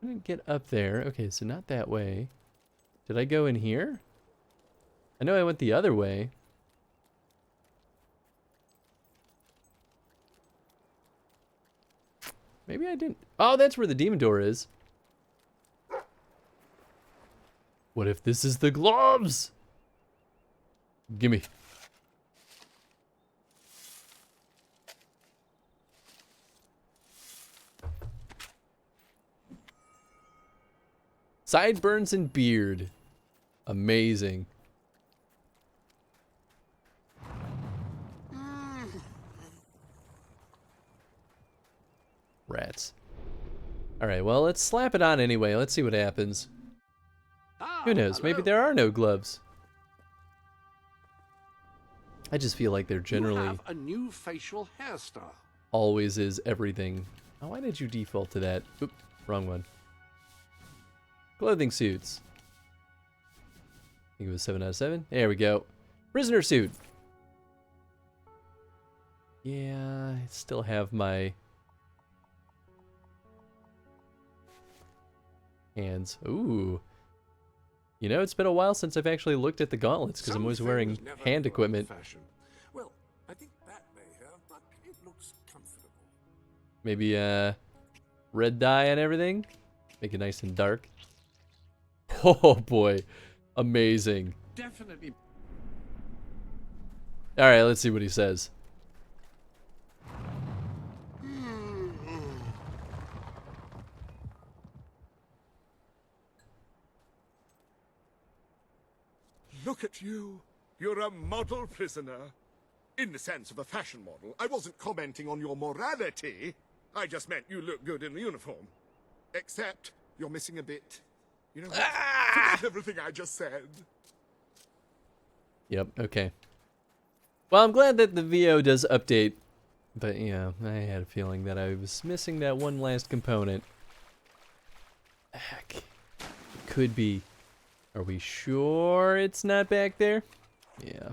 Speaker 2: I didn't get up there. Okay, so not that way. Did I go in here? I know I went the other way. Maybe I didn't. Oh, that's where the demon door is. What if this is the gloves? Gimme. Sideburns and beard. Amazing. Rats. Alright, well, let's slap it on anyway. Let's see what happens. Who knows? Maybe there are no gloves. I just feel like they're generally...
Speaker 16: You have a new facial hairstyle.
Speaker 2: Always is everything. Oh, why did you default to that? Oop, wrong one. Clothing suits. I think it was 7 out of 7. There we go. Prisoner suit. Yeah, I still have my hands. Ooh. You know, it's been a while since I've actually looked at the gauntlets because I'm always wearing hand equipment.
Speaker 16: Well, I think that may have, but it looks comfortable.
Speaker 2: Maybe red dye and everything. Make it nice and dark. Oh boy. Amazing.
Speaker 16: Definitely.
Speaker 2: Alright, let's see what he says.
Speaker 20: Look at you. You're a model prisoner. In the sense of a fashion model. I wasn't commenting on your morality. I just meant you look good in the uniform. Except you're missing a bit. You know what? Forget everything I just said.
Speaker 2: Yep, okay. Well, I'm glad that the VO does update. But yeah, I had a feeling that I was missing that one last component. Heck. It could be. Are we sure it's not back there? Yeah.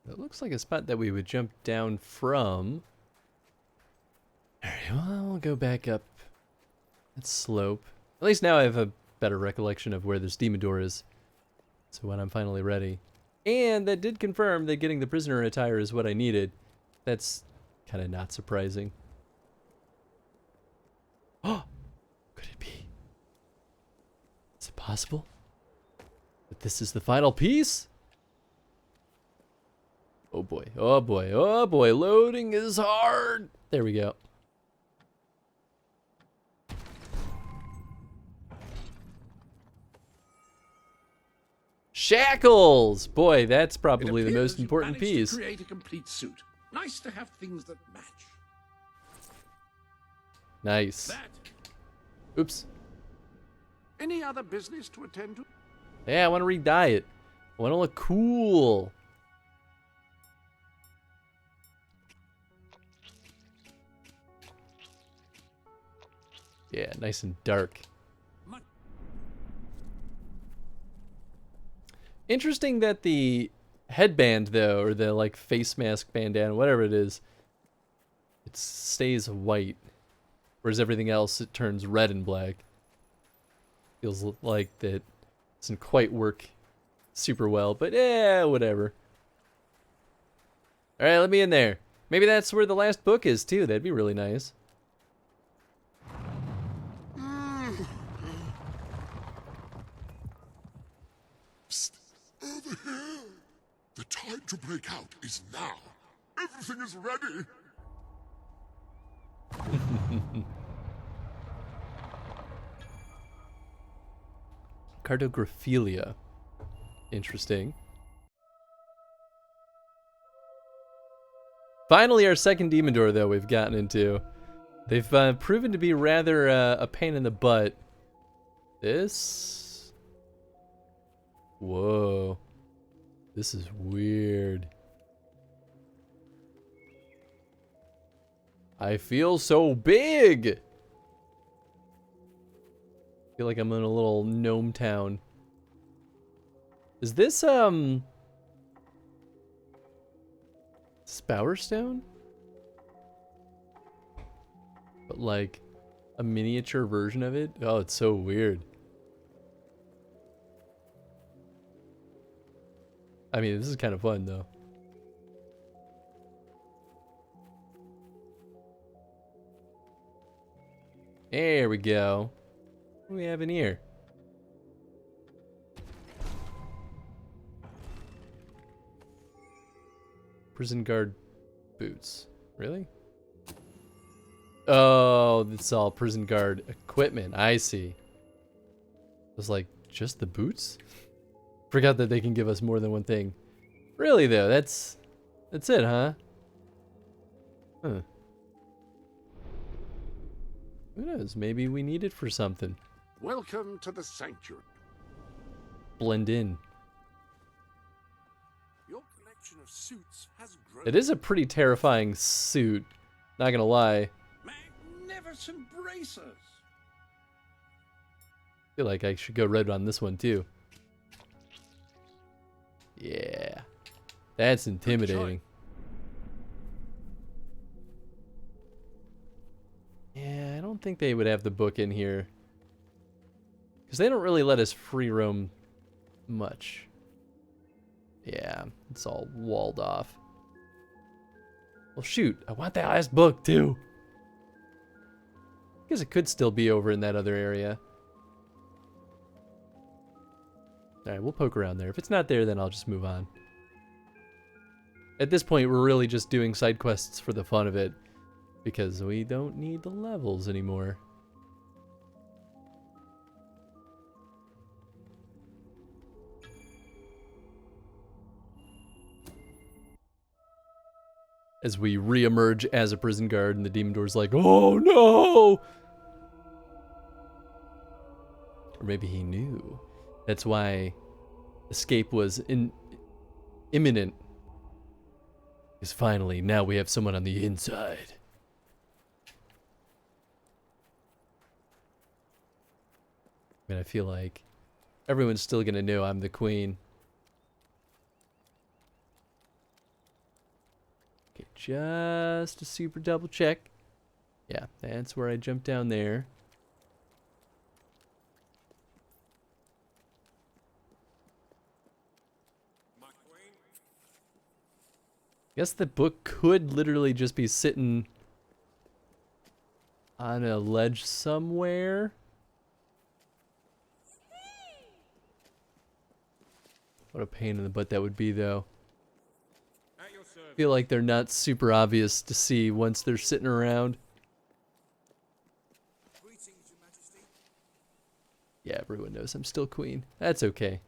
Speaker 2: It looks like a spot that we would jump down from. Alright, well, we'll go back up that slope. At least now I have a better recollection of where this demon door is. So when I'm finally ready. And that did confirm that getting the prisoner attire is what I needed. That's kind of not surprising. Oh! Could it be? Is it possible? That But this is the final piece? Oh boy, oh boy, oh boy, loading is hard. There we go. Shackles! Boy, that's probably the most important piece.
Speaker 16: To create a complete suit. Nice to have things that match.
Speaker 2: Nice. Oops.
Speaker 16: Any other business to attend to?
Speaker 2: Yeah, I want to re-dye it. I want to look cool. Yeah, nice and dark. Interesting that the headband, though, or the like face mask bandana, whatever it is, it stays white, whereas everything else it turns red and black. Feels like that doesn't quite work super well, but yeah, whatever. All right, let me in there. Maybe that's where the last book is too. That'd be really nice.
Speaker 20: Psst. Over here. The time to break out is now. Everything is ready.
Speaker 2: Cartographilia. Interesting. Finally, our second demon door, though, we've gotten into. They've proven to be rather a pain in the butt. This? Whoa. This is weird. I feel so big! I feel like I'm in a little gnome town. Is this, Spowerstone? But like, a miniature version of it? Oh, it's so weird. I mean, this is kind of fun, though. There we go. What do we have in here? Prison guard boots. Really? Oh, it's all prison guard equipment. I see. It was like, just the boots? Forgot that they can give us more than one thing. Really though, that's it, huh? Huh. Who knows? Maybe we need it for something.
Speaker 16: Welcome to the sanctuary.
Speaker 2: Blend in.
Speaker 16: Your collection of suits has grown.
Speaker 2: It is a pretty terrifying suit. Not gonna lie.
Speaker 16: Magnificent bracers.
Speaker 2: I feel like I should go red on this one too. Yeah. That's intimidating. Yeah, I don't think they would have the book in here. Because they don't really let us free roam much. Yeah, it's all walled off. Well, shoot, I want that last book too. I guess it could still be over in that other area. Alright, we'll poke around there. If it's not there, then I'll just move on. At this point, we're really just doing side quests for the fun of it. Because we don't need the levels anymore. As we re-emerge as a prison guard and the demon door's like, oh no! Or maybe he knew. That's why escape was imminent. Because finally, now we have someone on the inside. I mean, I feel like everyone's still gonna know I'm the queen. Okay, just a super double check. Yeah, that's where I jumped down there. Guess the book could literally just be sitting on a ledge somewhere. What a pain in the butt that would be, though. I feel like they're not super obvious to see once they're sitting around. Yeah, everyone knows I'm still queen. That's okay.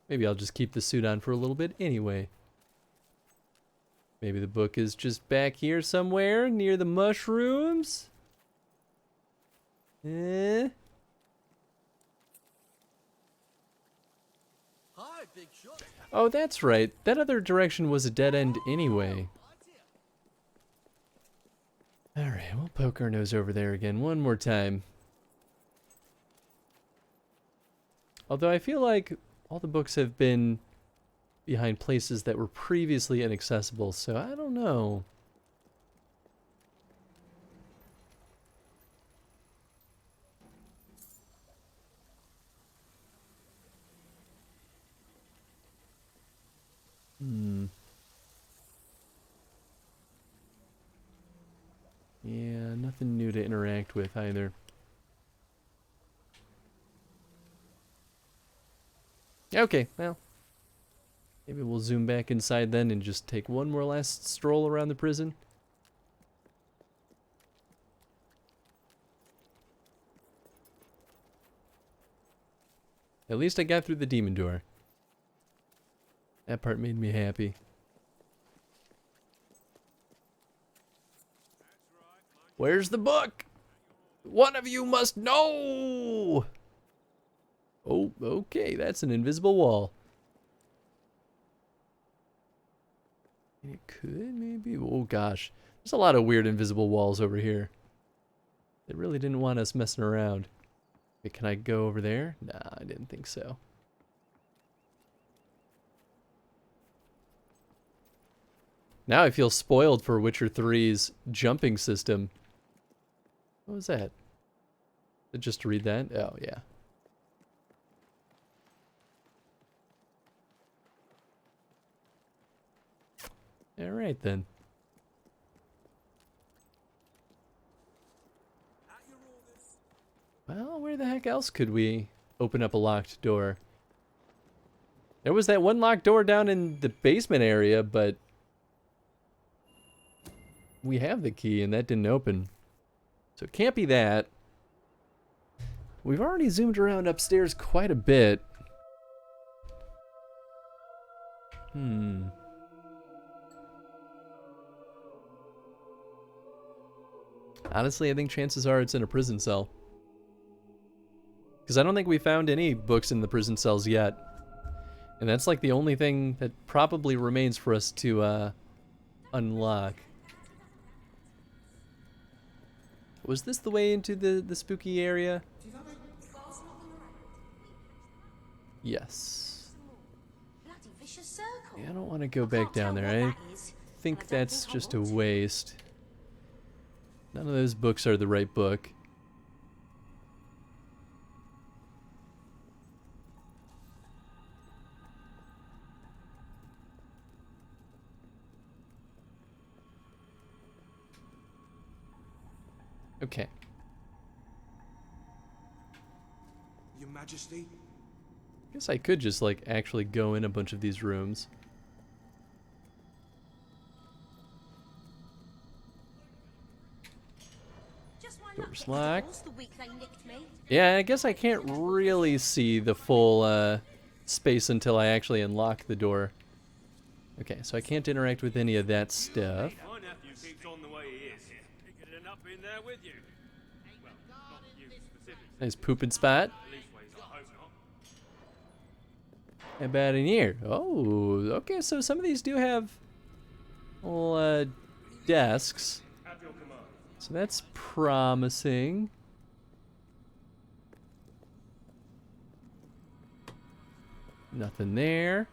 Speaker 2: Maybe I'll just keep the suit on for a little bit anyway. Maybe the book is just back here somewhere near the mushrooms. Eh? Oh, that's right. That other direction was a dead end anyway. Alright, we'll poke our nose over there again one more time. Although I feel like all the books have been behind places that were previously inaccessible, so I don't know. Yeah, nothing new to interact with either. Okay, well. Maybe we'll zoom back inside then and just take one more last stroll around the prison. At least I got through the demon door. That part made me happy. Where's the book? One of you must know! Oh, okay, that's an invisible wall. It could maybe. Oh gosh, there's a lot of weird invisible walls over here. They really didn't want us messing around. Wait, can I go over there? Nah, I didn't think so. Now I feel spoiled for Witcher 3's jumping system. What was that? Just to read that? Oh, yeah. Alright then. Well, where the heck else could we open up a locked door? There was that one locked door down in the basement area, but we have the key and that didn't open. So it can't be that. We've already zoomed around upstairs quite a bit. Honestly, I think chances are it's in a prison cell. Because I don't think we found any books in the prison cells yet. And that's like the only thing that probably remains for us to unlock. Was this the way into the spooky area? Yes. Yeah, I don't want to go back down there. I think that's just a waste. None of those books are the right book. Okay.
Speaker 12: Your Majesty?
Speaker 2: Guess I could just like actually go in a bunch of these rooms. Door's locked. Yeah, I guess I can't really see the full space until I actually unlock the door. Okay, so I can't interact with any of that stuff.
Speaker 6: My nephew keeps on the way he is. He could end up in there with you. Well, not you specifically.
Speaker 2: Nice pooping spot.
Speaker 6: At least ways I hope not.
Speaker 2: How about in here? Oh, okay, so some of these do have little desks. So that's promising. Nothing there.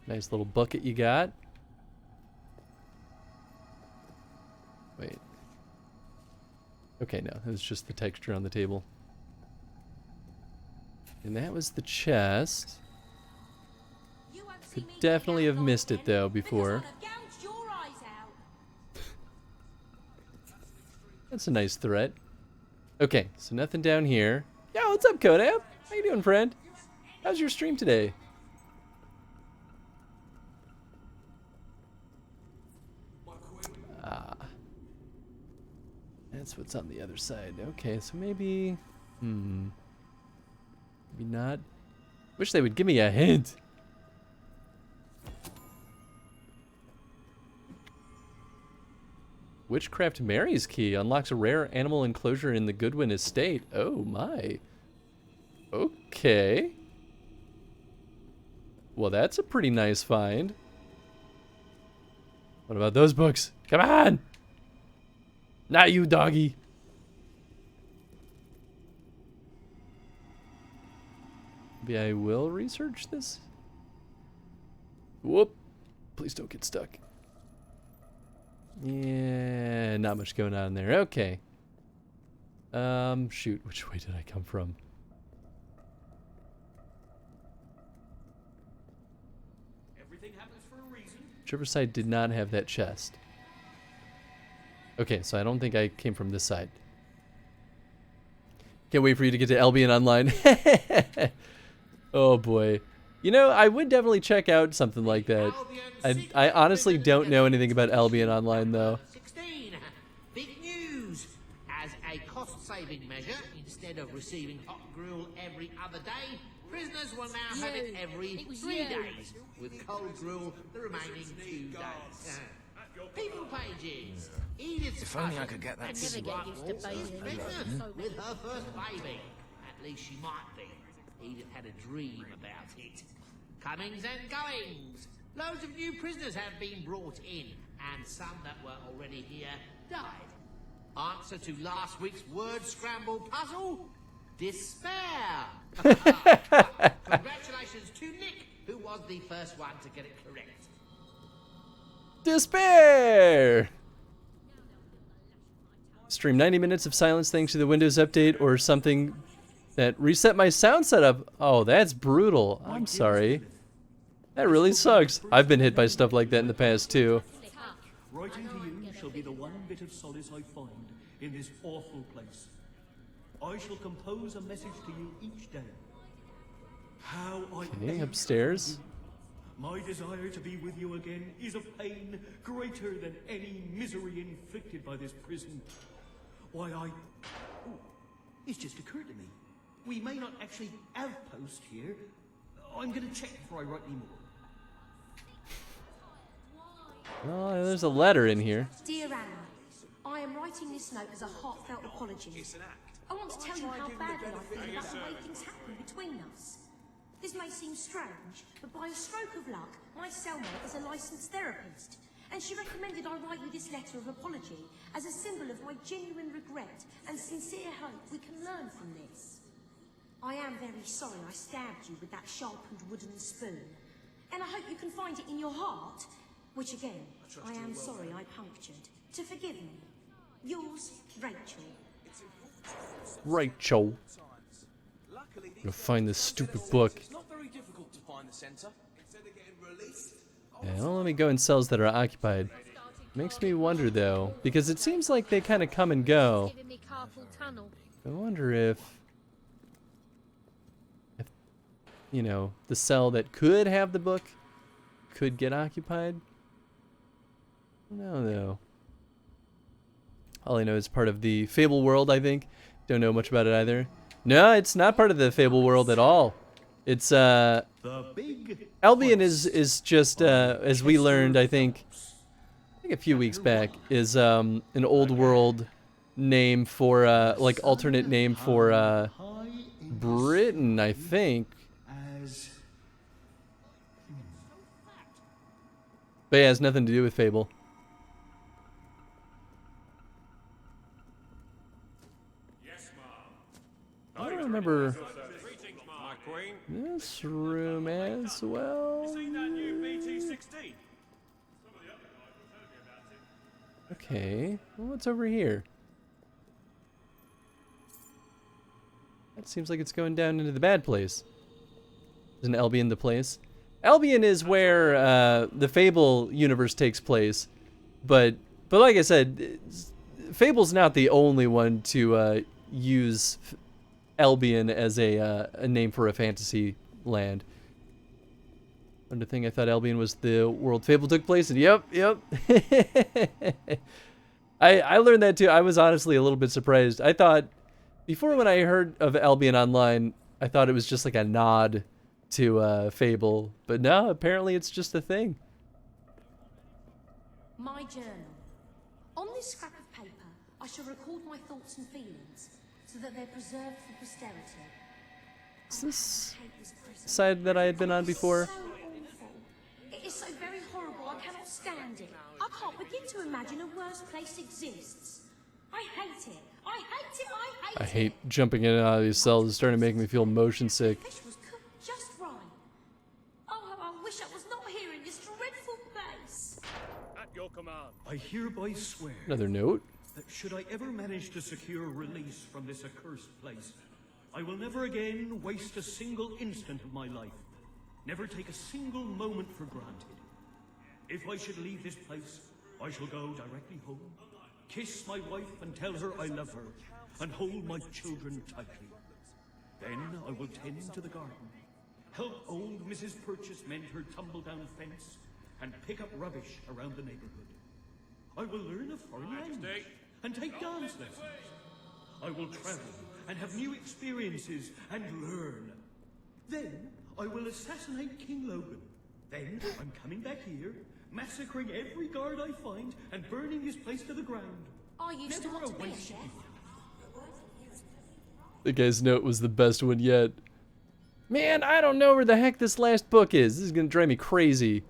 Speaker 2: Nice little bucket you got. Wait. Okay, no, it was just the texture on the table. And that was the chest. Could definitely have missed it though before. That's a nice threat. Okay, so nothing down here. Yo, what's up, Kodab? How you doing, friend? How's your stream today? Ah. That's what's on the other side. Okay, so maybe... Maybe not. Wish they would give me a hint. Witchcraft Mary's key unlocks a rare animal enclosure in the Goodwin estate. Oh my. Okay. Well, that's a pretty nice find. What about those books? Come on! Not you, doggy. Maybe I will research this. Whoop. Please don't get stuck. Yeah, not much going on there. Okay. Shoot, which way did I come from?
Speaker 6: Everything happens for a reason.
Speaker 2: Whichever side did not have that chest. Okay, so I don't think I came from this side. Can't wait for you to get to Albion Online. Oh boy. You know, I would definitely check out something like that. I honestly don't know anything about Albion Online, though.
Speaker 4: 16. Big news! As a cost-saving measure, instead of receiving hot gruel every other day, prisoners will now have it every 3 days, with cold gruel the remaining 2 days. People pages. Edith's
Speaker 13: If only I
Speaker 4: cousin
Speaker 13: could get that
Speaker 4: had
Speaker 13: smart
Speaker 4: been
Speaker 13: wall.
Speaker 4: pregnant with her first baby. At least she might be. Edith had a dream about it. Comings and goings. Loads of new prisoners have been brought in, and some that were already here died. Answer to last week's word scramble puzzle? Despair. Congratulations to Nick, who was the first one to get it correct.
Speaker 2: Despair! Stream 90 minutes of silence thanks to the Windows update or something that reset my sound setup. Oh, that's brutal. I'm sorry. That really sucks. I've been hit by stuff like that in the past too.
Speaker 14: Writing to you shall be the one bit of solace I find in this awful place. I shall compose a message to you each day. How I
Speaker 2: Okay, upstairs.
Speaker 14: My desire to be with you again is a pain greater than any misery inflicted by this prison. Why, it's just occurred to me. We may not actually have post here. I'm going to check before I write any more.
Speaker 2: Oh, there's a letter in here.
Speaker 1: Dear Anna, I am writing this note as a heartfelt apology. I want to tell you how badly I feel about the way things happen between us. This may seem strange, but by a stroke of luck, my cellmate is a licensed therapist, and she recommended I write you this letter of apology as a symbol of my genuine regret and sincere hope we can learn from this. I am very sorry I stabbed you with that sharpened wooden spoon, and I hope you can find it in your heart, which again, I am sorry I punctured, to forgive me. Yours, Rachel.
Speaker 2: Rachel. I'm gonna find this stupid book.
Speaker 12: It's not very difficult to find the center. Instead of getting released,
Speaker 2: Yeah, don't let me go in cells that are occupied. Makes me wonder though, because it seems like they kind of come and go. I wonder if, you know, the cell that could have the book could get occupied. I don't know though. All I know is part of the Fable world, I think. Don't know much about it either. No, it's not part of the Fable world at all. It's Albion is just as we learned, I think a few weeks back, is an old world name for like alternate name for Britain, I think. But yeah, it has nothing to do with Fable. I don't remember this room as well. Okay, well, what's over here? That seems like it's going down into the bad place. Isn't Albion the place? Albion is where the Fable universe takes place, but like I said, Fable's not the only one to use Albion as a name for a fantasy land. One thing, I thought Albion was the world Fable took place in. Yep. I learned that too. I was honestly a little bit surprised. I thought, before when I heard of Albion Online, I thought it was just like a nod to Fable. But no, apparently it's just a thing.
Speaker 1: My journal. On this scrap of paper, I shall record my thoughts and feelings, so that they're preserved for posterity.
Speaker 2: Is this side that I had been on before?
Speaker 1: So awful. It is so very horrible, I cannot stand it. I can't begin to imagine a worse place exists. I hate it. I hate it. I hate it.
Speaker 2: I hate jumping in and out of these cells. It's starting to make me feel motion sick.
Speaker 1: Fish was cooked just right. Oh, I wish I was not here in this dreadful place.
Speaker 14: At your command, I hereby swear
Speaker 2: Another note.
Speaker 14: that should I ever manage to secure release from this accursed place, I will never again waste a single instant of my life. Never take a single moment for granted. If I should leave this place, I shall go directly home, kiss my wife and tell her I love her, and hold my children tightly. Then I will tend to the garden, help old Mrs. Purchase mend her tumble-down fence, and pick up rubbish around the neighborhood. I will learn a foreign language and take dance lessons. I will travel and have new experiences and learn. Then I will assassinate King Logan. Then I'm coming back here, massacring every guard I find and burning this place to the ground.
Speaker 1: I used to want to be a chef.
Speaker 2: The guy's note was the best one yet. Man, I don't know where the heck this last book is. This is gonna drive me crazy.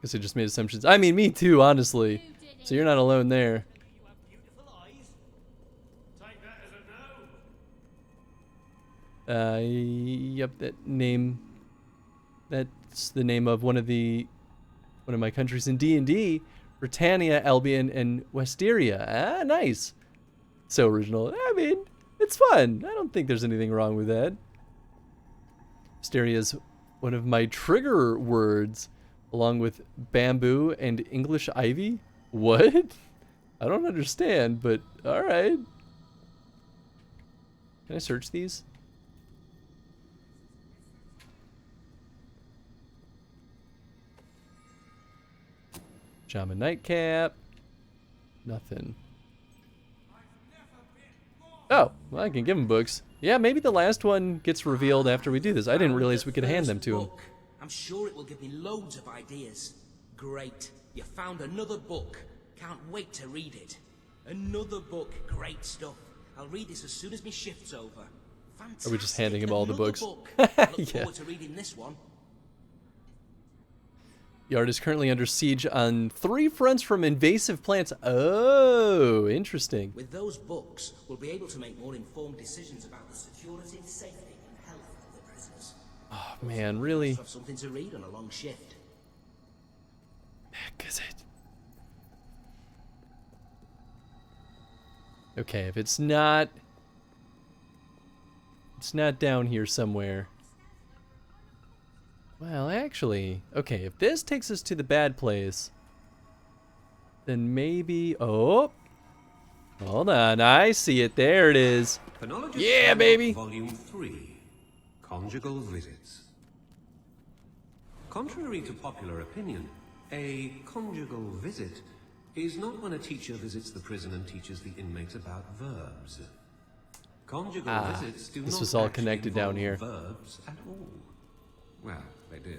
Speaker 2: Guess I just made assumptions. I mean, me too, honestly. So you're not alone there. Yep, that name. That's the name of one of my countries in D&D. Britannia, Albion, and Westeria. Ah, nice. So original. I mean, it's fun. I don't think there's anything wrong with that. Westeria is one of my trigger words, along with bamboo and English ivy. What? I don't understand, but alright. Can I search these? Pajama nightcap. Nothing. Oh, well, I can give him books. Yeah, maybe the last one gets revealed after we do this. I didn't realize we could hand them to him.
Speaker 18: I'm sure it will give me loads of ideas. Great. You found another book. Can't wait to read it. Another book. Great stuff. I'll read this as soon as my shift's over. Fantastic.
Speaker 2: Are we just handing him all the books?
Speaker 18: I look
Speaker 2: Yeah.
Speaker 18: forward to reading this one.
Speaker 2: Yard is currently under siege on 3 fronts from invasive plants. Oh, interesting.
Speaker 18: With those books, we'll be able to make more informed decisions about the security, safety, and health of the prisoners.
Speaker 2: Oh man, really?
Speaker 18: Have something to read on a long shift.
Speaker 2: Heck is it? Okay, if it's not down here somewhere. Well, actually, okay, if this takes us to the bad place, then maybe, oh, hold on, I see it, there it is. Yeah, baby.
Speaker 10: Volume 3, Conjugal Visits. Contrary to popular opinion, a conjugal visit is not when a teacher visits the prison and teaches the inmates about verbs. Conjugal visits do
Speaker 2: this
Speaker 10: not
Speaker 2: was all
Speaker 10: actually
Speaker 2: connected down
Speaker 10: involve
Speaker 2: here.
Speaker 10: verbs at all. Well, they do.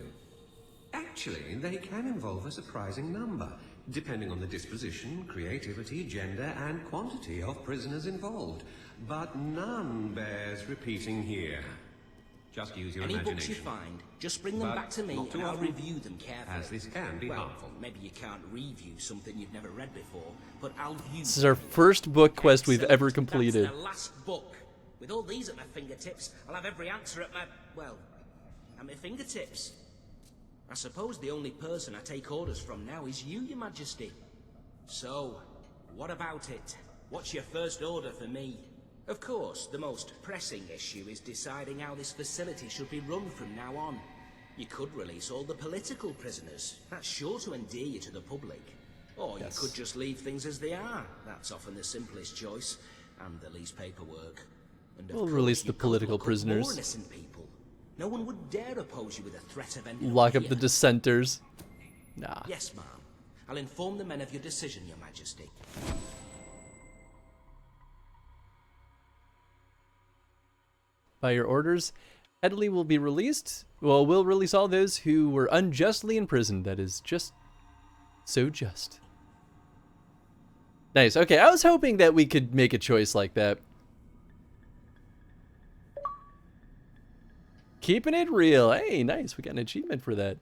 Speaker 10: Actually, they can involve a surprising number, depending on the disposition, creativity, gender, and quantity of prisoners involved. But none bears repeating here. Just use your
Speaker 18: Any
Speaker 10: imagination.
Speaker 18: books you find, just bring them
Speaker 10: But
Speaker 18: back to me
Speaker 10: not too
Speaker 18: and I'll
Speaker 10: often,
Speaker 18: review them carefully.
Speaker 10: as this can be
Speaker 18: well,
Speaker 10: harmful.
Speaker 18: Maybe you can't review something you've never read before, but I'll view.
Speaker 2: This is our first book quest we've
Speaker 18: Excellent.
Speaker 2: ever completed.
Speaker 18: That's the last book. With all these at my fingertips, I'll have every answer at my fingertips. I suppose the only person I take orders from now is you, Your Majesty. So, what about it? What's your first order for me? Of course, the most pressing issue is deciding how this facility should be run from now on. You could release all the political prisoners. That's sure to endear you to the public. Or
Speaker 2: Yes.
Speaker 18: you could just leave things as they are. That's often the simplest choice, and the least paperwork. And of
Speaker 2: We'll
Speaker 18: course,
Speaker 2: release the
Speaker 18: you could
Speaker 2: political
Speaker 18: lock up more
Speaker 2: prisoners.
Speaker 18: innocent people. No one would dare oppose you with a threat of ending
Speaker 2: Lock up
Speaker 18: here.
Speaker 2: the dissenters. Nah.
Speaker 18: Yes, ma'am. I'll inform the men of your decision, Your Majesty.
Speaker 2: By your orders, Headley will be released. Well, we'll release all those who were unjustly imprisoned. That is just so just. Nice. Okay, I was hoping that we could make a choice like that. Keeping it real. Hey, nice. We got an achievement for that.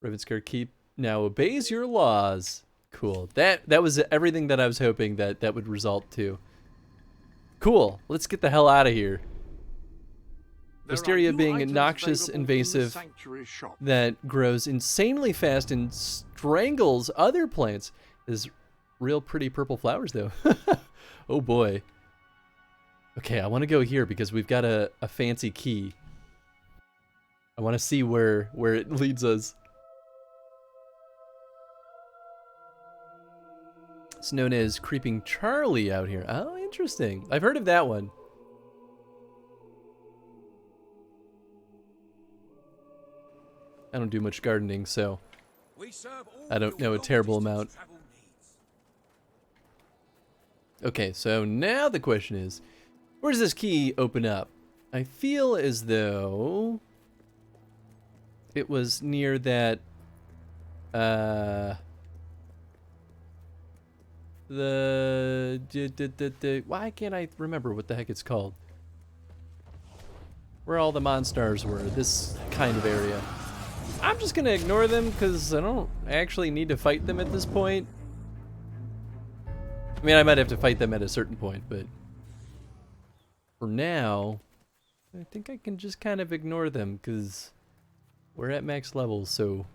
Speaker 2: Ravenscar Keep now obeys your laws. Cool. That was everything that I was hoping that would result to. Cool. Let's get the hell out of here. Wisteria being noxious, invasive, that grows insanely fast and strangles other plants. Is real pretty purple flowers, though. Oh boy. Okay, I want to go here because we've got a fancy key. I want to see where it leads us. It's known as Creeping Charlie out here. Oh, interesting. I've heard of that one. I don't do much gardening, so I don't know a terrible amount. Okay, so now the question is, where does this key open up? I feel as though it was near that, why can't I remember what the heck it's called? Where all the monsters were, this kind of area. I'm just gonna ignore them because I don't actually need to fight them at this point. I mean, I might have to fight them at a certain point, but for now, I think I can just kind of ignore them because we're at max levels, so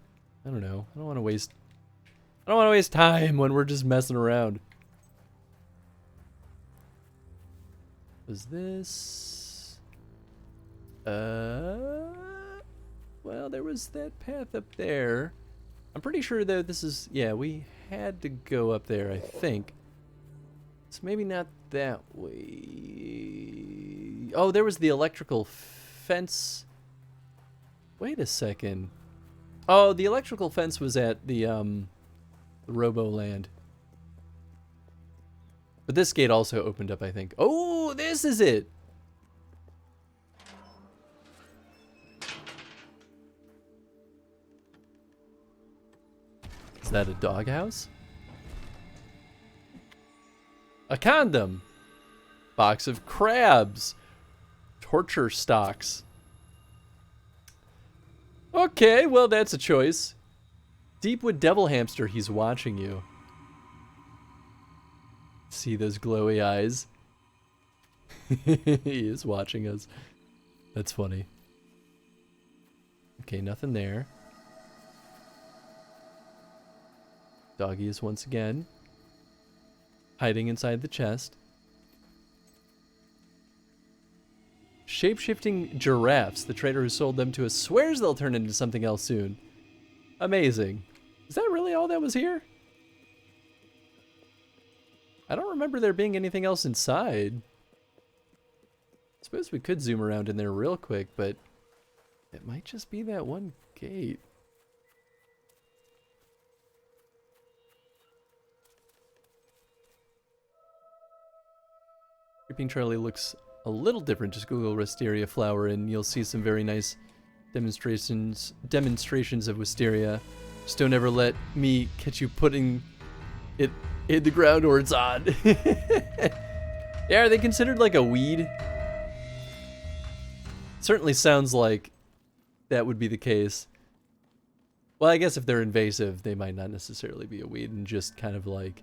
Speaker 2: I don't know. I don't want to waste time when we're just messing around. Was this well, there was that path up there. I'm pretty sure that this is, yeah, we had to go up there, I think. It's maybe not that way. Oh, there was the electrical fence. Wait a second. Oh, the electrical fence was at the Roboland. But this gate also opened up, I think. Oh, this is it. Is that a doghouse? A condom. Box of crabs. Torture stocks. Okay, well, that's a choice. Deepwood Devil Hamster, he's watching you. See those glowy eyes? He is watching us. That's funny. Okay, nothing there. Doggy is once again hiding inside the chest. Shape-shifting giraffes. The trader who sold them to us swears they'll turn into something else soon. Amazing. Is that really all that was here? I don't remember there being anything else inside. I suppose we could zoom around in there real quick, but it might just be that one gate. Creeping Charlie looks a little different. Just Google Wisteria flower and you'll see some very nice demonstrations of Wisteria. Just don't ever let me catch you putting it in the ground or it's on. Yeah, are they considered like a weed? Certainly sounds like that would be the case. Well, I guess if they're invasive, they might not necessarily be a weed and just kind of like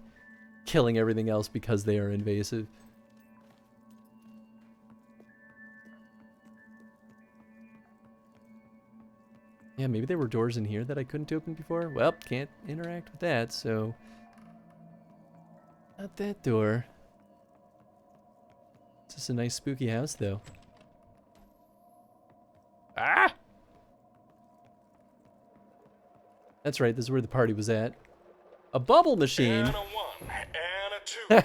Speaker 2: killing everything else because they are invasive. Yeah, maybe there were doors in here that I couldn't open before. Well, can't interact with that, so not that door. It's just a nice spooky house, though. Ah! That's right, this is where the party was at. A bubble machine.
Speaker 15: And a 1, and a 2,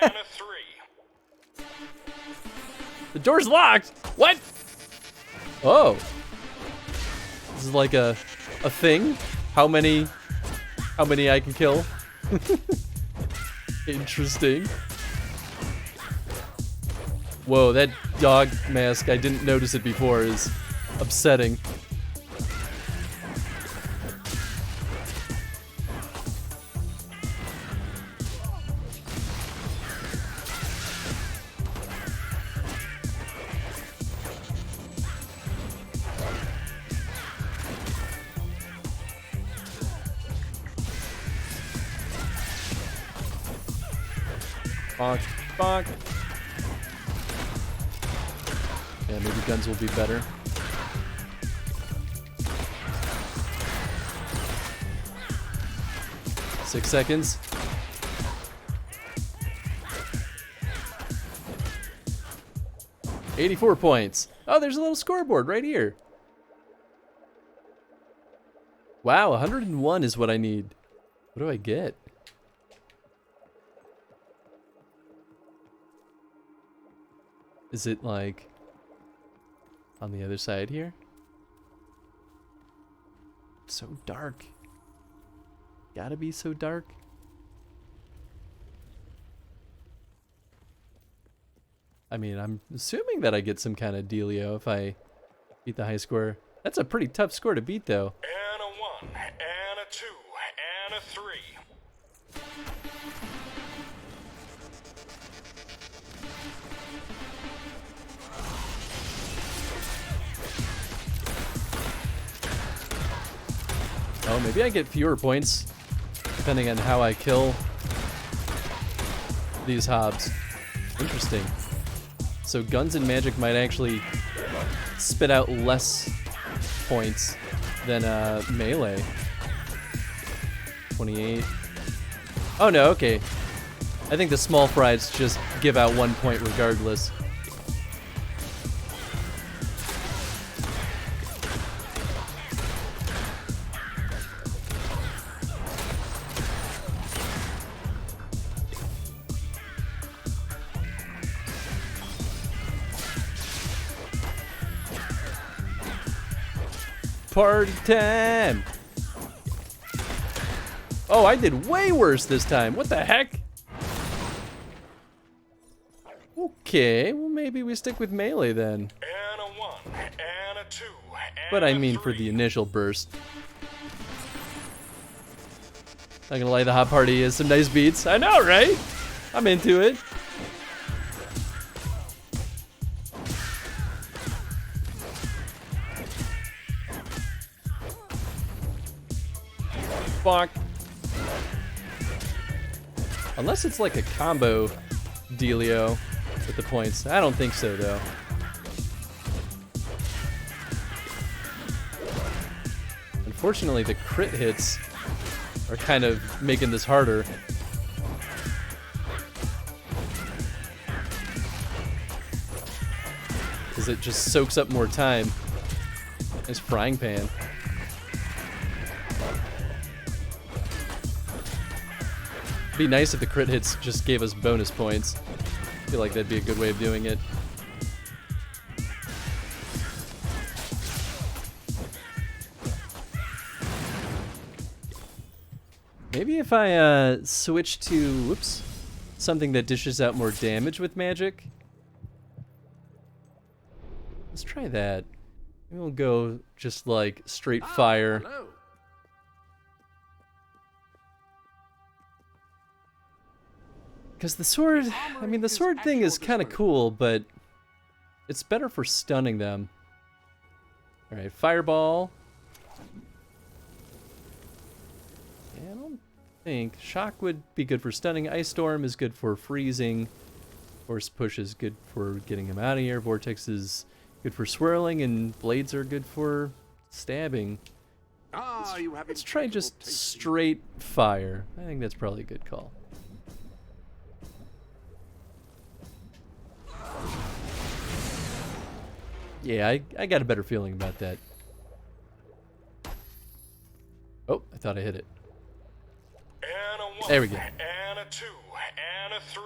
Speaker 15: and a 3.
Speaker 2: The door's locked. What? Oh. This is like a thing. How many I can kill? Interesting. Whoa, that dog mask, I didn't notice it before, is upsetting. Bonk, bonk. Yeah, maybe guns will be better. Six seconds. $84 points. Oh, there's a little scoreboard right here. Wow, 101 is what I need. What do I get? Is it like on the other side here? So dark. Gotta be so dark. I mean, I'm assuming that I get some kind of dealio if I beat the high score. That's a pretty tough score to beat, though.
Speaker 15: And a 1, and a 2, and a 3.
Speaker 2: Oh, maybe I get fewer points depending on how I kill these hobs. Interesting. So guns and magic might actually spit out less points than melee. 28. Oh no, okay. I think the small fries just give out 1 point regardless. Party time! Oh, I did way worse this time. What the heck? Okay, well maybe we stick with melee then.
Speaker 15: And a 1, and a 2,
Speaker 2: But I mean for the initial burst. Not gonna lie, the hot party is some nice beats. I know, right? I'm into it. Bonk. Unless it's like a combo dealio with the points. I don't think so, though. Unfortunately, the crit hits are kind of making this harder. Because it just soaks up more time. Nice frying pan. It'd be nice if the crit hits just gave us bonus points. I feel like that'd be a good way of doing it. Maybe if I switch to, whoops, something that dishes out more damage with magic. Let's try that. Maybe we'll go just like straight fire.
Speaker 16: Hello.
Speaker 2: Because the sword, I mean, the sword thing is kind of cool, but it's better for stunning them. Alright, fireball. Yeah, I don't think. Shock would be good for stunning. Ice storm is good for freezing. Force push is good for getting him out of here. Vortex is good for swirling, and blades are good for stabbing. Let's try just straight fire. I think that's probably a good call. Yeah, I got a better feeling about that. Oh, I thought I hit it.
Speaker 15: And
Speaker 2: There we go.
Speaker 15: And a 2, and a 3.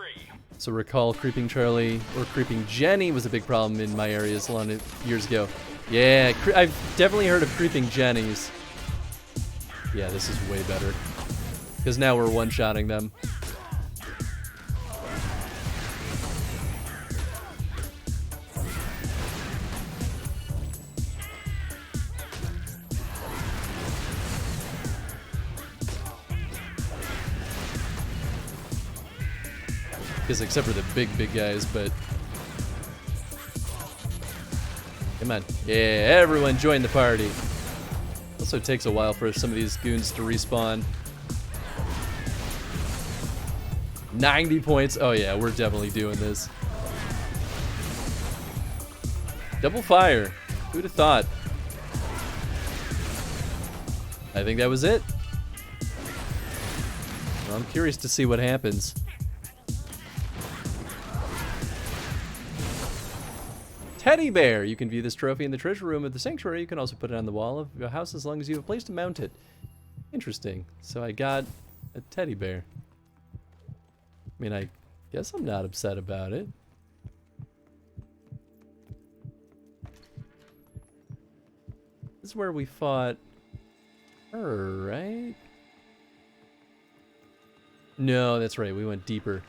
Speaker 2: So recall Creeping Charlie or Creeping Jenny was a big problem in my areas a lot of years ago. Yeah, I've definitely heard of Creeping Jennies. Yeah, this is way better. Because now we're one-shotting them. Except for the big guys, but come on. Yeah, everyone join the party. Also takes a while for some of these goons to respawn. 90 points. Oh yeah, we're definitely doing this. Double fire. Who'd have thought? I think that was it. Well, I'm curious to see what happens. Teddy bear! You can view this trophy in the treasure room of the sanctuary. You can also put it on the wall of your house as long as you have a place to mount it. Interesting. So I got a teddy bear. I mean, I guess I'm not upset about it. This is where we fought her, right? No, that's right. We went deeper.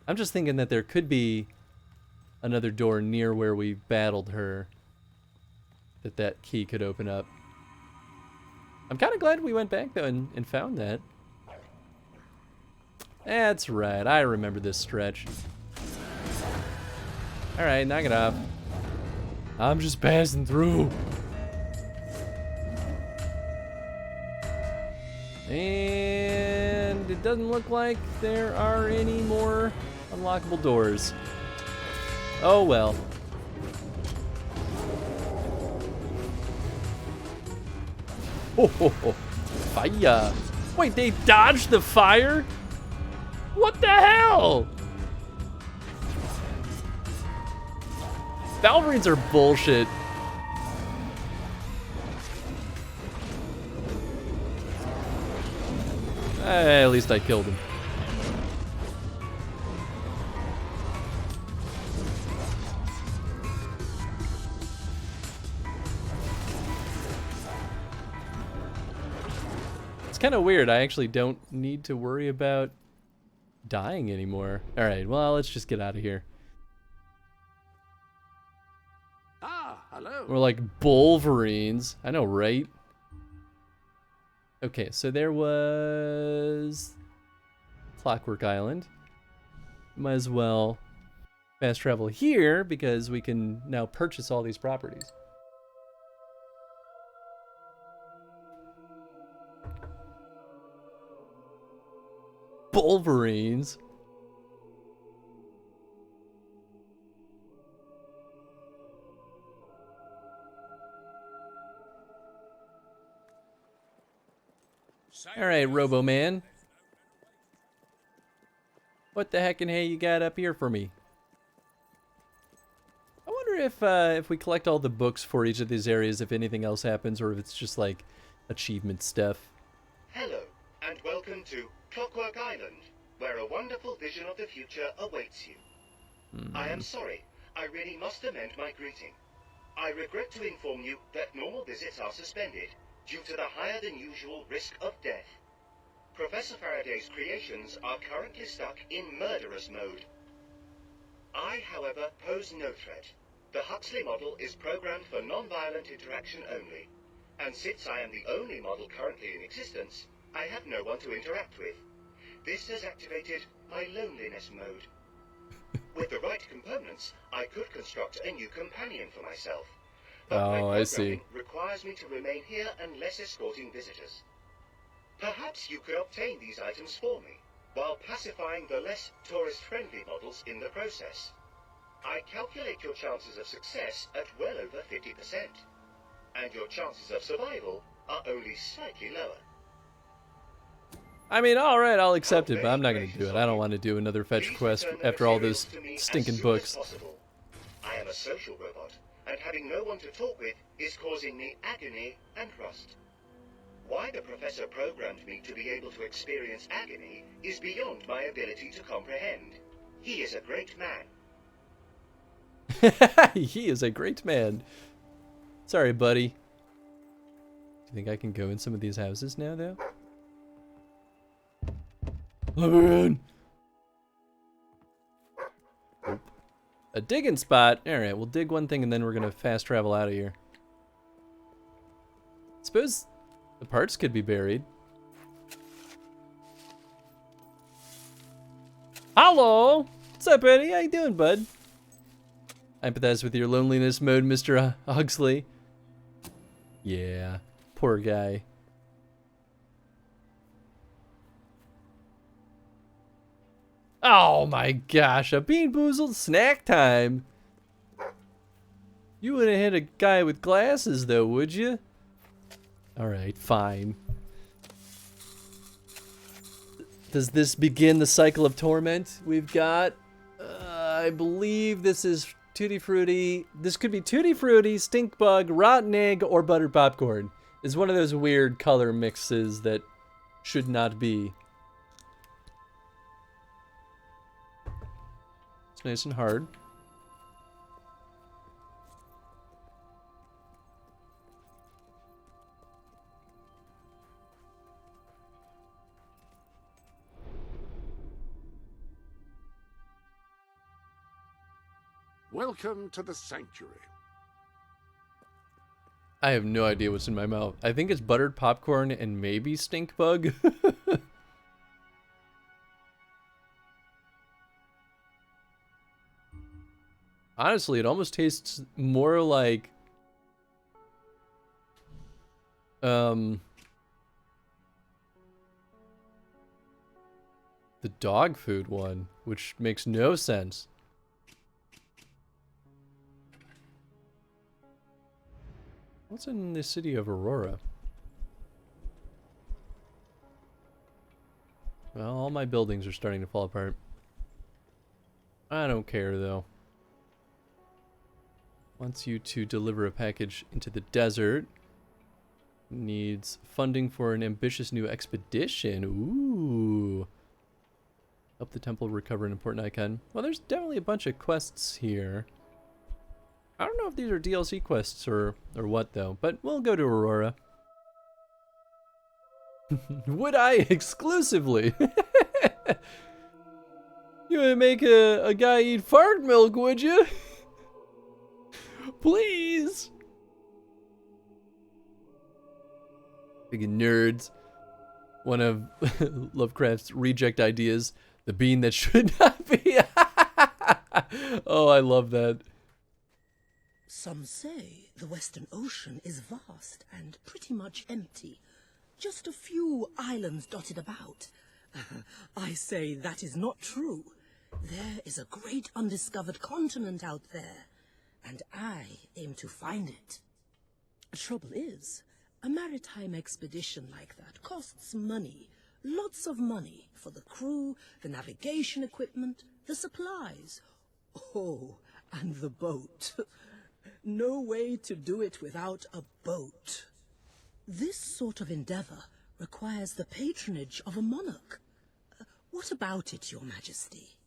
Speaker 2: I'm just thinking that there could be another door near where we battled her that key could open up. I'm kind of glad we went back though and found that. That's right, I remember this stretch. Alright, knock it off. I'm just passing through. And it doesn't look like there are any more unlockable doors. Oh well. Ho ho ho. Fire. Wait, they dodged the fire? What the hell? Valverines are bullshit. At least I killed him. Kind of weird. I actually don't need to worry about dying anymore. All right, well, let's just get out of here.
Speaker 16: Ah, hello.
Speaker 2: We're like Bulverines. I know, right? Okay, so there was Clockwork Island. Might as well fast travel here because we can now purchase all these properties. Bulverines. All right, Robo-Man. What the heck and hey you got up here for me? I wonder if we collect all the books for each of these areas, if anything else happens, or if it's just like achievement stuff.
Speaker 17: Hello, and welcome to Clockwork Island, where a wonderful vision of the future awaits you. I am sorry, I really must amend my greeting. I regret to inform you that normal visits are suspended due to the higher than usual risk of death. Professor Faraday's creations are currently stuck in murderous mode. I, however, pose no threat. The Huxley model is programmed for non-violent interaction only, and since I am the only model currently in existence, I have no one to interact with. This has activated my loneliness mode. With the right components, I could construct a new companion for myself. But my programming requires me to remain here unless escorting visitors. Perhaps you could obtain these items for me, while pacifying the less tourist-friendly models in the process. I calculate your chances of success at well over 50%, and your chances of survival are only slightly lower.
Speaker 2: I mean, alright, I'll accept it, but I'm not going to do it. I don't want to do another fetch quest after all those stinking books.
Speaker 17: I am a social robot, and having no one to talk with is causing me agony and rust. Why the Professor programmed me to be able to experience agony is beyond my ability to comprehend. He is a great man.
Speaker 2: He is a great man. Sorry, buddy. Do you think I can go in some of these houses now, though? Let me in. Nope. A digging spot. Alright, we'll dig one thing and then we're gonna fast travel out of here. Suppose the parts could be buried. Hello! What's up, Eddie? How you doing, bud? I empathize with your loneliness mode, Mr. Huxley. Yeah, poor guy. Oh my gosh, a Bean Boozled snack time. You wouldn't hit a guy with glasses though, would you? Alright, fine. Does this begin the cycle of torment? We've got, I believe this is Tutti Frutti. This could be Tutti Frutti, Stink Bug, Rotten Egg, or Buttered Popcorn. It's one of those weird color mixes that should not be. It's nice and hard.
Speaker 16: Welcome to the sanctuary.
Speaker 2: I have no idea what's in my mouth. I think it's buttered popcorn and maybe stink bug. Honestly, it almost tastes more like the dog food one, which makes no sense. What's in the city of Aurora? Well, all my buildings are starting to fall apart. I don't care, though. Wants you to deliver a package into the desert. Needs funding for an ambitious new expedition. Ooh. Help the temple recover an important icon. Well, there's definitely a bunch of quests here. I don't know if these are DLC quests or what, though, but we'll go to Aurora. Would I exclusively? You would make a guy eat fart milk, would you? Please. Big nerds. One of Lovecraft's reject ideas, the bean that should not be. Oh, I love that.
Speaker 21: Some say the Western Ocean is vast and pretty much empty. Just a few islands dotted about. I say that is not true. There is a great undiscovered continent out there, and I aim to find it. Trouble is, a maritime expedition like that costs money. Lots of money for the crew, the navigation equipment, the supplies. Oh, and the boat. No way to do it without a boat. This sort of endeavor requires the patronage of a monarch. What about it, Your Majesty?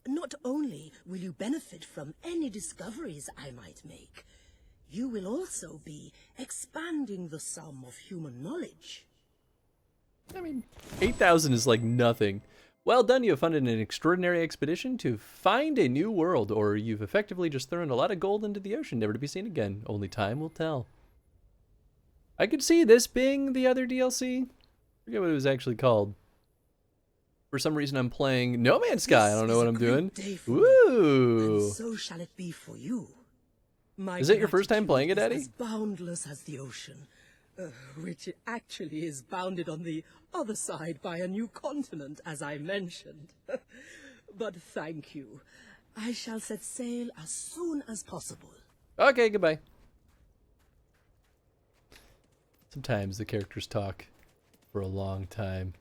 Speaker 21: Not only will you benefit from any discoveries I might make, you will also be expanding the sum of human knowledge.
Speaker 2: I mean, 8,000 is like nothing. Well done, you have funded an extraordinary expedition to find a new world, or you've effectively just thrown a lot of gold into the ocean, never to be seen again. Only time will tell. I could see this being the other DLC. I forget what it was actually called. For some reason, I'm playing No Man's Sky. I don't know what I'm doing. Woo!
Speaker 21: And so shall it be for you. My
Speaker 2: Is it your first time playing it,
Speaker 21: gratitude
Speaker 2: Eddie?
Speaker 21: is as boundless as the ocean, which actually is bounded on the other side by a new continent, as I mentioned. But thank you. I shall set sail as soon as possible.
Speaker 2: Okay, goodbye. Sometimes the characters talk for a long time.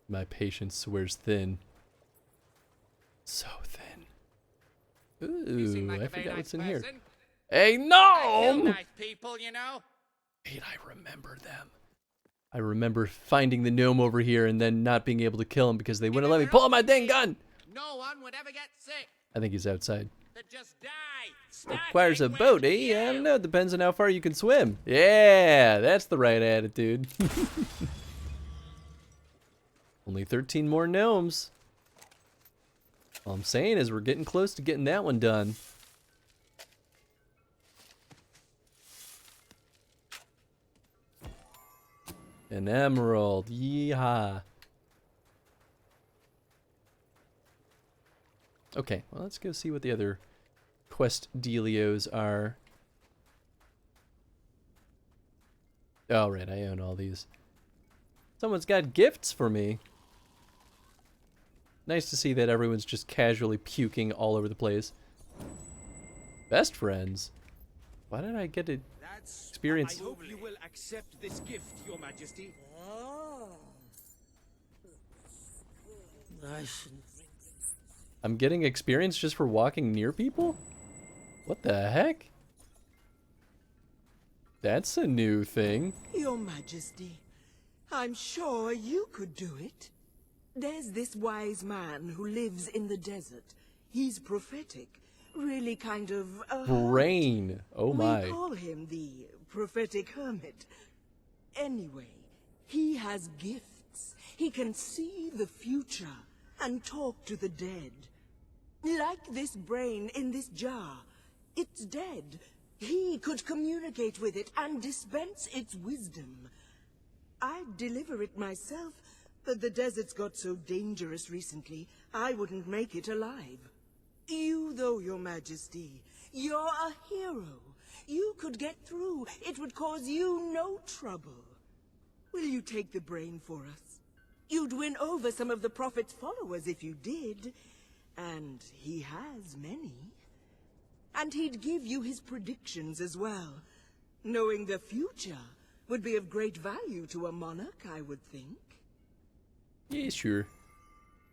Speaker 2: My patience wears thin. So thin. Ooh, I forgot what's in here. Hey,
Speaker 22: I kill
Speaker 2: gnome!
Speaker 22: nice people, you know.
Speaker 2: Wait, I remember them. I remember finding the gnome over here and then not being able to kill him because they wouldn't let me pull out my dang gun.
Speaker 13: No one would ever get sick.
Speaker 2: I think he's outside.
Speaker 13: Just die.
Speaker 2: Requires a boat, eh? I don't know. Depends on how far you can swim. Yeah, that's the right attitude. Only 13 more gnomes. All I'm saying is we're getting close to getting that one done. An emerald. Yeehaw. Okay, well, let's go see what the other quest dealios are. Oh, right, I own all these. Someone's got gifts for me. Nice to see that everyone's just casually puking all over the place. Best friends? Why did I get to experience...
Speaker 12: I hope you will accept this gift, Your Majesty.
Speaker 2: I'm getting experience just for walking near people? What the heck? That's a new thing.
Speaker 19: Your Majesty, I'm sure you could do it. There's this wise man who lives in the desert. He's prophetic, really kind of...
Speaker 2: Brain. Oh my.
Speaker 19: We call him the prophetic hermit. Anyway, he has gifts. He can see the future and talk to the dead. Like this brain in this jar. It's dead. He could communicate with it and dispense its wisdom. I'd deliver it myself, but the desert's got so dangerous recently, I wouldn't make it alive. You, though, Your Majesty, you're a hero. You could get through. It would cause you no trouble. Will you take the brain for us? You'd win over some of the Prophet's followers if you did. And he has many. And he'd give you his predictions as well. Knowing the future would be of great value to a monarch, I would think.
Speaker 2: Yeah, sure.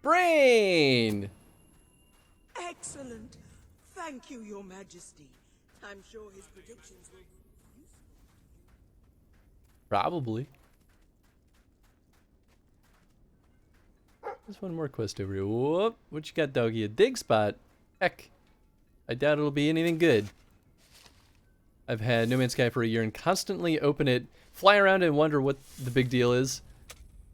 Speaker 2: Brain!
Speaker 19: Excellent. Thank you, Your Majesty. I'm sure his predictions will be useful.
Speaker 2: Probably. There's one more quest over here. Whoop. What you got, doggy? A dig spot? Heck. I doubt it'll be anything good. I've had No Man's Sky for a year and constantly open it, fly around and wonder what the big deal is.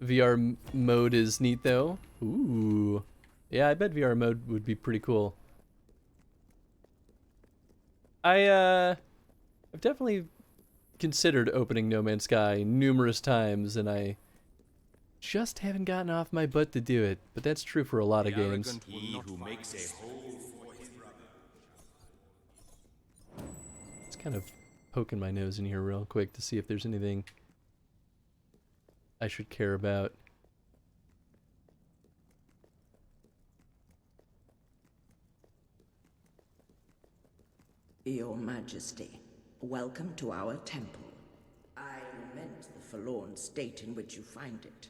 Speaker 2: VR mode is neat though. Ooh. Yeah, I bet VR mode would be pretty cool. I've definitely considered opening No Man's Sky numerous times, and I just haven't gotten off my butt to do it. But that's true for a lot of games.
Speaker 12: He who makes a hole for his brother.
Speaker 2: It's kind of poking my nose in here real quick to see if there's anything I should care about.
Speaker 21: Your Majesty, welcome to our temple. I lament the forlorn state in which you find it.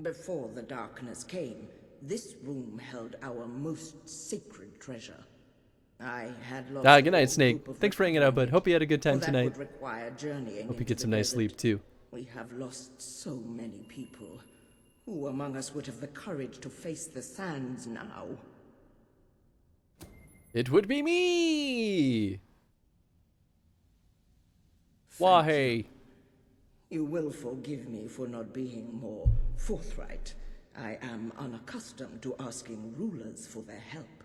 Speaker 21: Before the darkness came, this room held our most sacred treasure. I had lost
Speaker 2: good night, Snake. Thanks for hanging out, bud. Hope you had a good time tonight. Hope you get some nice sleep, too.
Speaker 21: We have lost so many people. Who among us would have the courage to face the sands now?
Speaker 2: It would be me! Why?
Speaker 21: You will forgive me for not being more forthright. I am unaccustomed to asking rulers for their help.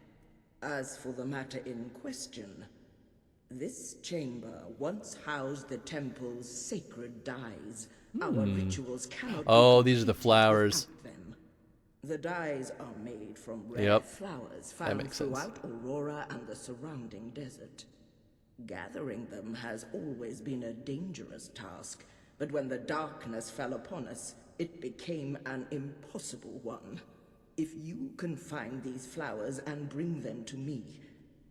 Speaker 21: As for the matter in question, this chamber once housed the temple's sacred dyes. Our rituals cannot be
Speaker 2: these are the flowers.
Speaker 21: without them. The dyes are made from rare flowers found throughout Aurora and the surrounding desert. Gathering them has always been a dangerous task, but when the darkness fell upon us, it became an impossible one. If you can find these flowers and bring them to me,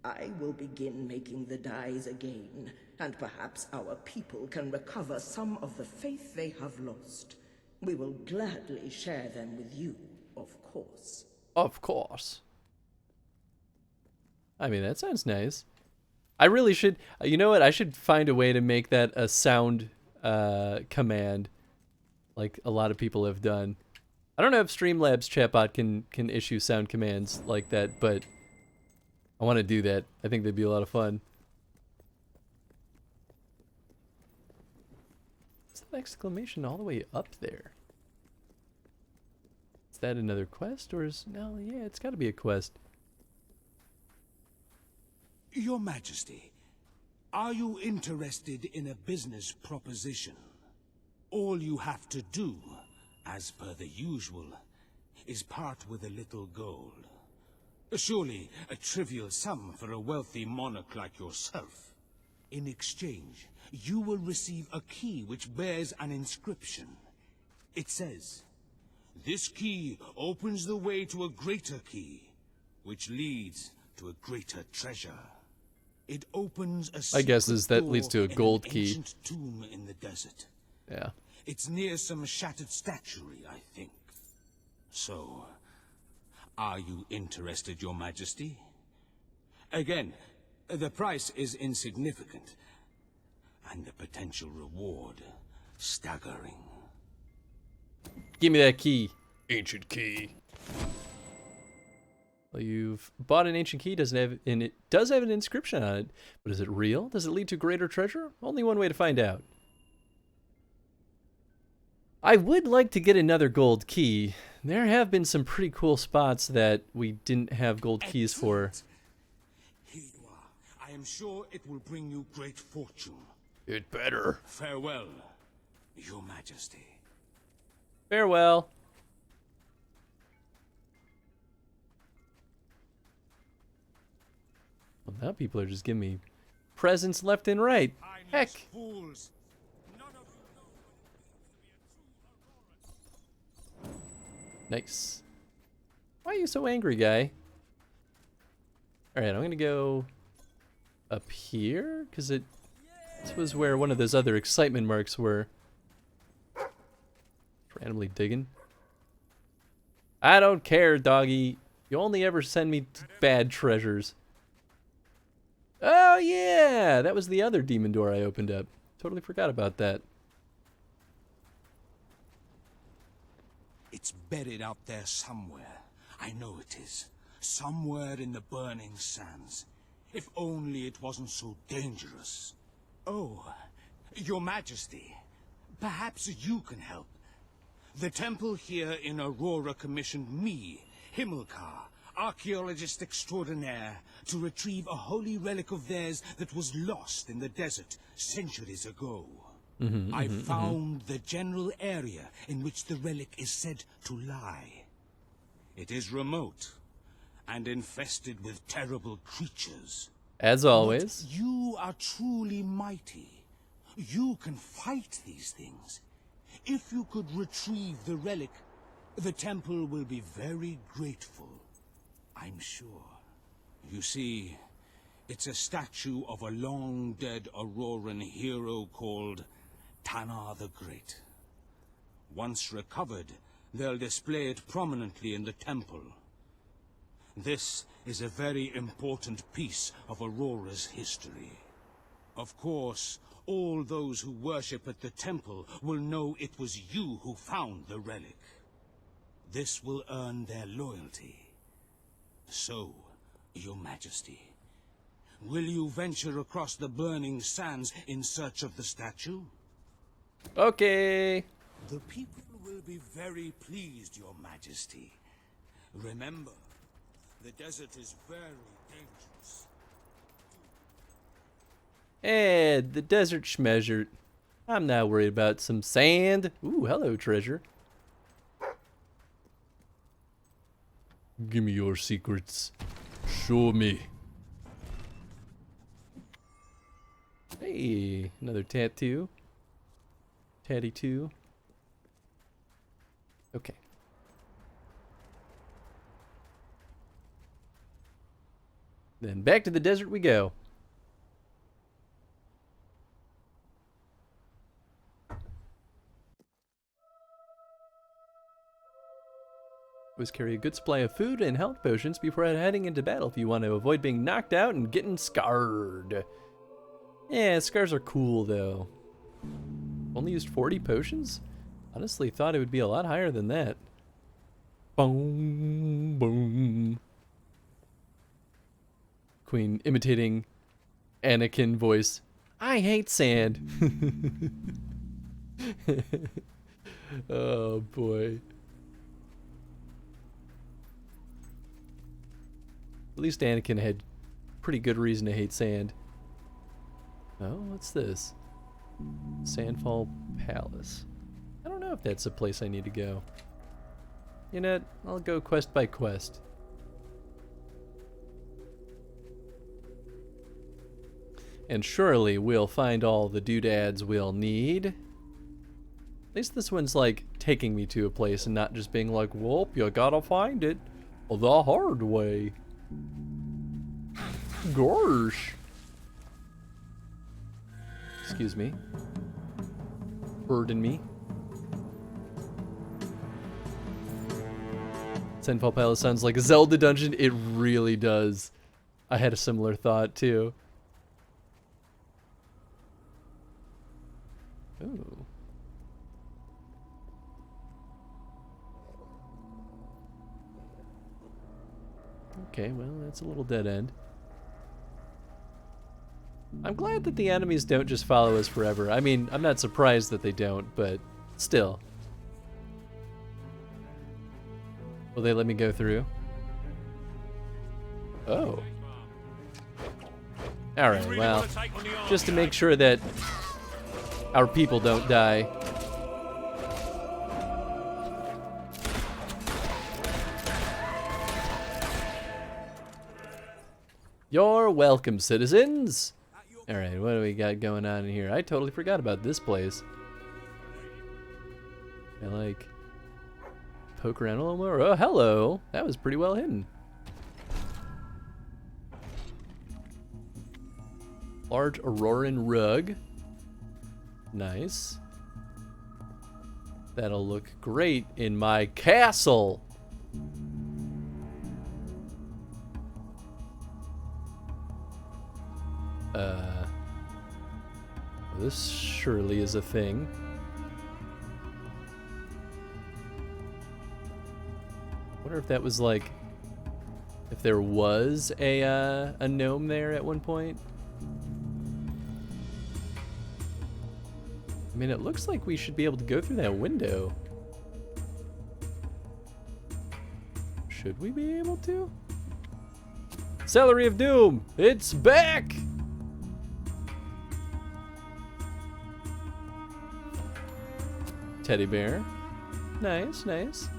Speaker 21: I will begin making the dyes again, and perhaps our people can recover some of the faith they have lost. We will gladly share them with you, of course.
Speaker 2: Of course. I mean, that sounds nice. I really should, you know what, I should find a way to make that a sound command, like a lot of people have done. I don't know if Streamlabs chatbot can issue sound commands like that, but I want to do that. I think they'd be a lot of fun. What's that exclamation all the way up there? Is that another quest, or is... No, yeah, it's got to be a quest.
Speaker 12: Your Majesty, are you interested in a business proposition? All you have to do, as per the usual, is part with a little gold. Surely a trivial sum for a wealthy monarch like yourself. In exchange, you will receive a key which bears an inscription. It says, "This key opens the way to a greater key, which leads to a greater treasure." It opens a
Speaker 2: I guess
Speaker 12: secret
Speaker 2: that
Speaker 12: door
Speaker 2: leads to a
Speaker 12: in
Speaker 2: gold
Speaker 12: an
Speaker 2: key.
Speaker 12: ancient tomb in the desert.
Speaker 2: Yeah.
Speaker 12: It's near some shattered statuary, I think. So, are you interested, Your Majesty? Again, the price is insignificant, and the potential reward staggering.
Speaker 2: Give me that key. Ancient key. Well, you've bought an ancient key, and it does have an inscription on it. But is it real? Does it lead to greater treasure? Only one way to find out. I would like to get another gold key. There have been some pretty cool spots that we didn't have gold keys for.
Speaker 12: Here you are. I am sure it will bring you great fortune.
Speaker 2: It better.
Speaker 12: Farewell, Your Majesty.
Speaker 2: Farewell. Well, now people are just giving me presents left and right. Heck.
Speaker 12: Fools.
Speaker 2: Nice. Why are you so angry, guy? Alright, I'm gonna go up here, because this was where one of those other excitement marks were. Randomly digging. I don't care, doggy. You only ever send me bad treasures. Oh yeah, that was the other demon door I opened up. Totally forgot about that.
Speaker 12: It's buried out there somewhere. I know it is. Somewhere in the burning sands. If only it wasn't so dangerous. Oh, Your Majesty, perhaps you can help. The temple here in Aurora commissioned me, Himmelkar, archaeologist extraordinaire, to retrieve a holy relic of theirs that was lost in the desert centuries ago. I found the general area in which the relic is said to lie. It is remote and infested with terrible creatures.
Speaker 2: As always.
Speaker 12: But you are truly mighty. You can fight these things. If you could retrieve the relic, the temple will be very grateful, I'm sure. You see, it's a statue of a long-dead Auroran hero called Tanar the Great. Once recovered, they'll display it prominently in the temple. This is a very important piece of Aurora's history. Of course, all those who worship at the temple will know it was you who found the relic. This will earn their loyalty. So, Your Majesty, will you venture across the burning sands in search of the statue?
Speaker 2: Okay.
Speaker 12: The people will be very pleased, Your Majesty. Remember, the desert is very dangerous.
Speaker 2: Eh, the desert schmeasure. I'm not worried about some sand. Ooh, hello, treasure. Give me your secrets. Show me. Hey, another tattoo. Tatty 2. Okay. Then back to the desert we go. Always carry a good supply of food and health potions before heading into battle if you want to avoid being knocked out and getting scarred. Yeah, scars are cool though. Only used 40 potions? Honestly thought it would be a lot higher than that. Boom, boom. Queen imitating Anakin voice. I hate sand. Oh boy. At least Anakin had pretty good reason to hate sand. Oh, what's this? Sandfall Palace. I don't know if that's a place I need to go. You know what? I'll go quest by quest. And surely we'll find all the doodads we'll need. At least this one's like taking me to a place and not just being like, "Whoop, you gotta find it the hard way." Gosh. Excuse me. Pardon me. Sandfall Palace sounds like a Zelda dungeon. It really does. I had a similar thought too. Ooh. Okay, well, that's a little dead end. I'm glad that the enemies don't just follow us forever. I mean, I'm not surprised that they don't, but still. Will they let me go through? Oh. Alright, well, just to make sure that our people don't die. You're welcome, citizens! Alright, what do we got going on in here? I totally forgot about this place. I like poke around a little more. Oh, hello! That was pretty well hidden. Large Auroran rug. Nice. That'll look great in my castle! This surely is a thing. Wonder if that was like, if there was a gnome there at one point. I mean, it looks like we should be able to go through that window. Should we be able to? Celery of Doom! It's back! Teddy bear. Nice, nice.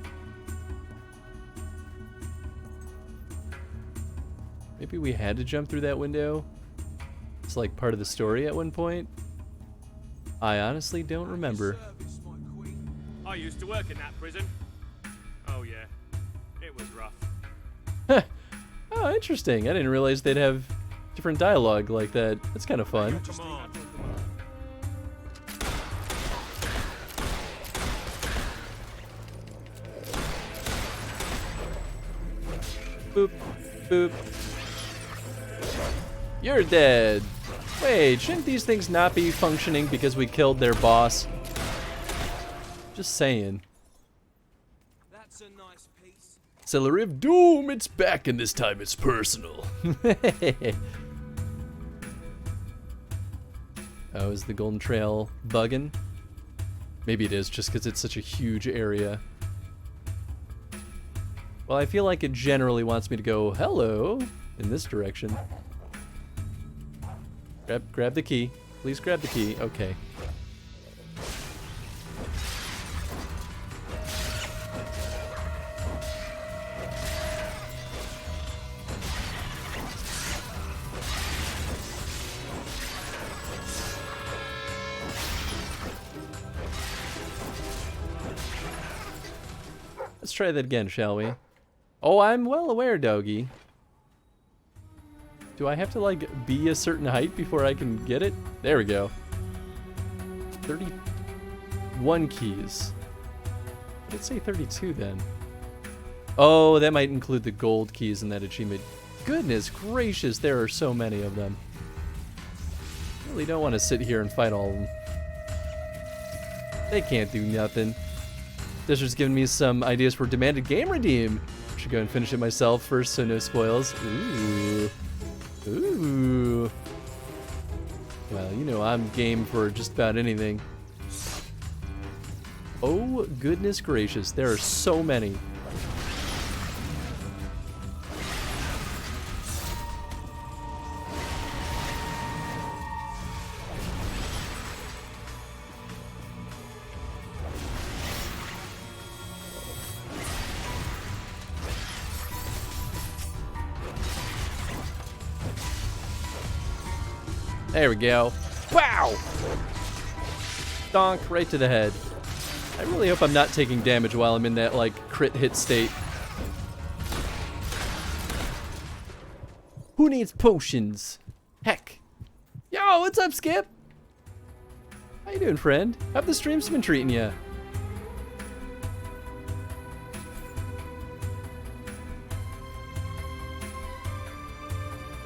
Speaker 2: Maybe we had to jump through that window. It's like part of the story at one point. I honestly don't remember.
Speaker 6: I used to work in that prison. Oh yeah, it was rough.
Speaker 2: Oh, interesting. I didn't realize they'd have different dialogue like that. That's kind of fun.
Speaker 6: Come on.
Speaker 2: Boop, boop. You're dead. Wait, shouldn't these things not be functioning because we killed their boss? Just saying.
Speaker 14: That's a nice piece.
Speaker 2: Celery of Doom, it's back and this time it's personal. Oh, is the Golden Trail bugging? Maybe it is just because it's such a huge area. Well, I feel like it generally wants me to go, hello, in this direction. Grab the key. Please grab the key. Okay. Let's try that again, shall we? Oh, I'm well aware, Doggy. Do I have to, like, be a certain height before I can get it? There we go. 31 keys. Let's say 32 then. Oh, that might include the gold keys in that achievement. Goodness gracious, there are so many of them. Really don't want to sit here and fight all of them. They can't do nothing. Desert's giving me some ideas for demanded game redeem. Should go and finish it myself first, so no spoils. Ooh. Ooh. Well, you know I'm game for just about anything. Oh, goodness gracious. There are so many. There we go. Wow! Donk right to the head. I really hope I'm not taking damage while I'm in that, like, crit hit state. Who needs potions? Heck. Yo, what's up, Skip? How you doing, friend? How've the streams been treating ya?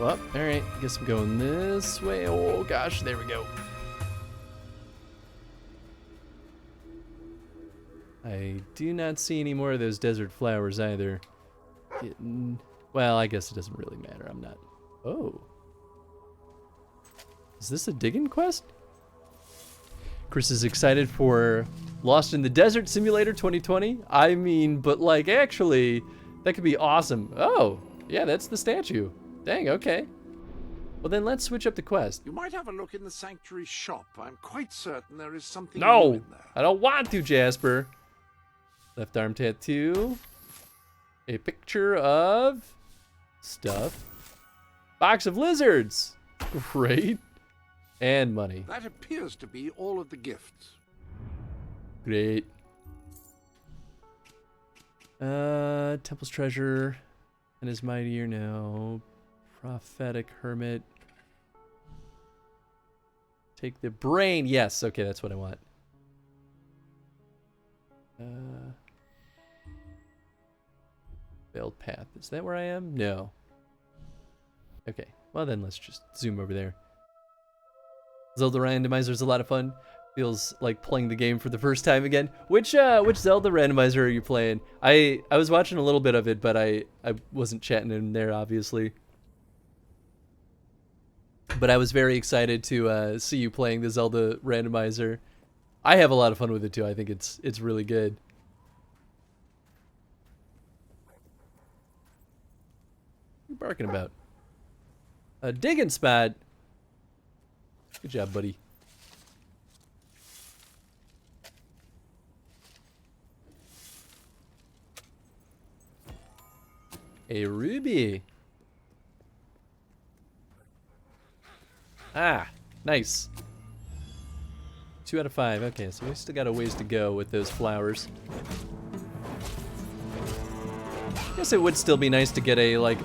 Speaker 2: Well, alright, guess I'm going this way. Oh gosh, there we go. I do not see any more of those desert flowers either. Well, I guess it doesn't really matter. I'm not. Oh. Is this a digging quest? Chris is excited for Lost in the Desert Simulator 2020. I mean, but like, actually, that could be awesome. Oh, yeah, that's the statue. Dang, okay. Well, then let's switch up the quest.
Speaker 16: You might have a look in the sanctuary shop. I'm quite certain there is something new
Speaker 2: No,
Speaker 16: in there.
Speaker 2: I don't want to, Jasper. Left arm tattoo. A picture of stuff. Box of lizards. Great. And money.
Speaker 16: That appears to be all of the gifts.
Speaker 2: Great. Temple's treasure. And is mightier now. Prophetic hermit. Take the brain. Yes, okay, that's what I want. Veiled path. Is that where I am? No. Okay. Well then let's just zoom over there. Zelda randomizer is a lot of fun. Feels like playing the game for the first time again. Which Zelda randomizer are you playing? I was watching a little bit of it, but I wasn't chatting in there, obviously. But I was very excited to see you playing the Zelda randomizer. I have a lot of fun with it too. I think it's really good. What are you barking about? A digging spot. Good job, buddy. A ruby. Ah, nice. 2 out of 5. Okay, so we still got a ways to go with those flowers. I guess it would still be nice to get a, like,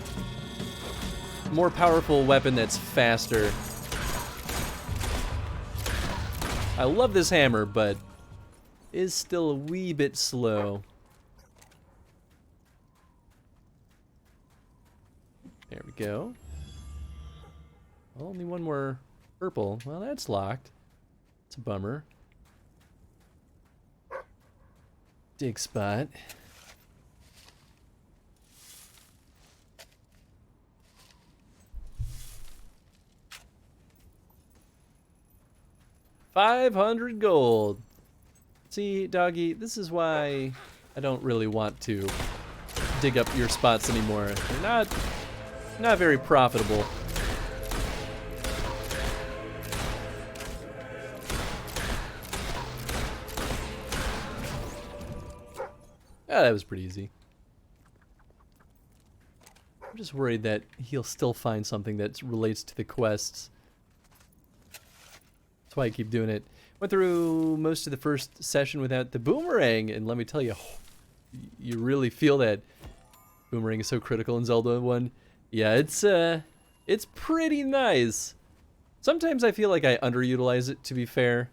Speaker 2: more powerful weapon that's faster. I love this hammer, but is still a wee bit slow. There we go. Only one more purple. Well, that's locked. It's a bummer. Dig spot. $500 gold. See, doggy, this is why I don't really want to dig up your spots anymore. They're not very profitable. Ah, that was pretty easy. I'm just worried that he'll still find something that relates to the quests. That's why I keep doing it. Went through most of the first session without the boomerang, and let me tell you, you really feel that boomerang is so critical in Zelda 1. Yeah, it's pretty nice. Sometimes I feel like I underutilize it, to be fair,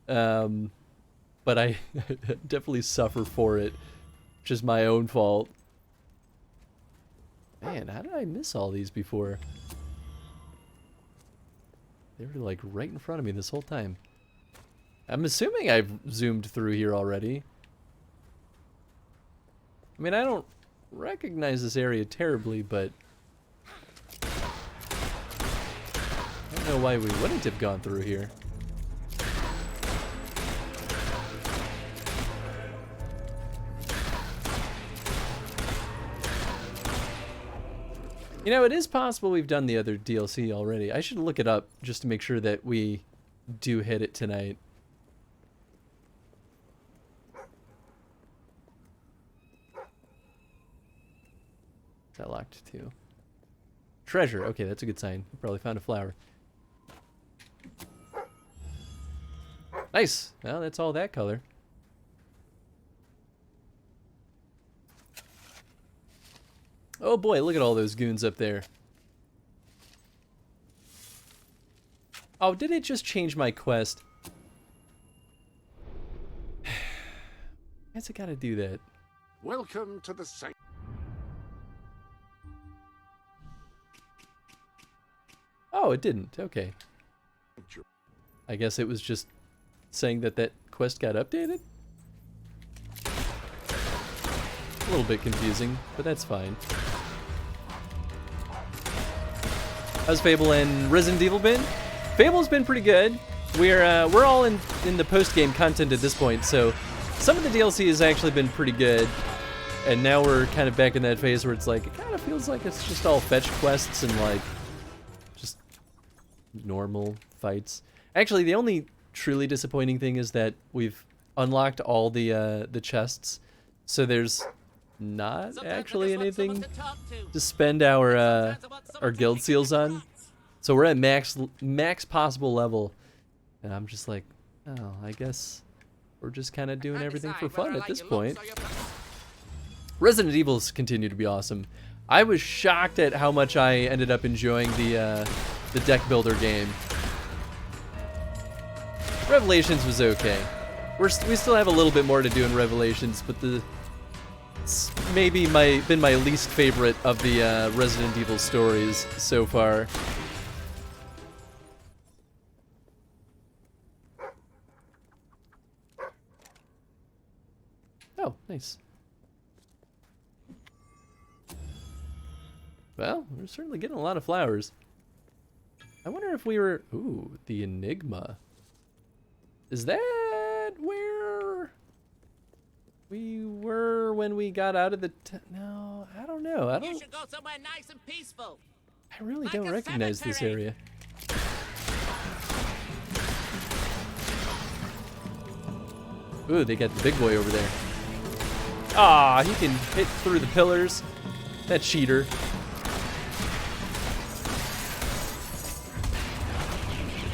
Speaker 2: but I definitely suffer for it, which is my own fault. Man, how did I miss all these before? They were like right in front of me this whole time. I'm assuming I've zoomed through here already. I mean, I don't recognize this area terribly, but I don't know why we wouldn't have gone through here. You know, it is possible we've done the other DLC already. I should look it up just to make sure that we do hit it tonight. Is that locked too? Treasure. Okay, that's a good sign. We probably found a flower. Nice. Well, that's all that color. Oh boy, look at all those goons up there. Oh, did it just change my quest? Guess I gotta do that.
Speaker 16: Welcome to the site.
Speaker 2: Oh, it didn't. Okay. I guess it was just saying that that quest got updated? A little bit confusing, but that's fine. How's Fable and Resident Evil been? Fable's been pretty good. We're all in the post-game content at this point, so some of the DLC has actually been pretty good. And now we're kind of back in that phase where it's like, it kind of feels like it's just all fetch quests and like just normal fights. Actually, the only truly disappointing thing is that we've unlocked all the chests, so there's not actually anything to spend our guild seals on. So we're at max possible level, and I'm just like, oh, I guess we're just kind of doing everything for fun at this point. Resident Evils continue to be awesome. I was shocked at how much I ended up enjoying the deck builder game. Revelations was okay. We still have a little bit more to do in Revelations, but it's maybe been my least favorite of the Resident Evil stories so far. Oh, nice. Well, we're certainly getting a lot of flowers. I wonder if we were... Ooh, the Enigma. Is that where we were when we got out of the... No, I don't know.
Speaker 18: You should go somewhere nice and peaceful.
Speaker 2: I really don't recognize this area. Ooh, they got the big boy over there. Ah, he can hit through the pillars. That cheater.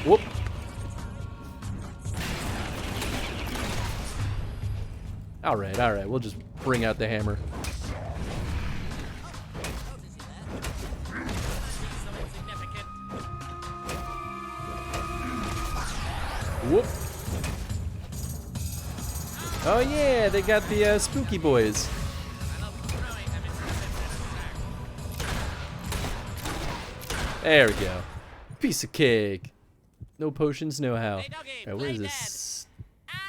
Speaker 2: Whoop. Alright, we'll just bring out the hammer. Whoop. Oh yeah, they got the spooky boys. There we go. Piece of cake. No potions, no how. Alright, where is this?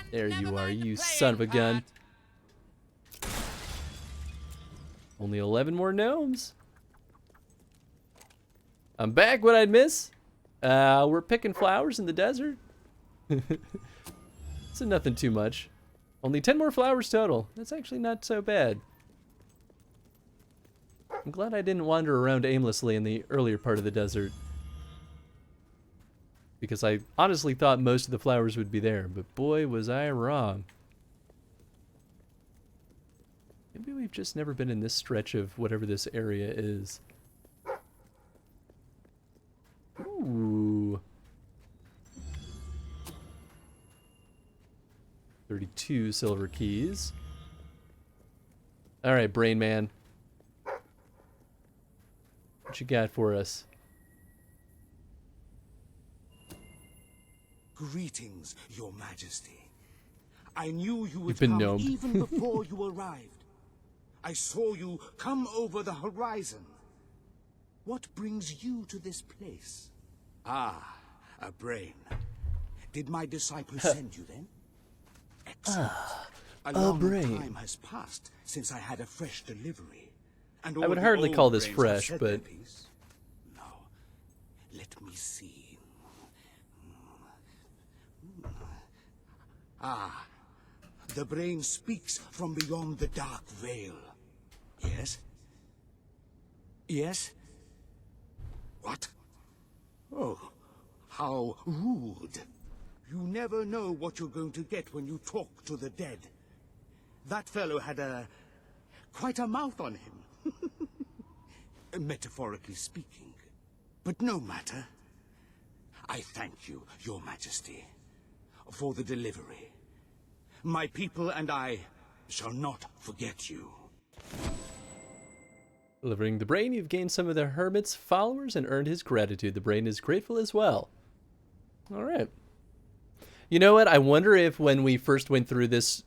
Speaker 2: There you are, you son of a gun. Only 11 more gnomes. I'm back, what I'd miss? We're picking flowers in the desert. So nothing too much. Only 10 more flowers total. That's actually not so bad. I'm glad I didn't wander around aimlessly in the earlier part of the desert, because I honestly thought most of the flowers would be there, but boy was I wrong. Maybe we've just never been in this stretch of whatever this area is. Ooh. 32 silver keys. Alright, Brain Man. What you got for us?
Speaker 12: Greetings, Your Majesty. I knew you would
Speaker 2: You've been
Speaker 12: come
Speaker 2: gnomed.
Speaker 12: even before you arrived. I saw you come over the horizon. What brings you to this place? Ah, a brain. Did my disciple send you then? Excellent. A
Speaker 2: a
Speaker 12: long
Speaker 2: brain.
Speaker 12: time has passed since I had a fresh delivery. And
Speaker 2: I
Speaker 12: all
Speaker 2: would
Speaker 12: the
Speaker 2: hardly
Speaker 12: old
Speaker 2: call this
Speaker 12: brains have
Speaker 2: fresh,
Speaker 12: said
Speaker 2: but
Speaker 12: their piece. Now, let me see. Ah, the brain speaks from beyond the dark veil. Yes? Yes? What? Oh, how rude. You never know what you're going to get when you talk to the dead. That fellow had quite a mouth on him. Metaphorically speaking. But no matter. I thank you, Your Majesty, for the delivery. My people and I shall not forget you.
Speaker 2: Delivering the brain, you've gained some of the hermit's followers and earned his gratitude. The brain is grateful as well. All right. You know what? I wonder if when we first went through this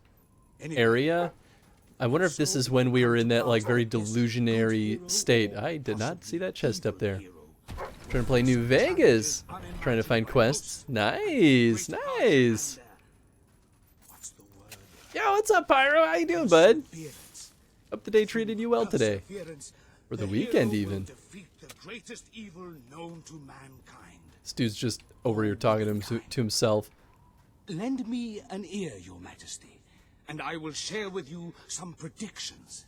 Speaker 2: area, I wonder if this is when we were in that like very delusionary state. I did not see that chest up there. Trying to play New Vegas. Trying to find quests. Nice, nice. Yo, what's up, Pyro? How you doing, bud? Hope the day treated you well today. Or the weekend, even. This dude's just over here talking to himself.
Speaker 12: Lend me an ear, Your Majesty, and I will share with you some predictions.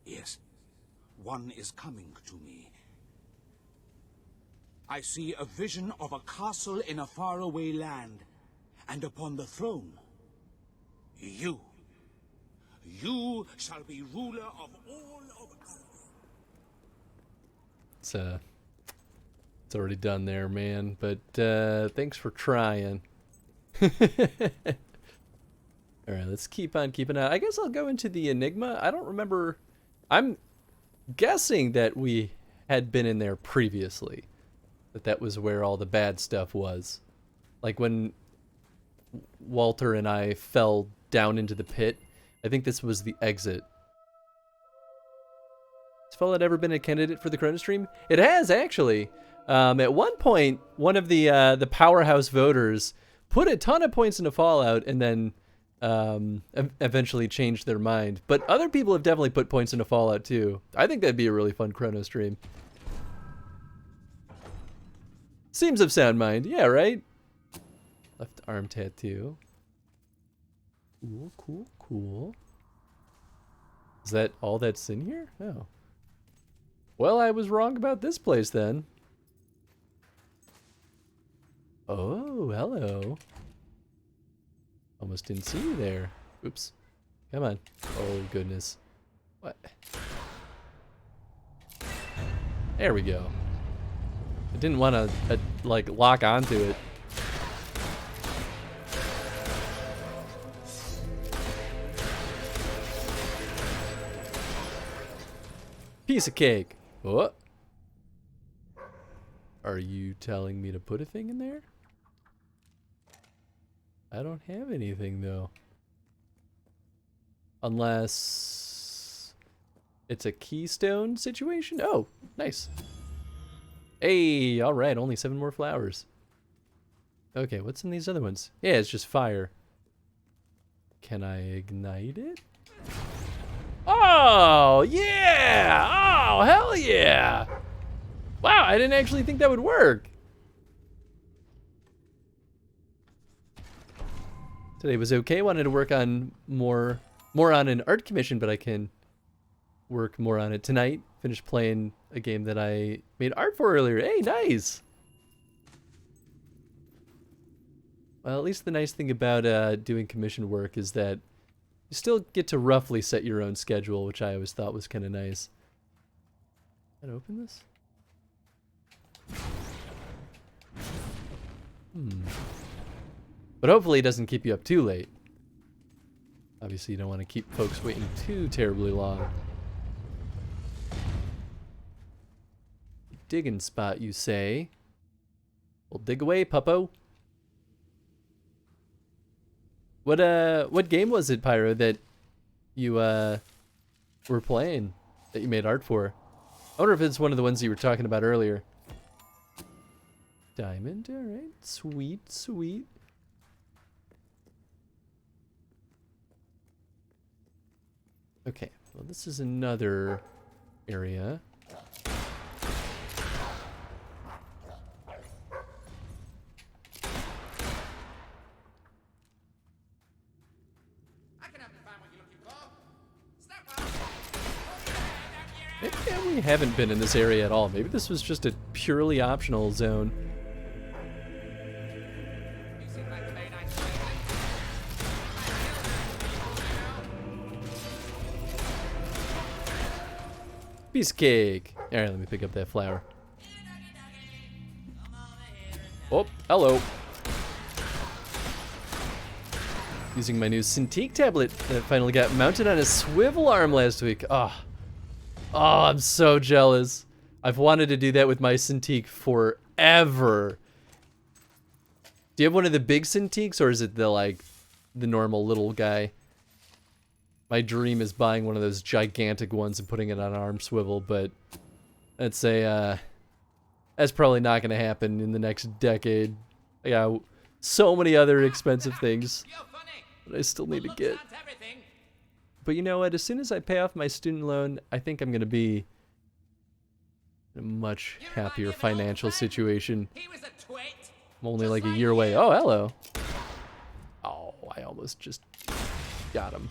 Speaker 12: Yes, one is coming to me. I see a vision of a castle in a faraway land, and upon the throne, you. You shall be ruler of all of us.
Speaker 2: It's already done there, man, but thanks for trying. All right, let's keep on keeping on. I guess I'll go into the Enigma. I don't remember. I'm guessing that we had been in there previously. That was where all the bad stuff was. Like when Walter and I fell down into the pit. I think this was the exit. Has Fallout ever been a candidate for the Chronostream? It has, actually. At one point, one of the powerhouse voters put a ton of points into Fallout and then eventually changed their mind. But other people have definitely put points into Fallout too. I think that'd be a really fun Chronostream. Seems of sound mind. Yeah, right? Left arm tattoo. Cool, cool, cool. Is that all that's in here? Oh. Well, I was wrong about this place then. Oh, hello. Almost didn't see you there. Oops. Come on. Oh, goodness. What? There we go. I didn't want to, like, lock onto it. Piece of cake. What? Are you telling me to put a thing in there? I don't have anything though. Unless it's a keystone situation? Oh, nice. Hey, alright, only 7 more flowers. Okay, what's in these other ones? Yeah, it's just fire. Can I ignite it? Oh, yeah! Oh, hell yeah! Wow, I didn't actually think that would work. Today was okay. Wanted to work on more on an art commission, but I can work more on it tonight. Finish playing a game that I made art for earlier. Hey, nice! Well, at least the nice thing about doing commission work is that you still get to roughly set your own schedule, which I always thought was kind of nice. Can I open this? But hopefully it doesn't keep you up too late. Obviously you don't want to keep folks waiting too terribly long. Digging spot, you say? Well, dig away, puppo. What game was it, Pyro, that you were playing, that you made art for? I wonder if it's one of the ones you were talking about earlier. Diamond, alright. Sweet, sweet. Okay, well this is another area. Maybe we haven't been in this area at all. Maybe this was just a purely optional zone. Piece of cake. Alright, let me pick up that flower. Oh, hello. Using my new Cintiq tablet that finally got mounted on a swivel arm last week. Oh, I'm so jealous. I've wanted to do that with my Cintiq forever. Do you have one of the big Cintiqs, or is it the normal little guy? My dream is buying one of those gigantic ones and putting it on an arm swivel, but that's probably not going to happen in the next decade. I got so many other expensive things that I still need to get. But you know what? As soon as I pay off my student loan, I think I'm going to be in a much happier financial situation. I'm only like a year away. Oh, hello. Oh, I almost just got him.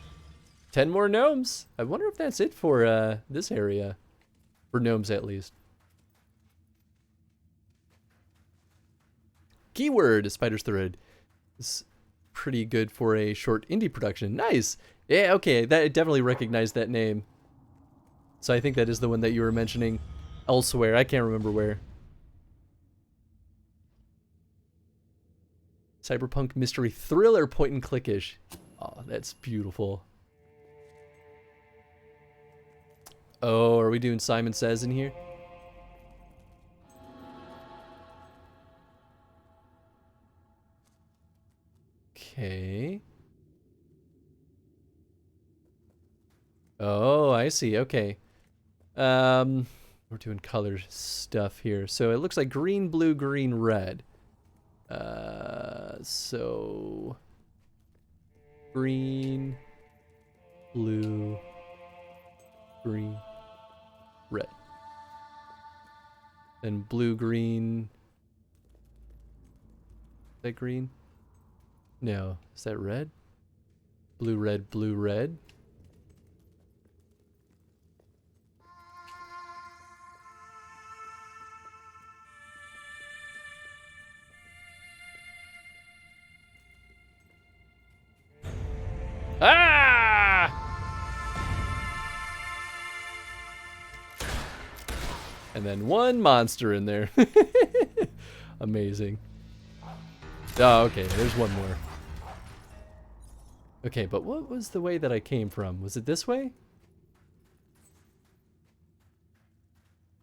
Speaker 2: 10 more gnomes. I wonder if that's it for this area. For gnomes, at least. Keyword, Spider's Thread. Is pretty good for a short indie production. Nice. Yeah, okay. I definitely recognized that name. So I think that is the one that you were mentioning elsewhere. I can't remember where. Cyberpunk mystery thriller point and click-ish. Oh, that's beautiful. Oh, are we doing Simon Says in here? Okay. Oh, I see. Okay. We're doing color stuff here. So it looks like green, blue, green, red. So green, blue, green, red. Then blue, green. Is that green? No. Is that red? Blue, red, blue, red. Ah! And then one monster in there. Amazing. Oh, okay, there's one more. Okay, but what was the way that I came from? Was it this way?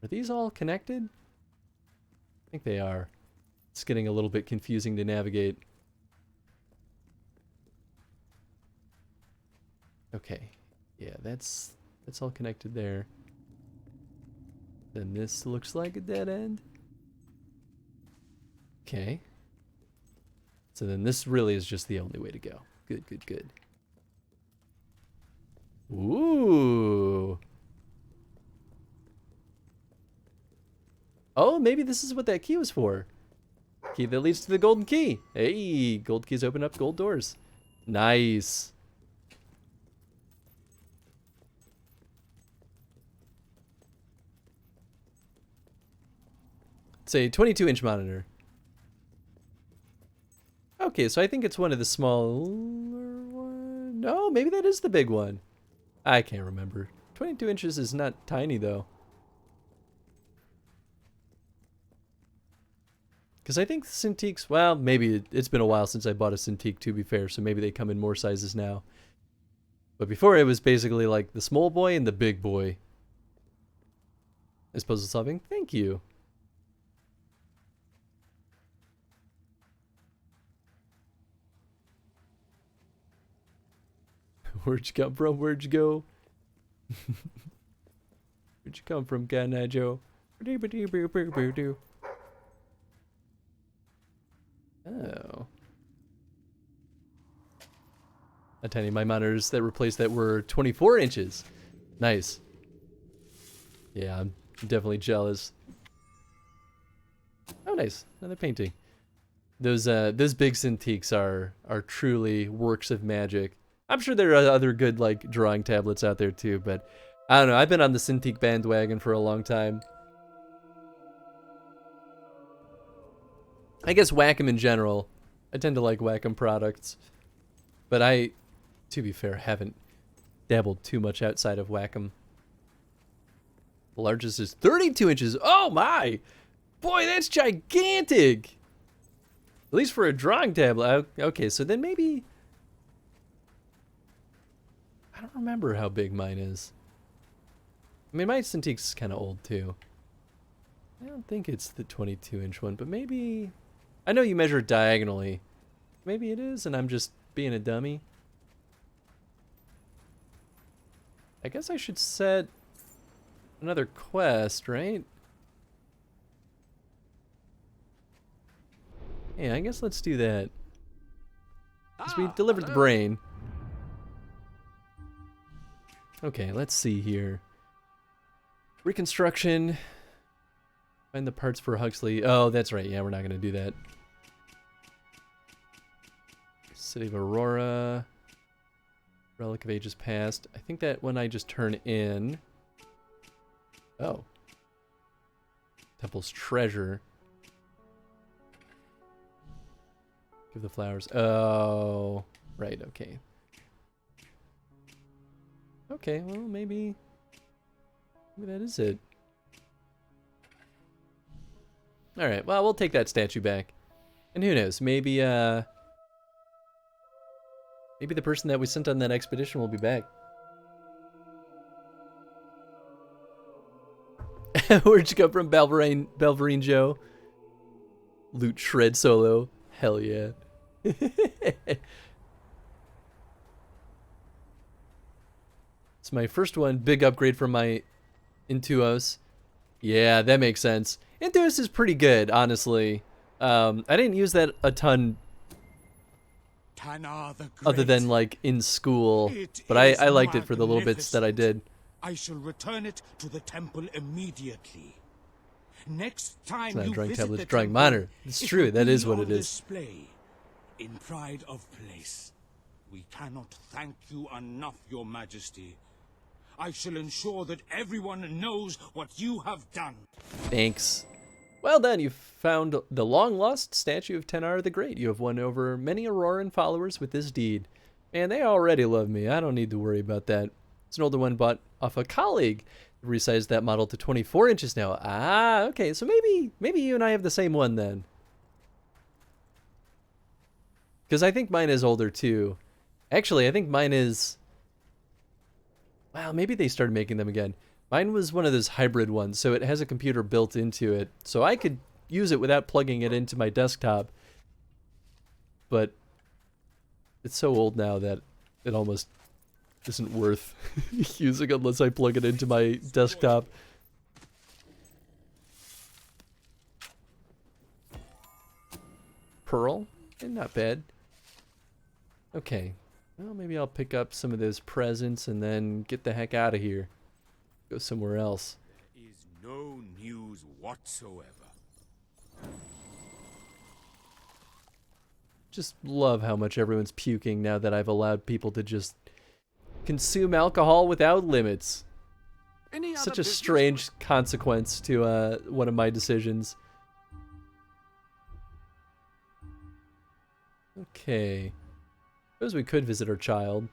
Speaker 2: Are these all connected? I think they are. It's getting a little bit confusing to navigate. Okay, yeah, that's all connected there. Then this looks like a dead end. Okay. So then this really is just the only way to go. Good, good, good. Ooh. Oh, maybe this is what that key was for. Key that leads to the golden key. Hey, gold keys open up gold doors. Nice. It's a 22-inch monitor. Okay, so I think it's one of the smaller ones. No, maybe that is the big one. I can't remember. 22 inches is not tiny, though. Because I think the Cintiqs, well, maybe it's been a while since I bought a Cintiq, to be fair, so maybe they come in more sizes now. But before, it was basically like the small boy and the big boy. Is puzzle solving? Thank you. Where'd you come from? Where'd you go? Where'd you come from, Ghana Joe? Oh. tiny. My monitors that replaced that were 24 inches. Nice. Yeah, I'm definitely jealous. Oh, nice. Another painting. Those big Cintiqs are truly works of magic. I'm sure there are other good like drawing tablets out there too, but I don't know. I've been on the Cintiq bandwagon for a long time. I guess Wacom in general. I tend to like Wacom products, but I, to be fair, haven't dabbled too much outside of Wacom. The largest is 32 inches. Oh my! Boy, that's gigantic! At least for a drawing tablet. Okay, so then maybe... I don't remember how big mine is. I mean, my Cintiq's kind of old too. I don't think it's the 22-inch one, but maybe... I know you measure it diagonally. Maybe it is, and I'm just being a dummy. I guess I should set another quest, right? Yeah, I guess let's do that. Because we delivered the brain. Okay, let's see here. Reconstruction. Find the parts for Huxley. Oh, that's right. Yeah, we're not going to do that. City of Aurora. Relic of Ages Past. I think that when I just turn in... Oh. Temple's Treasure. Give the flowers. Oh. Right, okay. Okay, well, maybe that is it. Alright, well, we'll take that statue back. And who knows, maybe the person that we sent on that expedition will be back. Where'd you come from, Balverine Joe? Loot shred solo. Hell yeah. It's my first one. Big upgrade from my Intuos. Yeah, that makes sense. Intuos is pretty good, honestly. I didn't use that a ton other than like in school, but I liked it for the little bits that I did.
Speaker 12: I shall return it to the temple immediately. Next time
Speaker 2: It's not a
Speaker 12: you
Speaker 2: drawing
Speaker 12: visit
Speaker 2: tablet,
Speaker 12: the
Speaker 2: it's a drawing
Speaker 12: temple,
Speaker 2: monitor. It's
Speaker 12: it
Speaker 2: true,
Speaker 12: will
Speaker 2: that
Speaker 12: be
Speaker 2: is what
Speaker 12: on
Speaker 2: it is.
Speaker 12: display. In pride of place. We cannot thank you enough, Your Majesty. I shall ensure that everyone knows what you have done.
Speaker 2: Thanks. Well done, you found the long-lost statue of Tenar the Great. You have won over many Auroran followers with this deed. Man, they already love me. I don't need to worry about that. It's an older one bought off a colleague. Resized that model to 24 inches now. Ah, okay, so maybe you and I have the same one then. Because I think mine is older too. Actually, I think mine is... Wow, maybe they started making them again. Mine was one of those hybrid ones, so it has a computer built into it. So I could use it without plugging it into my desktop. But it's so old now that it almost isn't worth using unless I plug it into my desktop. Pearl? Not bad. Okay. Well, maybe I'll pick up some of those presents and then get the heck out of here. Go somewhere else.
Speaker 16: Is no news whatsoever.
Speaker 2: Just love how much everyone's puking now that I've allowed people to just consume alcohol without limits. Such a strange consequence to one of my decisions. Okay. Suppose we could visit our child.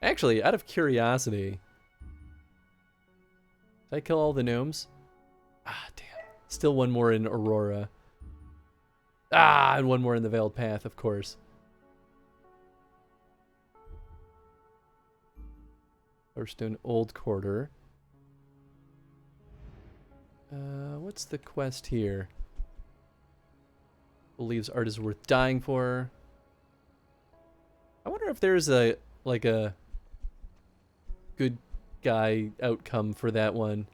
Speaker 2: Actually, out of curiosity, did I kill all the gnomes? Ah, damn. Still one more in Aurora. Ah, and one more in the Veiled Path, of course. Thorstone Old Quarter. What's the quest here? Believes art is worth dying for. I wonder if there's a good guy outcome for that one.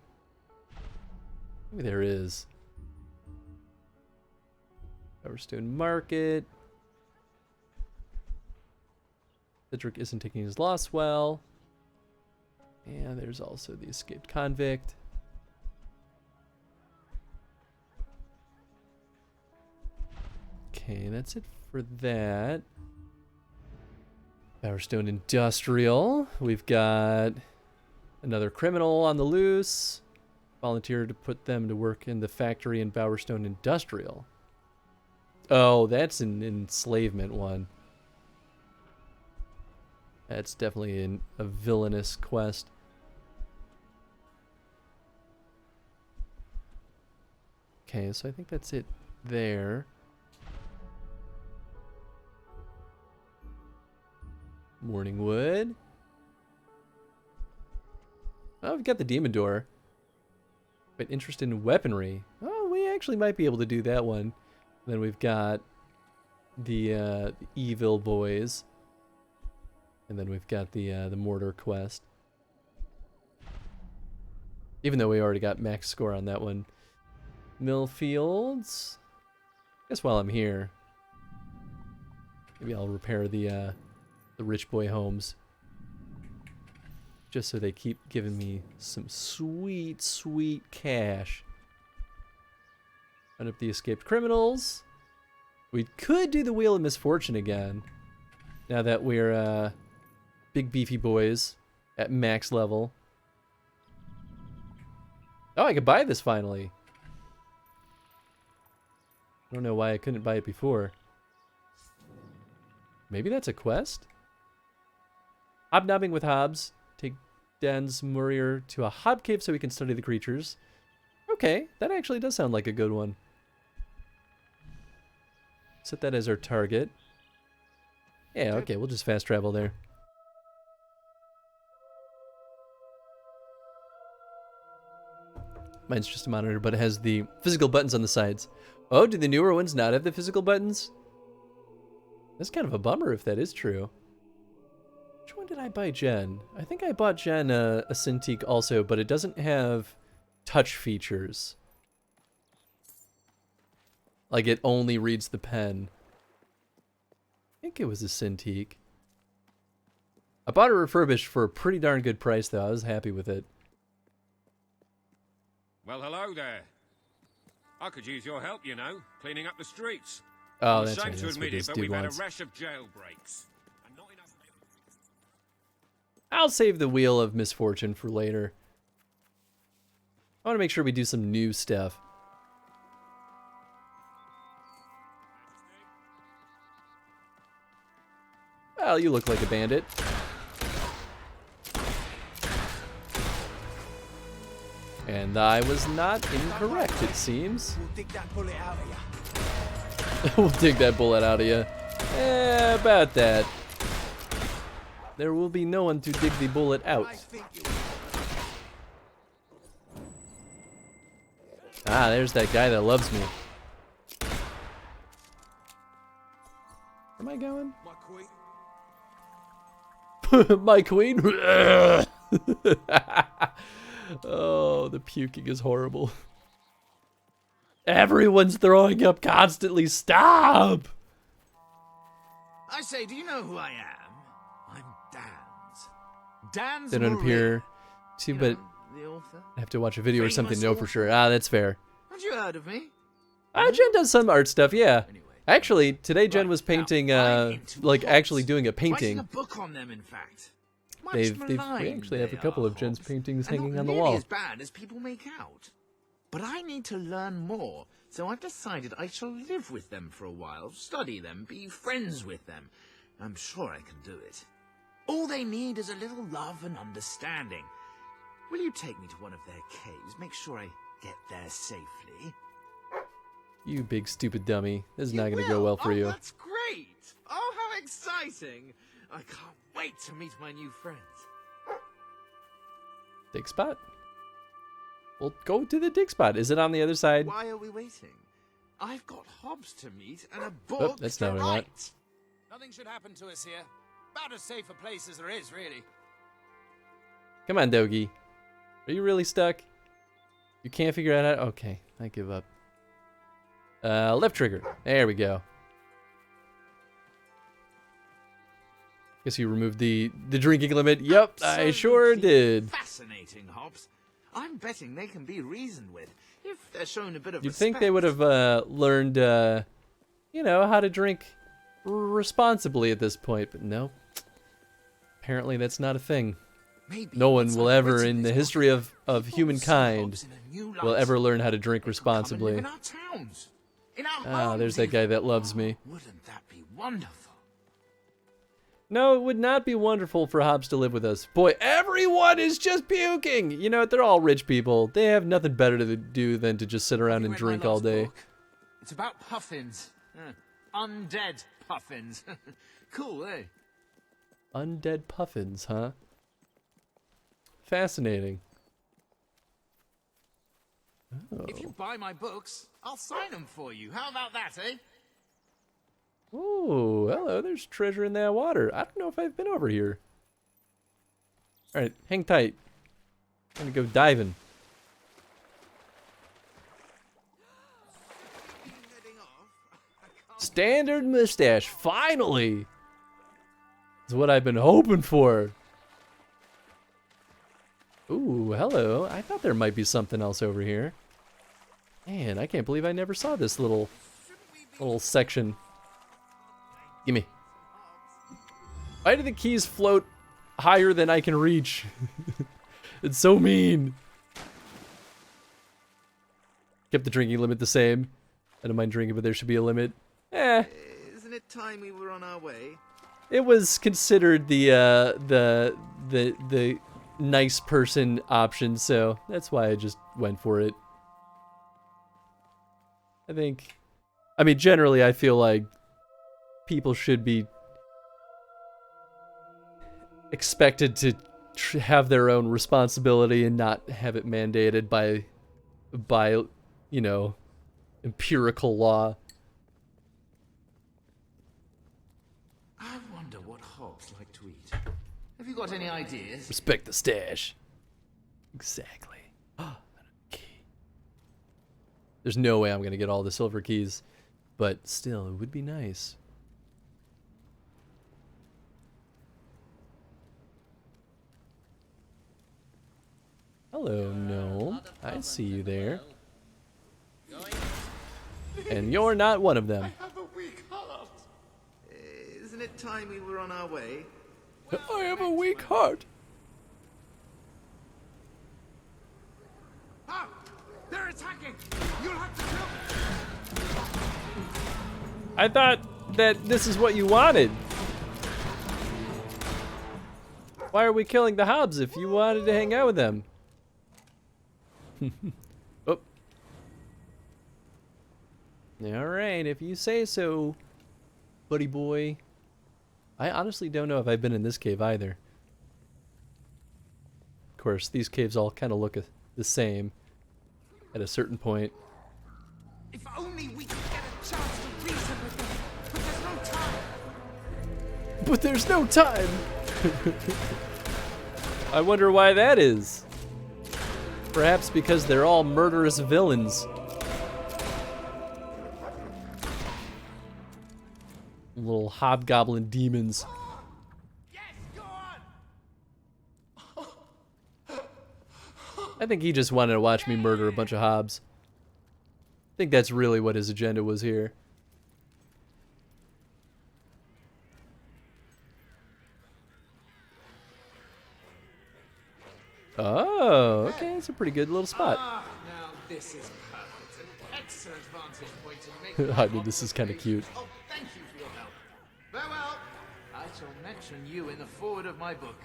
Speaker 2: Maybe there is. Thorstone Market. Cedric isn't taking his loss well. And there's also the escaped convict. Okay, that's it for that. Bowerstone Industrial. We've got another criminal on the loose. Volunteered to put them to work in the factory in Bowerstone Industrial. Oh, that's an enslavement one. That's definitely a villainous quest. Okay, so I think that's it there. Morningwood. Oh, we've got the demon door. But interested in weaponry. Oh, we actually might be able to do that one. Then we've got the evil boys. And then we've got the mortar quest. Even though we already got max score on that one. Millfields. I guess while I'm here, maybe I'll repair the rich boy homes. Just so they keep giving me some sweet, sweet cash. Run up the escaped criminals. We could do the Wheel of Misfortune again. Now that we're big beefy boys at max level. Oh, I could buy this finally. I don't know why I couldn't buy it before. Maybe that's a quest? Hobnobbing with Hobbs. Take Dan's Murrier to a hob cave so we can study the creatures. Okay, that actually does sound like a good one. Set that as our target. Yeah, okay, we'll just fast travel there. Mine's just a monitor, but it has the physical buttons on the sides. Oh, do the newer ones not have the physical buttons? That's kind of a bummer if that is true. Which one did I buy Jen? I think I bought Jen a Cintiq also, but it doesn't have touch features. Like it only reads the pen. I think it was a Cintiq. I bought it refurbished for a pretty darn good price though. I was happy with it.
Speaker 11: Well, hello there. I could use your help, you know, cleaning up the streets.
Speaker 2: Oh,
Speaker 11: I'm
Speaker 2: that's
Speaker 11: ashamed
Speaker 2: right.
Speaker 11: to
Speaker 2: That's what
Speaker 11: admit it,
Speaker 2: this
Speaker 11: but
Speaker 2: dude
Speaker 11: we've had
Speaker 2: wants.
Speaker 11: a rash of jailbreaks. And not enough...
Speaker 2: I'll save the Wheel of Misfortune for later. I want to make sure we do some new stuff. Well, you look like a bandit. And I was not incorrect, it seems.
Speaker 12: We'll dig that bullet out of you.
Speaker 2: We'll dig that bullet out of you. About that. There will be no one to dig the bullet out. Ah, there's that guy that loves me. Where am I going? My queen? Oh, the puking is horrible. Everyone's throwing up constantly. Stop!
Speaker 13: I say, do you know who I am? I'm Dan's. Dan's
Speaker 2: They don't
Speaker 13: Marie.
Speaker 2: appear too,
Speaker 13: You
Speaker 2: but
Speaker 13: know, the author.
Speaker 2: I have to watch a video or something
Speaker 13: Famous
Speaker 2: to know for
Speaker 13: author.
Speaker 2: sure. Ah, that's fair.
Speaker 13: Have you heard of me?
Speaker 2: Jen does some art stuff, yeah. Actually, today Jen was painting, like actually doing a
Speaker 13: Writing
Speaker 2: painting.
Speaker 13: a book on them, in fact. Much
Speaker 2: We
Speaker 13: maligned
Speaker 2: actually have a
Speaker 13: they
Speaker 2: couple
Speaker 13: are,
Speaker 2: of Jen's
Speaker 13: Hobbs.
Speaker 2: paintings
Speaker 13: And
Speaker 2: hanging
Speaker 13: not
Speaker 2: on the
Speaker 13: nearly
Speaker 2: wall.
Speaker 13: as bad as people make out. But I need to learn more, so I've decided I shall live with them for a while, study them, be friends with them. I'm sure I can do it. All they need is a little love and understanding. Will you take me to one of their caves? Make sure I get there safely.
Speaker 2: You big stupid dummy. This is not going to go well for you.
Speaker 13: That's great! Oh, how exciting! I can't wait to meet my new friends.
Speaker 2: Dig spot. Well, go to the dig spot. Is it on the other side?
Speaker 13: Why are we waiting? I've got Hobbs to meet and a
Speaker 2: Oh,
Speaker 13: book
Speaker 2: that's
Speaker 13: to
Speaker 2: not what I want.
Speaker 13: write.
Speaker 11: Nothing should happen to us here. About as safe a place as there is, really.
Speaker 2: Come on, Dogie. Are you really stuck? You can't figure it out? Okay, I give up. Left trigger. There we go. Guess you removed the drinking limit. Yep, I sure did.
Speaker 13: Fascinating, Hobbs. I'm betting they can be reasoned with if they're shown a bit of
Speaker 2: You'd
Speaker 13: respect.
Speaker 2: think they would have learned, you know, how to drink responsibly at this point, but no. Apparently that's not a thing. No one will ever, in the history of humankind, will ever learn how to drink responsibly. Ah, there's that guy that loves me.
Speaker 13: Wouldn't that be wonderful?
Speaker 2: No, it would not be wonderful for Hobbs to live with us. Boy, everyone is just puking! You know what, they're all rich people. They have nothing better to do than to just sit around and drink all day.
Speaker 13: It's about puffins. Undead puffins. Cool, eh?
Speaker 2: Undead puffins, huh? Fascinating. Oh.
Speaker 13: If you buy my books, I'll sign them for you. How about that, eh?
Speaker 2: Ooh, hello, there's treasure in that water. I don't know if I've been over here. Alright, hang tight. I'm gonna go diving. Standard mustache, finally! That's what I've been hoping for. Ooh, hello. I thought there might be something else over here. Man, I can't believe I never saw this little section. Gimme. Why do the keys float higher than I can reach? It's so mean. Kept the drinking limit the same. I don't mind drinking, but there should be a limit.
Speaker 13: Isn't it time we were on our way?
Speaker 2: It was considered the nice person option, so that's why I just went for it. I mean, generally, I feel like people should be expected to have their own responsibility and not have it mandated by, you know, empirical law.
Speaker 13: I wonder what Hobbs like to eat. Have you got any ideas?
Speaker 2: Respect the stash. Exactly. Key. There's no way I'm gonna get all the silver keys, but still, it would be nice. Hello, gnome. I see you there. And you're not one of them.
Speaker 13: I have a weak heart. Isn't it time we were on our way?
Speaker 2: I have a weak heart.
Speaker 13: Ah! They're attacking! You'll have to kill them!
Speaker 2: I thought that this is what you wanted. Why are we killing the Hobbs if you wanted to hang out with them? Oh. Alright, if you say so, buddy boy. I honestly don't know if I've been in this cave either. Of course, these caves all kind of look the same at a certain point.
Speaker 13: If only we could get a chance to reason with them, but there's no time.
Speaker 2: But there's no time. I wonder why that is. Perhaps because they're all murderous villains. Little hobgoblin demons. I think he just wanted to watch me murder a bunch of Hobbs. I think that's really what his agenda was here. Oh, okay, it's a pretty good little spot.
Speaker 13: Now this is perfect. An excellent vantage point to make.
Speaker 2: I mean, this is kind of cute.
Speaker 13: Oh, thank you for your help. Farewell. I shall mention you in the foreword of my book.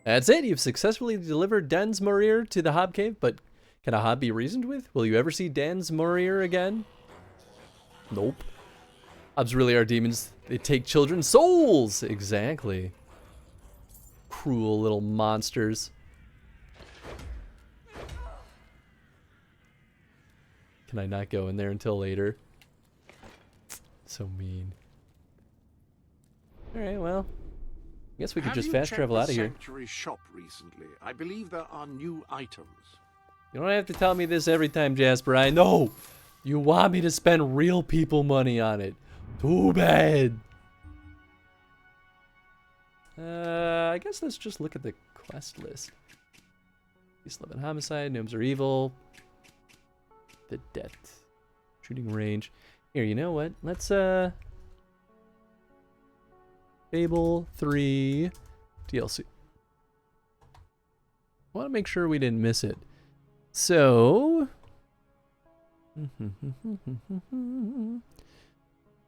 Speaker 2: That's it. You've successfully delivered Dan's Morir to the Hob Cave, but can a Hob be reasoned with? Will you ever see Dan's Morir again? Nope. Hobs really are demons. They take children's souls. Exactly. Cruel little monsters. Can I not go in there until later? So mean. Alright, well. I guess we could just fast travel out of here.
Speaker 16: Sanctuary shop recently. I believe there are new items.
Speaker 2: You don't have to tell me this every time, Jasper. I know. You want me to spend real people money on it. Too bad. I guess let's just look at the quest list. Peace, love, and homicide. Gnomes are evil. The death. Shooting range. Here, you know what? Let's, Fable 3 DLC. I want to make sure we didn't miss it. So...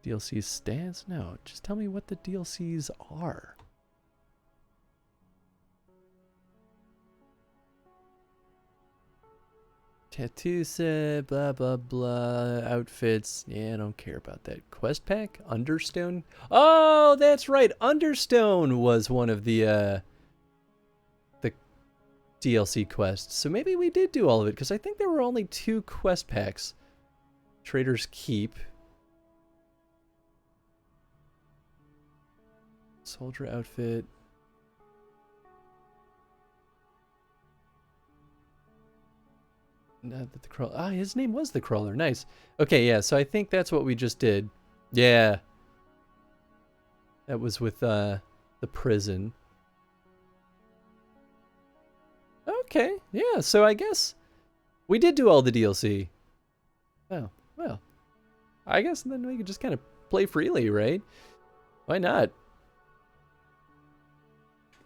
Speaker 2: DLC stats? No, just tell me what the DLCs are. Tattoo set, blah, blah, blah, outfits. Yeah, I don't care about that. Quest pack? Understone? Oh, that's right. Understone was one of the DLC quests. So maybe we did do all of it, because I think there were only 2 quest packs. Trader's Keep. Soldier outfit. Not that the crawler. Ah, his name was the crawler. Nice. Okay, yeah. So I think that's what we just did. Yeah. That was with the prison. Okay. Yeah. So I guess we did do all the DLC. Oh, well. I guess then we could just kind of play freely, right? Why not?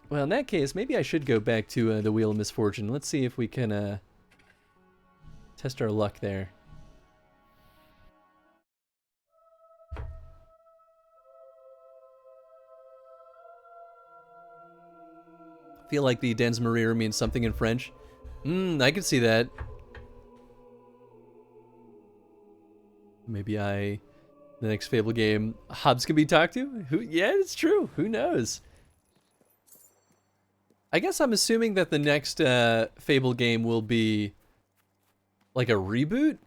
Speaker 2: Well, in that case, maybe I should go back to the Wheel of Misfortune. Let's see if we can test our luck there. I feel like the Dans Marir means something in French. I can see that. Maybe the next Fable game, Hobbs can be talked to? Yeah, it's true. Who knows? I guess I'm assuming that the next Fable game will be like a reboot,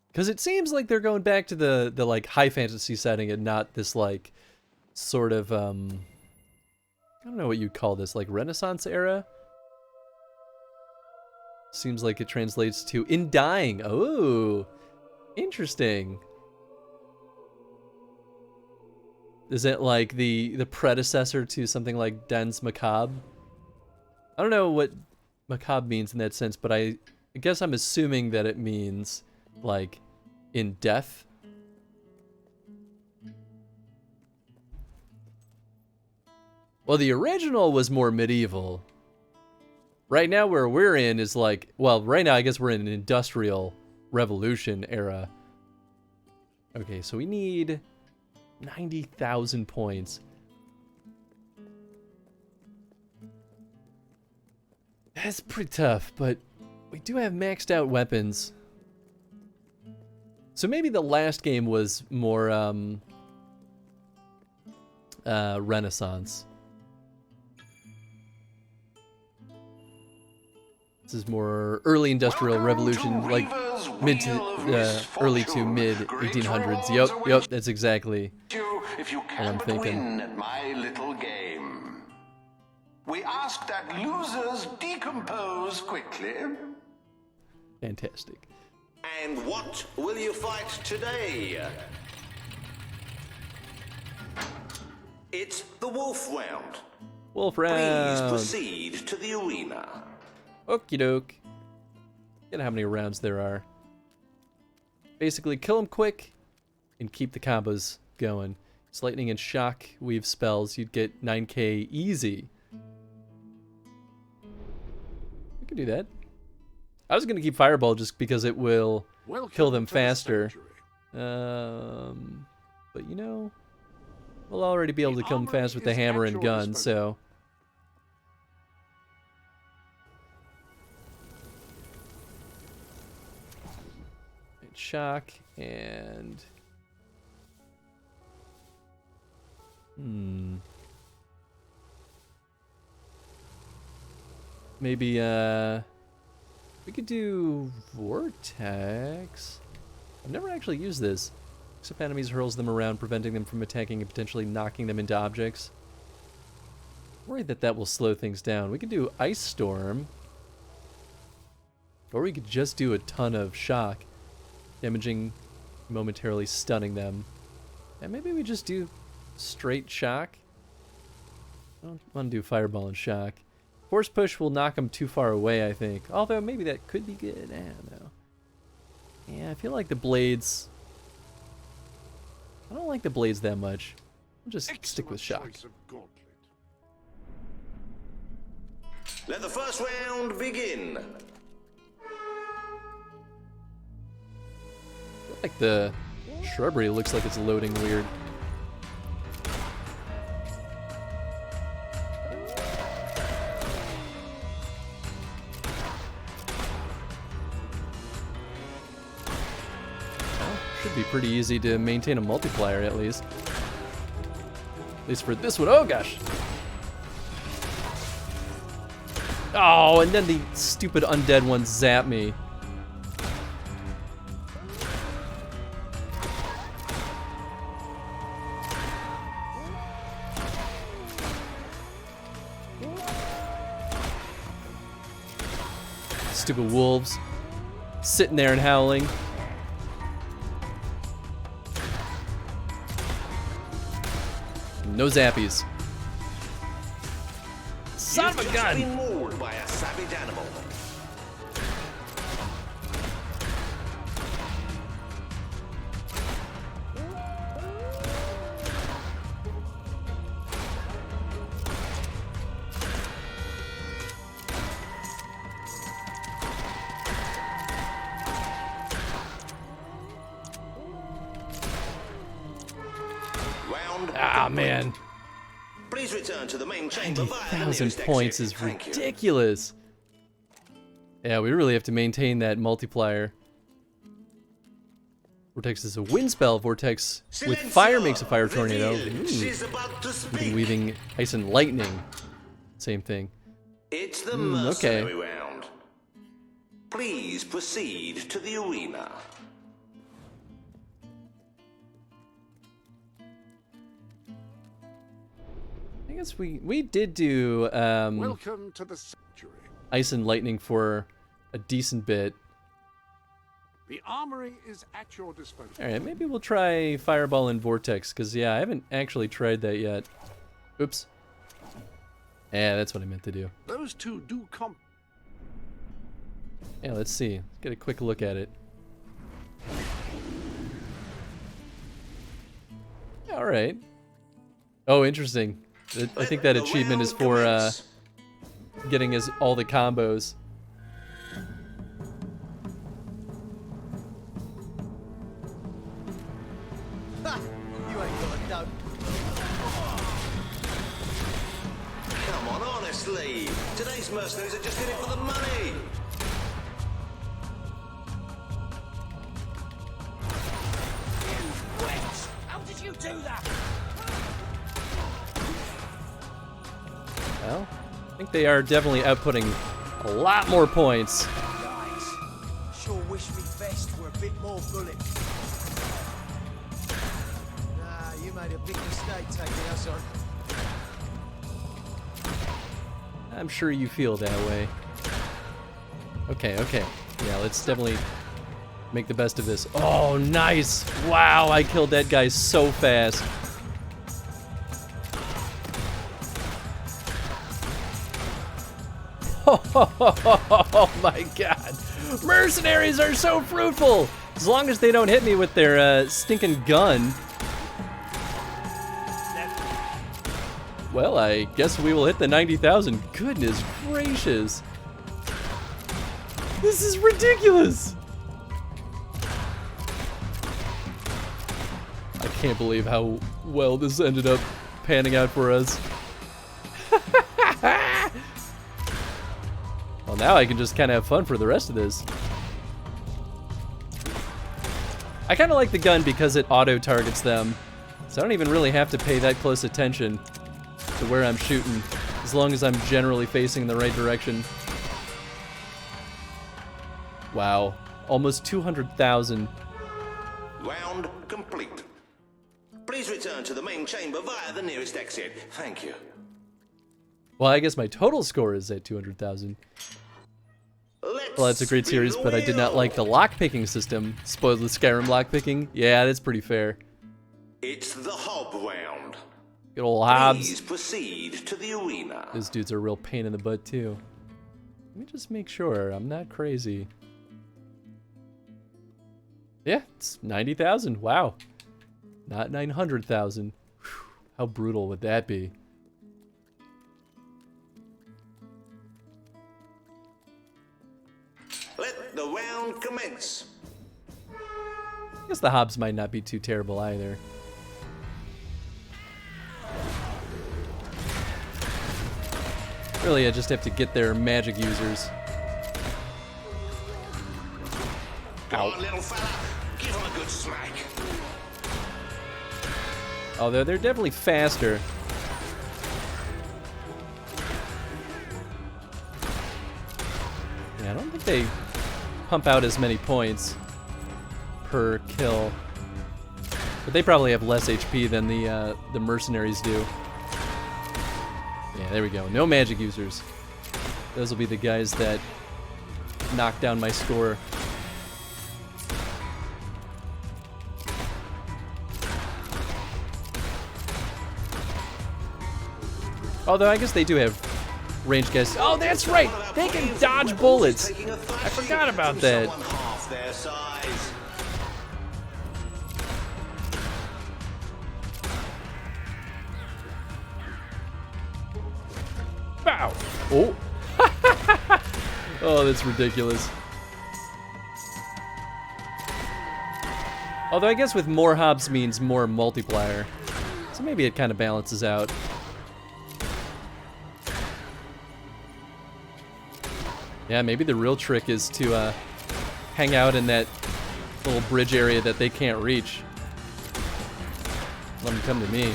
Speaker 2: because it seems like they're going back to the like high fantasy setting and not this like sort of I don't know what you'd call this, like Renaissance era. Seems like it translates to In Dying. Oh, interesting. Is it like the predecessor to something like Dans Macabre? I don't know what macabre means in that sense, but I guess I'm assuming that it means, like, in death. Well, the original was more medieval. Right now where we're in is like, well, right now I guess we're in an industrial revolution era. Okay, so we need 90,000 points. That's pretty tough, but we do have maxed out weapons. So maybe the last game was more Renaissance. This is more early industrial revolution, like mid to early to mid 1800s. Yep, that's exactly
Speaker 8: if you
Speaker 2: what
Speaker 8: can't
Speaker 2: I'm thinking.
Speaker 8: win at my little game. We ask that losers decompose quickly.
Speaker 2: Fantastic.
Speaker 7: And what will you fight today? It's the wolf round.
Speaker 2: Wolf
Speaker 7: Please
Speaker 2: round.
Speaker 7: proceed to the arena.
Speaker 2: Okie doke. Get how many rounds there are. Basically, kill them quick and keep the combos going. It's lightning and shock weave spells. You'd get 9k easy. We can do that. I was going to keep Fireball just because it will kill them faster. But you know, we'll already be able to kill them fast with the hammer and gun, so... Shock and... Maybe, we could do Vortex. I've never actually used this. Except enemies hurls them around, preventing them from attacking and potentially knocking them into objects. I'm worried that that will slow things down. We could do Ice Storm. Or we could just do a ton of Shock. Damaging, momentarily stunning them. And maybe we just do straight shock. I don't want to do Fireball and Shock. Force Push will knock him too far away, I think. Although maybe that could be good. I don't know. Yeah, I feel like the blades... I don't like the blades that much. I'll just stick with Shock.
Speaker 8: Let the first round begin.
Speaker 2: I feel like the shrubbery looks like it's loading weird. Well, should be pretty easy to maintain a multiplier at least. At least for this one. Oh gosh! Oh, and then the stupid undead ones zap me. Stupid wolves. Sitting there and howling. No zappies. Son of a gun!
Speaker 8: Been mauled by a savage animal.
Speaker 2: Ah, man.
Speaker 8: Please return to the main chamber via the
Speaker 2: 90,000
Speaker 8: nearest
Speaker 2: points
Speaker 8: exit.
Speaker 2: is
Speaker 8: Thank you.
Speaker 2: ridiculous. Yeah, we really have to maintain that multiplier. Vortex is a wind spell. Vortex with fire makes a fire tornado. Weaving ice and lightning. Same thing.
Speaker 8: It's the
Speaker 2: Okay.
Speaker 8: mercenary round. Please proceed to the arena.
Speaker 2: I guess we did do
Speaker 16: Welcome to the sanctuary.
Speaker 2: ice and lightning for a decent bit.
Speaker 16: The armory is at your disposal.
Speaker 2: All right, maybe we'll try fireball and vortex because yeah, I haven't actually tried that yet. Oops. Yeah, that's what I meant to do.
Speaker 16: Those two do
Speaker 2: Yeah, let's see. Let's get a quick look at it. All right. Oh, interesting. I think that achievement is for getting all the combos.
Speaker 3: You ain't got a dope.
Speaker 8: Come on, honestly. Today's mercenaries are just in it for the money.
Speaker 3: You witch! How did you do that?
Speaker 2: Well, I think they are definitely outputting a lot more points.
Speaker 3: Guys, sure wish me vest were a bit more bullet. Nah, you made a big mistake taking us on.
Speaker 2: I'm sure you feel that way. Okay, okay. Yeah, let's definitely make the best of this. Oh, nice! Wow, I killed that guy so fast. Oh my god. Mercenaries are so fruitful! As long as they don't hit me with their stinking gun. Well, I guess we will hit the 90,000. Goodness gracious. This is ridiculous. I can't believe how well this ended up panning out for us. Well, now I can just kind of have fun for the rest of this. I kind of like the gun because it auto-targets them. So I don't even really have to pay that close attention to where I'm shooting, as long as I'm generally facing in the right direction. Wow, almost 200,000.
Speaker 8: Round complete. Please return to the main chamber via the nearest exit. Thank you.
Speaker 2: Well, I guess my total score is at 200,000. Well, that's a great series, but I did not like the lockpicking system. Spoiled with Skyrim lockpicking. Yeah, that's pretty fair.
Speaker 8: It's the hob round.
Speaker 2: Good old Hobbs.
Speaker 8: Please proceed to the arena.
Speaker 2: Those dudes are a real pain in the butt too. Let me just make sure I'm not crazy. Yeah, it's 90,000. Wow. Not 900,000. How brutal would that be?
Speaker 8: Let the round commence.
Speaker 2: I guess the Hobbs might not be too terrible either. Really, I just have to get their magic users.
Speaker 8: Come on, little fella. Give him a good smack.
Speaker 2: Although they're definitely faster. Yeah, I don't think they pump out as many points per kill. But they probably have less HP than the mercenaries do. Yeah, there we go. No magic users. Those will be the guys that knock down my score. Although I guess they do have range guys. Oh, that's right! They can dodge bullets! I forgot about that.
Speaker 8: Half their size.
Speaker 2: Bow! Oh! Oh, that's ridiculous. Although I guess with more Hobbs means more multiplier. So maybe it kind of balances out. Yeah, maybe the real trick is to hang out in that little bridge area that they can't reach. Let them come to me.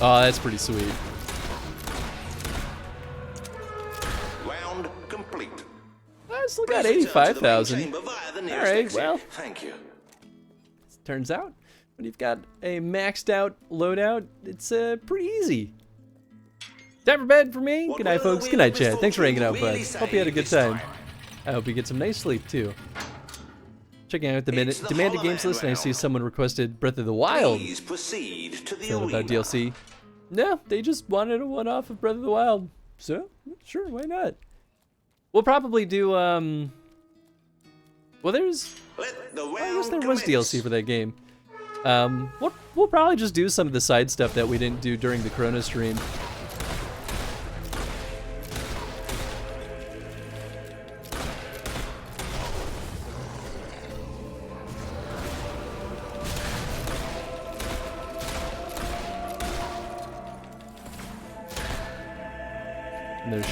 Speaker 2: Oh, that's pretty sweet.
Speaker 8: Round complete.
Speaker 2: I still got 85,000. Alright, well.
Speaker 8: Thank you.
Speaker 2: Turns out, when you've got a maxed out loadout, it's pretty easy. Time for bed for me. Good night, folks. Good night, Chad. Thanks for hanging out, bud. Hope you had a good time. I hope you get some nice sleep, too. Checking out the demanded games list, and I see someone requested Breath of the Wild.
Speaker 8: Please proceed to the
Speaker 2: So about DLC. No, they just wanted a one-off of Breath of the Wild. So, sure, why not? We'll probably do, well, there's... I guess there was DLC for that game. We'll probably just do some of the side stuff that we didn't do during the Chronostream. And there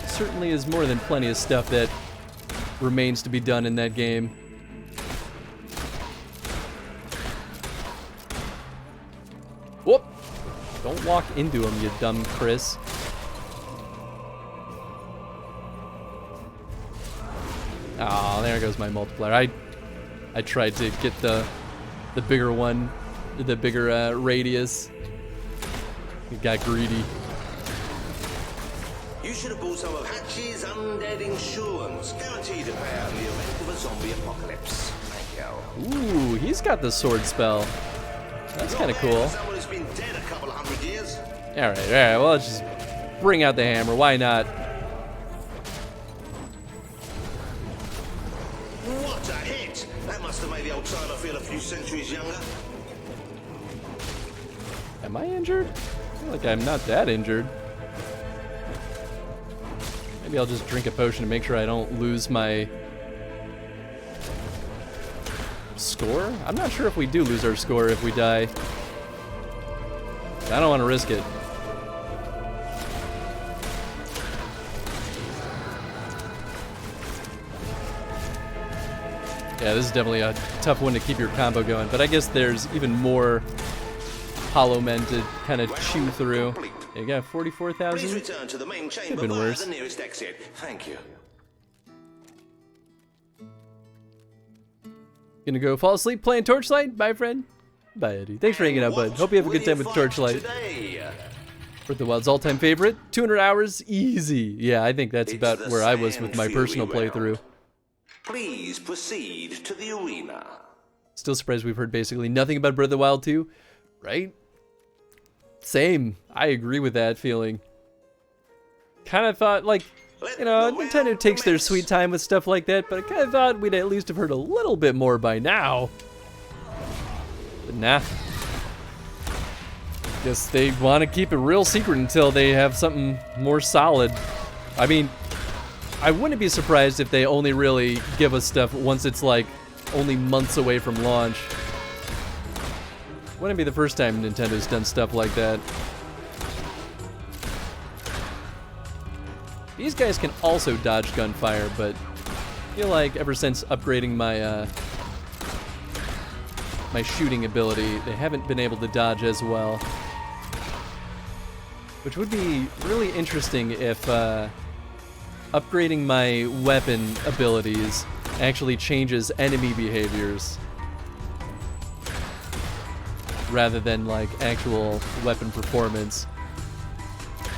Speaker 2: certainly is more than plenty of stuff that remains to be done in that game. Whoop! Don't walk into him, you dumb Chris. Oh, there goes my multiplier. I tried to get the bigger one, the bigger radius. It got greedy.
Speaker 8: You should have bought some of Hatch's undead insurance, guaranteed to pay out in the event of a zombie apocalypse. Thank you.
Speaker 2: Ooh, he's got the sword spell. That's kind of cool.
Speaker 8: Someone who's been dead a couple of 100 years.
Speaker 2: All right. Well, let's just bring out the hammer. Why not?
Speaker 8: What a hit! That must have made the old timer feel a few centuries younger.
Speaker 2: Am I injured? I feel like I'm not that injured. Maybe I'll just drink a potion to make sure I don't lose my score? I'm not sure if we do lose our score if we die. I don't want to risk it. Yeah, this is definitely a tough one to keep your combo going, but I guess there's even more hollow men to kind of chew through. You got 44,000?
Speaker 8: Please return to the main chamber
Speaker 2: Could've been
Speaker 8: via
Speaker 2: worse.
Speaker 8: the nearest exit. Thank you.
Speaker 2: Gonna go fall asleep playing Torchlight? Bye, friend. Bye, Eddie. Thanks for hanging out, bud. Hope you have a good time with Torchlight. Breath of the Wild's all-time favorite. 200 hours, easy. Yeah, I think that's about where I was with my personal playthrough.
Speaker 8: Please proceed to the arena.
Speaker 2: Still surprised we've heard basically nothing about Breath of the Wild 2, right? Same. I agree with that feeling. Kind of thought, like, you know, Nintendo takes their sweet time with stuff like that, but I kind of thought we'd at least have heard a little bit more by now. But nah. Guess they want to keep it real secret until they have something more solid. I mean, I wouldn't be surprised if they only really give us stuff once it's like only months away from launch. Wouldn't be the first time Nintendo's done stuff like that. These guys can also dodge gunfire, but I feel like ever since upgrading my my shooting ability, they haven't been able to dodge as well. Which would be really interesting if upgrading my weapon abilities actually changes enemy behaviors rather than like actual weapon performance.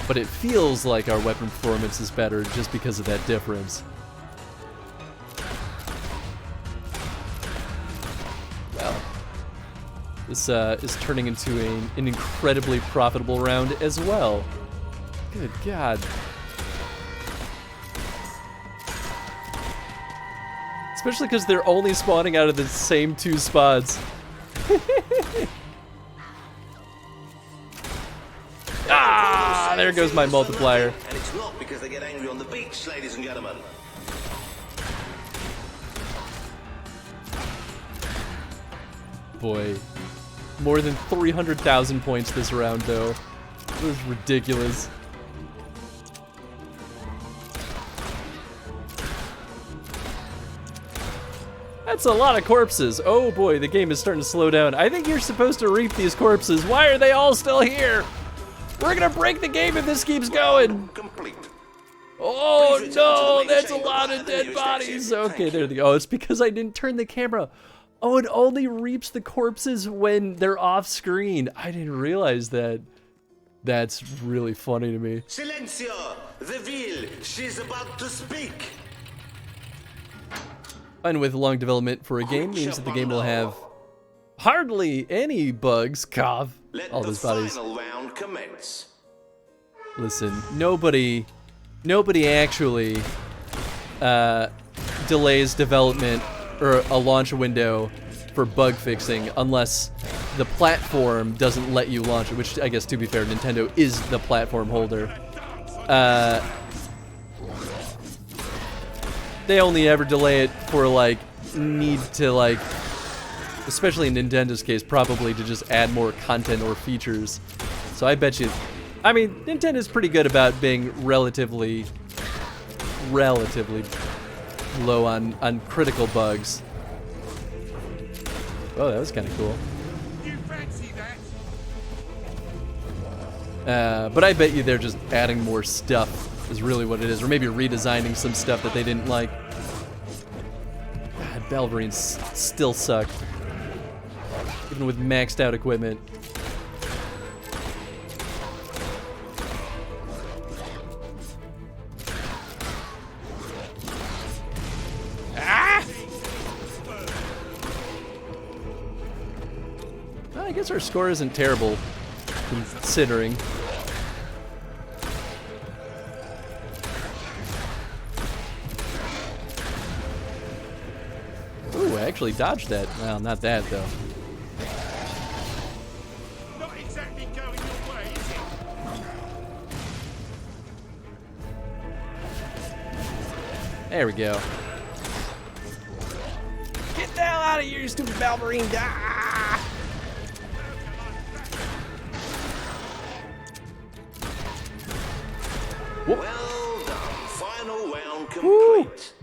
Speaker 2: But it feels like our weapon performance is better just because of that difference. Well, this is turning into an incredibly profitable round as well. Good God. Especially because they're only spawning out of the same 2 spots. Ah, there goes my multiplier.
Speaker 8: And it's not because they get angry on the beach, ladies and gentlemen.
Speaker 2: Boy, more than 300,000 points this round, though. It was ridiculous. That's a lot of corpses. Oh boy, the game is starting to slow down. I think you're supposed to reap these corpses. Why are they all still here? We're gonna break the game if this keeps going. Oh no, that's a lot of dead bodies. Okay, there they go. Oh, it's because I didn't turn the camera. Oh, it only reaps the corpses when they're off screen. I didn't realize that. That's really funny to me.
Speaker 8: Silencio! Reveal! She's about to speak!
Speaker 2: And with long development for a game means that the game will have hardly any bugs. Cough. All those bodies.
Speaker 8: Final round commence.
Speaker 2: Listen, nobody actually delays development or a launch window for bug fixing unless the platform doesn't let you launch it, which I guess, to be fair, Nintendo is the platform holder. They only ever delay it for like need to like, especially in Nintendo's case, probably to just add more content or features. So I bet you, I mean, Nintendo's pretty good about being relatively low on critical bugs. Oh, that was kind of cool.
Speaker 16: You fancy that?
Speaker 2: But I bet you they're just adding more stuff is really what it is, or maybe redesigning some stuff that they didn't like. God, Balverines still suck, even with maxed out equipment. Ah! Well, I guess our score isn't terrible, considering. Ooh, I actually dodged that. Well, not that, though.
Speaker 16: Not exactly going your way, is it?
Speaker 2: There we go. Get the hell out of here, you stupid Balverine! Ah!
Speaker 8: Whoop. Well done. Final round complete.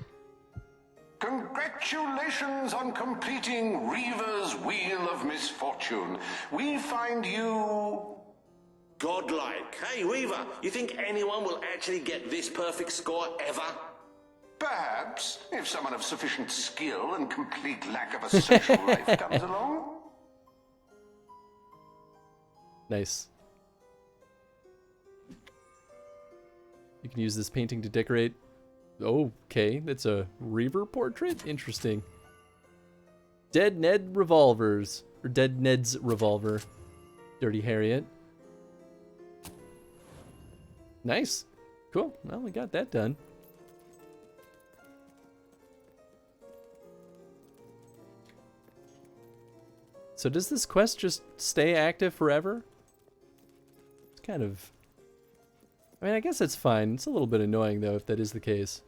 Speaker 5: Congratulations on completing Reaver's Wheel of Misfortune. We find you...
Speaker 8: godlike. Hey, Reaver, you think anyone will actually get this perfect score ever?
Speaker 5: Perhaps, if someone of sufficient skill and complete lack of a social life comes along.
Speaker 2: Nice. You can use this painting to decorate Okay, that's a Reaver portrait? Interesting. Dead Ned revolvers. Or Dead Ned's revolver. Dirty Harriet. Nice. Cool. Well, we got that done. So does this quest just stay active forever? It's kind of... I mean, I guess it's fine. It's a little bit annoying, though, if that is the case.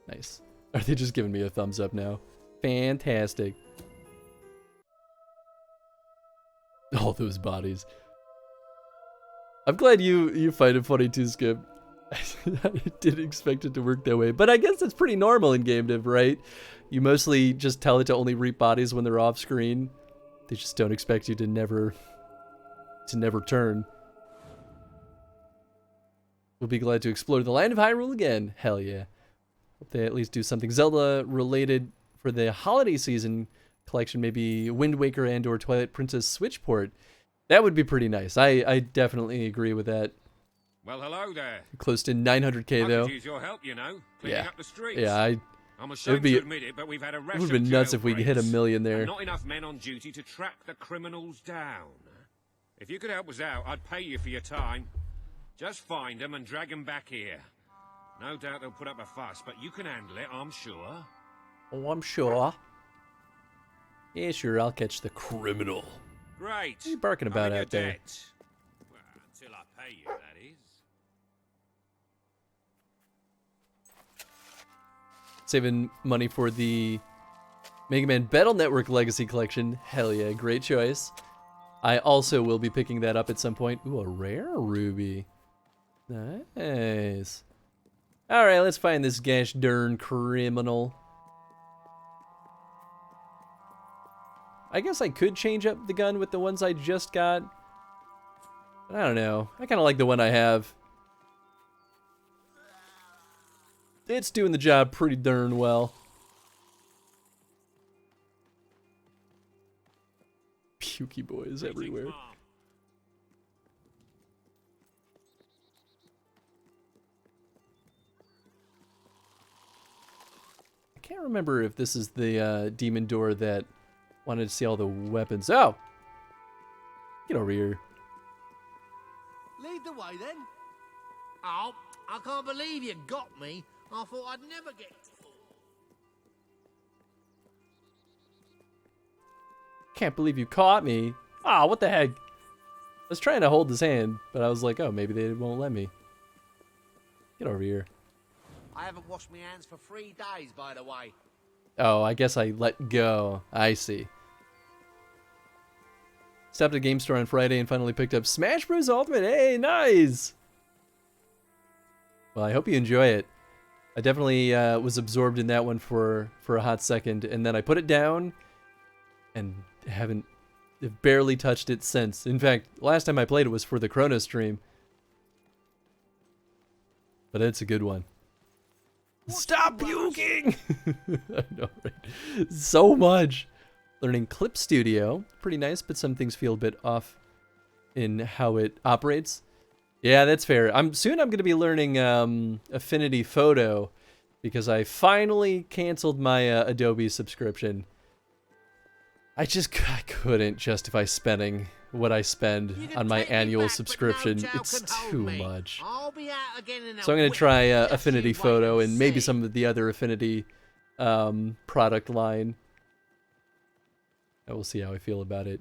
Speaker 2: Nice. Are they just giving me a thumbs up now? Fantastic. All those bodies. I'm glad you find it funny too, Skip. I didn't expect it to work that way. But I guess it's pretty normal in game dev, right? You mostly just tell it to only reap bodies when they're off screen. They just don't expect you to never turn. We'll be glad to explore the land of Hyrule again. Hell yeah. Hope they at least do something Zelda related for the holiday season collection, maybe Wind Waker and or Twilight Princess Switch port. That would be pretty nice. I definitely agree with that.
Speaker 11: Well, hello there.
Speaker 2: Close to 900k though.
Speaker 11: I could use your help, you know, cleaning up the streets.
Speaker 2: Yeah,
Speaker 11: I'm ashamed to admit it, but we've had a rash
Speaker 2: it would have been nuts if we hit 1 million there.
Speaker 11: And not enough men on duty to track the criminals down. If you could help us out, I'd pay you for your time. Just find them and drag them back here. No doubt they'll put up a fuss, but you can handle it, I'm sure.
Speaker 2: Oh, I'm sure. Yeah, sure, I'll catch the criminal.
Speaker 11: Great.
Speaker 2: What are you barking about out there?
Speaker 11: Well, until I pay you, that is.
Speaker 2: Saving money for the Mega Man Battle Network Legacy Collection. Hell yeah, great choice. I also will be picking that up at some point. Ooh, a rare ruby. Nice. Alright, let's find this gosh darn criminal. I guess I could change up the gun with the ones I just got. But I don't know. I kind of like the one I have. It's doing the job pretty darn well. Pukey boys everywhere. I can't remember if this is the demon door that wanted to see all the weapons. Oh! Get over here.
Speaker 4: Lead the way then. Oh, I can't believe you got me. I thought I'd never get...
Speaker 2: Can't believe you caught me. Ah, what the heck? I was trying to hold his hand, but I was like, oh, maybe they won't let me. Get over here.
Speaker 4: I haven't washed my hands for 3 days, by the way.
Speaker 2: Oh, I guess I let go. I see. Stopped at a game store on Friday and finally picked up Smash Bros. Ultimate. Hey, nice! Well, I hope you enjoy it. I definitely was absorbed in that one for a hot second, and then I put it down and have barely touched it since. In fact, last time I played it was for the Chronostream. But it's a good one. Stop puking! I know, right? So much. Learning Clip Studio. Pretty nice, but some things feel a bit off in how it operates. Yeah, that's fair. Soon I'm going to be learning Affinity Photo because I finally canceled my Adobe subscription. I couldn't justify spending what I spend on my annual subscription. It's too much. So I'm going to try Affinity Photo and maybe some of the other Affinity product line. I will see how I feel about it.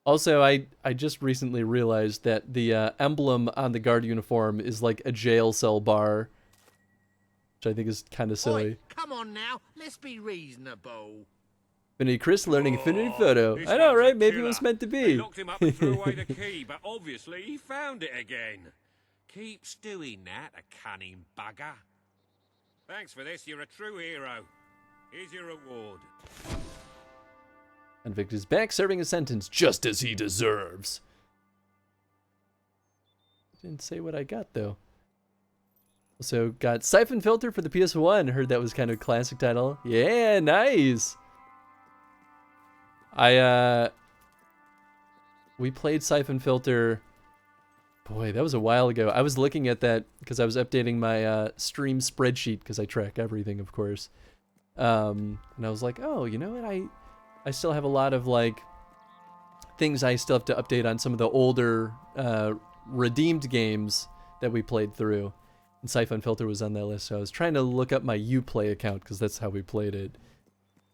Speaker 2: Also, I just recently realized that the emblem on the guard uniform is like a jail cell bar, which I think is kind of silly.
Speaker 4: Oi, come on now, let's be reasonable.
Speaker 2: Affinity Chris learning Affinity Photo. I know, right? Maybe it was meant to be.
Speaker 11: They locked him up and threw away the key, but obviously he found it again. Keeps doing that, a cunning bugger. Thanks for this, you're a true hero. Here's your reward.
Speaker 2: Convict is back, serving a sentence just as he deserves. Didn't say what I got, though. Also got Siphon Filter for the PS1. Heard that was kind of a classic title. Yeah, nice! We played Siphon Filter Boy, that was a while ago. I was looking at that because I was updating my stream spreadsheet because I track everything, of course. And I was like, oh, you know what? I still have a lot of like things I still have to update on some of the older redeemed games that we played through. And Siphon Filter was on that list, so I was trying to look up my Uplay account because that's how we played it.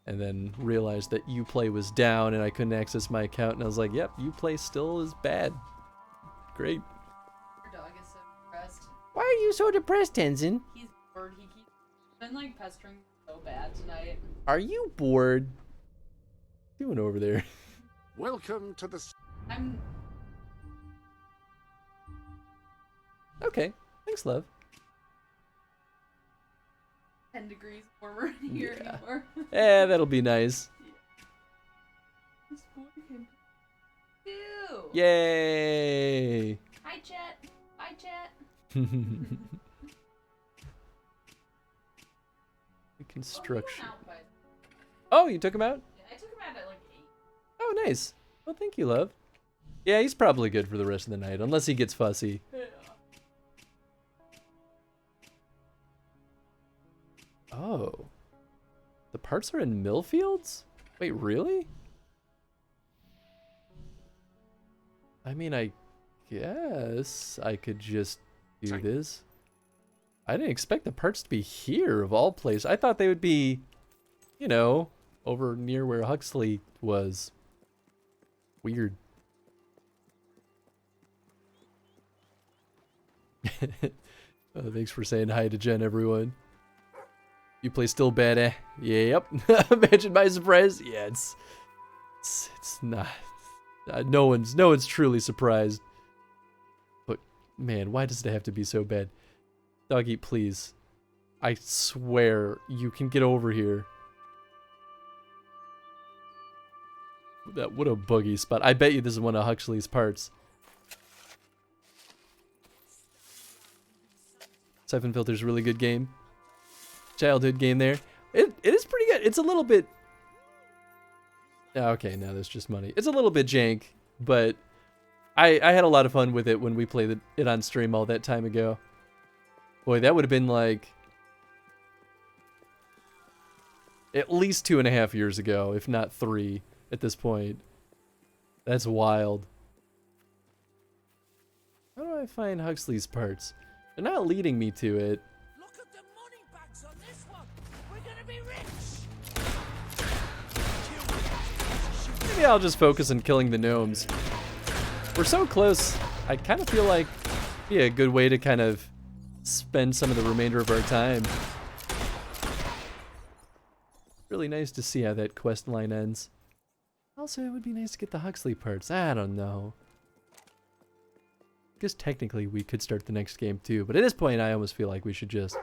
Speaker 2: And then realized that Uplay was down and I couldn't access my account, and I was like, yep, Uplay still is bad. Great.
Speaker 9: Your dog is so depressed.
Speaker 2: Why are you so depressed, Tenzin?
Speaker 9: He's bored. He's been like pestering me so bad tonight.
Speaker 2: Are you bored? What are you doing over there?
Speaker 16: Welcome to the...
Speaker 9: I'm...
Speaker 2: Okay. Thanks, love.
Speaker 9: 10 degrees warmer in here anymore.
Speaker 2: Eh, that'll be nice.
Speaker 9: Ew.
Speaker 2: Yay!
Speaker 9: Hi, Chet. Hi, Chet.
Speaker 2: Construction. Oh, you took him out?
Speaker 9: Yeah, I took him out at like 8.
Speaker 2: Oh, nice. Well, thank you, love. Yeah, he's probably good for the rest of the night, unless he gets fussy.
Speaker 9: Yeah.
Speaker 2: Oh. The parts are in Millfields? Wait, really? I mean, I guess I could just do this. I didn't expect the parts to be here, of all places. I thought they would be, you know, over near where Huxley was. Weird. Thanks for saying hi to Jen, everyone. You play still bad, eh? Yep. Imagine my surprise. Yeah, it's not. No one's truly surprised. But man, why does it have to be so bad? Doggy, please. I swear you can get over here. What a buggy spot. I bet you this is one of Huxley's parts. Siphon Filter's a really good game. Childhood game there. It is pretty good. It's a little bit... Okay, now there's just money. It's a little bit jank, but I had a lot of fun with it when we played it on stream all that time ago. Boy, that would have been like... at least 2.5 years ago, if not 3 at this point. That's wild. How do I find Huxley's parts? They're not leading me to it. Maybe I'll just focus on killing the gnomes. We're so close. I kind of feel like it'd be a good way to kind of spend some of the remainder of our time. Really nice to see how that quest line ends. Also, it would be nice to get the Huxley parts. I don't know. I guess technically we could start the next game too, but at this point I almost feel like we should just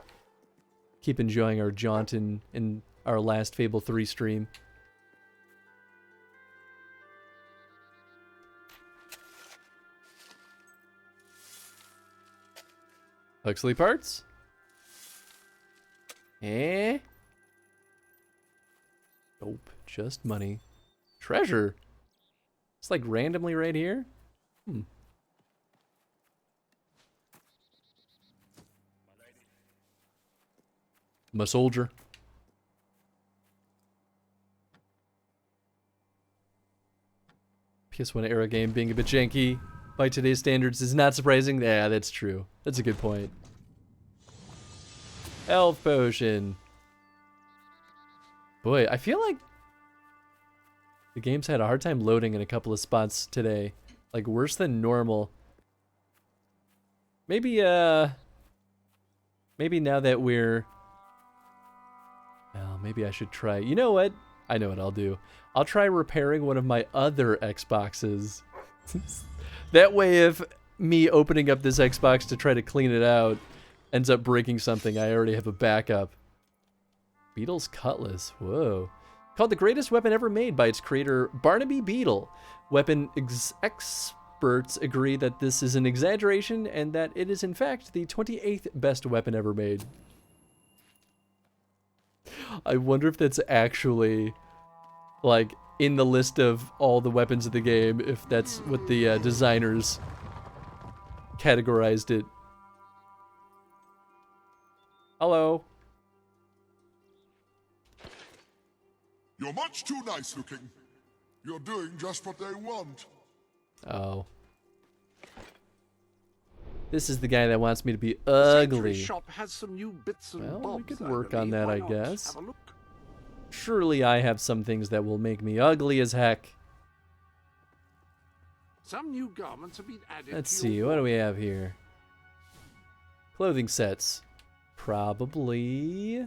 Speaker 2: keep enjoying our jaunt in our last Fable 3 stream. Huxley parts? Eh? Nope, just money. Treasure? It's like randomly right here? Hmm. I'm a soldier. PS1 era game being a bit janky by today's standards is not surprising. Yeah, that's true. That's a good point. Health potion. Boy, I feel like the game's had a hard time loading in a couple of spots today. Like worse than normal. Maybe maybe now that we're... Well, maybe I should try... You know what? I know what I'll do. I'll try repairing one of my other Xboxes. That way if me opening up this Xbox to try to clean it out ends up breaking something, I already have a backup. Beetle's Cutlass. Whoa. Called the greatest weapon ever made by its creator, Barnaby Beetle. Weapon experts agree that this is an exaggeration and that it is in fact the 28th best weapon ever made. I wonder if that's actually, like, in the list of all the weapons of the game, if that's what the designers categorized it. Hello.
Speaker 20: You're much too nice looking. You're doing just what they want.
Speaker 2: Oh. This is the guy that wants me to be
Speaker 16: The
Speaker 2: ugly.
Speaker 16: shop has some new bits and
Speaker 2: Well,
Speaker 16: bobs,
Speaker 2: we could
Speaker 16: I
Speaker 2: work on
Speaker 16: believe.
Speaker 2: that,
Speaker 16: Why
Speaker 2: I
Speaker 16: not?
Speaker 2: guess.
Speaker 16: Have a look.
Speaker 2: Surely I have some things that will make me ugly as heck.
Speaker 16: Some new garments have been added
Speaker 2: Let's
Speaker 16: to
Speaker 2: see,
Speaker 16: your
Speaker 2: what do we have here? Clothing sets. Probably...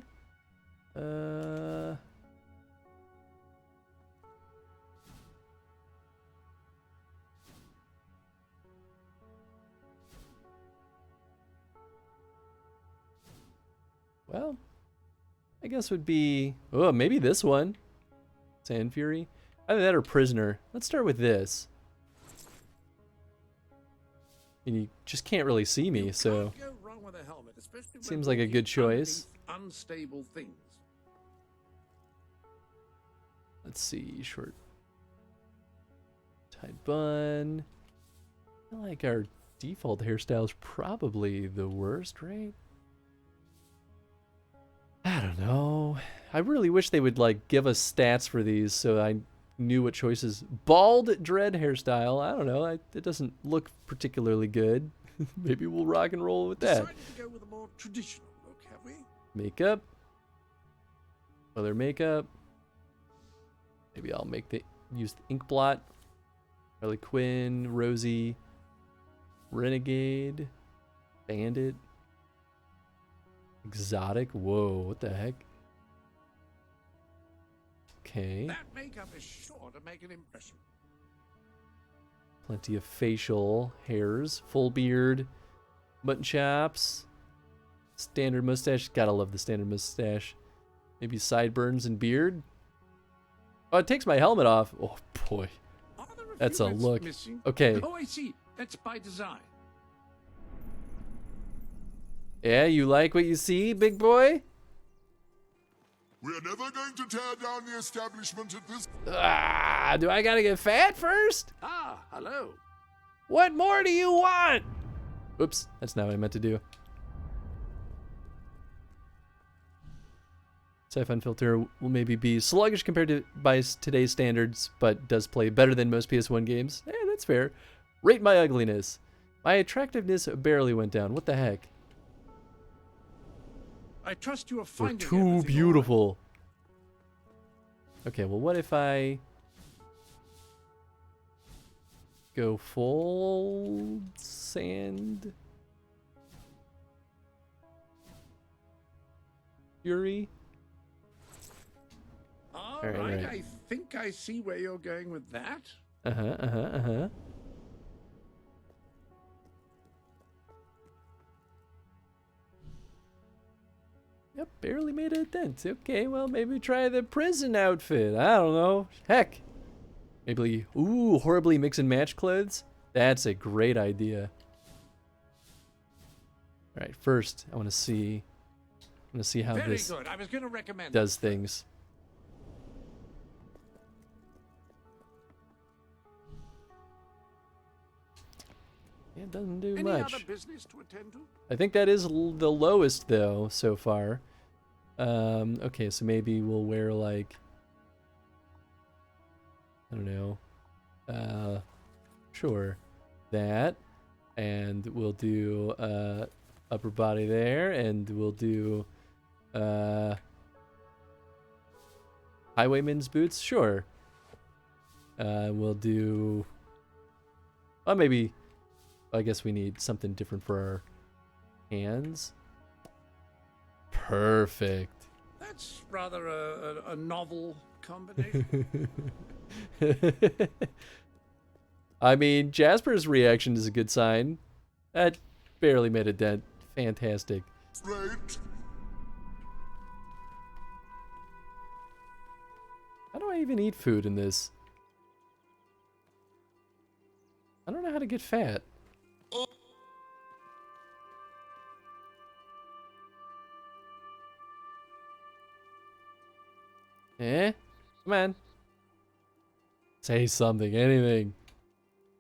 Speaker 2: Well, I guess would be... Oh, maybe this one. Sand Fury. Either that or Prisoner. Let's start with this. And you just can't really see me, so...
Speaker 16: Go wrong with a helmet, especially when
Speaker 2: Seems like a
Speaker 16: walking
Speaker 2: good choice.
Speaker 16: underneath unstable things.
Speaker 2: Let's see, short... tied bun. I feel like our default hairstyle is probably the worst, right? I don't know. I really wish they would like give us stats for these so I knew what choices. Bald dread hairstyle. I don't know. It doesn't look particularly good. Maybe we'll rock and roll with that.
Speaker 16: Decided to go with a more traditional look, have we?
Speaker 2: Makeup. Other makeup. Maybe I'll use the ink blot. Harley Quinn, Rosie, Renegade, Bandit. Exotic? Whoa, what the heck? Okay.
Speaker 16: That makeup is sure to make an impression.
Speaker 2: Plenty of facial hairs. Full beard. Mutton chops. Standard mustache. Gotta love the standard mustache. Maybe sideburns and beard. Oh, it takes my helmet off. Oh, boy. That's a look.
Speaker 16: Missing?
Speaker 2: Okay.
Speaker 16: Oh, I see. That's by design.
Speaker 2: Yeah, you like what you see, big boy?
Speaker 20: We're never going to tear down the establishment at this...
Speaker 2: Ah, do I gotta get fat first?
Speaker 16: Ah, hello.
Speaker 2: What more do you want? Oops, that's not what I meant to do. Siphon filter will maybe be sluggish compared to by today's standards, but does play better than most PS1 games. Eh, that's fair. Rate my ugliness. My attractiveness barely went down. What the heck?
Speaker 16: I trust you are
Speaker 2: We're
Speaker 16: finding
Speaker 2: too
Speaker 16: everything
Speaker 2: beautiful. Okay, well, what if I go full sand fury?
Speaker 16: All
Speaker 2: right,
Speaker 16: right,
Speaker 2: right.
Speaker 16: I think I see where you're going with that.
Speaker 2: Uh-huh. Yep, barely made a dent. Okay, well, maybe try the prison outfit. I don't know. Heck. Maybe, ooh, horribly mix and match clothes. That's a great idea. All right, first, I want to see how
Speaker 16: Very
Speaker 2: this
Speaker 16: good. I was going to recommend
Speaker 2: does things. Yeah, it doesn't do
Speaker 16: Any
Speaker 2: much.
Speaker 16: other business to attend to?
Speaker 2: I think that is the lowest though so far. Okay, so maybe we'll wear like, I don't know, sure, that, and we'll do upper body there, and we'll do highwayman's boots, sure. We'll do, well, maybe, I guess we need something different for our hands. Perfect.
Speaker 16: That's rather a novel combination.
Speaker 2: I mean, Jasper's reaction is a good sign. That barely made a dent. Fantastic.
Speaker 20: Right.
Speaker 2: How do I even eat food in this? I don't know how to get fat. Eh? Come on. Say something, anything.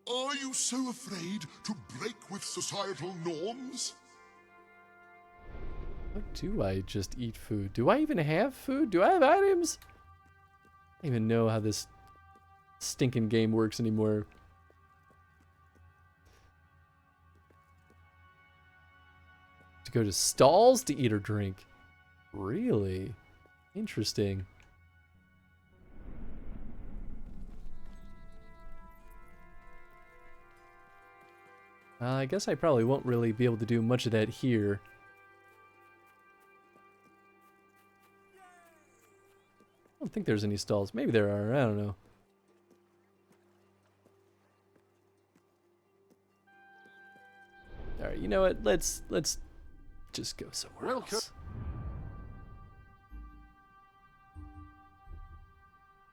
Speaker 20: All Are you so afraid to break with societal norms?
Speaker 2: How do I just eat food? Do I even have food? Do I have items? I don't even know how this stinking game works anymore. To go to stalls to eat or drink. Really? Interesting. I guess I probably won't really be able to do much of that here. I don't think there's any stalls. Maybe there are. I don't know. All right, you know what? Let's just go somewhere else.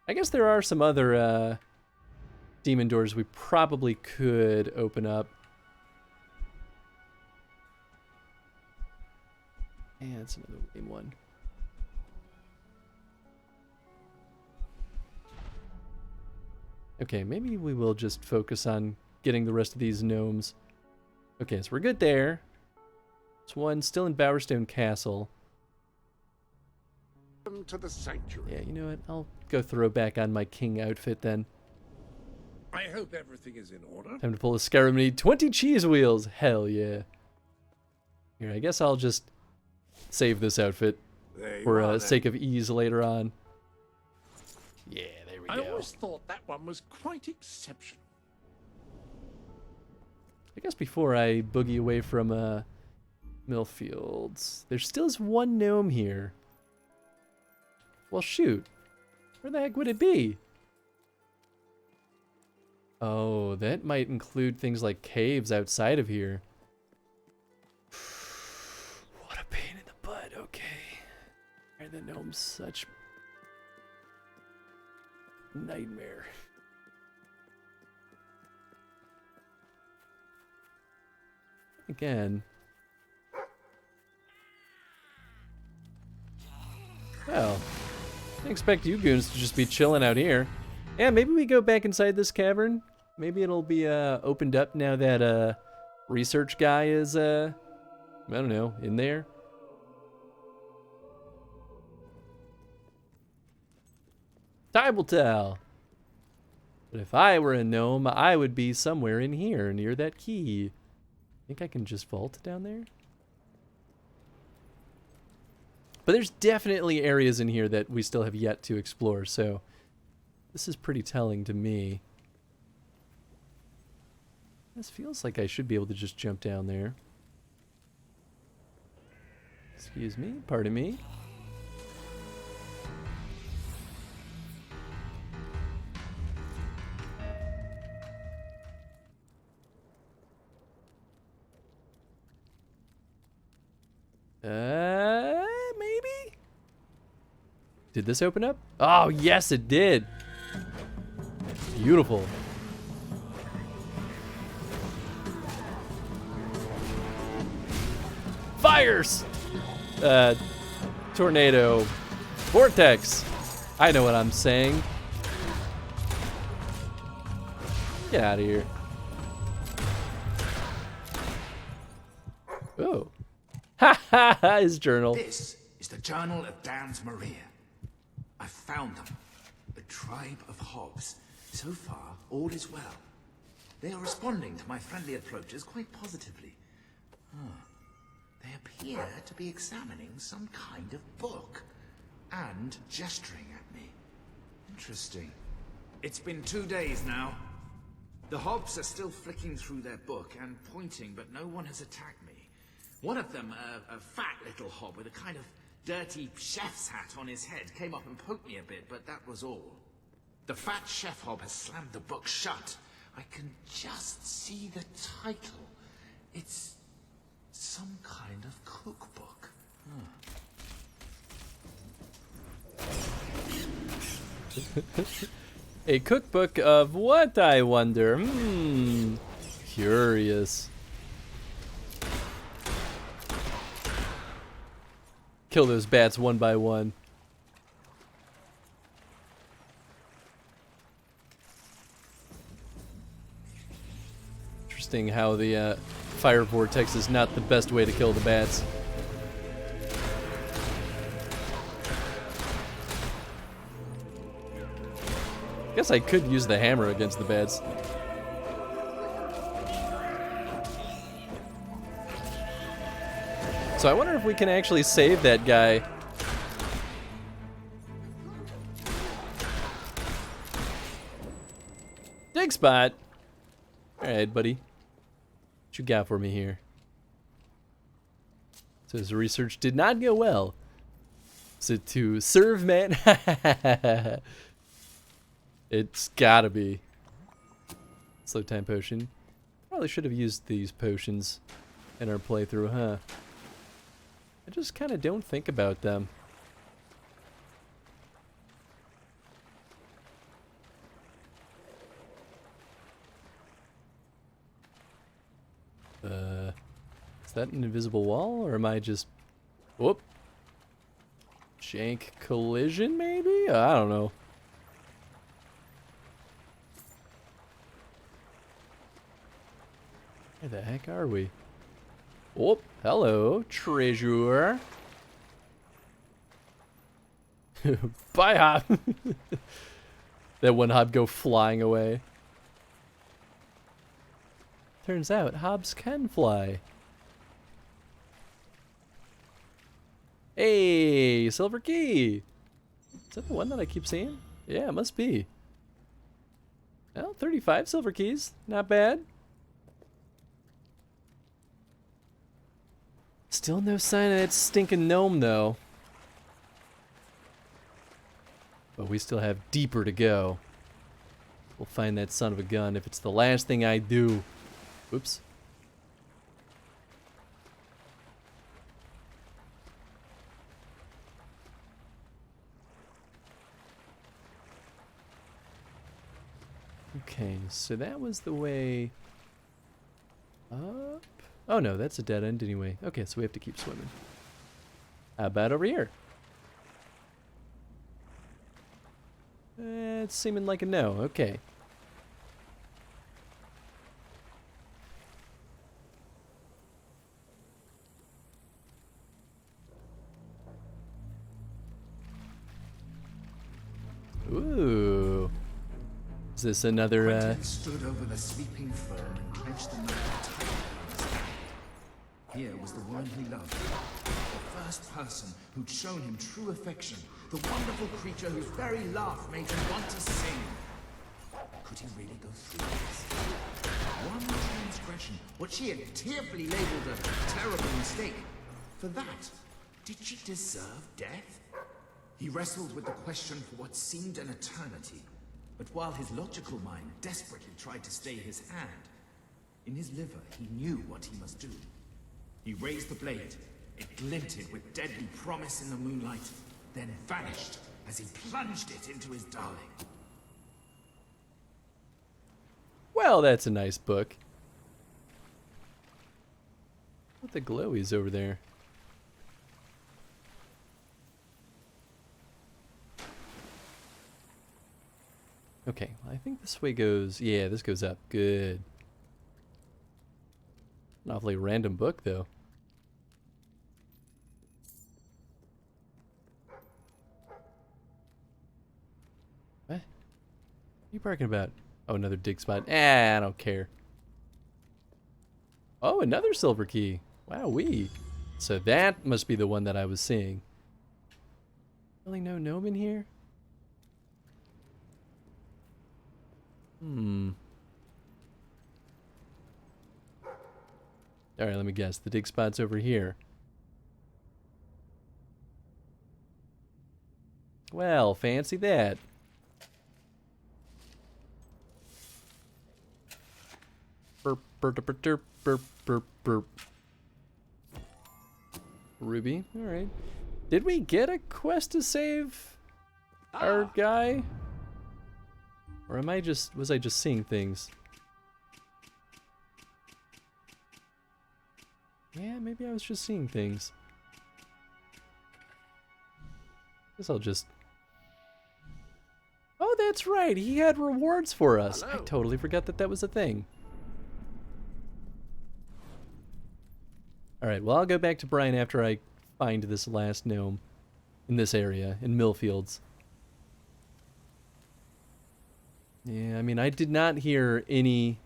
Speaker 2: I guess there are some other demon doors we probably could open up. And it's another lame one. Okay, maybe we will just focus on getting the rest of these gnomes. Okay, so we're good there. There's one still in Bowerstone Castle.
Speaker 16: To the sanctuary.
Speaker 2: Yeah, you know what? I'll go throw back on my king outfit then.
Speaker 16: I hope everything is in order.
Speaker 2: Time to pull a Skyrim need 20 cheese wheels. Hell yeah. Here, I guess I'll just save this outfit for sake of ease later on. Yeah, there we go.
Speaker 16: I always thought that one was quite exceptional.
Speaker 2: I guess before I boogie away from Millfields, there still is one gnome here. Well, shoot. Where the heck would it be? Oh, that might include things like caves outside of here. What a pain in the butt. Okay. Why are the gnomes such nightmare? Again. Well, I expect you goons to just be chilling out here. Yeah, maybe we go back inside this cavern. Maybe it'll be opened up now that research guy is I don't know, in there. Time will tell. But if I were a gnome, I would be somewhere in here near that key. Think I can just vault down there? But there's definitely areas in here that we still have yet to explore, so this is pretty telling to me. This feels like I should be able to just jump down there. Excuse me, pardon me. Maybe? Did this open up? Oh, yes, it did. Beautiful. Fires! Tornado. Vortex. I know what I'm saying. Get out of here. Oh. Ha ha ha, his journal.
Speaker 1: This is the journal of Dan's Maria. I found them. The tribe of Hobbs. So far, all is well. They are responding to my friendly approaches quite positively. They appear to be examining some kind of book. And gesturing at me. Interesting. It's been 2 days now. The Hobbs are still flicking through their book and pointing, but no one has attacked me. One of them, a fat little hob with a kind of dirty chef's hat on his head, came up and poked me a bit, but that was all. The fat chef hob has slammed the book shut. I can just see the title. It's some kind of cookbook.
Speaker 2: A cookbook of what, I wonder? Curious. Kill those bats one by one. interesting how the fire vortex is not the best way to kill the bats. Guess I could use the hammer against the bats. So I wonder if we can actually save that guy. Dig spot! Alright, buddy. What you got for me here? So his research did not go well. Is it to serve man? It's gotta be. Slow time potion. Probably should have used these potions in our playthrough, huh? I just kind of don't think about them. Is that an invisible wall, or am I just... Whoop. Jank collision, maybe? I don't know. Where the heck are we? Oh, hello, treasure. Bye, Hob. That one Hob go flying away. Turns out Hobbs can fly. Hey, silver key. Is that the one that I keep seeing? Yeah, it must be. Well, 35 silver keys. Not bad. Still no sign of that stinking gnome, though. But we still have deeper to go. We'll find that son of a gun if it's the last thing I do. Oops. Okay, so that was the way up. Oh no, that's a dead end anyway. Okay, so we have to keep swimming. How about over here? It's seeming like a no. Okay.
Speaker 1: Oh,
Speaker 2: Ooh. Is this another,
Speaker 1: Quentin stood over the sleeping fern and clenched the knife tightly in his hand. Here was the woman he loved, the first person who'd shown him true affection, the wonderful creature whose very laugh made him want to sing. Could he really go through this? One transgression, what she had tearfully labeled a terrible mistake. For that, did she deserve death? He wrestled with the question for what seemed an eternity. But while his logical mind desperately tried to stay his hand, in his liver he knew what he must do. He raised the blade. It glinted with deadly promise in the moonlight, then vanished as he plunged it into his darling.
Speaker 2: Well, that's a nice book. What the glowies over there? Okay, well, I think this way goes... Yeah, this goes up. Good. An awfully random book, though. What? What are you barking about? Oh, another dig spot. I don't care. Oh, another silver key. Wowee. So that must be the one that I was seeing. Really no gnome in here? Alright, let me guess. The dig spot's over here. Well, fancy that. Burp, burp, burp, burp, burp, burp, burp. Ruby, alright. Did we get a quest to save our guy? Or am I just, was I just seeing things? Yeah, maybe I was just seeing things. Guess I'll just... Oh, that's right, he had rewards for us. I totally forgot that that was a thing. Alright, well, I'll go back to Brian after I find this last gnome in this area, in Millfields. Yeah, I mean, I did not hear any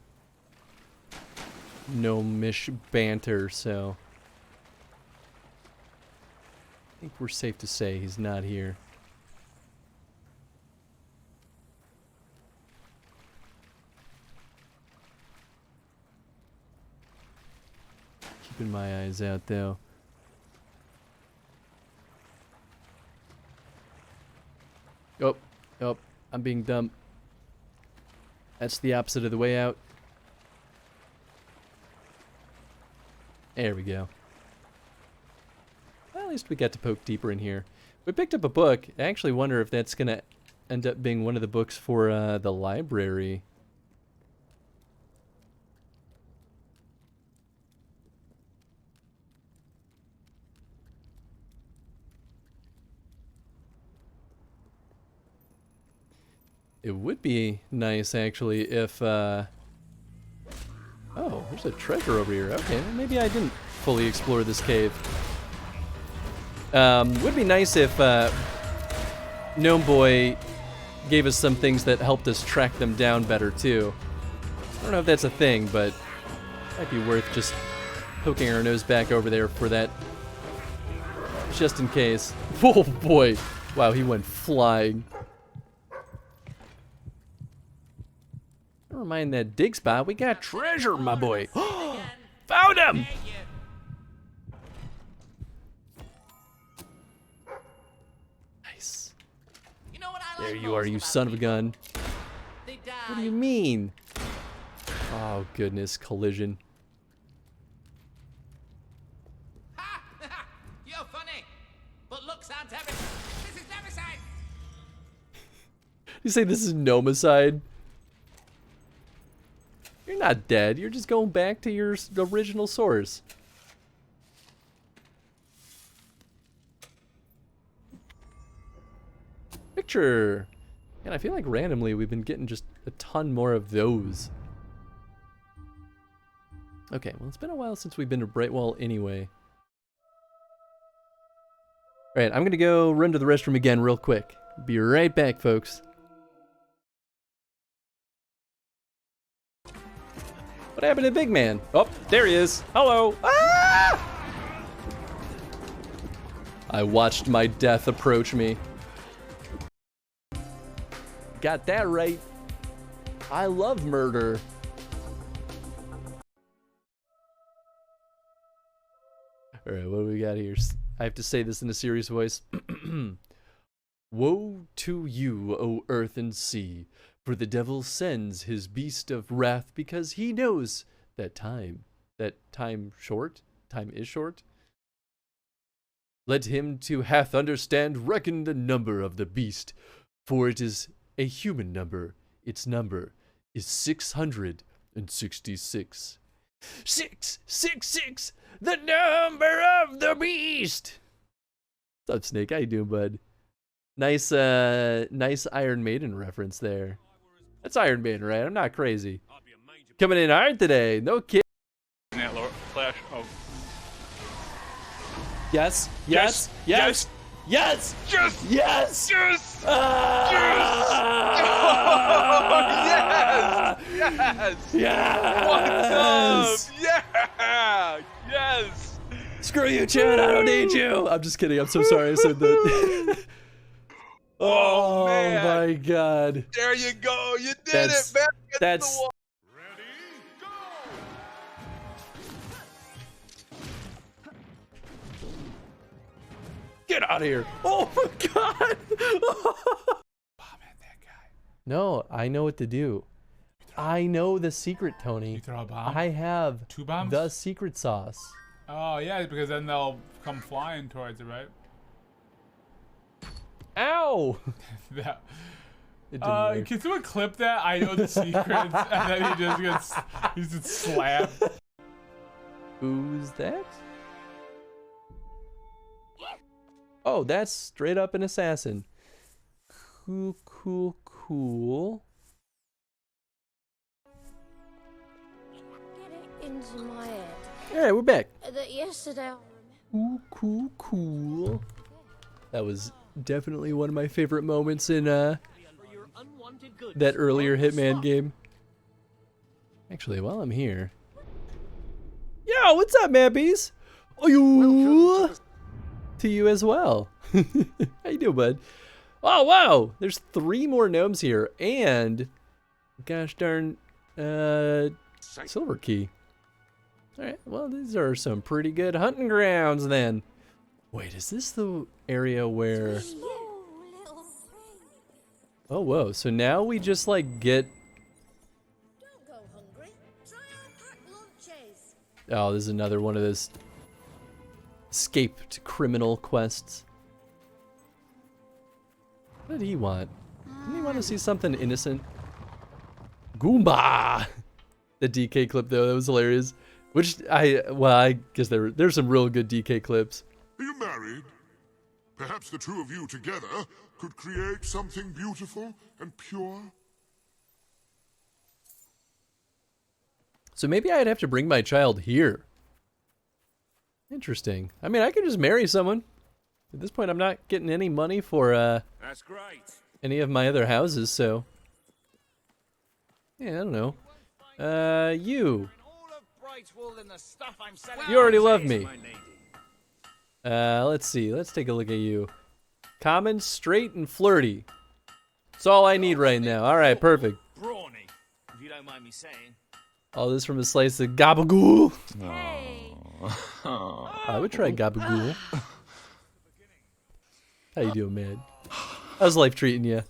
Speaker 2: gnomish banter, so I think we're safe to say he's not here. Keeping my eyes out, though. Oh, I'm being dumb. That's the opposite of the way out. There we go. Well, at least we got to poke deeper in here. We picked up a book. I actually wonder if that's going to end up being one of the books for the library. It would be nice, actually, if, oh, there's a treasure over here. Okay, well, maybe I didn't fully explore this cave. Would be nice if, Gnome Boy gave us some things that helped us track them down better, too. I don't know if that's a thing, but it might be worth just poking our nose back over there for that, just in case. Oh, boy. Wow, he went flying. Never mind that dig spot. We got treasure, my boy. Found him! Nice. There you are, you son of a gun. What do you mean? Oh, goodness. Collision.
Speaker 10: You're funny, but looks aren't everything. This is Neverside.
Speaker 2: You say this is Nomicide? You're not dead. You're just going back to your original source. Picture. And I feel like randomly we've been getting just a ton more of those. Okay, well, it's been a while since we've been to Brightwall anyway. Alright, I'm going to go run to the restroom again real quick. Be right back, folks. What happened to Big Man? Oh, there he is. Hello. Ah! I watched my death approach me. Got that right. I love murder. Alright, what do we got here? I have to say this in a serious voice. Woe to you, O earth and sea, for the devil sends his beast of wrath because he knows that time is short. Let him to hath understand reckon the number of the beast, for it is a human number. Its number is 666. 666, the number of the beast. What's up, Snake? How you doing, bud? Nice Iron Maiden reference there. That's Iron Maiden, right? I'm not crazy. Coming in hard today. No kid.
Speaker 22: Flash. Oh.
Speaker 2: Yes. Yes. Yes. Yes.
Speaker 22: Yes.
Speaker 2: Yes.
Speaker 22: Yes.
Speaker 2: Yes.
Speaker 22: Yes.
Speaker 2: Yes.
Speaker 22: What's up? Yeah. Yes.
Speaker 2: Screw you, Chad. I don't need you. I'm just kidding. I'm so sorry I said that. Oh man. My God.
Speaker 22: There you go. You did it, man.
Speaker 2: That's. Get out of here. Oh my God. No, I know what to do. I know the secret, Tony.
Speaker 23: You throw a bomb?
Speaker 2: I have
Speaker 23: 2 bombs?
Speaker 2: the secret sauce.
Speaker 23: Oh, yeah, because then they'll come flying towards it, right?
Speaker 2: Ow!
Speaker 23: That,
Speaker 2: It didn't work.
Speaker 23: can someone clip that? I know the secrets, and then he just gets slapped.
Speaker 2: Who's that? Oh, that's straight up an assassin. Cool, cool, cool.
Speaker 24: Get it into my head.
Speaker 2: Alright, we're back.
Speaker 15: That yesterday I
Speaker 2: Ooh, cool. That was definitely one of my favorite moments in that earlier Hitman game. Actually, while I'm here. Yo, what's up, Mappies? Oh, you to you as well. How you doing, bud? Oh, wow. There's 3 more gnomes here, and gosh darn, silver key. All right. Well, these are some pretty good hunting grounds, then. Wait, is this the area where? Oh, whoa. So now we just like get. Oh, this is another one of those escaped criminal quests. What did he want? Didn't he want to see something innocent? Goomba! The DK clip though, that was hilarious. Which I guess there's some real good DK clips.
Speaker 20: Are you married? Perhaps the two of you together could create something beautiful and pure?
Speaker 2: So maybe I'd have to bring my child here. Interesting. I mean, I could just marry someone. At this point, I'm not getting any money for
Speaker 11: That's great.
Speaker 2: any of my other houses, so yeah, I don't know. You already love me. Let's see. Let's take a look at you. Common, straight, and flirty. That's all I need right now. All right, perfect.
Speaker 3: Brawny, if you don't mind me saying.
Speaker 2: All this from a slice of gabagool. I would try gabagool. How you doing, man? How's life treating you?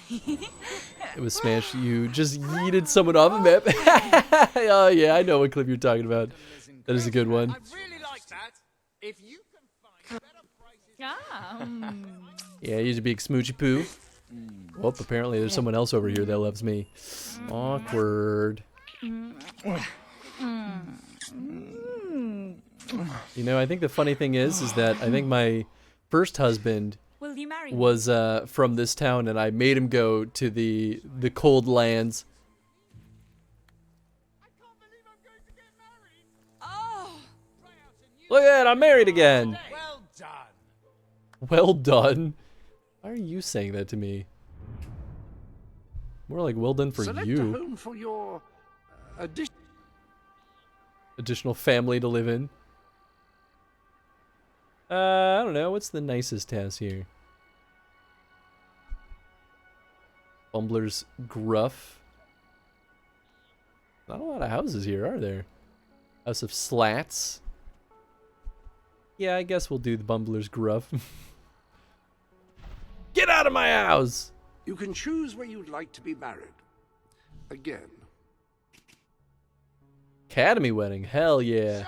Speaker 2: It was Smash. You just yeeted someone off a map. Oh yeah, I know what clip you're talking about. That is a good one.
Speaker 10: If you can find
Speaker 2: Yeah, he's a big smoochy poo. Well, apparently there's someone else over here that loves me. Awkward. You know, I think the funny thing is that I think my first husband was from this town, and I made him go to the cold lands. Look at that, I'm married again.
Speaker 3: Well done.
Speaker 2: Well done. Why are you saying that to me? More like well done for
Speaker 5: Select a
Speaker 2: you.
Speaker 5: home for your
Speaker 2: Additional family to live in. I don't know. What's the nicest house here? Bumbler's Gruff. Not a lot of houses here, are there? House of Slats. Yeah, I guess we'll do the Bumbler's Gruff. Get out of my house!
Speaker 5: You can choose where you'd like to be married. Again.
Speaker 2: Academy wedding. Hell yeah.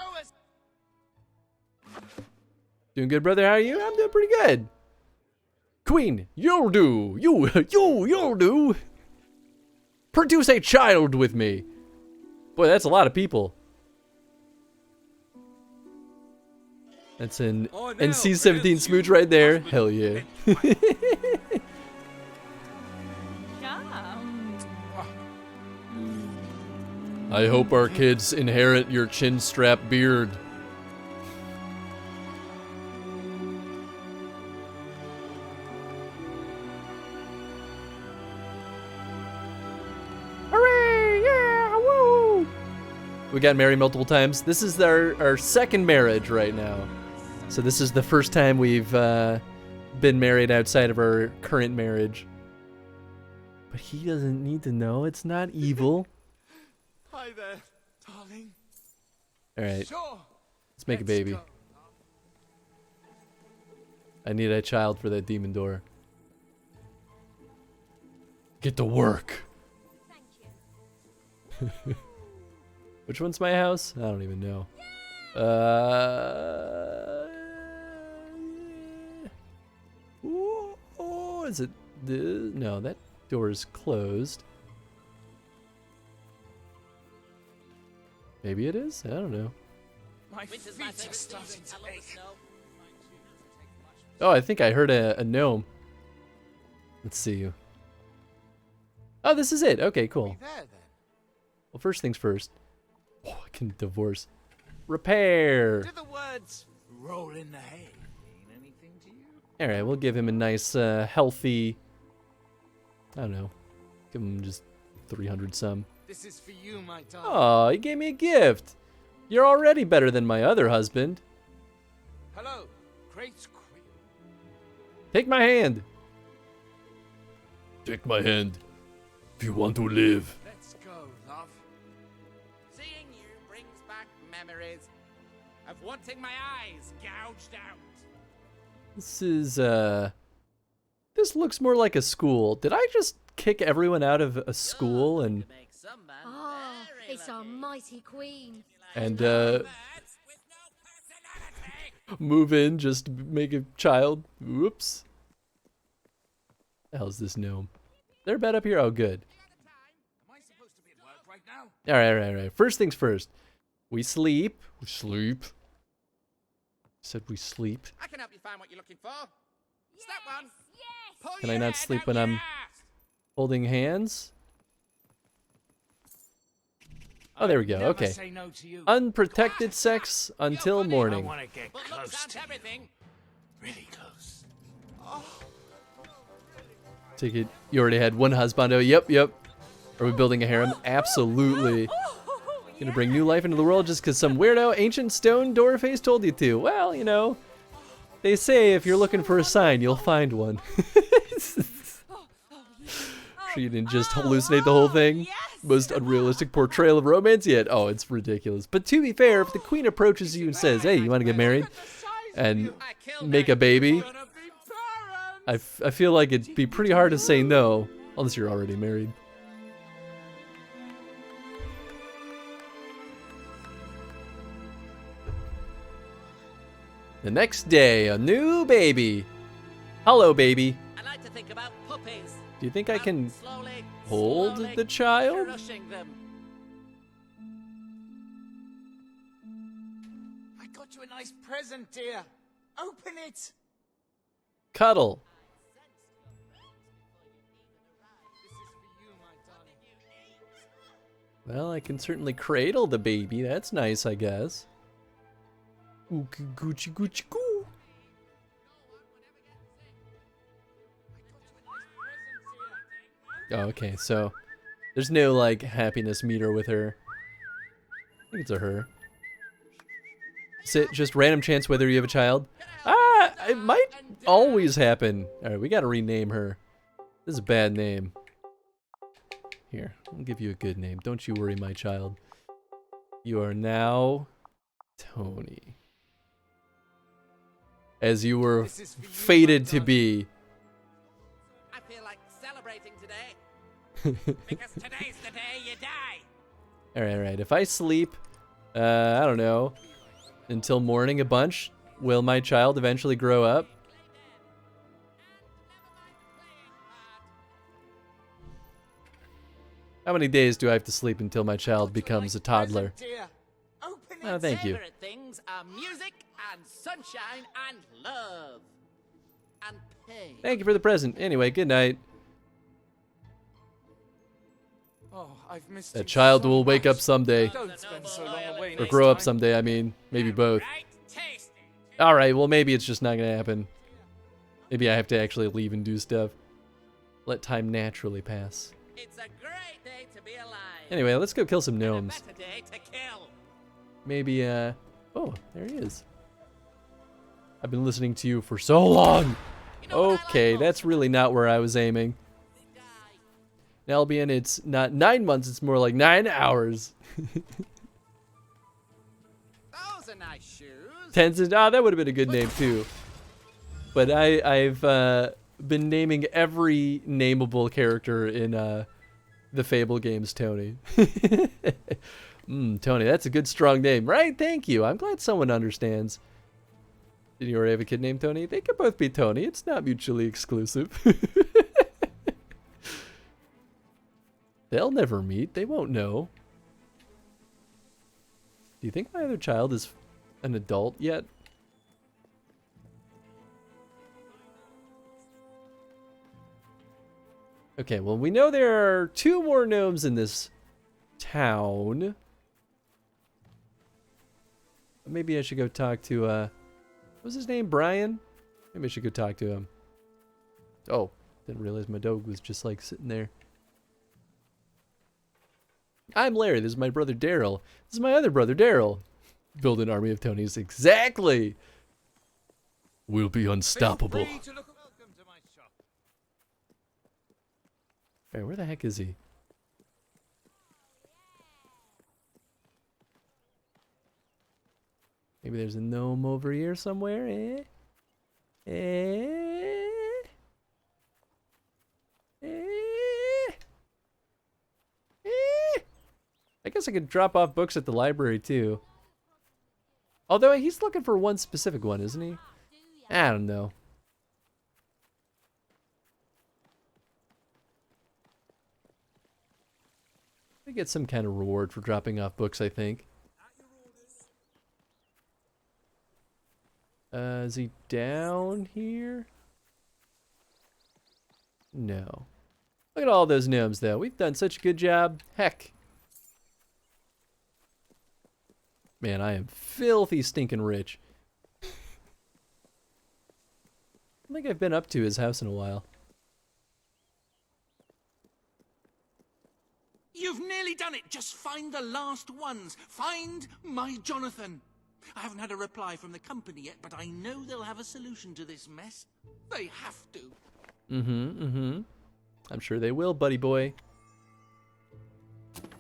Speaker 2: Doing good, brother? How are you? I'm doing pretty good. Queen, you'll do. You'll do. Produce a child with me. Boy, that's a lot of people. That's an NC-17 smooch right there. Hell yeah. I hope our kids inherit your chin strap beard. Hooray! Yeah! Woo! We got married multiple times. This is our second marriage right now. So this is the first time we've been married outside of our current marriage. But he doesn't need to know. It's not evil.
Speaker 3: Hi there, darling.
Speaker 2: All right.
Speaker 3: Sure.
Speaker 2: Let's make a baby.
Speaker 3: Go.
Speaker 2: I need a child for that demon door. Get to work. Which one's my house? I don't even know. Oh, is it the? No, that door is closed. Maybe it is? I don't know.
Speaker 3: My feet are starting to ache.
Speaker 2: Oh, I think I heard a gnome. Let's see. Oh, this is it. Okay, cool. Well, first things first. Oh, I can divorce. Repair.
Speaker 10: Do the words
Speaker 1: roll in the hay mean anything to you?
Speaker 2: Alright, we'll give him a nice, healthy... I don't know. Give him just 300 some.
Speaker 10: This is for you, my darling.
Speaker 2: Oh, he gave me a gift. You're already better than my other husband.
Speaker 10: Hello, great queen.
Speaker 2: Take my hand. Take my hand if you want to live.
Speaker 10: Let's go, love. Seeing you brings back memories of wanting my eyes gouged out.
Speaker 2: This is, this looks more like a school. Did I just kick everyone out of a school and...
Speaker 15: Ah, it's our mighty queen.
Speaker 2: And, move in just to make a child? Whoops. The hell is this gnome? Is there a bed up here? Oh, good. Alright. First things first. We sleep. We sleep. Said we sleep.
Speaker 10: I can help you find what you're looking for. Step one. Pull
Speaker 2: Can I
Speaker 10: your
Speaker 2: not
Speaker 10: head
Speaker 2: sleep
Speaker 10: out
Speaker 2: when
Speaker 10: your
Speaker 2: I'm
Speaker 10: ass.
Speaker 2: holding hands? Oh, there we go.
Speaker 1: Never
Speaker 2: Okay.
Speaker 1: say no to you.
Speaker 2: Unprotected sex until
Speaker 1: I
Speaker 2: morning.
Speaker 1: want to get close to you. Really close.
Speaker 2: Take it. You already had one husbando. Yep. Are we building a harem? Absolutely. Gonna bring new life into the world just because some weirdo ancient stone door face told you to. Well, you know, they say if you're looking for a sign, you'll find one. Sure you didn't just hallucinate the whole thing? Most unrealistic portrayal of romance yet? Oh, it's ridiculous. But to be fair, if the queen approaches you and says, hey, you want to get married and make a baby, I feel like it'd be pretty hard to say no, unless you're already married. The next day, a new baby. Hello, baby.
Speaker 10: I like to think about puppies.
Speaker 2: Do you think I can
Speaker 10: Slowly,
Speaker 2: hold
Speaker 10: slowly
Speaker 2: the child?
Speaker 10: crushing them.
Speaker 3: I got you a nice present, dear. Open it.
Speaker 2: Cuddle. Well, I can certainly cradle the baby. That's nice, I guess. Ooh, Gucci, Gucci, goo. Oh, okay, so there's no, like, happiness meter with her. I think it's a her. Just random chance whether you have a child. Ah, it might always happen. Alright, we gotta rename her. This is a bad name. Here, I'll give you a good name. Don't you worry, my child. You are now Tony. As you were fated to be.
Speaker 10: I feel like celebrating today. Because today's the day you die.
Speaker 2: Alright. If I sleep, I don't know, until morning a bunch, will my child eventually grow up? How many days do I have to sleep until my child becomes a toddler? Oh, thank you.
Speaker 10: Favorite things are music and sunshine and love. And pain.
Speaker 2: Thank you for the present. Anyway, good night.
Speaker 3: Oh, I've missed
Speaker 2: That
Speaker 3: you
Speaker 2: child
Speaker 3: so
Speaker 2: will wake up
Speaker 3: much.
Speaker 2: someday.
Speaker 3: Don't spend so long away
Speaker 2: Or
Speaker 3: next
Speaker 2: grow up
Speaker 3: time.
Speaker 2: someday, I mean. Maybe both. Alright, well maybe it's just not gonna happen. Maybe I have to actually leave and do stuff. Let time naturally pass.
Speaker 10: It's a great day to be alive.
Speaker 2: Anyway, let's go kill some gnomes.
Speaker 10: Better day to kill.
Speaker 2: Maybe, oh, there he is. I've been listening to you for so long. Okay, that's really not where I was aiming. Now, Albion, it's not 9 months, it's more like 9 hours.
Speaker 10: Those are nice shoes.
Speaker 2: Tenzin, that would have been a good name too. But I've been naming every nameable character in the Fable games Tony. Tony, that's a good strong name, right? Thank you. I'm glad someone understands. Did you already have a kid named Tony? They could both be Tony. It's not mutually exclusive. They'll never meet. They won't know. Do you think my other child is an adult yet? Okay, well, we know there are 2 more gnomes in this town. Maybe I should go talk to, what was his name? Brian? Maybe I should go talk to him. Oh, didn't realize my dog was just like sitting there. I'm Larry, this is my brother Daryl. This is my other brother Daryl. Build an army of Tonys. Exactly! We'll be unstoppable. Alright, where the heck is he? Maybe there's a gnome over here somewhere, eh? Eh? Eh? Eh? I guess I could drop off books at the library too. Although he's looking for one specific one, isn't he? I don't know. I get some kind of reward for dropping off books, I think. Is he down here? No. Look at all those gnomes, though. We've done such a good job. Heck. Man, I am filthy stinking rich. I don't think I've been up to his house in a while.
Speaker 7: You've nearly done it. Just find the last ones. Find my Jonathan. I haven't had a reply from the company yet, but I know they'll have a solution to this mess. They have to.
Speaker 2: I'm sure they will, buddy boy.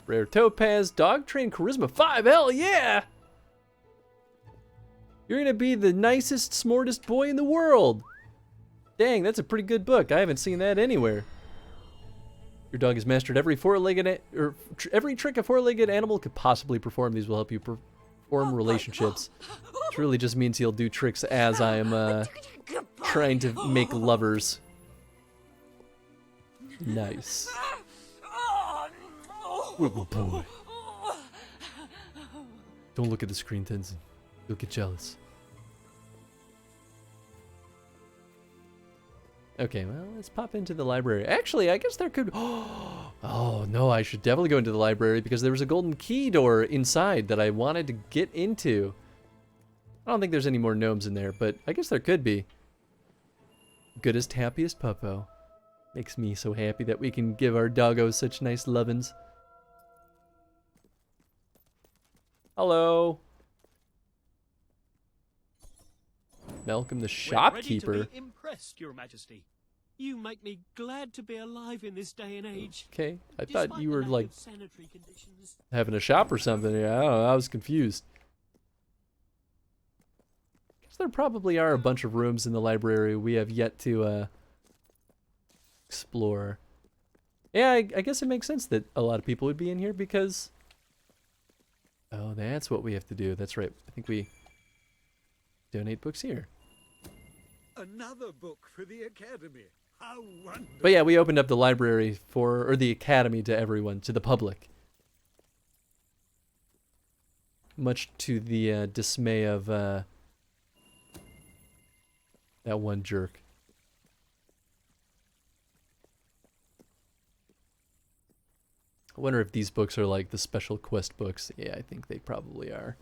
Speaker 2: Rare Topaz, Dog Train Charisma 5, hell yeah! You're gonna be the nicest, smartest boy in the world! Dang, that's a pretty good book. I haven't seen that anywhere. Your dog has mastered every every trick a four-legged animal could possibly perform. These will help you form relationships. Which really just means he'll do tricks as I am trying to make lovers. Nice. Wiggle boy. Don't look at the screen, Tenzin. You'll get jealous. Okay, well, let's pop into the library. Actually, I guess there could... Oh, no, I should definitely go into the library because there was a golden key door inside that I wanted to get into. I don't think there's any more gnomes in there, but I guess there could be. Goodest, happiest puppo. Makes me so happy that we can give our doggos such nice lovin's. Hello. Malcolm the shopkeeper.
Speaker 14: We're ready to be impressed, Your Majesty. You make me glad to be alive in this day and age.
Speaker 2: Okay, I
Speaker 14: Despite
Speaker 2: thought you
Speaker 14: the
Speaker 2: were
Speaker 14: lack
Speaker 2: like
Speaker 14: of sanitary conditions.
Speaker 2: having a shop or something. Yeah, I don't know, I was confused. Guess there probably are a bunch of rooms in the library we have yet to explore. Yeah, I guess it makes sense that a lot of people would be in here because... Oh, that's what we have to do. That's right. I think we donate books here.
Speaker 16: Another book for the Academy. How wonderful.
Speaker 2: But yeah, we opened up the library or the Academy to everyone, to the public. Much to the dismay of that one jerk. I wonder if these books are like the special quest books. Yeah, I think they probably are.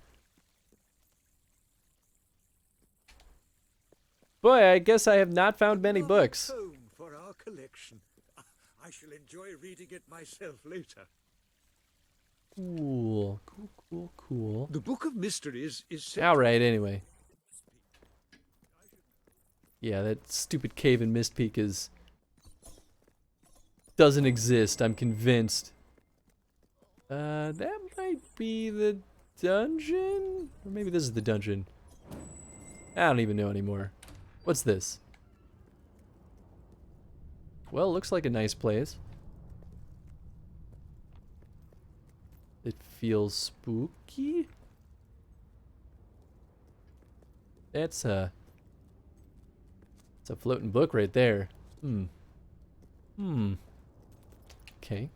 Speaker 2: Boy, I guess I have not found many books.
Speaker 16: For our collection. I shall enjoy reading it myself later.
Speaker 2: Cool, cool, cool, cool.
Speaker 16: The Book of Mysteries is set.
Speaker 2: Alright, anyway. Yeah, that stupid cave in Mist Peak doesn't exist, I'm convinced. That might be the dungeon? Or maybe this is the dungeon. I don't even know anymore. What's this? Well, looks like a nice place. It feels spooky. It's a floating book right there. Okay.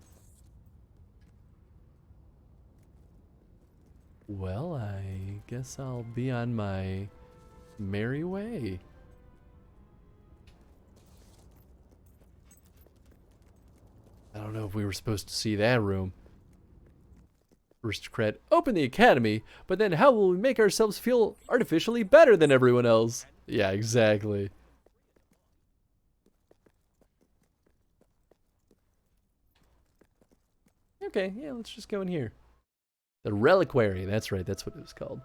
Speaker 2: Well, I guess I'll be on my merry way. I don't know if we were supposed to see that room. Aristocrat, open the academy, but then how will we make ourselves feel artificially better than everyone else? Yeah, exactly. Okay, yeah, let's just go in here. The Reliquary, that's right, that's what it was called.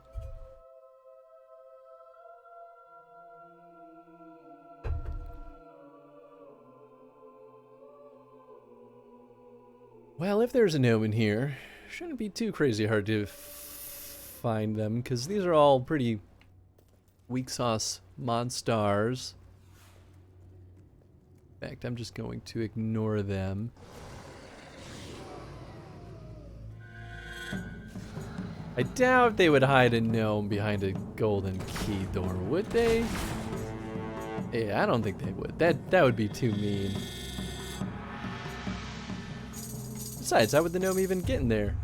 Speaker 2: Well, if there's a gnome in here, shouldn't be too crazy hard to find them, because these are all pretty weak sauce monsters. In fact, I'm just going to ignore them. I doubt they would hide a gnome behind a golden key door, would they? Yeah, I don't think they would. That would be too mean. Besides, how would the gnome even get in there?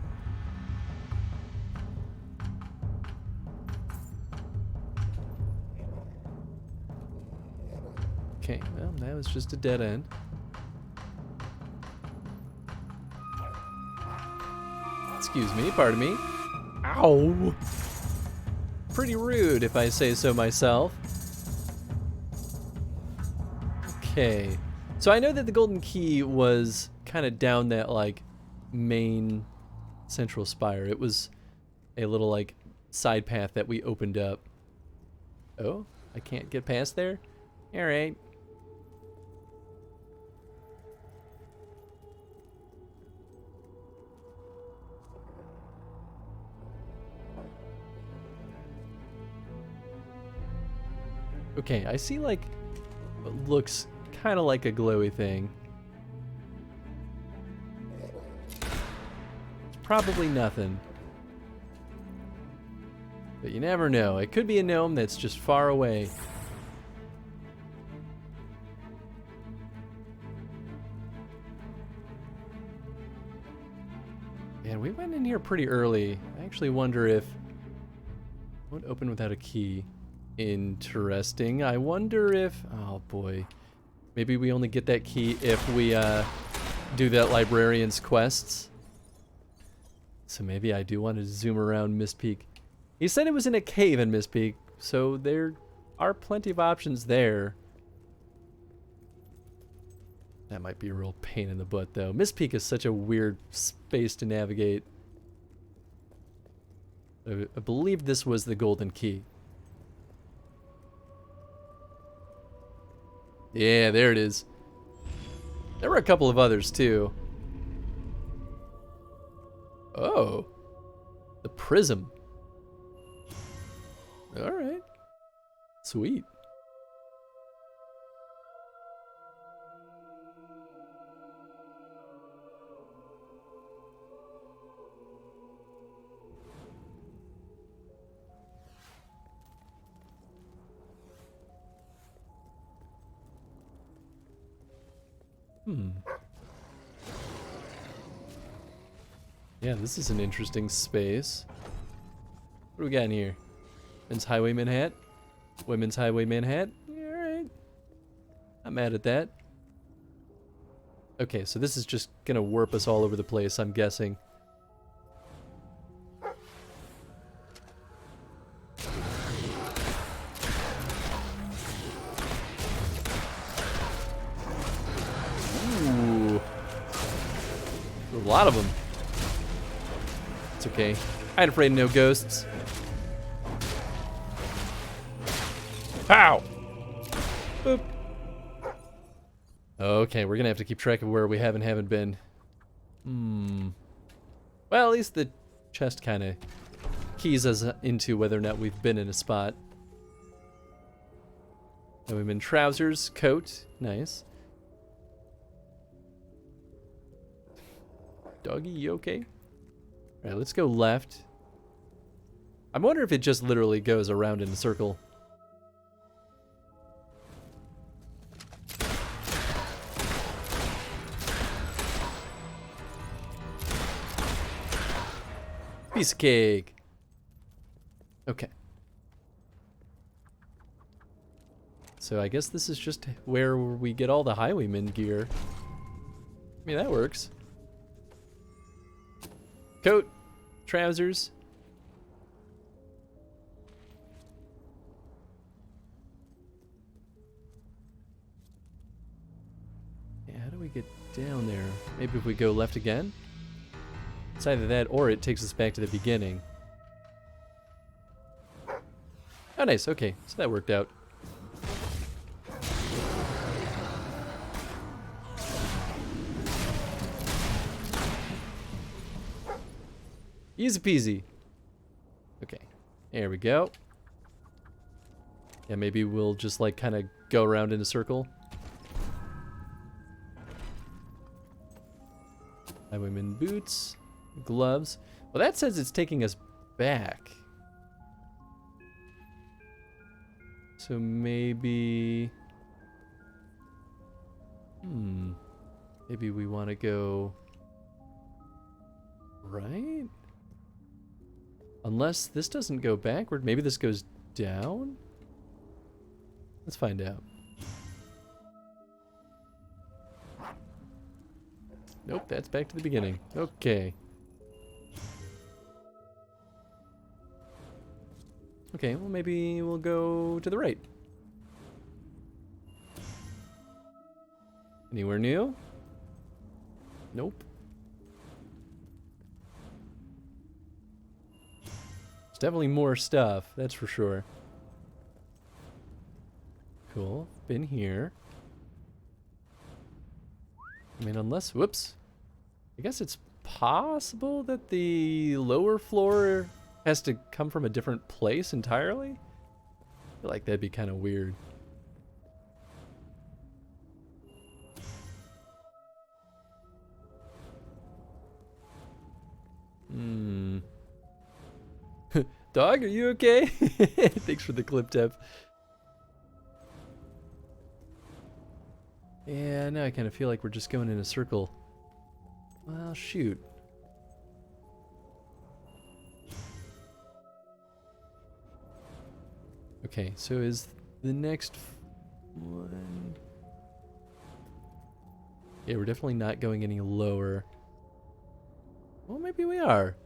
Speaker 2: Okay, well, that was just a dead end. Excuse me, pardon me. Ow! Pretty rude, if I say so myself. Okay. So I know that the golden key was kind of down that, like, main central spire. It was a little, like, side path that we opened up. Oh? I can't get past there? Alright. Okay, I see, like, what looks kind of like a glowy thing. It's probably nothing. But you never know. It could be a gnome that's just far away. Man, we went in here pretty early. I actually wonder if... It won't open without a key. Interesting. I wonder if... Oh boy. Maybe we only get that key if we do that librarian's quests. So maybe I do want to zoom around Mist Peak. He said it was in a cave in Mist Peak, so there are plenty of options there. That might be a real pain in the butt though. Mist Peak is such a weird space to navigate. I believe this was the golden key. Yeah, there it is. There were a couple of others too. Oh. The prism. Alright. Sweet. Yeah, this is an interesting space. What do we got in here? Men's Highwayman hat? Women's Highwayman hat? Yeah, alright. I'm mad at that. Okay, so this is just gonna warp us all over the place, I'm guessing. Ooh. A lot of them. It's okay. I ain't afraid of no ghosts. Pow! Boop. Okay, we're gonna have to keep track of where we have and haven't been. Well, at least the chest kind of keys us into whether or not we've been in a spot. And we've been trousers, coat, nice. Doggy, you okay? Alright, let's go left. I wonder if it just literally goes around in a circle. Piece of cake. Okay. So I guess this is just where we get all the highwayman gear. I mean, that works. Coat, trousers. Yeah, how do we get down there? Maybe if we go left again? It's either that or it takes us back to the beginning. Oh, nice. Okay, so that worked out. Easy peasy. Okay, there we go. Yeah, maybe we'll just like kind of go around in a circle. Highwayman boots, gloves. Well, that says it's taking us back. So maybe... Maybe we want to go... right? Unless this doesn't go backward. Maybe this goes down? Let's find out. Nope, that's back to the beginning. Okay. Okay, well maybe we'll go to the right. Anywhere new? Nope. There's definitely more stuff, that's for sure. Cool, been here. I mean, unless, whoops. I guess it's possible that the lower floor has to come from a different place entirely? I feel like that'd be kind of weird. Dog, are you okay? Thanks for the clip tap. Yeah, now I kind of feel like we're just going in a circle. Well, shoot. Okay, so is the next one... Yeah, we're definitely not going any lower. Well, maybe we are.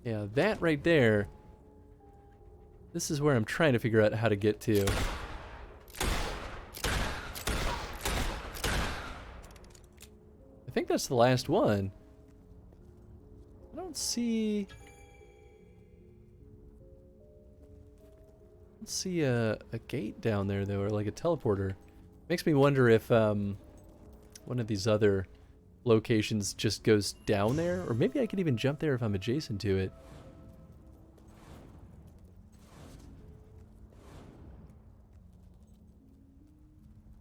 Speaker 2: Yeah, that right there. This is where I'm trying to figure out how to get to. I think that's the last one. I don't see... I don't see a gate down there, though, or like a teleporter. Makes me wonder if one of these other locations just goes down there, or maybe I could even jump there if I'm adjacent to it.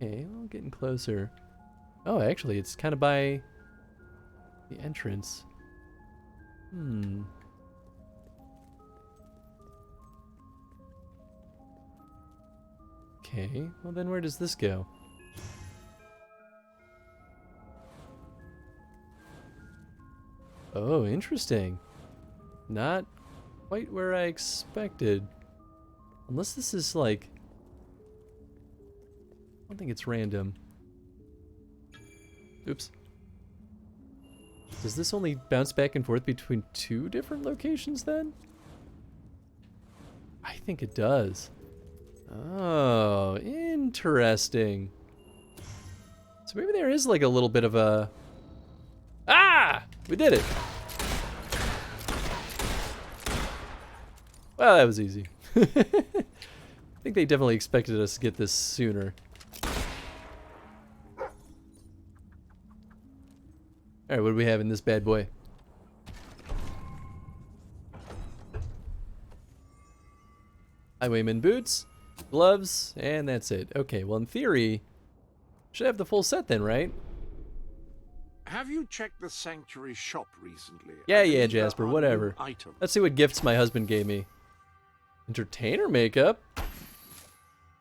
Speaker 2: Okay, well, getting closer. Oh, actually, it's kind of by the entrance. Okay, well then where does this go? Oh, interesting. Not quite where I expected. Unless this is like... I don't think it's random. Oops. Does this only bounce back and forth between two different locations then? I think it does. Oh, interesting. So maybe there is like a little bit of a... Ah! We did it! Well, that was easy. I think they definitely expected us to get this sooner. Alright, what do we have in this bad boy? Highwayman boots, gloves, and that's it. Okay, well in theory, should have the full set then, right?
Speaker 16: Have you checked the Sanctuary shop recently?
Speaker 2: Yeah, Jasper, whatever.
Speaker 16: Items.
Speaker 2: Let's see what gifts my husband gave me. Entertainer makeup.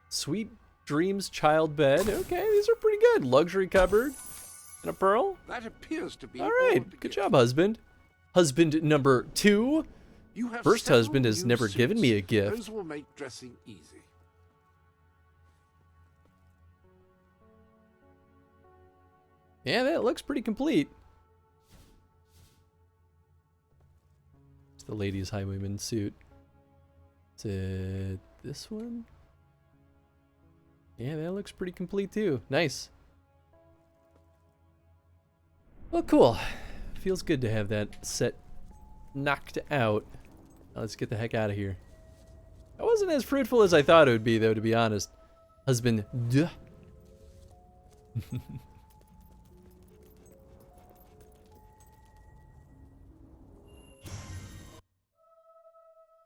Speaker 2: Sweet Dreams child bed. Okay, these are pretty good. Luxury cupboard. And a pearl.
Speaker 16: That appears to be
Speaker 2: all right. Good job, husband. Husband number 2.
Speaker 16: You have
Speaker 2: First husband has
Speaker 16: new
Speaker 2: never
Speaker 16: suits.
Speaker 2: given me a gift.
Speaker 16: Those will make dressing easy.
Speaker 2: Yeah, that looks pretty complete. It's the ladies' highwayman suit. Is it this one? Yeah, that looks pretty complete too. Nice. Well, cool. Feels good to have that set knocked out. Now let's get the heck out of here. That wasn't as fruitful as I thought it would be, though, to be honest. Husband. Duh.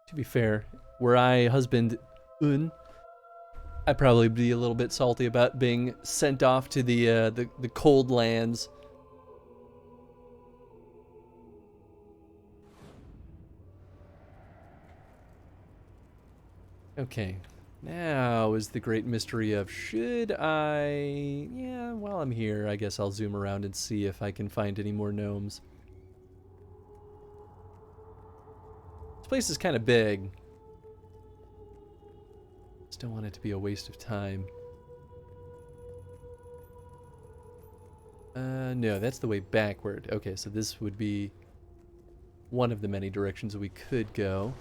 Speaker 2: To be fair, were I husband Un, I'd probably be a little bit salty about being sent off to the cold lands. Okay, now is the great mystery of should I... Yeah, while I'm here, I guess I'll zoom around and see if I can find any more gnomes. This place is kind of big. Just don't want it to be a waste of time. No, that's the way backward. Okay, so this would be one of the many directions we could go.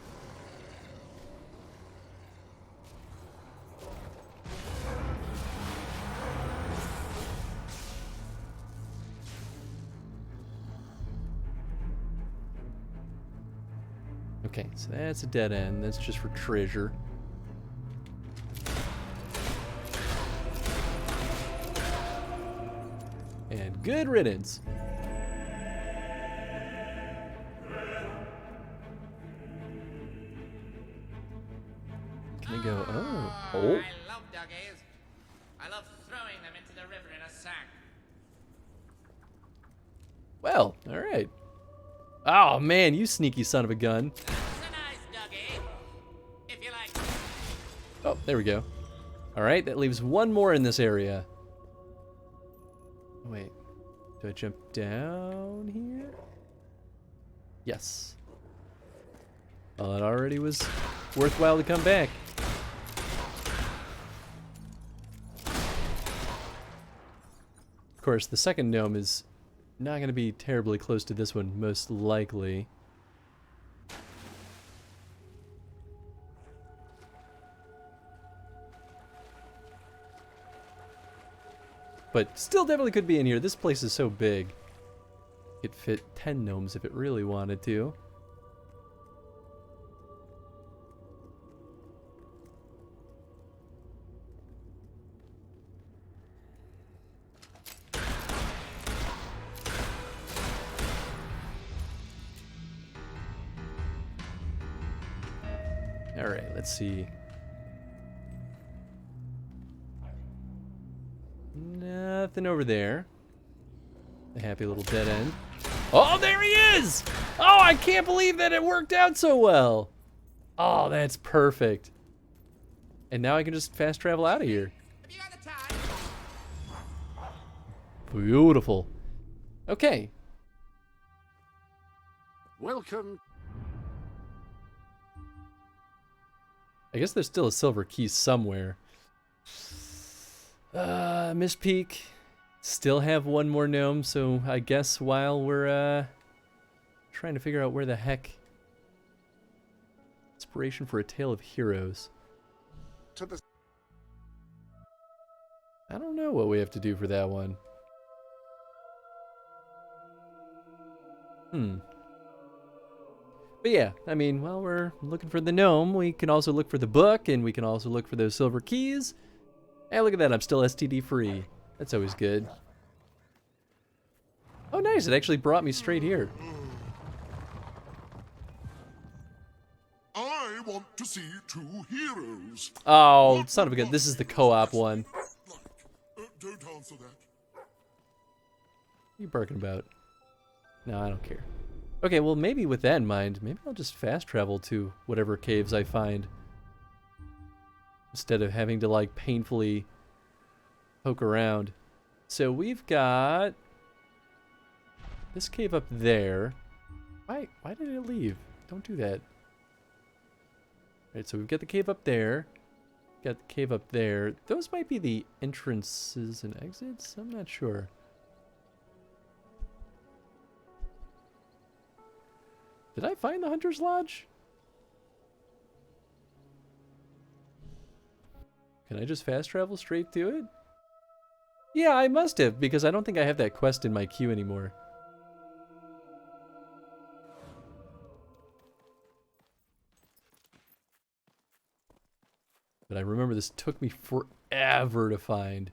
Speaker 2: Okay, so that's a dead end. That's just for treasure. And good riddance. Can I go? Oh. Oh.
Speaker 10: I love doggies. I love throwing them into the river in a sack.
Speaker 2: Well, all right. Oh man, you sneaky son of a gun.
Speaker 10: It's a nice doggy. If you like.
Speaker 2: Oh, there we go. All right, that leaves one more in this area. Wait, do I jump down here? Yes. Well, it already was worthwhile to come back. Of course, the second gnome is not going to be terribly close to this one, most likely. But still definitely could be in here. This place is so big. It fit 10 gnomes if it really wanted to. Alright, let's see. Nothing over there. A happy little dead end. Oh, there he is! Oh, I can't believe that it worked out so well. Oh, that's perfect. And now I can just fast travel out of here. Beautiful. Okay.
Speaker 16: Welcome.
Speaker 2: I guess there's still a silver key somewhere. Miss Peak. Still have one more gnome, so I guess while we're trying to figure out where the heck inspiration for a tale of heroes.
Speaker 16: To the
Speaker 2: I don't know what we have to do for that one. But yeah, I mean, while we're looking for the gnome, we can also look for the book, and we can also look for those silver keys. Hey, look at that, I'm still STD free. That's always good. Oh nice, it actually brought me straight here.
Speaker 20: I want to see two heroes.
Speaker 2: Oh, son of a gun, this is the co-op one.
Speaker 20: Don't answer that.
Speaker 2: What are you barking about? No, I don't care. Okay, well maybe with that in mind, maybe I'll just fast travel to whatever caves I find. Instead of having to like painfully poke around. So we've got this cave up there. Why did it leave? Don't do that. Alright, so we've got the cave up there. Got the cave up there. Those might be the entrances and exits? I'm not sure. Did I find the Hunter's Lodge? Can I just fast travel straight to it? Yeah, I must have, because I don't think I have that quest in my queue anymore. But I remember this took me forever to find.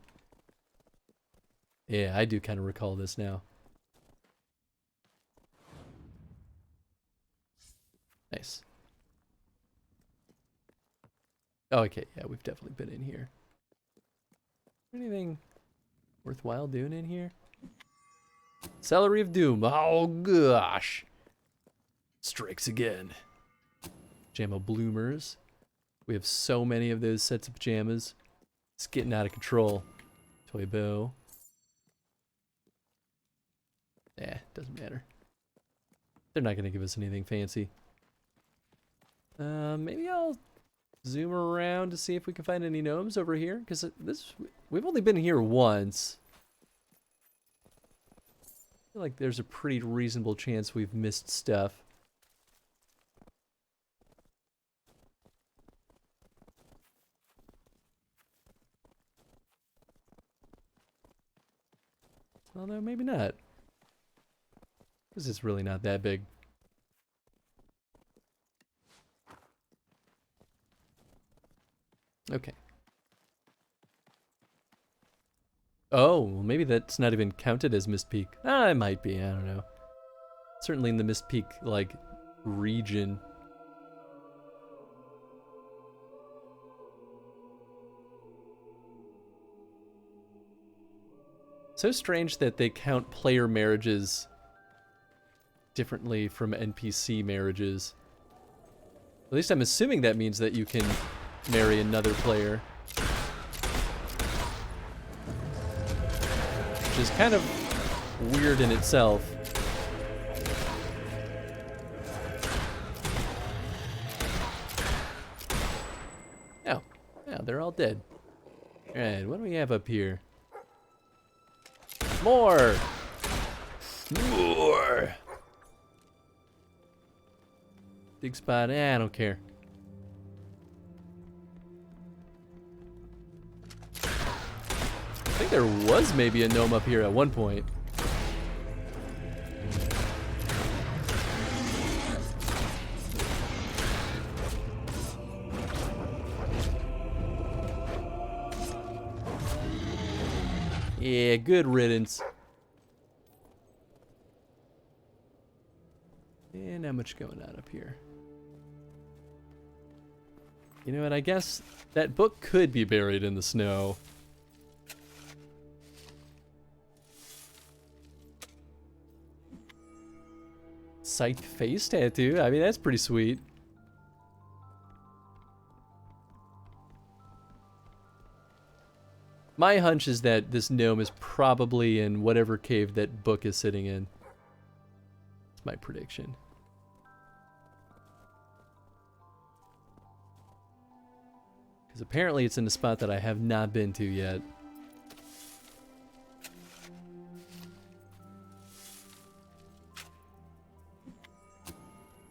Speaker 2: Yeah, I do kind of recall this now. Nice. Oh, okay, yeah, we've definitely been in here. Anything worthwhile doing in here? Celery of Doom. Oh, gosh. Strikes again. Pajama bloomers. We have so many of those sets of pajamas. It's getting out of control. Toy bow. Doesn't matter. They're not going to give us anything fancy. Maybe I'll zoom around to see if we can find any gnomes over here, because we've only been here once. I feel like there's a pretty reasonable chance we've missed stuff. Although maybe not, because it's really not that big. Okay. Oh, well maybe that's not even counted as Mist Peak. Ah, it might be, I don't know. Certainly in the Mist Peak, like, region. So strange that they count player marriages differently from NPC marriages. At least I'm assuming that means that you can marry another player. Which is kind of weird in itself. Oh, yeah, they're all dead. Alright, what do we have up here? More! More! Dig spot, I don't care. I think there was maybe a gnome up here at one point. Yeah, good riddance. And not much going on up here. You know what, I guess that book could be buried in the snow. Scythe face tattoo? I mean, that's pretty sweet. My hunch is that this gnome is probably in whatever cave that book is sitting in. That's my prediction. Because apparently it's in a spot that I have not been to yet.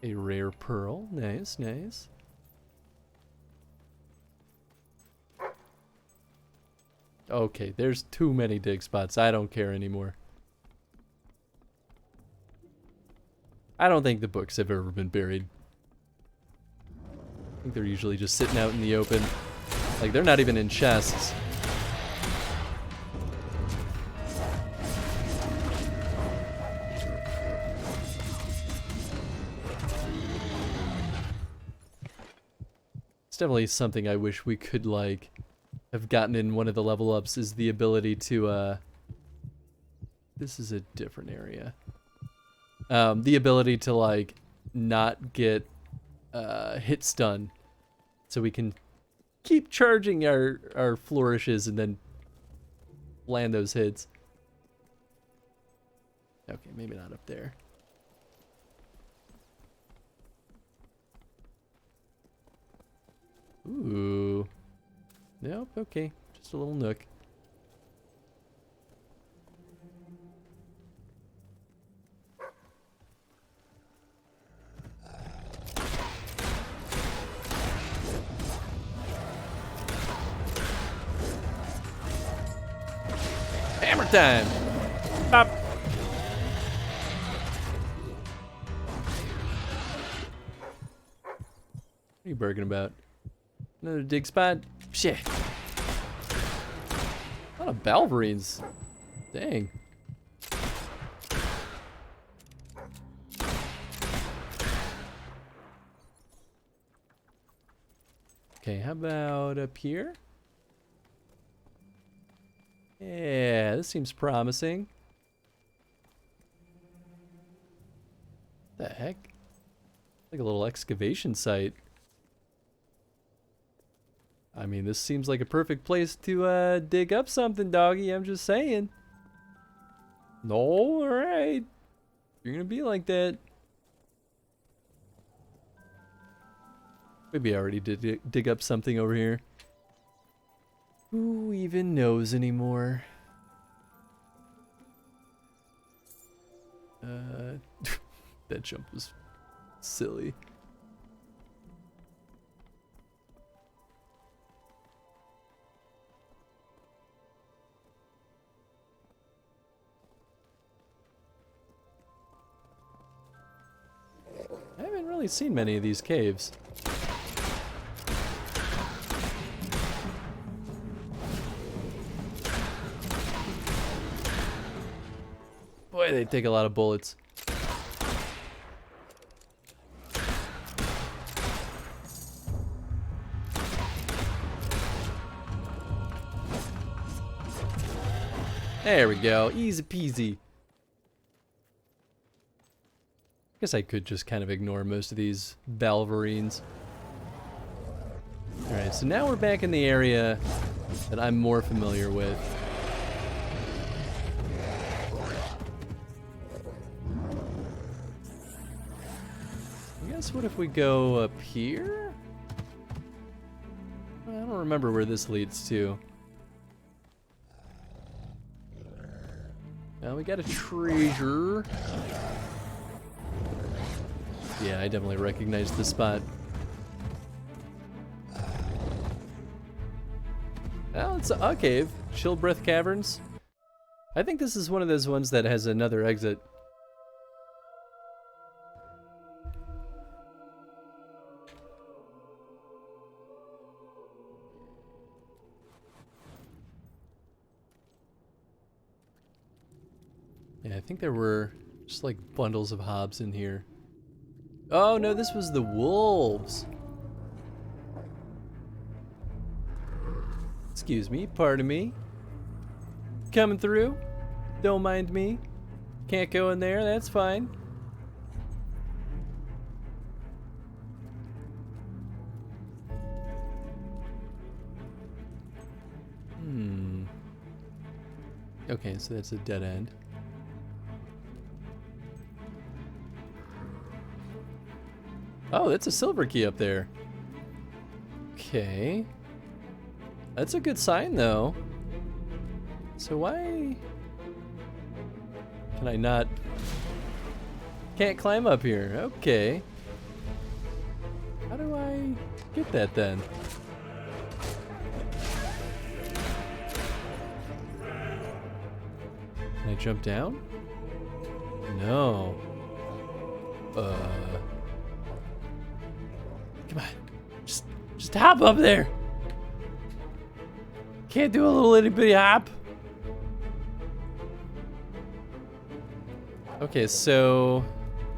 Speaker 2: A rare pearl. Nice, nice. Okay, there's too many dig spots. I don't care anymore. I don't think the books have ever been buried. I think they're usually just sitting out in the open. Like, they're not even in chests. It's definitely something I wish we could, like, have gotten in one of the level ups, is the ability to, this is a different area. The ability to, like, not get, hit stun. So we can keep charging our flourishes and then land those hits. Okay, maybe not up there. Ooh. Nope, okay. Just a little nook. time. Bop. What are you barking about? Another dig spot? Shit. A lot of Balverines. Dang. Okay, how about up here? Yeah, this seems promising. The heck? Like a little excavation site. I mean, this seems like a perfect place to dig up something, doggy. I'm just saying. No, alright. You're gonna be like that. Maybe I already did dig up something over here. Who even knows anymore? That jump was silly. I haven't really seen many of these caves. Boy, they take a lot of bullets. There we go, easy peasy. I guess I could just kind of ignore most of these Balverines. Alright, so now we're back in the area that I'm more familiar with. I guess what if we go up here? I don't remember where this leads to. Well, we got a treasure. Yeah, I definitely recognize the spot. Well, it's a cave. Chill Breath Caverns. I think this is one of those ones that has another exit. Yeah, I think there were just like bundles of hobs in here. Oh no, this was the wolves. Excuse me, pardon me. Coming through. Don't mind me. Can't go in there, that's fine. Okay, so that's a dead end. Oh, that's a silver key up there. Okay. That's a good sign, though. So why... Can I not... Can't climb up here. Okay. How do I get that, then? Can I jump down? No. Come on. Just hop up there. Can't do a little itty bitty hop. Okay, so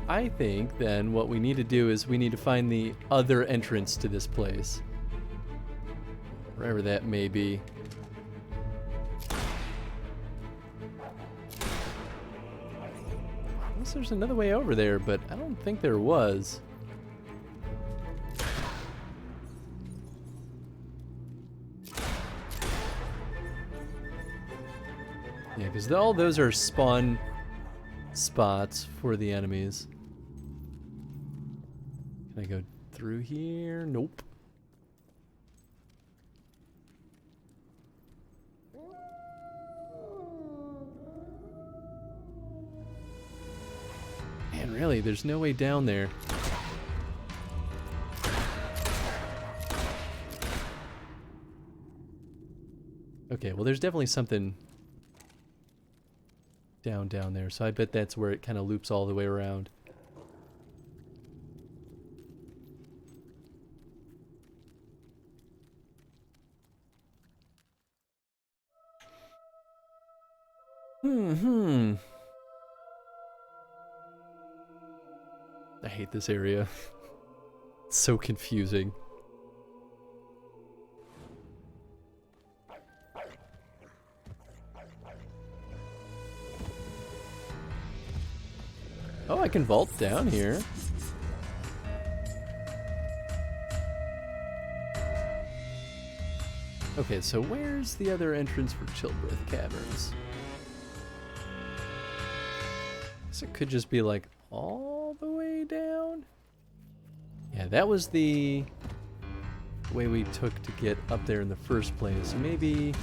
Speaker 2: I think then what we need to do is we need to find the other entrance to this place. Wherever that may be. Unless there's another way over there, but I don't think there was. Yeah, because all those are spawn spots for the enemies. Can I go through here? Nope. Man, really, there's no way down there. Okay, well, there's definitely something down there. So I bet that's where it kind of loops all the way around. I hate this area. It's so confusing. Oh, I can vault down here. Okay, so where's the other entrance for Childbreath Caverns? Guess it could just be like all the way down? Yeah, that was the way we took to get up there in the first place. Maybe...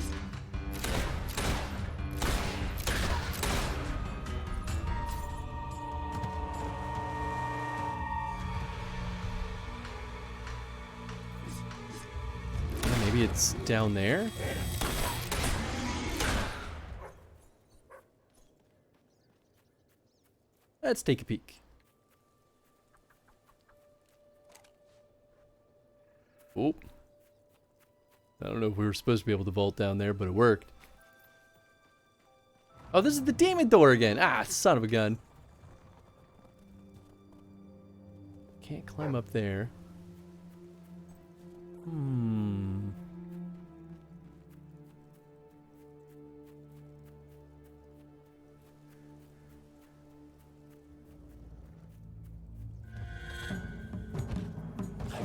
Speaker 2: maybe it's down there? Let's take a peek. Oh. I don't know if we were supposed to be able to vault down there, but it worked. Oh, this is the demon door again! Ah, son of a gun. Can't climb up there.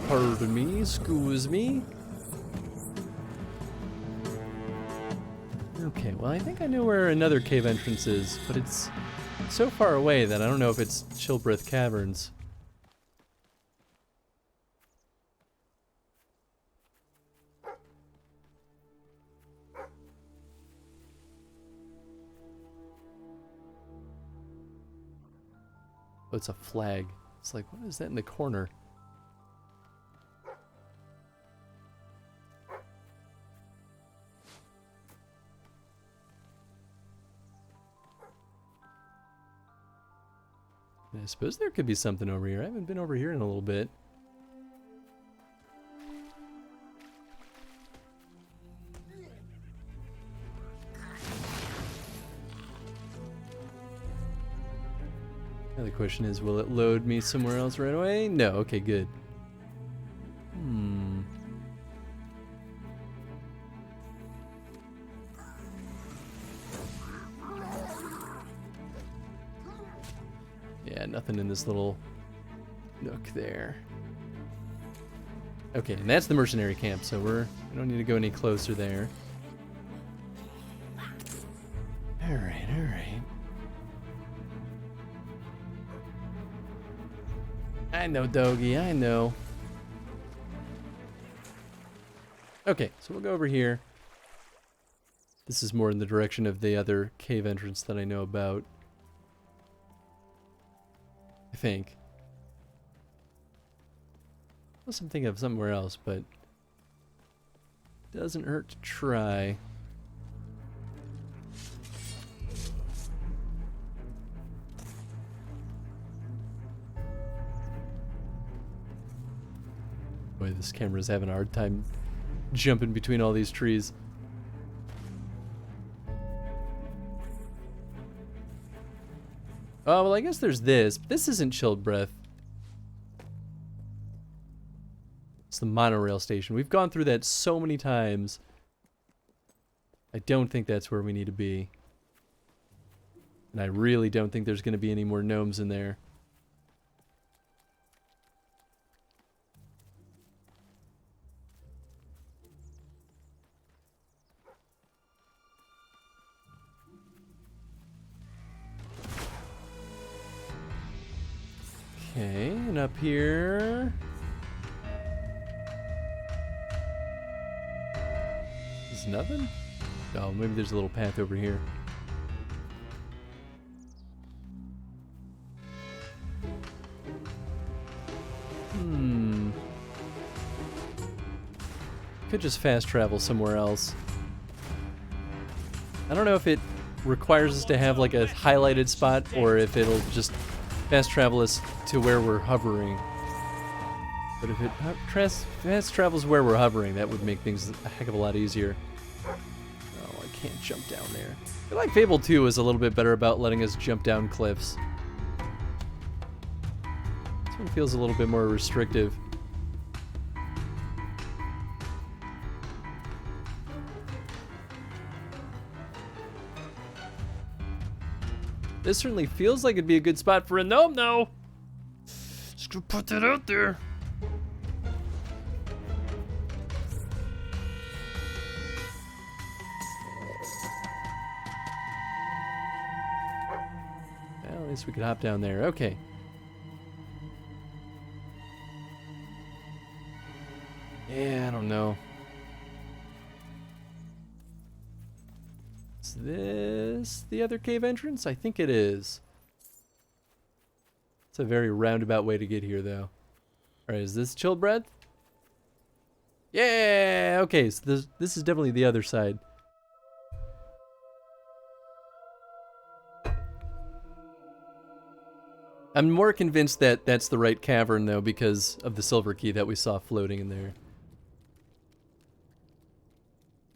Speaker 2: Pardon me, excuse me. Okay, well I think I know where another cave entrance is, but it's so far away that I don't know if it's Childbreath Caverns. Oh, it's a flag. It's like, what is that in the corner? I suppose there could be something over here. I haven't been over here in a little bit. Now the question is, will it load me somewhere else right away? No, okay, good. Yeah, nothing in this little nook there. Okay, and that's the mercenary camp, so we don't need to go any closer there. Alright, alright. I know, doggy, I know. Okay, so we'll go over here. This is more in the direction of the other cave entrance that I know about. I think. Unless I'm thinking of somewhere else, but doesn't hurt to try. Boy, this camera's having a hard time jumping between all these trees. Oh, well, I guess there's this, but this isn't Childbreath. It's the monorail station. We've gone through that so many times. I don't think that's where we need to be. And I really don't think there's going to be any more gnomes in there. Okay, and up here... There's nothing? Oh, maybe there's a little path over here. Could just fast travel somewhere else. I don't know if it requires us to have like a highlighted spot or if it'll just fast travel us to where we're hovering. But if it fast travels where we're hovering, that would make things a heck of a lot easier. Oh, I can't jump down there. I feel like Fable 2 is a little bit better about letting us jump down cliffs. This one feels a little bit more restrictive. This certainly feels like it'd be a good spot for a gnome, though. Just gonna put that out there. Well, at least we could hop down there. Okay. Yeah, I don't know. Is this the other cave entrance? I think it is. It's a very roundabout way to get here, though. Alright, is this Chilled Breath? Yeah! Okay, so this is definitely the other side. I'm more convinced that that's the right cavern, though, because of the silver key that we saw floating in there.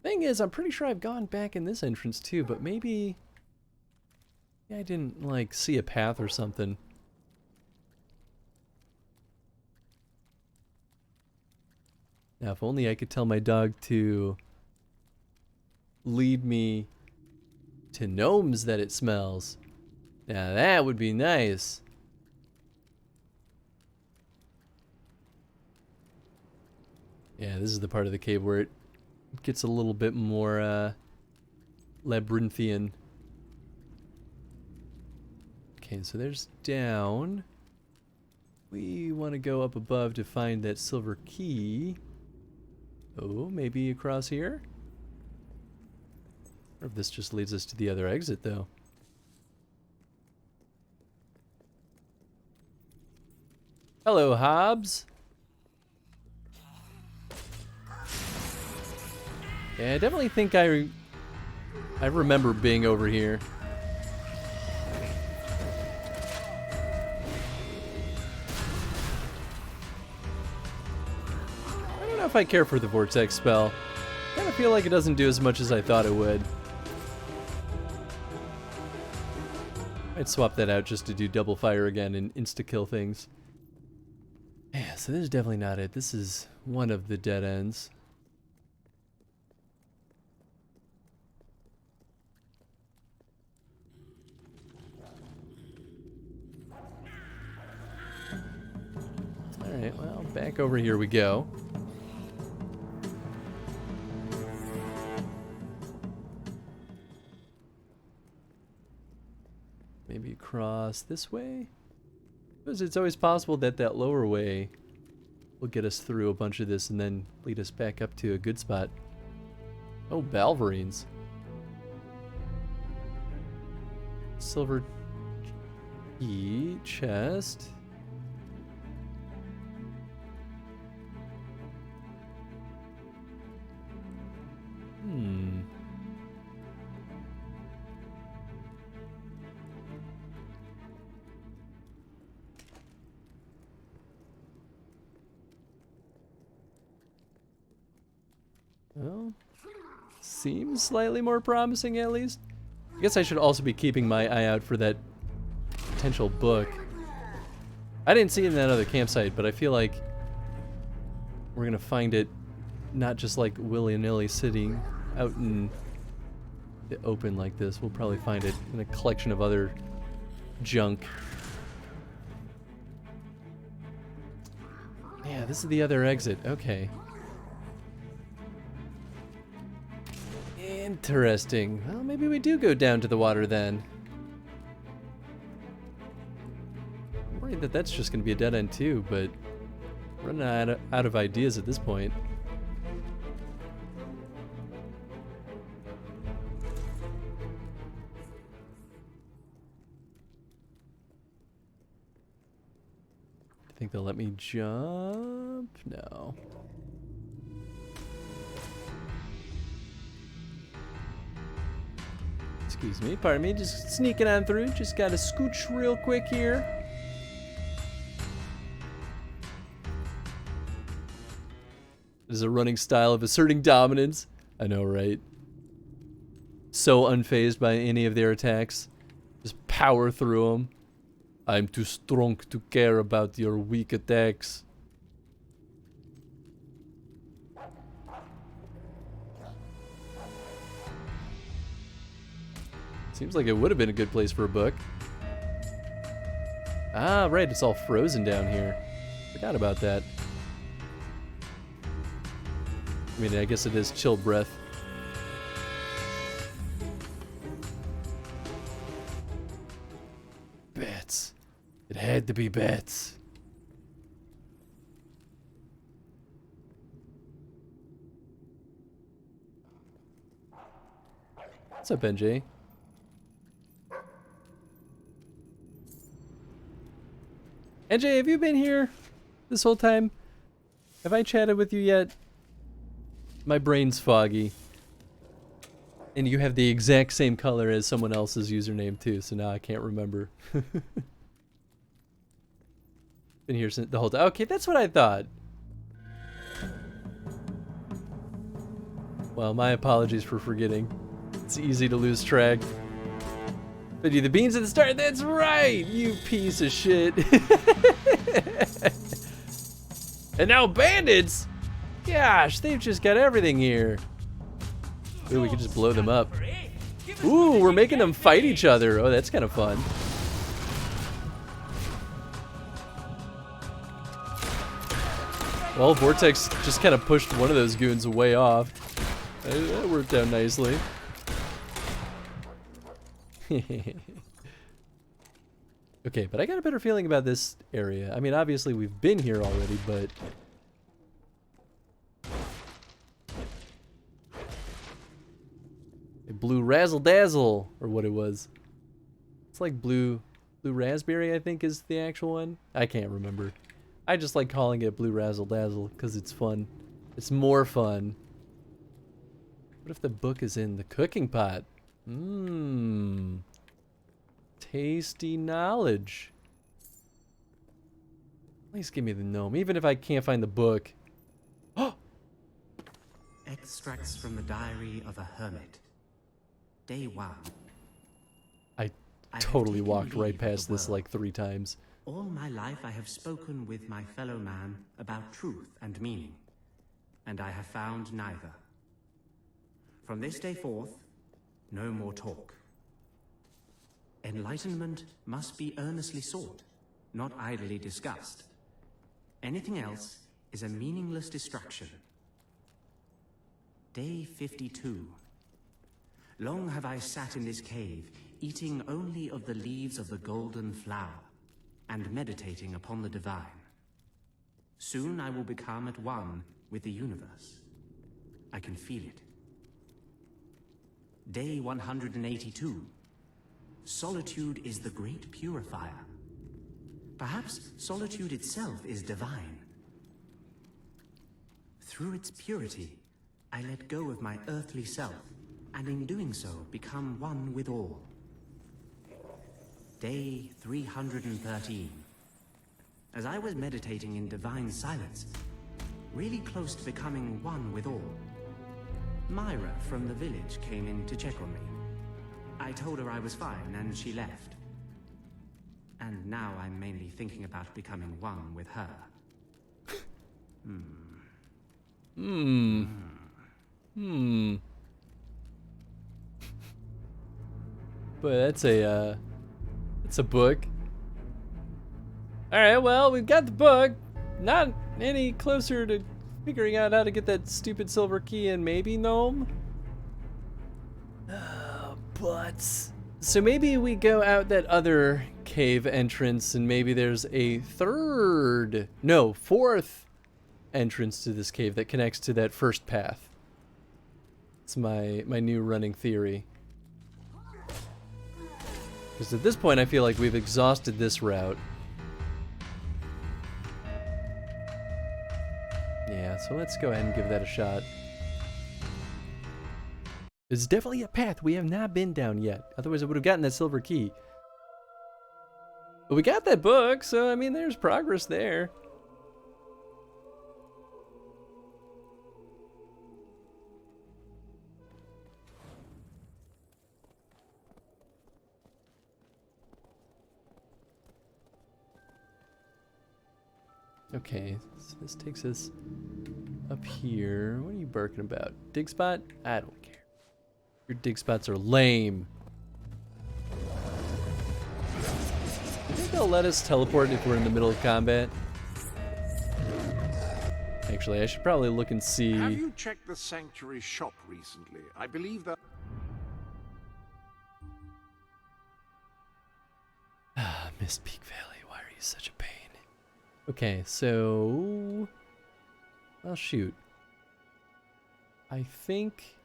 Speaker 2: Thing is, I'm pretty sure I've gone back in this entrance too, but maybe I didn't like see a path or something. Now, if only I could tell my dog to lead me to gnomes that it smells. Now that would be nice. Yeah, this is the part of the cave where it gets a little bit more labyrinthian. Okay, so there's down. We want to go up above to find that silver key. Oh, maybe across here? Or if this just leads us to the other exit, though. Hello, Hobbs. Yeah, I definitely think I remember being over here. I don't know if I care for the vortex spell. I kind of feel like it doesn't do as much as I thought it would. I'd swap that out just to do double fire again and insta-kill things. Yeah, so this is definitely not it. This is one of the dead ends. Alright, well, back over here we go. Maybe across this way? Because it's always possible that that lower way will get us through a bunch of this and then lead us back up to a good spot. Oh, Balverines. Silver key, chest. Well, seems slightly more promising at least. I guess I should also be keeping my eye out for that potential book. I didn't see it in that other campsite, but I feel like we're gonna find it not just like willy-nilly sitting out in the open like this. We'll probably find it in a collection of other junk. Yeah, this is the other exit. Okay. Interesting. Well, maybe we do go down to the water then. I'm worried that that's just going to be a dead end too, but we're running out of ideas at this point. I think they'll let me jump? No. Excuse me, pardon me, just sneaking on through. Just gotta scooch real quick here. This is a running style of asserting dominance. I know, right? So unfazed by any of their attacks. Just power through them. I'm too strong to care about your weak attacks. Seems like it would have been a good place for a book. Ah, right, it's all frozen down here. Forgot about that. I mean, I guess it is chill breath. Bats. It had to be bats. What's up, NJ? NJ, have you been here this whole time? Have I chatted with you yet? My brain's foggy. And you have the exact same color as someone else's username too, so now I can't remember. Been here since the whole time. Okay, that's what I thought. Well, my apologies for forgetting. It's easy to lose track. But you the beans at the start, that's right, you piece of shit. And now bandits! Gosh, they've just got everything here. Ooh, we can just blow them up. Ooh, we're making them fight each other. Oh, that's kind of fun. Well, Vortex just kind of pushed one of those goons way off. That worked out nicely. Okay, but I got a better feeling about this area. I mean, obviously we've been here already, but... Blue Razzle Dazzle, or what it was. It's like blue raspberry, I think is the actual one. I can't remember. I just like calling it Blue Razzle Dazzle because it's fun. It's more fun. What if the book is in the cooking pot? Mmm. Tasty knowledge. Please give me the gnome, even if I can't find the book.
Speaker 17: Extracts from the diary of a hermit. Day 1.
Speaker 2: I totally walked right past this like 3 times.
Speaker 17: All my life I have spoken with my fellow man about truth and meaning, and I have found neither. From this day forth, no more talk. Enlightenment must be earnestly sought, not idly discussed. Anything else is a meaningless distraction. Day 52. Long have I sat in this cave, eating only of the leaves of the golden flower, and meditating upon the divine. Soon I will become at one with the universe. I can feel it. Day 182. Solitude is the great purifier. Perhaps solitude itself is divine. Through its purity, I let go of my earthly self, and in doing so, become one with all. Day 313. As I was meditating in divine silence, really close to becoming one with all, Myra from the village came in to check on me. I told her I was fine, and she left. And now I'm mainly thinking about becoming one with her.
Speaker 2: But that's a book. Alright, well, we've got the book. Not any closer to figuring out how to get that stupid silver key in, maybe, gnome? But... So maybe we go out that other cave entrance and maybe there's a fourth entrance to this cave that connects to that first path. It's my new running theory. Because at this point I feel like we've exhausted this route. Yeah, so let's go ahead and give that a shot. There's definitely a path we have not been down yet. Otherwise, I would have gotten that silver key. But we got that book, so I mean, there's progress there. Okay, so this takes us up here. What are you barking about? Dig spot? I don't care. Your dig spots are lame. You think they'll let us teleport if we're in the middle of combat? Actually, I should probably look and see.
Speaker 16: Have you checked the Sanctuary shop recently? I believe that...
Speaker 2: Ah, Mist Peak Valley, why are you such a pain? Okay, so... Well, shoot. I think...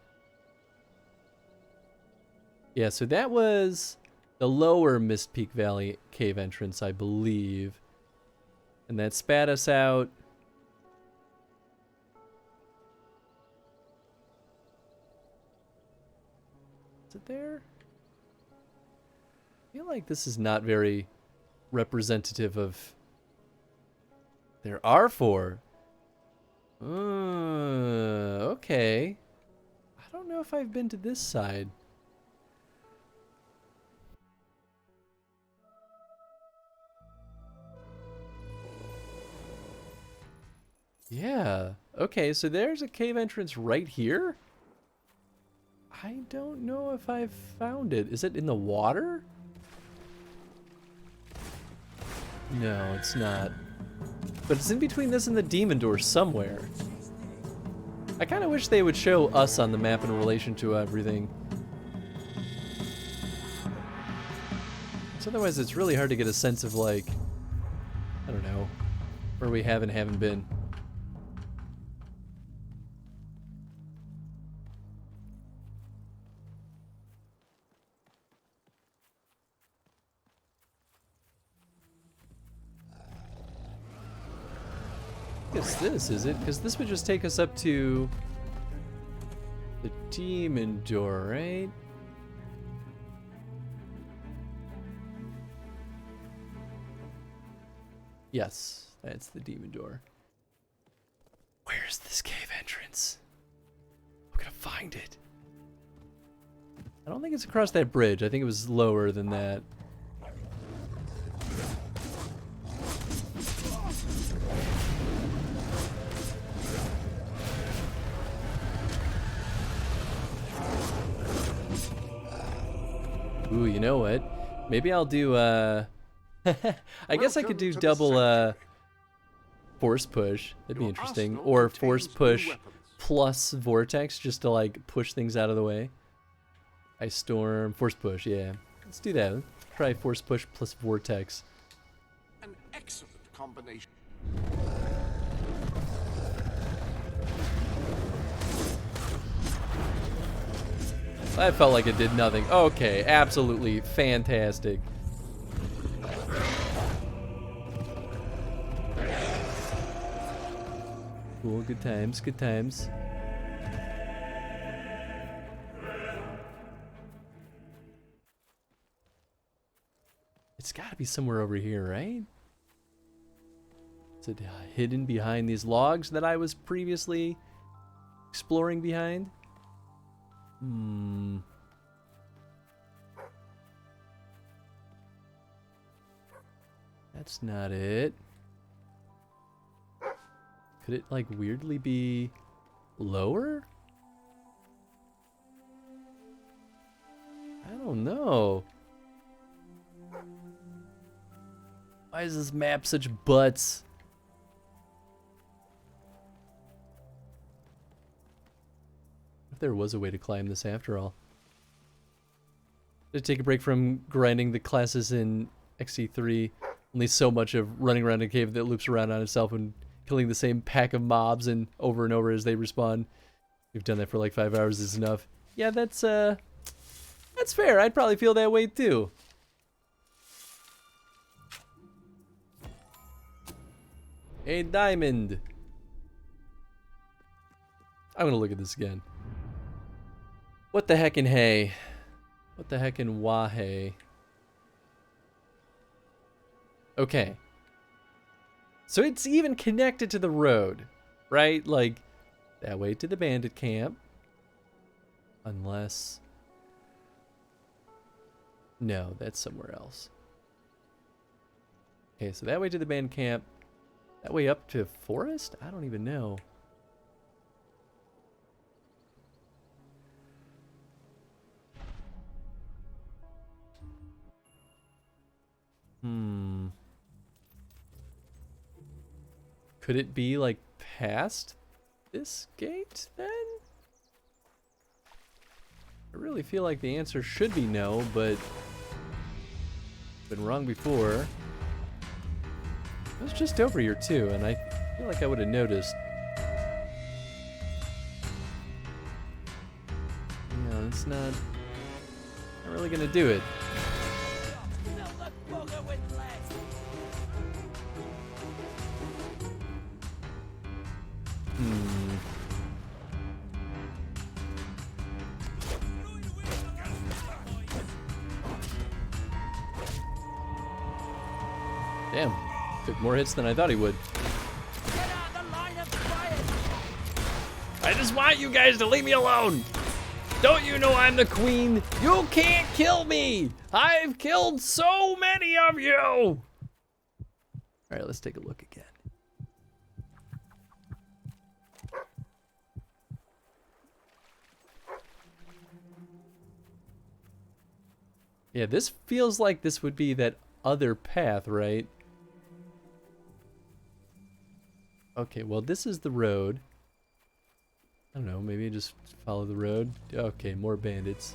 Speaker 2: Yeah, so that was the lower Mist Peak Valley cave entrance, I believe. And that spat us out. Is it there? I feel like this is not very representative of... There are 4. Okay. I don't know if I've been to this side. Yeah. Okay, so there's a cave entrance right here? I don't know if I've found it. Is it in the water? No, it's not. But it's in between this and the demon door somewhere. I kind of wish they would show us on the map in relation to everything. So otherwise it's really hard to get a sense of, like, I don't know, where we have and haven't been. It's this, is it? Because this would just take us up to the demon door, right? Yes, that's the demon door. Where's this cave entrance? I'm gonna find it. I don't think it's across that bridge. I think it was lower than that. Ooh, you know what? Maybe I'll do, I guess I could do double, force push. That'd be interesting. Or force push plus vortex, just to, like, push things out of the way. Ice storm, force push, yeah. Let's do that. Let's try force push plus vortex.
Speaker 16: An excellent combination.
Speaker 2: I felt like it did nothing. Okay, absolutely fantastic. Cool, good times, good times. It's gotta be somewhere over here, right? Is it hidden behind these logs that I was previously exploring behind? That's not it. Could it, like, weirdly be lower? I don't know. Why is this map such butts? If there was a way to climb this after all. To take a break from grinding the classes in XC3. Only so much of running around a cave that loops around on itself and killing the same pack of mobs and over as they respawn. We've done that for like 5 hours is enough. Yeah, that's fair. I'd probably feel that way too. A diamond. I'm gonna look at this again. What the heck in hay? What the heck in wahay? Okay. So it's even connected to the road, right? Like, that way to the bandit camp. Unless... No, that's somewhere else. Okay, so that way to the bandit camp. That way up to forest? I don't even know. Could it be like past this gate then? I really feel like the answer should be no, but been wrong before. It was just over here too, and I feel like I would have noticed. Yeah, it's not really gonna do it. Damn, took more hits than I thought he would. I just want you guys to leave me alone. Don't you know I'm the queen? You can't kill me. I've killed so many of you. All right, let's take a look again. Yeah, this feels like this would be that other path, right? Okay, well, this is the road. I don't know, maybe just follow the road. Okay, more bandits.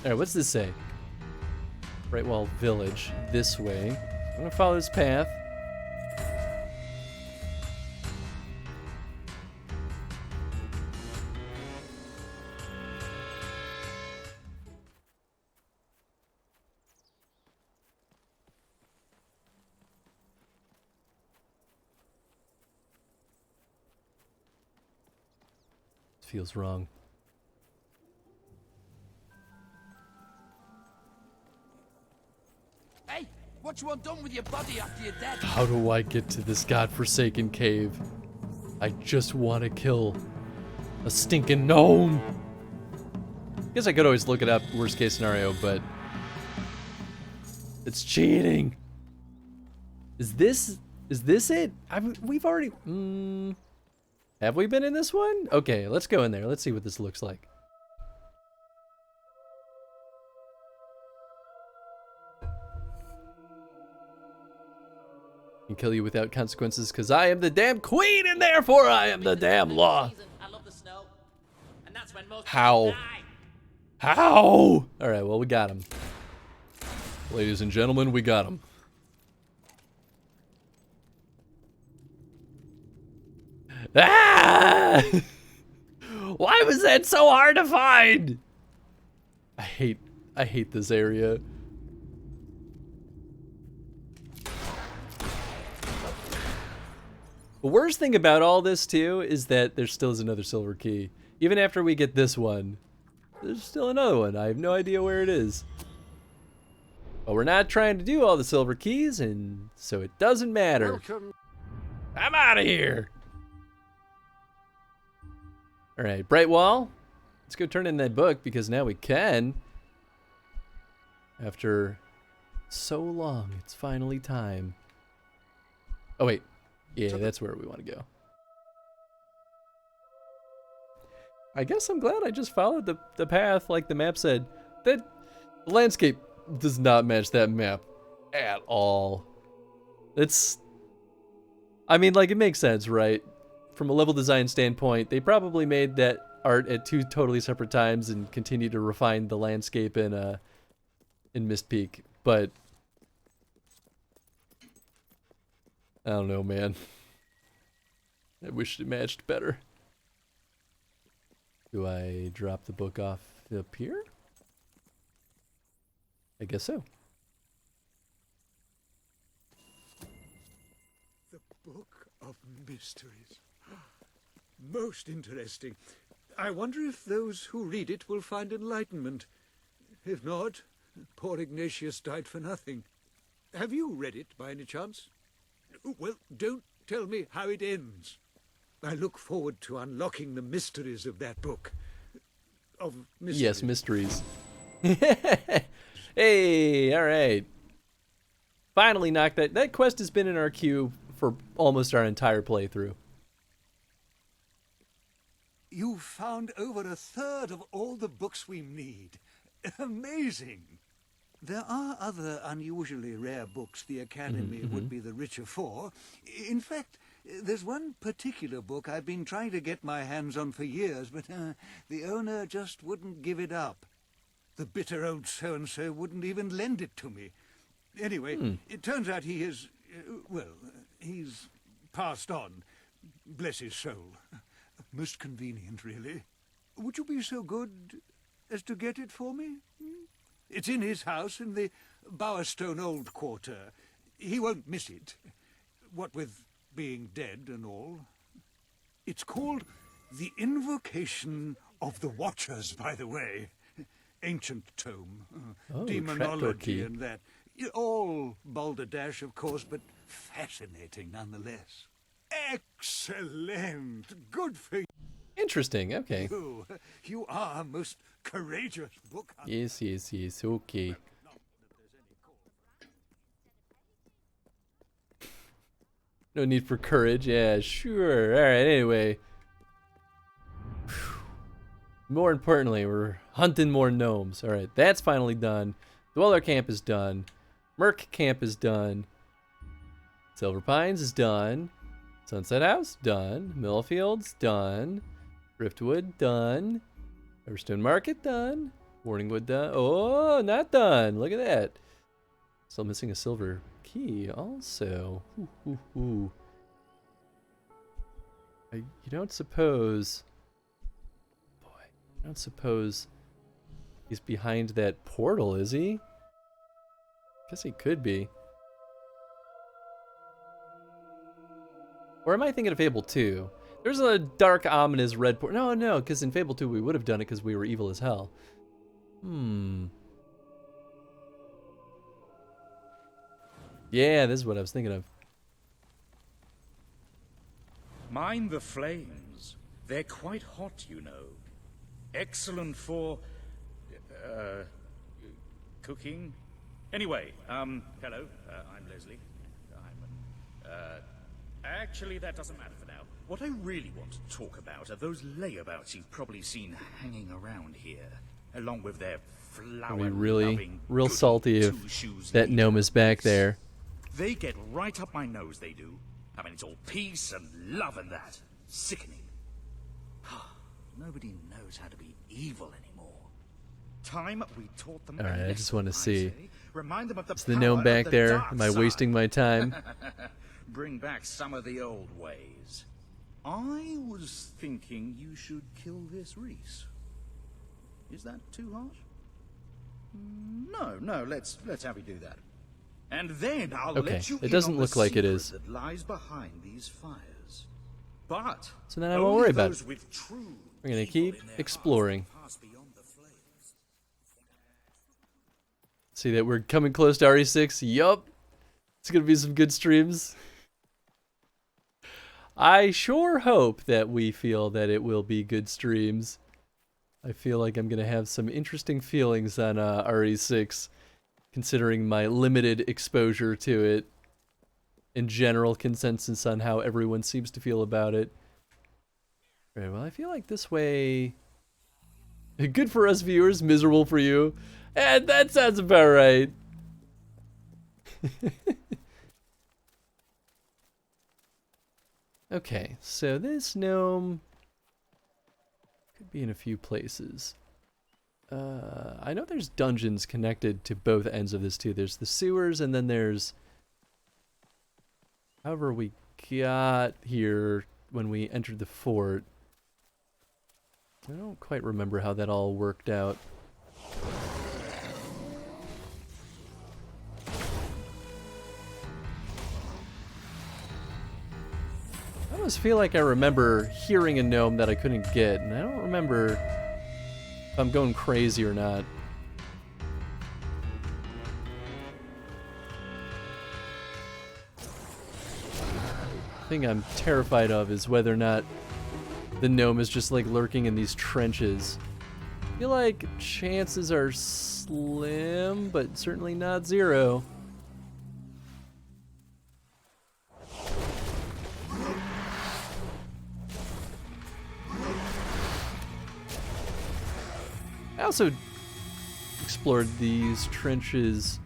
Speaker 2: Alright, what's this say? Brightwall Village, this way. I'm gonna follow this path. Feels wrong.
Speaker 3: Hey, what you want done with your body after you're dead?
Speaker 2: How do I get to this godforsaken cave? I just want to kill a stinking gnome. Guess I could always look it up, worst case scenario, but it's cheating. Is this it? We've already. Have we been in this one? Okay, let's go in there. Let's see what this looks like. Can kill you without consequences because I am the damn queen and therefore I am the damn law.
Speaker 4: I love the snow. And that's when most
Speaker 2: How? How? All right, well, we got him. Ladies and gentlemen, we got him. Ah! Why was that so hard to find? I hate this area. The worst thing about all this too is that there still is another silver key. Even after we get this one, there's still another one. I have no idea where it is. But we're not trying to do all the silver keys, and so it doesn't matter.
Speaker 16: Welcome.
Speaker 2: I'm out of here. All right, Brightwall. Let's go turn in that book because now we can. After so long, it's finally time. Oh wait, yeah, that's where we want to go. I guess I'm glad I just followed the path like the map said. That landscape does not match that map at all. It's, I mean, like, it makes sense, right? From a level design standpoint, they probably made that art at two totally separate times and continue to refine the landscape in Mist Peak, but I don't know, man. I wish it matched better. Do I drop the book off up here? I guess so.
Speaker 12: The Book of Mysteries. Most interesting.
Speaker 6: I wonder if those who read it will find enlightenment. If not, poor Ignatius died for nothing. Have you read it by any chance? Well, don't tell me how it ends. I look forward to unlocking the mysteries of that book. Of mysteries.
Speaker 2: Yes, mysteries. Hey, all right. Finally knocked that. That quest has been in our queue for almost our entire playthrough.
Speaker 6: You found over a third of all the books we need. Amazing. There are other unusually rare books the Academy would be the richer for. In fact, there's one particular book I've been trying to get my hands on for years, but the owner just wouldn't give it up. The bitter old so-and-so wouldn't even lend it to me. Anyway, it turns out he is, well, he's passed on. Bless his soul. Most convenient, really. Would you be so good as to get it for me? It's in his house in the Bowerstone Old Quarter. He won't miss it. What with being dead and all. It's called The Invocation of the Watchers, by the way. Ancient tome. Demonology and that. All balderdash, of course, but fascinating nonetheless. Excellent! Good for you.
Speaker 2: Interesting, okay.
Speaker 6: You are a most courageous book hunter.
Speaker 2: Yes, okay. No need for courage, yeah, sure. Alright, anyway. More importantly, we're hunting more gnomes. Alright, that's finally done. Dweller Camp is done. Merc Camp is done. Silver Pines is done. Sunset House, done. Millfields, done. Driftwood, done. Everstone Market, done. Warningwood, done. Oh, not done. Look at that. Still missing a silver key, also. You don't suppose... Boy, you don't suppose he's behind that portal, is he? Guess he could be. Or am I thinking of Fable 2? There's a dark, ominous red portal. No, because in Fable 2 we would have done it because we were evil as hell. Yeah, this is what I was thinking of.
Speaker 19: Mind the flames. They're quite hot, you know. Excellent for... cooking. Anyway, hello, I'm Leslie. Actually, that doesn't matter for now. What I really want to talk about are those layabouts you've probably seen hanging around here, along with their flower-loving,
Speaker 2: real salty if that gnome is back there.
Speaker 19: They get right up my nose, they do. I mean, it's all peace and love and that. Sickening. Nobody knows how to be evil anymore. Time we taught them.
Speaker 2: Alright, I just want to see.
Speaker 19: Remind them of the
Speaker 2: Is the gnome back there? Am I wasting my time?
Speaker 19: Bring back some of the old ways. I was thinking you should kill this Reese. Is that too harsh? No, let's have you do that. And then I'll let you
Speaker 2: it doesn't look like it is.
Speaker 19: That lies behind these fires. But
Speaker 2: so then I won't worry about it. We're gonna keep exploring. See that we're coming close to RE6. Yup. It's gonna be some good streams. I sure hope that we feel that it will be good streams. I feel like I'm gonna have some interesting feelings on RE6, considering my limited exposure to it, and general consensus on how everyone seems to feel about it. Alright, well I feel like this way... Good for us viewers, miserable for you. And that sounds about right. Okay, so this gnome could be in a few places. I know there's dungeons connected to both ends of this too. There's the sewers and then there's... However we got here when we entered the fort. I don't quite remember how that all worked out. almost feel like I remember hearing a gnome that I couldn't get, and I don't remember if I'm going crazy or not. The thing I'm terrified of is whether or not the gnome is just like lurking in these trenches. I feel like chances are slim, but certainly not zero. I also explored these trenches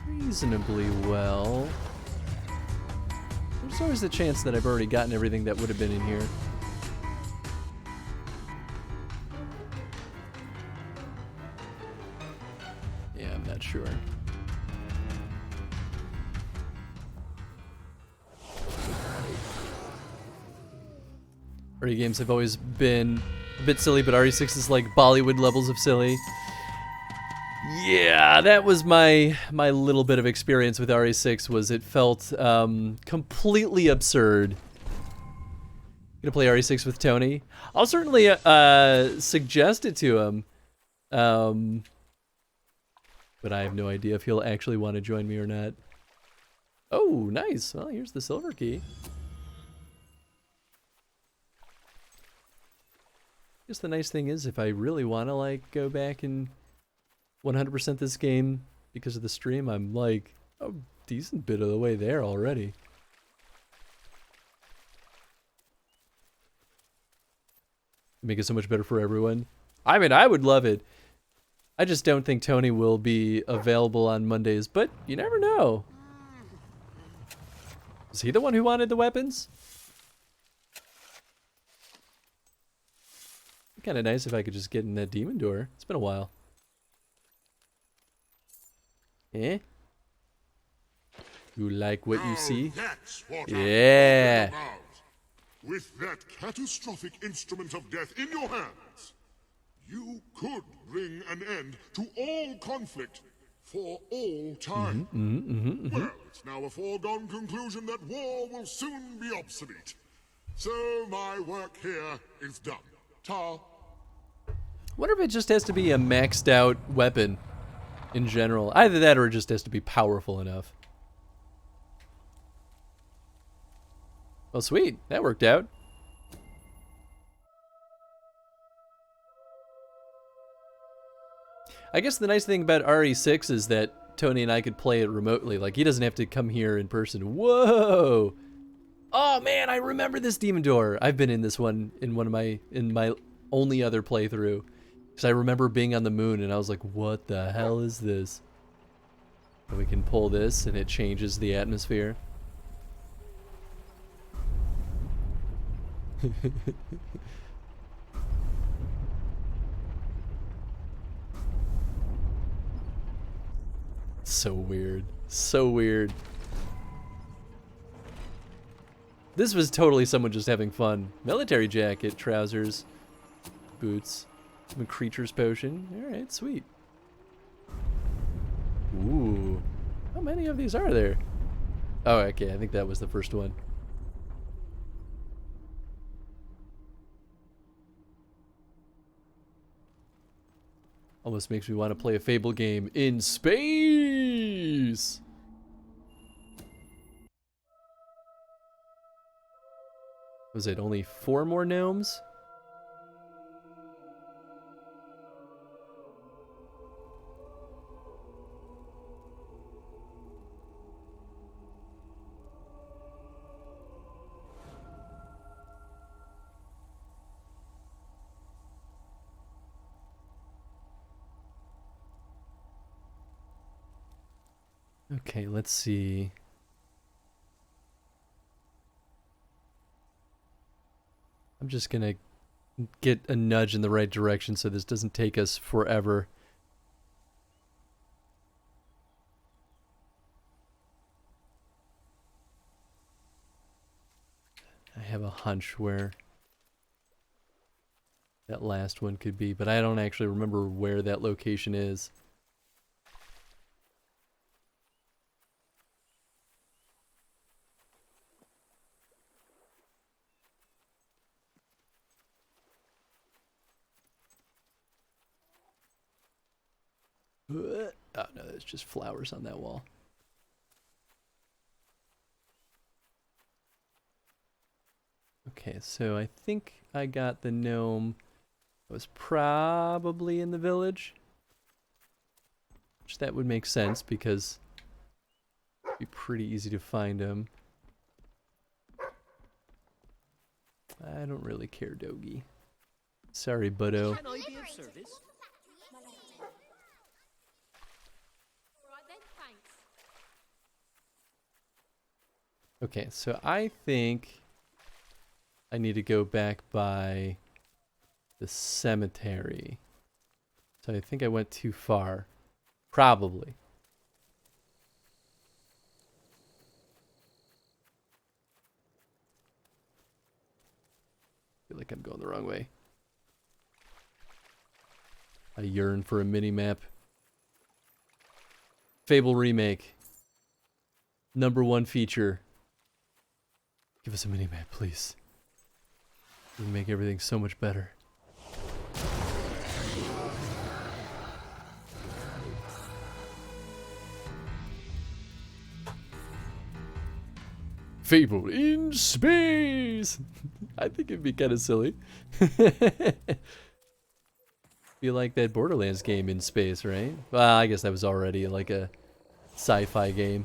Speaker 2: reasonably well. There's always the chance that I've already gotten everything that would have been in here. Yeah, I'm not sure. Party games have always been a bit silly, but RE6 is like Bollywood levels of silly. Yeah, that was my little bit of experience with RE6. Was it felt completely absurd. Gonna play RE6 with Tony. I'll certainly suggest it to him, but I have no idea if he'll actually want to join me or not. Oh, nice. Well, here's the silver key. I guess the nice thing is, if I really want to like go back and 100% this game because of the stream, I'm like a decent bit of the way there already. Make it so much better for everyone. I mean, I would love it. I just don't think Tony will be available on Mondays, but you never know. Is he the one who wanted the weapons? Kind of nice if I could just get in that demon door. It's been a while. Eh? You like what you see?
Speaker 20: That's what
Speaker 2: yeah.
Speaker 20: With that catastrophic instrument of death in your hands, you could bring an end to all conflict for all time. Well, it's now a foregone conclusion that war will soon be obsolete. So my work here is done. Ta.
Speaker 2: Wonder if it just has to be a maxed out weapon in general. Either that or it just has to be powerful enough. Well, sweet. That worked out. I guess the nice thing about RE6 is that Tony and I could play it remotely. Like, he doesn't have to come here in person. Whoa! Oh man, I remember this demon door. I've been in this one in my only other playthrough. Because I remember being on the moon and I was like, what the hell is this? And we can pull this and it changes the atmosphere. So weird. So weird. This was totally someone just having fun. Military jacket, trousers, boots. Some creature's potion. Alright, sweet. Ooh. How many of these are there? Oh, okay, I think that was the first one. Almost makes me want to play a Fable game in space! Was it only 4 more gnomes? Okay, let's see. I'm just gonna get a nudge in the right direction so this doesn't take us forever. I have a hunch where that last one could be, but I don't actually remember where that location is. Oh no, there's just flowers on that wall. Okay, so I think I got the gnome that was probably in the village. Which that would make sense because it'd be pretty easy to find him. I don't really care, Dogie. Sorry, buddo.
Speaker 3: Can I be of service?
Speaker 2: Okay, so I think I need to go back by the cemetery. So I think I went too far. Probably. I feel like I'm going the wrong way. I yearn for a mini-map. Fable Remake. #1 feature. Give us a mini-map, please. It would make everything so much better. Fable in space! I think it'd be kind of silly. Be like that Borderlands game in space, right? Well, I guess that was already like a sci-fi game.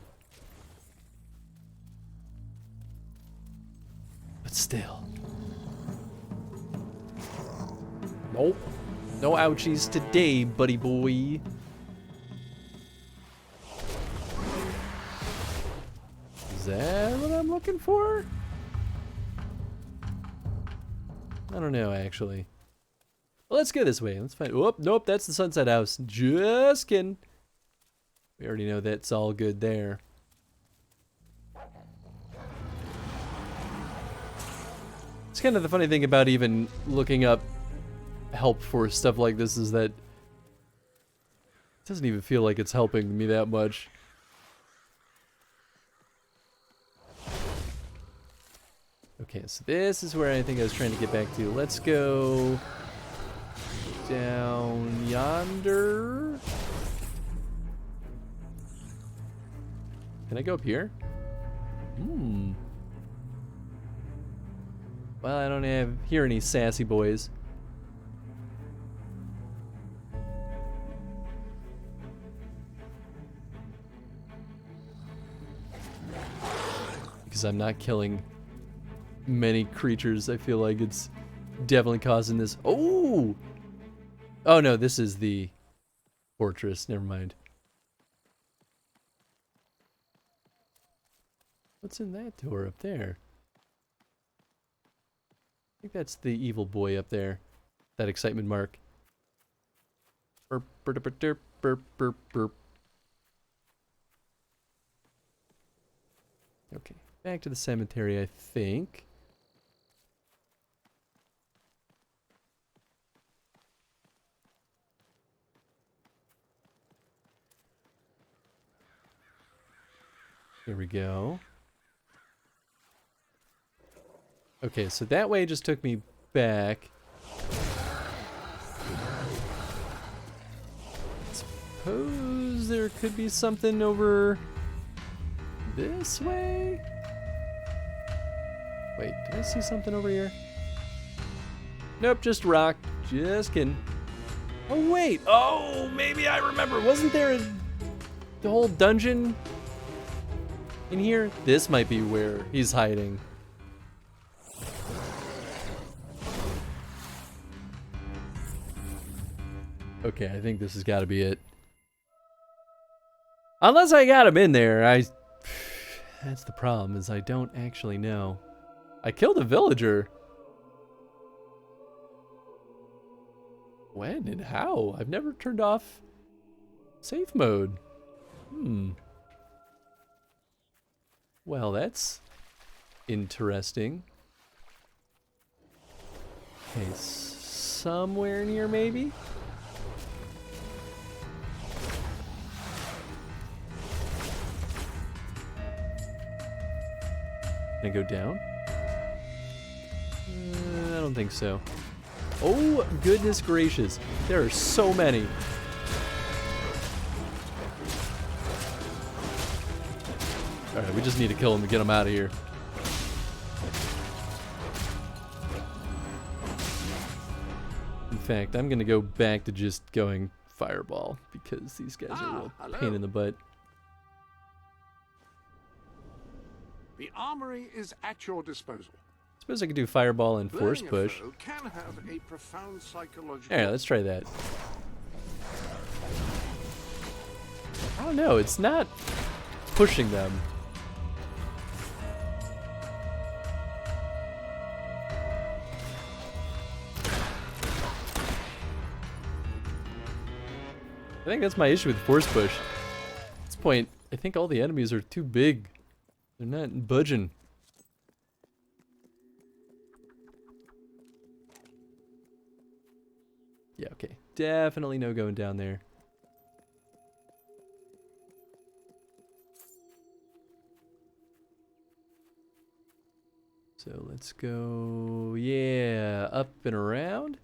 Speaker 2: But still. Nope. No ouchies today, buddy boy. Is that what I'm looking for? I don't know, actually. Well, let's go this way. Let's find... Whoop, nope, that's the Sunset House. Just kidding. We already know that's all good there. It's kind of the funny thing about even looking up help for stuff like this is that it doesn't even feel like it's helping me that much. Okay, so this is where I think I was trying to get back to. Let's go down yonder. Can I go up here? Well, I don't hear any sassy boys. Because I'm not killing many creatures, I feel like it's definitely causing this. Oh! Oh no, this is the fortress. Never mind. What's in that door up there? I think that's the evil boy up there. That excitement mark. Burp, burp, burp, burp, burp, burp, burp. Okay, back to the cemetery, I think. Here we go. Okay, so that way just took me back. Suppose there could be something over this way? Wait, did I see something over here? Nope, just rock. Just kidding. Oh, wait. Oh, maybe I remember. Wasn't there the whole dungeon in here? This might be where he's hiding. Okay, I think this has got to be it. Unless I got him in there, that's the problem, is I don't actually know. I killed a villager. When and how? I've never turned off safe mode. Well, that's interesting. Okay, somewhere in here maybe? Can I go down? I don't think so. Oh, goodness gracious. There are so many. Alright, we just need to kill him to get him out of here. In fact, I'm gonna go back to just going fireball because these guys are a real pain in the butt.
Speaker 16: The armory is at your disposal.
Speaker 2: Suppose I could do fireball and force
Speaker 16: Burning a
Speaker 2: push.
Speaker 16: foe can have a profound psychological.
Speaker 2: Alright, let's try that. I don't know, it's not pushing them. I think that's my issue with force push. At this point, I think all the enemies are too big. They're not budging. Yeah, okay. Definitely no going down there. So let's go, yeah, up and around.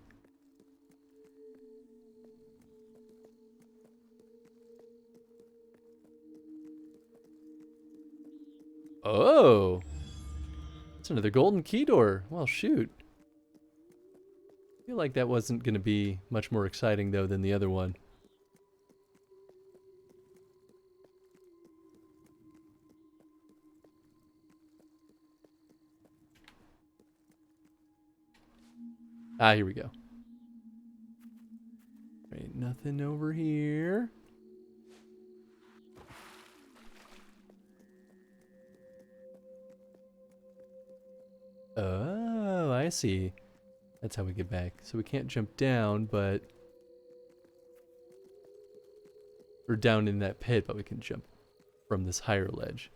Speaker 2: Oh, that's another golden key door. Well, shoot. I feel like that wasn't going to be much more exciting, though, than the other one. Ah, here we go. Right, nothing over here. Oh, I see. That's how we get back. So we can't jump down, but... We're down in that pit, but we can jump from this higher ledge.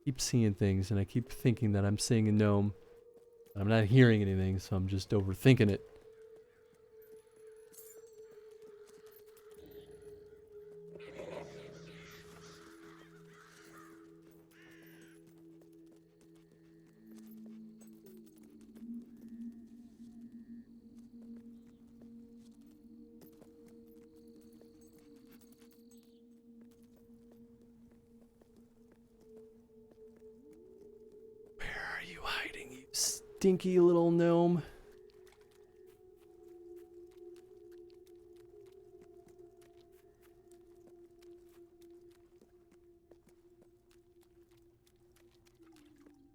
Speaker 2: Keep seeing things, and I keep thinking that I'm seeing a gnome. I'm not hearing anything, so I'm just overthinking it. Stinky little gnome.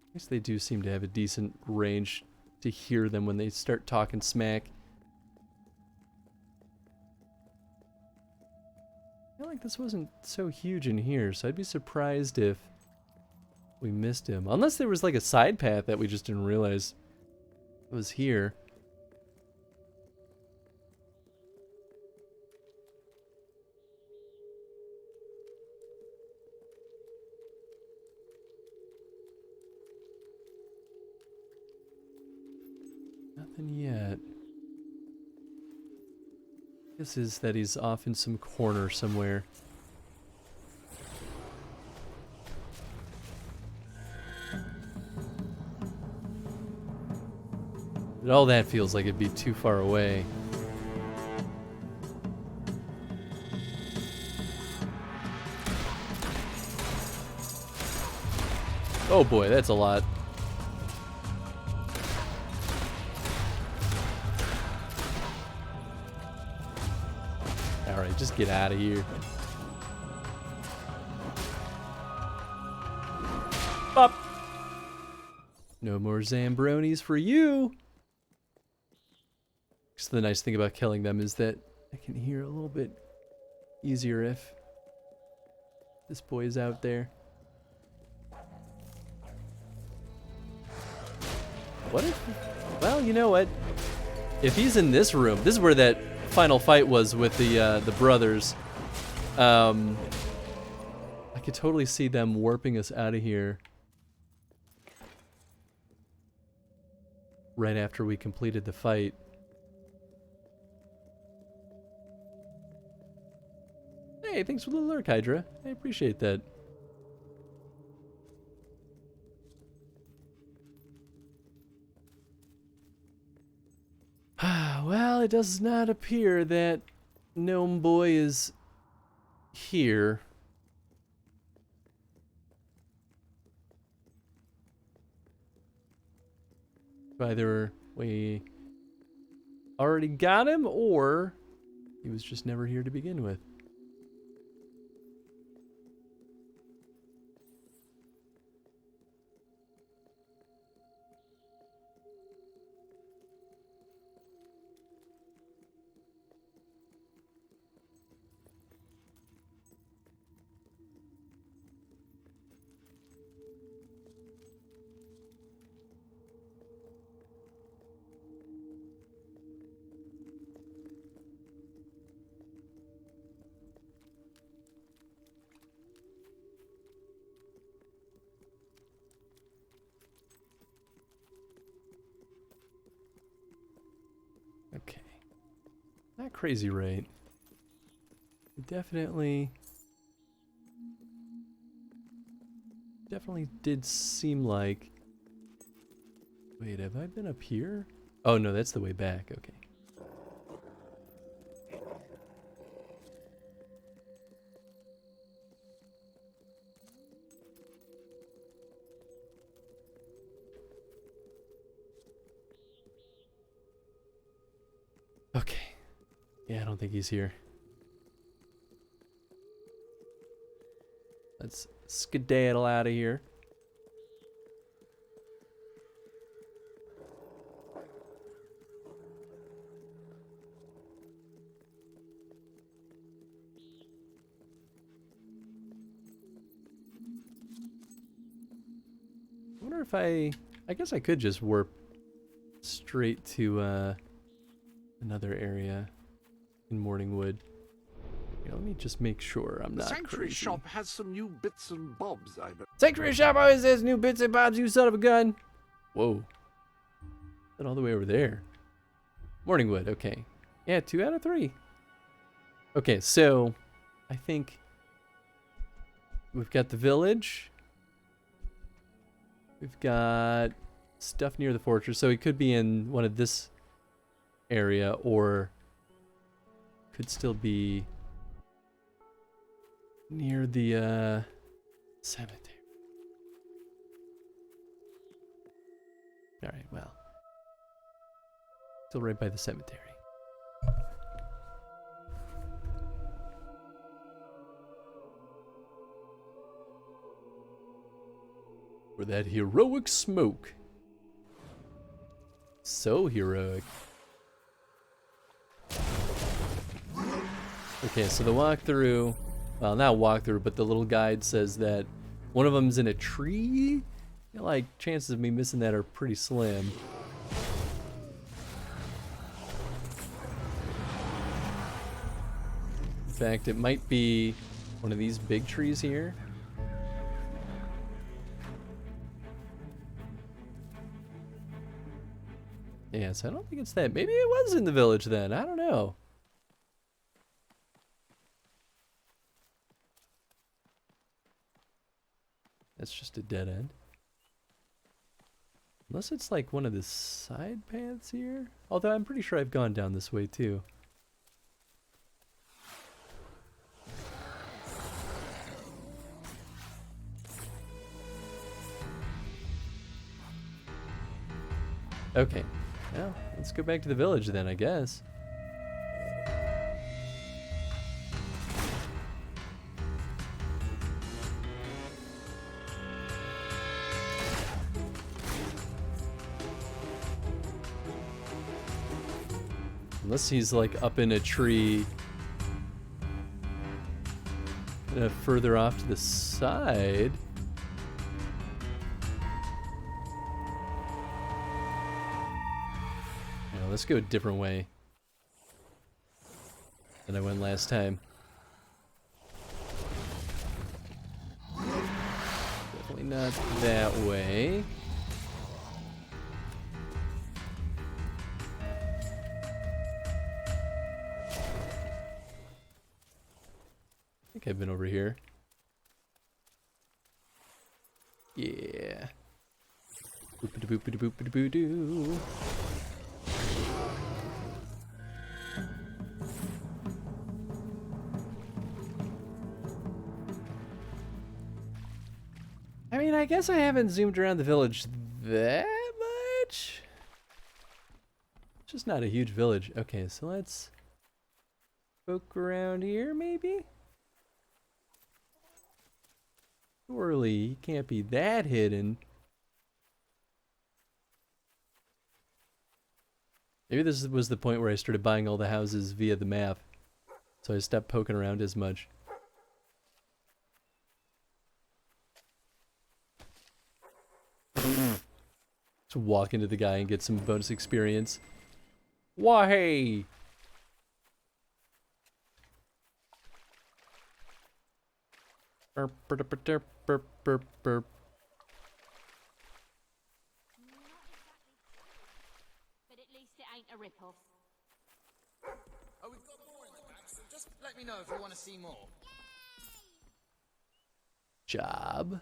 Speaker 2: I guess they do seem to have a decent range to hear them when they start talking smack. I feel like this wasn't so huge in here, so I'd be surprised if we missed him. Unless there was like a side path that we just didn't realize was here. Nothing yet. Guess is that he's off in some corner somewhere. But all that feels like it'd be too far away. Oh boy, that's a lot. Alright, just get out of here. Up. No more Zambronis for you. So the nice thing about killing them is that I can hear a little bit easier if this boy is out there. What if... Well, you know what? If he's in this room, this is where that final fight was with the brothers. I could totally see them warping us out of here right after we completed the fight. Hey, thanks for the lurk, Hydra. I appreciate that. Well, it does not appear that Gnome Boy is here. Either we already got him, or he was just never here to begin with. Okay. Not crazy, right? It definitely did seem like... Wait, have I been up here? Oh no, that's the way back. Okay. Okay. Yeah, I don't think he's here. Let's skedaddle out of here. I wonder if I guess I could just warp straight to another area in Morningwood. Here, let me just make sure I'm not
Speaker 16: Sanctuary
Speaker 2: crazy.
Speaker 16: shop has some new bits and bobs, I bet.
Speaker 2: Sanctuary shop always has new bits and bobs, you son of a gun. Whoa. That all the way over there. Morningwood, okay. Yeah, 2 out of 3. Okay, so I think we've got the village. We've got stuff near the fortress, so it could be in one of this area, or could still be near the cemetery. Alright, well. Still right by the cemetery. For that heroic smoke. So heroic. Okay, so the walkthrough, well, not walkthrough, but the little guide says that one of them's in a tree. I feel like chances of me missing that are pretty slim. In fact, it might be one of these big trees here. Yeah, so I don't think it's that. Maybe it was in the village then. I don't know. That's just a dead end. Unless it's like one of the side paths here. Although I'm pretty sure I've gone down this way too. Okay. Well, let's go back to the village then, I guess. Unless he's like up in a tree further off to the side. Yeah, let's go a different way than I went last time. Definitely not that way. I think I've been over here. Yeah. Boopity-boopity-boopity-boo-doo. I mean, I guess I haven't zoomed around the village that much. just not a huge village. Okay, so let's poke around here, maybe? Surely he can't be that hidden. Maybe this was the point where I started buying all the houses via the map. So I stopped poking around as much. Just walk into the guy and get some bonus experience. Why? Hey! Burp, burp, burp, burp, burp, burp, burp.
Speaker 15: But at least it ain't a rip-off.
Speaker 3: Oh, we've got more in the back, so just let me know if you want to see more.
Speaker 2: Job.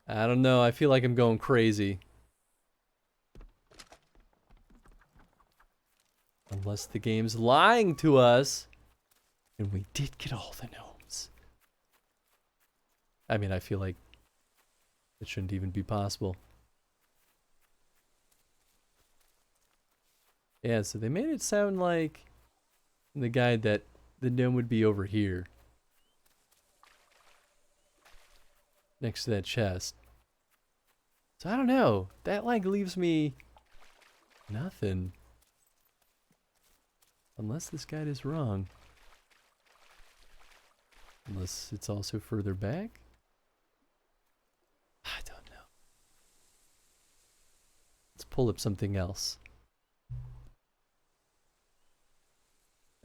Speaker 2: I don't know, I feel like I'm going crazy. Unless the game's lying to us. And we did get all the gnomes. I mean, I feel like it shouldn't even be possible. Yeah, so they made it sound like in the guide that the gnome would be over here. Next to that chest. So I don't know. That like leaves me nothing. Unless this guide is wrong. Unless it's also further back. I don't know. Let's pull up something else.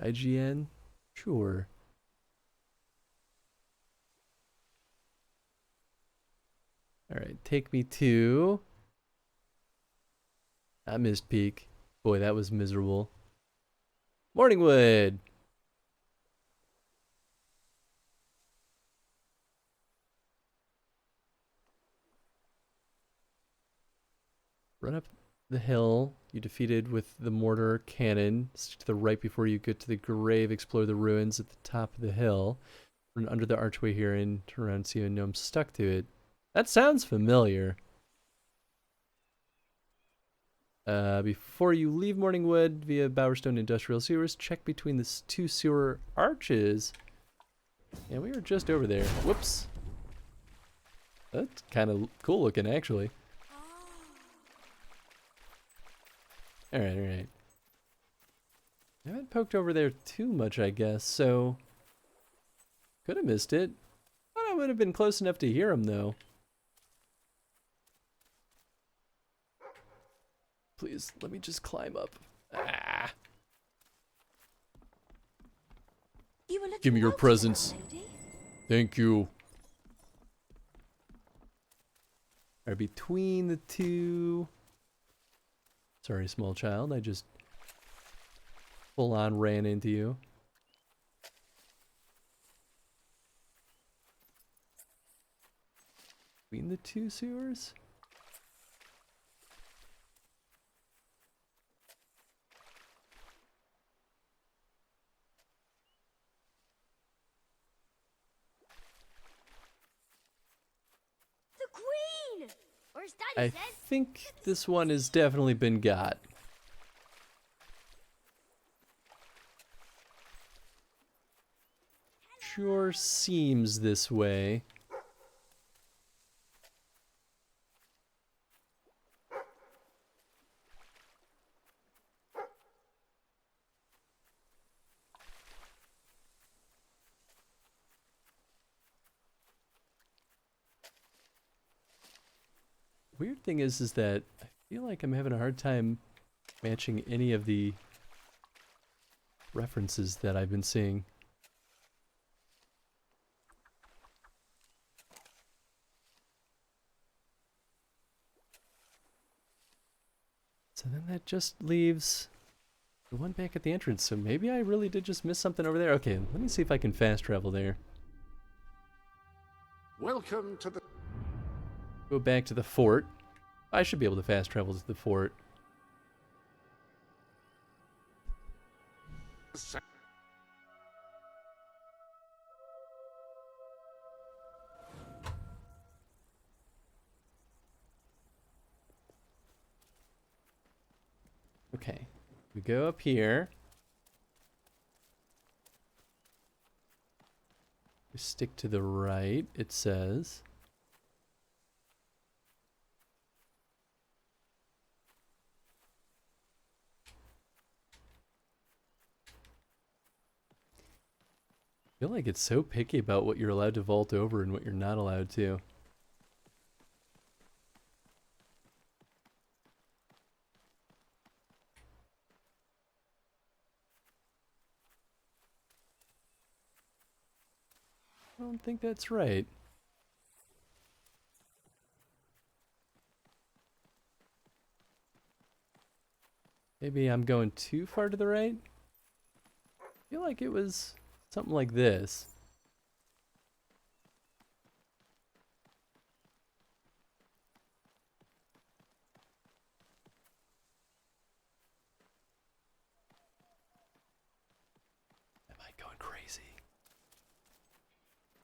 Speaker 2: IGN? Sure. Alright, take me to... I missed peak. Boy, that was miserable. Morningwood! Run up the hill you defeated with the mortar cannon. Stick to the right before you get to the grave. Explore the ruins at the top of the hill. Run under the archway here and turn around and see a gnome stuck to it. That sounds familiar. Before you leave Morningwood via Bowerstone Industrial Sewers, check between the two sewer arches. Yeah, we were just over there. Whoops. That's kind of cool looking, actually. Alright, alright. I haven't poked over there too much, I guess, so... Could have missed it. Thought I would have been close enough to hear him, though. Please, let me just climb up. Ah! Give me your presents. Thank you. Alright, between the two... Sorry, small child, I just full on ran into you. Between the two sewers?
Speaker 15: The Queen! Or as Daddy
Speaker 2: I
Speaker 15: says,
Speaker 2: think this one has definitely been got. Sure seems this way. Weird thing is that I feel like I'm having a hard time matching any of the references that I've been seeing. So then that just leaves the one back at the entrance. So maybe I really did just miss something over there. Okay, let me see if I can fast travel there.
Speaker 16: Welcome to the...
Speaker 2: Go back to the fort. I should be able to fast travel to the fort. Okay. We go up here. We stick to the right, it says. I feel like it's so picky about what you're allowed to vault over and what you're not allowed to. I don't think that's right. Maybe I'm going too far to the right? I feel like it was something like this. Am I going crazy?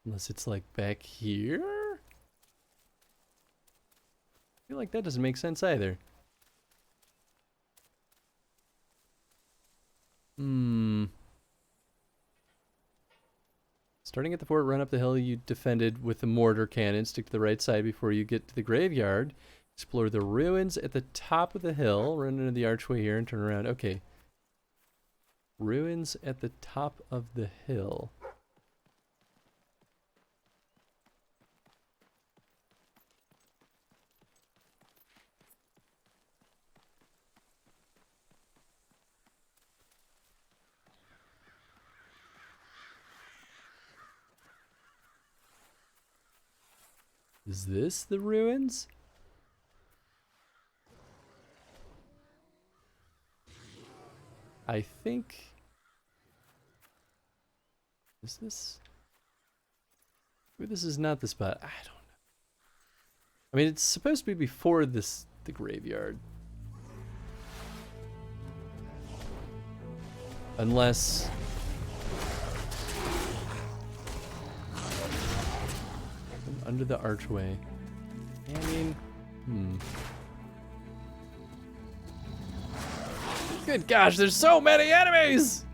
Speaker 2: Unless it's like back here? I feel like that doesn't make sense either. Starting at the fort, run up the hill you defended with the mortar cannon. Stick to the right side before you get to the graveyard. Explore the ruins at the top of the hill. Run into the archway here and turn around. Okay. Ruins at the top of the hill. Is this the ruins? I think... Is this... Maybe this is not the spot. I don't know. I mean, it's supposed to be before the graveyard. Unless... Under the archway. I mean, Good gosh, there's so many enemies!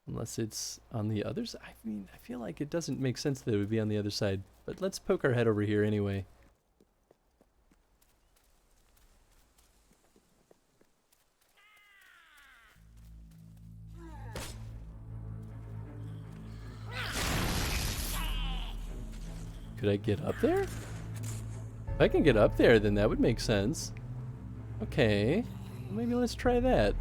Speaker 2: Unless it's on the other side. I mean, I feel like it doesn't make sense that it would be on the other side. But let's poke our head over here anyway. Could I get up there? If I can get up there, then that would make sense. Okay. Maybe let's try that.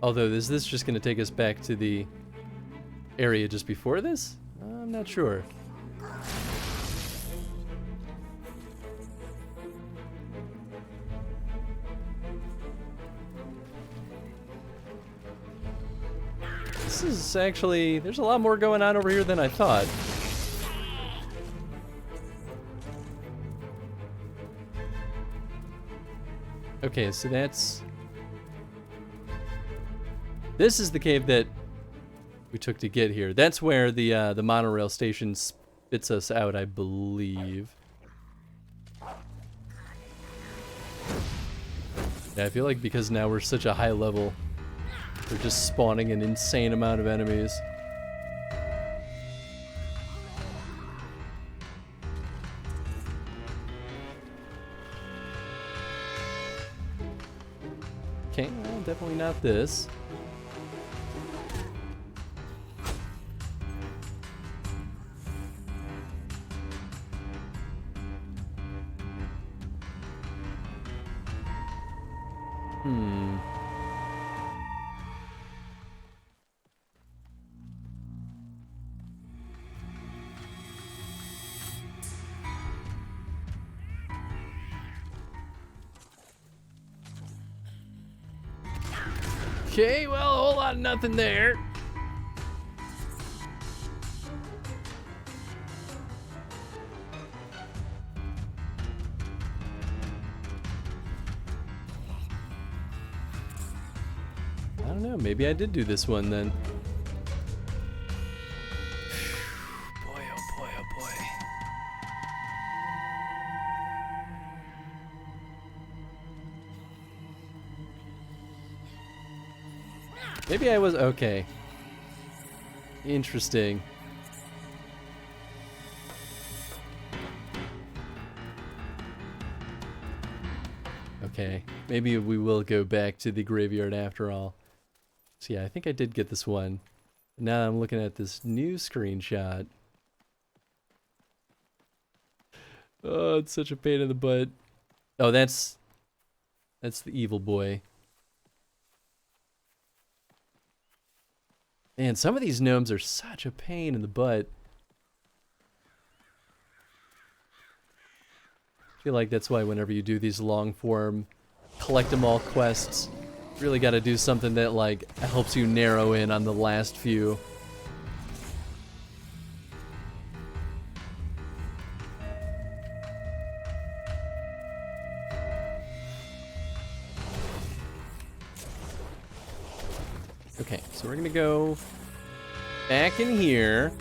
Speaker 2: Although, is this just going to take us back to the area just before this? I'm not sure. This is actually... There's a lot more going on over here than I thought. Okay, so that's... This is the cave that we took to get here. That's where the monorail station spits us out, I believe. Yeah, I feel like because now we're such a high level, we're just spawning an insane amount of enemies. Okay, well, definitely not this. Okay, well, a whole lot of nothing there. I don't know, maybe I did do this one then. Boy, oh boy, oh boy. Maybe I was okay. Interesting. Okay, maybe we will go back to the graveyard after all. So yeah, I think I did get this one. Now I'm looking at this new screenshot. Oh, it's such a pain in the butt. Oh, that's the evil boy. Man, some of these gnomes are such a pain in the butt. I feel like that's why whenever you do these long form collect them all quests, really got to do something that like helps you narrow in on the last few. Okay, so we're gonna go back in here.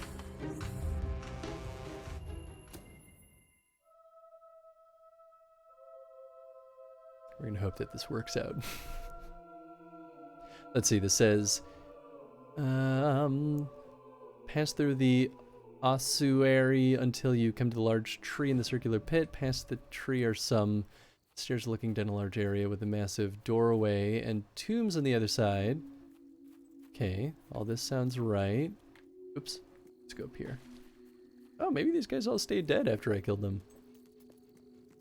Speaker 2: We're gonna hope that this works out. Let's see, this says, pass through the ossuary until you come to the large tree in the circular pit. Past the tree are some stairs looking down a large area with a massive doorway and tombs on the other side. Okay, all this sounds right. Oops, let's go up here. Oh, maybe these guys all stayed dead after I killed them.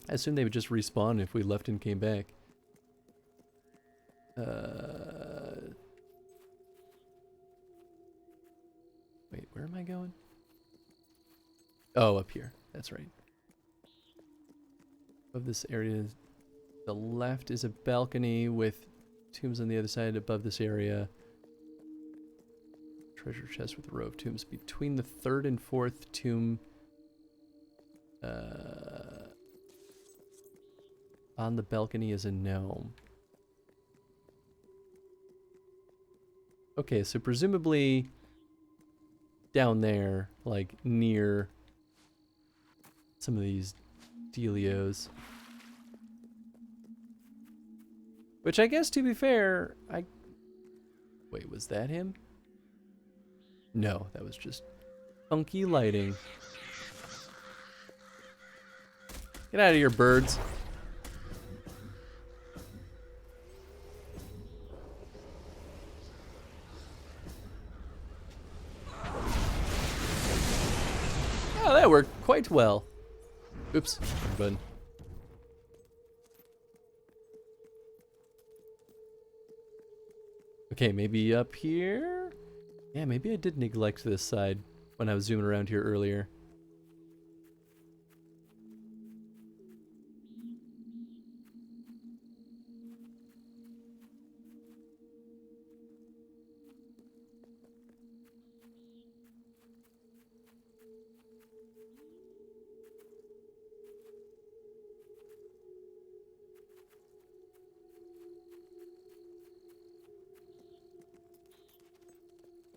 Speaker 2: I assumed they would just respawn if we left and came back. Wait, where am I going? Oh, up here. That's right. Above this area, the left is a balcony with tombs on the other side. Above this area, treasure chest with a row of tombs. Between the third and fourth tomb, on the balcony is a gnome. Okay, so presumably down there, like near some of these dealios. Which I guess, to be fair, wait, was that him? No, that was just funky lighting. Get out of here, birds. Oh, that worked quite well. Oops, wrong button. Okay, maybe up here? Yeah, maybe I did neglect this side when I was zooming around here earlier.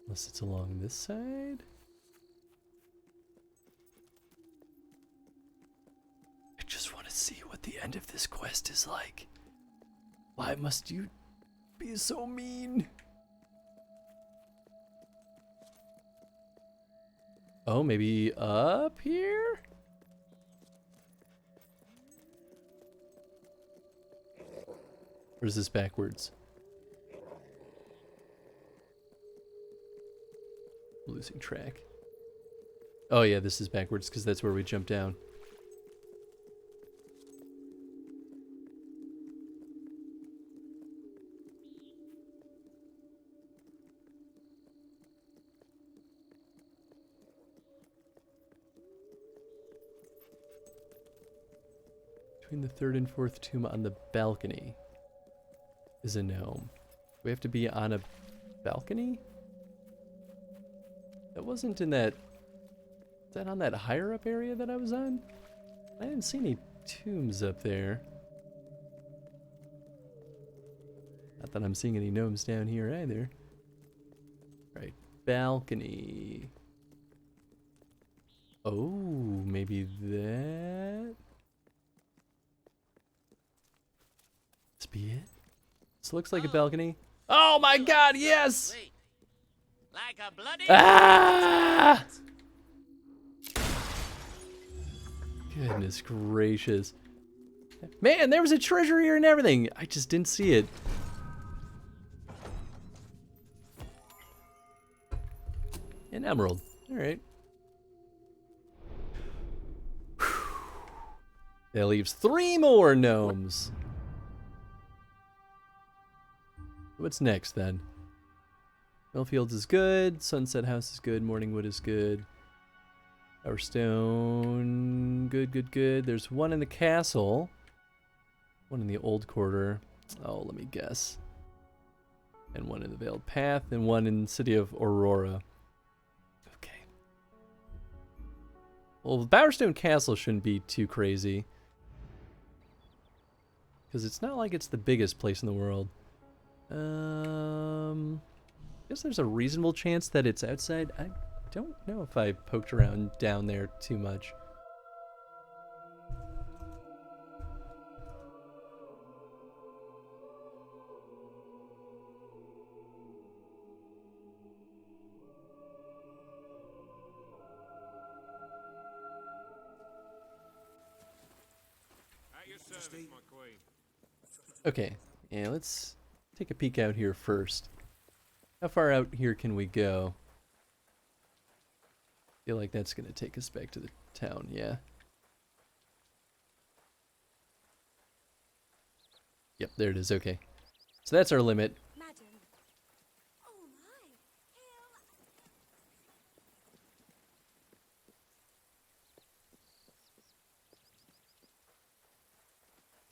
Speaker 2: Unless it's along this side? I just want to see what the end of this quest is like. Why must you be so mean? Oh, maybe up here? Or is this backwards? Losing track. Oh yeah, this is backwards because that's where we jumped down. Between the third and fourth tomb on the balcony is a gnome. we have to be on a balcony? That wasn't in that... Is that on that higher up area that I was on? I didn't see any tombs up there. Not that I'm seeing any gnomes down here either. Right, balcony. Oh, maybe that? This be it? This looks like a balcony. Oh my god, yes!
Speaker 10: Like a bloody
Speaker 2: Ah! Goodness gracious. Man, there was a treasure here and everything. I just didn't see it. An emerald. Alright. That leaves 3 more gnomes. What's next then? Millfields is good. Sunset House is good. Morningwood is good. Tower Stone. Good, good, good. There's one in the castle. One in the old quarter. Oh, let me guess. And one in the Veiled Path. And one in the city of Aurora. Okay. Well, Bowerstone Castle shouldn't be too crazy. Because it's not like it's the biggest place in the world. I guess there's a reasonable chance that it's outside. I don't know if I poked around down there too much.
Speaker 11: At your service, my queen.
Speaker 2: Okay, yeah, let's take a peek out here first. How far out here can we go? Feel like that's gonna take us back to the town, yeah. Yep, there it is, okay. So that's our limit.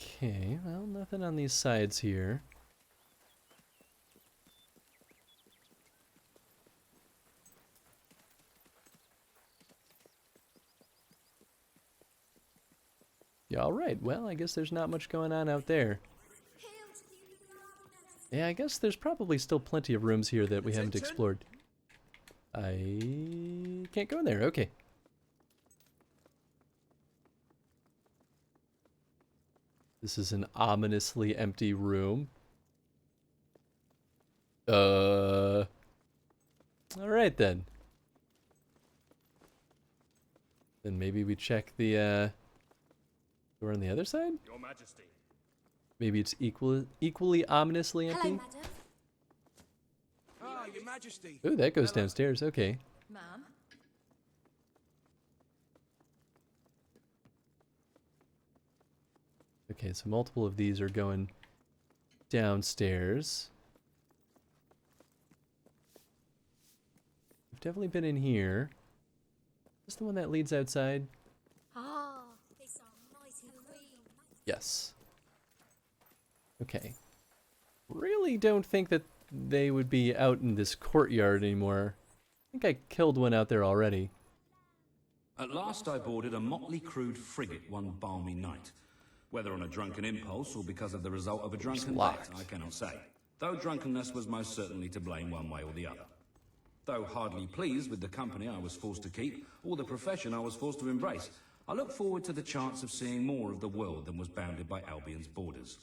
Speaker 2: Okay, well, nothing on these sides here. Yeah, alright, well, I guess there's not much going on out there. Yeah, I guess there's probably still plenty of rooms here that we haven't explored. I can't go in there, okay. This is an ominously empty room. Alright then. Then maybe we check the, door on the other side?
Speaker 19: Your Majesty.
Speaker 2: Maybe it's equally ominously empty?
Speaker 15: Hello, madam.
Speaker 3: Ah, Your Majesty.
Speaker 2: Ooh, that goes downstairs, okay.
Speaker 15: Ma'am.
Speaker 2: Okay, so multiple of these are going downstairs. We've definitely been in here. Is this the one that leads outside?
Speaker 15: Ah, it's our mighty queen.
Speaker 2: Yes. Okay. Really don't think that they would be out in this courtyard anymore. I think I killed one out there already.
Speaker 13: At last I boarded a motley crewed frigate one balmy night. Whether on a drunken impulse or because of the result of a drunken date, I cannot say. Though drunkenness was most certainly to blame one way or the other. Though hardly pleased with the company I was forced to keep, or the profession I was forced to embrace, I look forward to the chance of seeing more of the world than was bounded by Albion's borders.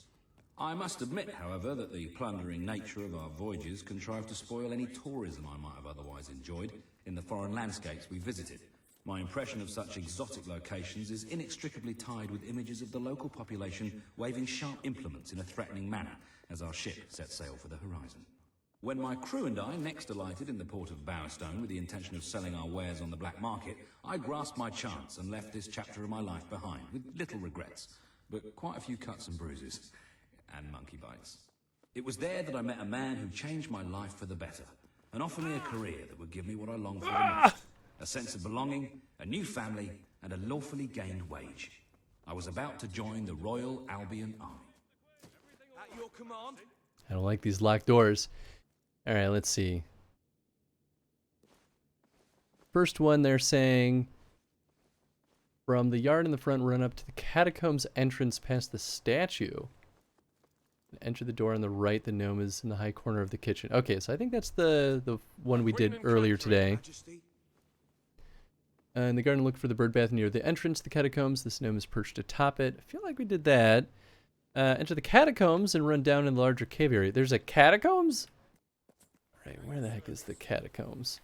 Speaker 13: I must admit, however, that the plundering nature of our voyages contrived to spoil any tourism I might have otherwise enjoyed in the foreign landscapes we visited. My impression of such exotic locations is inextricably tied with images of the local population waving sharp implements in a threatening manner as our ship set sail for the horizon. When my crew and I next alighted in the port of Bowerstone with the intention of selling our wares on the black market, I grasped my chance and left this chapter of my life behind with little regrets, but quite a few cuts and bruises, and monkey bites. It was there that I met a man who changed my life for the better, and offered me a career that would give me what I longed for the most. A sense of belonging, a new family, and a lawfully gained wage. I was about to join the Royal Albion Army.
Speaker 3: At your command.
Speaker 2: I don't like these locked doors. All right, let's see. First one, they're saying from the yard in the front, run up to the catacombs entrance past the statue. Enter the door on the right. The gnome is in the high corner of the kitchen. Okay, so I think that's the one we did earlier today. In the garden, look for the bird bath near the entrance to the catacombs. This gnome is perched atop it. I feel like we did that. Enter the catacombs and run down in the larger cave area. There's a catacombs? All right, where the heck is the catacombs?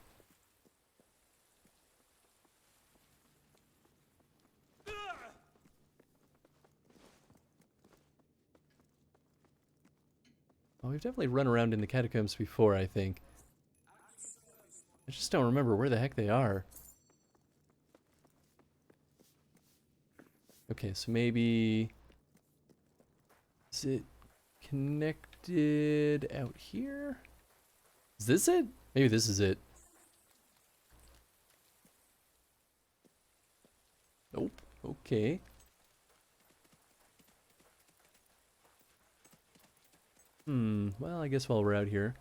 Speaker 2: Oh, we've definitely run around in the catacombs before, I think. I just don't remember where the heck they are. Okay, so maybe... Is it connected out here? Is this it? Maybe this is it. Nope. Okay. Well, I guess while we're out here.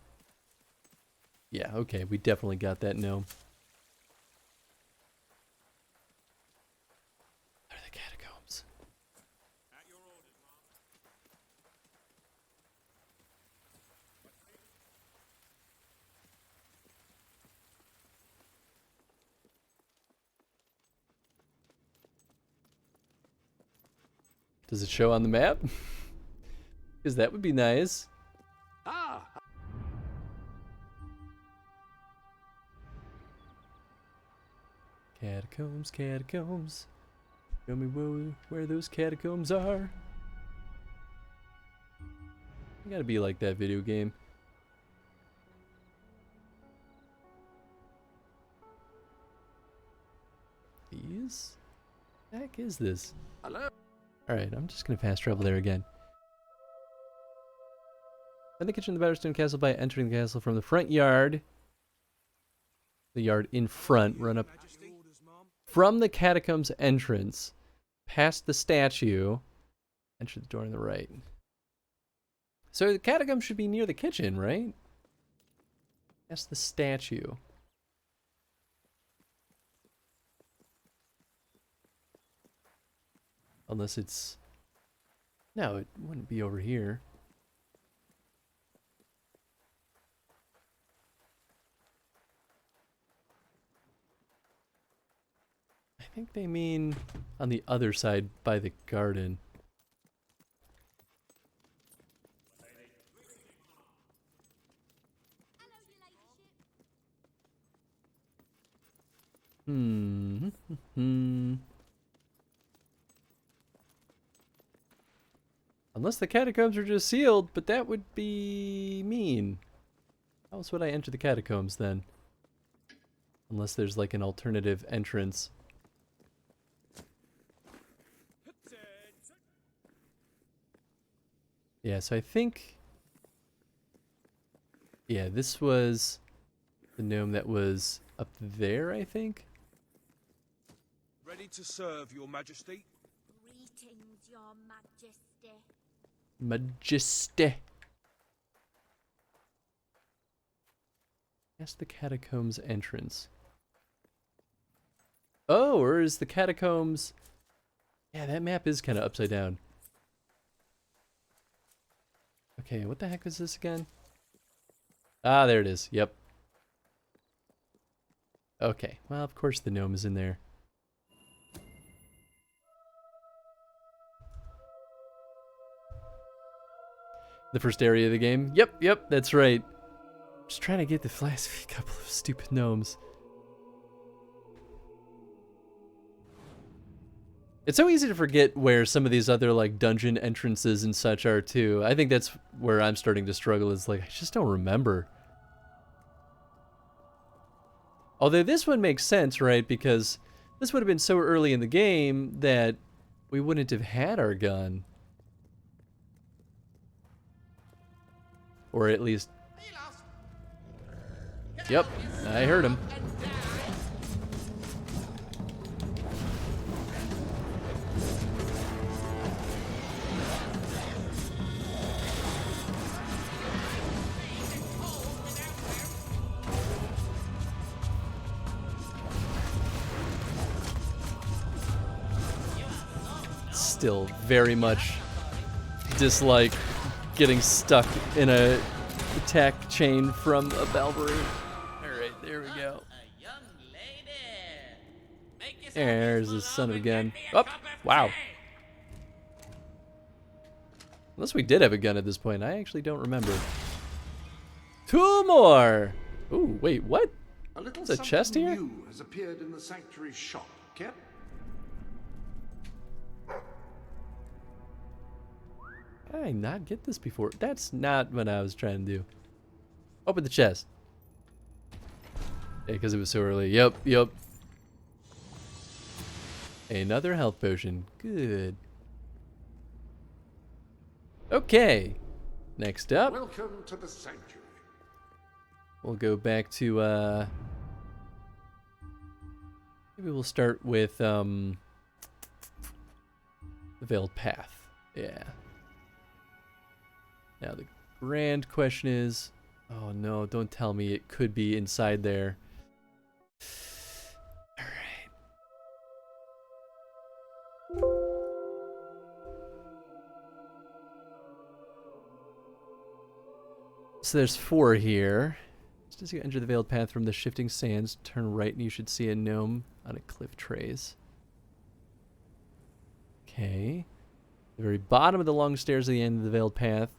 Speaker 2: Yeah, okay, we definitely got that gnome. What are the catacombs? Does it show on the map? Because that would be nice. Catacombs, catacombs. Show me where those catacombs are. You gotta be like that video game. These? What the heck is this?
Speaker 16: Hello?
Speaker 2: Alright, I'm just gonna fast travel there again. Find the kitchen of the Batterstone Castle by entering the castle from the front yard. The yard in front. Run up from the catacombs entrance, past the statue, enter the door on the right. So the catacombs should be near the kitchen, right? That's the statue. Unless it's... No, it wouldn't be over here. I think they mean on the other side by the garden. Unless the catacombs are just sealed, but that would be mean. How else would I enter the catacombs then? Unless there's like an alternative entrance. Yeah, so I think... Yeah, this was the gnome that was up there, I think.
Speaker 16: Ready to serve, Your Majesty.
Speaker 15: Greetings, Your Majesty.
Speaker 2: Majesty. That's the catacombs entrance. Oh, or is the catacombs... Yeah, that map is kind of upside down. Okay, what the heck is this again? Ah, there it is. Yep. Okay, well, of course the gnome is in there. The first area of the game? Yep, that's right. Just trying to get the last couple of stupid gnomes. It's so easy to forget where some of these other like dungeon entrances and such are too. I think that's where I'm starting to struggle, is like I just don't remember. Although this one makes sense, right? Because this would have been so early in the game that we wouldn't have had our gun. Or at least... Yep, I heard him. still very much dislike getting stuck in a attack chain from a Balverine. Alright, there we go. There's the son of a gun. Oh, wow. Unless we did have a gun at this point, I actually don't remember. 2 more! Ooh, wait, what?
Speaker 5: A little
Speaker 2: There's a chest here?
Speaker 5: new has appeared in the sanctuary shop, Kep.
Speaker 2: Did I not get this before? That's not what I was trying to do. Open the chest. Yeah, because it was so early. Yep. Another health potion. Good. Okay. Next up.
Speaker 5: Welcome to the sanctuary.
Speaker 2: We'll go back to, maybe we'll start with, the Veiled Path. Yeah. Now the grand question is, oh no, don't tell me it could be inside there. Alright. So there's 4 here. Just as you enter the Veiled Path from the shifting sands, turn right and you should see a gnome on a cliff trace. Okay. The very bottom of the long stairs at the end of the Veiled Path.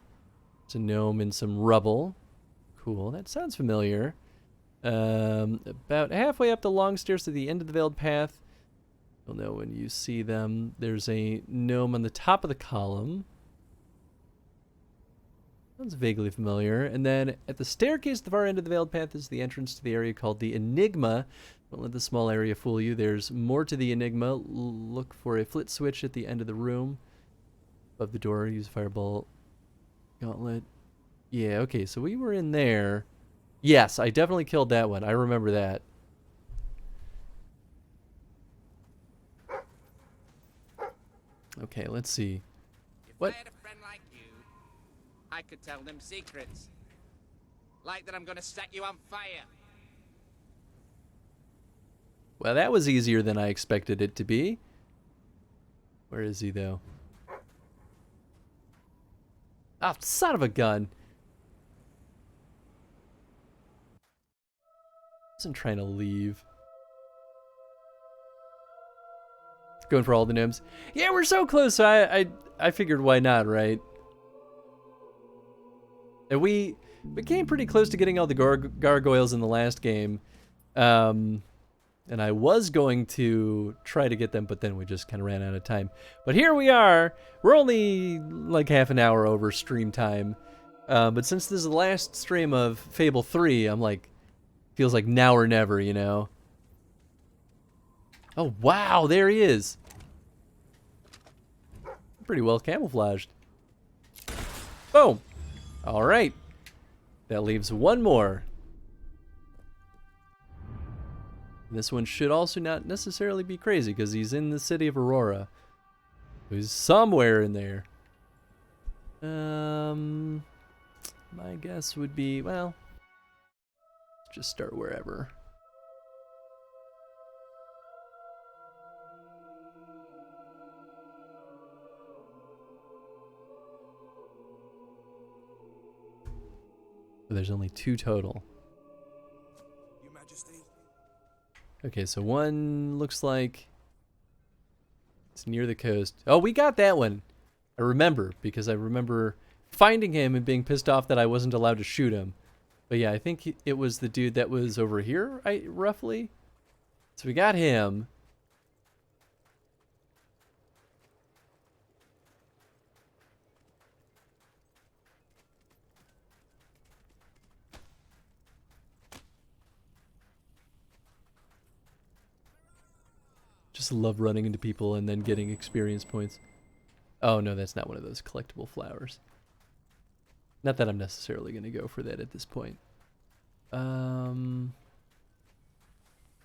Speaker 2: It's a gnome in some rubble. Cool, that sounds familiar. About halfway up the long stairs to the end of the Veiled Path, you'll know when you see them. There's a gnome on the top of the column. Sounds vaguely familiar. And then at the staircase at the far end of the Veiled Path is the entrance to the area called the Enigma. Don't let the small area fool you. There's more to the Enigma. Look for a flit switch at the end of the room. Above the door, use fireball. Gauntlet. Yeah, okay, so we were in there. Yes, I definitely killed that one. I remember that. Okay, let's see. What?
Speaker 10: If I had a friend like you, I could tell them secrets. Like that I'm gonna set you on fire.
Speaker 2: Well, that was easier than I expected it to be. Where is he, though? Ah, son of a gun. I wasn't trying to leave. Going for all the gnomes. Yeah, we're so close, so I figured why not, right? And we came pretty close to getting all the gargoyles in the last game. And I was going to try to get them, but then we just kind of ran out of time. But here we are. We're only like half an hour over stream time. But since this is the last stream of Fable 3, I'm like, feels like now or never, you know? Oh, wow, there he is. Pretty well camouflaged. Boom. All right. That leaves 1 more. This one should also not necessarily be crazy because he's in the city of Aurora. He's somewhere in there. My guess would be, well, let's just start wherever. But there's only 2 total.
Speaker 16: Your Majesty.
Speaker 2: Okay, so one looks like it's near the coast. Oh, we got that one. I remember, because I remember finding him and being pissed off that I wasn't allowed to shoot him. But yeah, I think it was the dude that was over here, roughly. So we got him. Just love running into people and then getting experience points. Oh no, that's not one of those collectible flowers. Not that I'm necessarily going to go for that at this point. Let's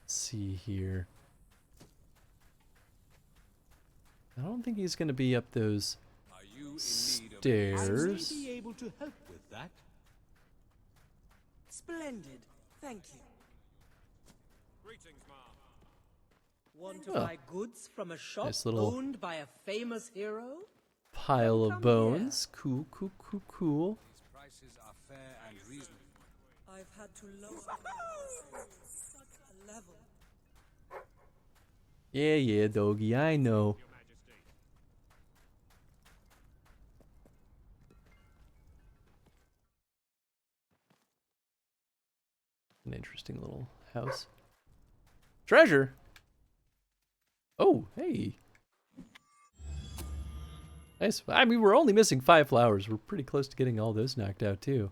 Speaker 2: see here. I don't think he's going to be up those stairs.
Speaker 12: I may be able to help with that.
Speaker 8: Splendid. Thank you.
Speaker 11: Greetings, ma'am.
Speaker 8: Want to
Speaker 2: Oh.
Speaker 8: buy goods from a shop
Speaker 2: Nice little
Speaker 8: owned by a famous hero?
Speaker 2: pile of bones. Cool, cool, cool, cool.
Speaker 12: These prices are fair and reasonable.
Speaker 8: I've had to lower such a level.
Speaker 2: Yeah, yeah, doggy, I know. An interesting little house. Treasure! Oh, hey. Nice. I mean, we're only missing 5 flowers. We're pretty close to getting all those knocked out, too.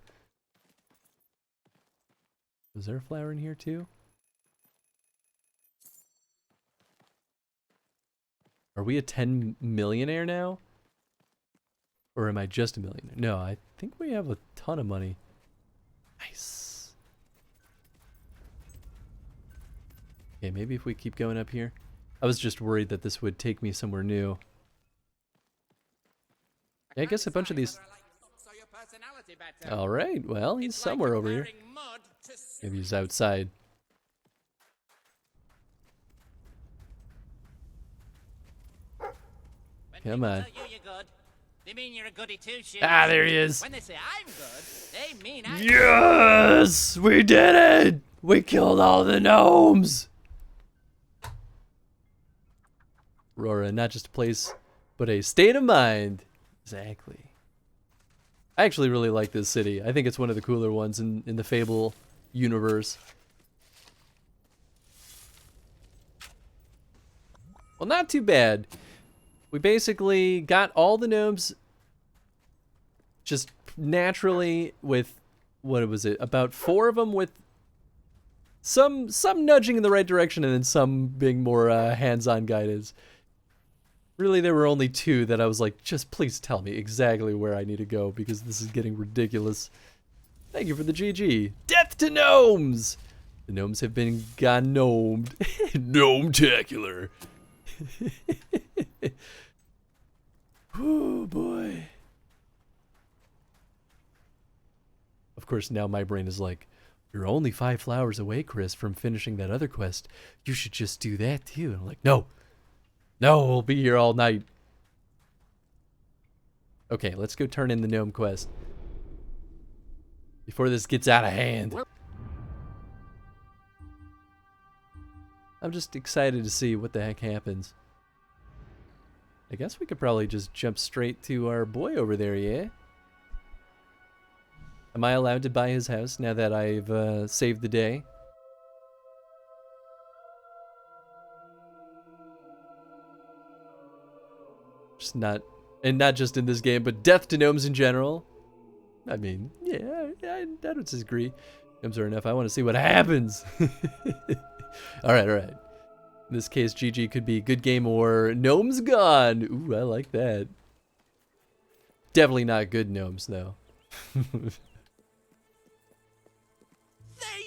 Speaker 2: Was there a flower in here, too? Are we a 10 millionaire now? Or am I just a millionaire? No, I think we have a ton of money. Nice. Okay, maybe if we keep going up here. I was just worried that this would take me somewhere new. Yeah, I guess a bunch of these... Alright, well, he's somewhere over here. Maybe he's outside. Come on.
Speaker 10: They mean you're a goody two-shoes.
Speaker 2: Ah, there he is.
Speaker 10: When they say I'm good, they mean I'm
Speaker 2: Yes! We did it! We killed all the gnomes! Aurora, not just a place, but a state of mind. Exactly. I actually really like this city. I think it's one of the cooler ones in the Fable universe. Well, not too bad. We basically got all the gnomes just naturally with, what was it, about 4 of them with some nudging in the right direction and then some being more hands-on guidance. Really, there were only 2 that I was like, just please tell me exactly where I need to go because this is getting ridiculous. Thank you for the GG. Death to gnomes! The gnomes have been gnomed. Gnome-tacular. Oh boy. Of course, now my brain is like, you're only 5 flowers away, Chris, from finishing that other quest. You should just do that too. And I'm like, no. No, we'll be here all night. Okay, let's go turn in the gnome quest. Before this gets out of hand. I'm just excited to see what the heck happens. I guess we could probably just jump straight to our boy over there, yeah? Am I allowed to buy his house now that I've saved the day? Just not, and not just in this game, but death to gnomes in general. I mean, yeah, I don't disagree. Gnomes are enough. I want to see what happens. Alright, alright. In this case, GG could be good game or gnomes gone. Ooh, I like that. Definitely not good gnomes, though.
Speaker 14: There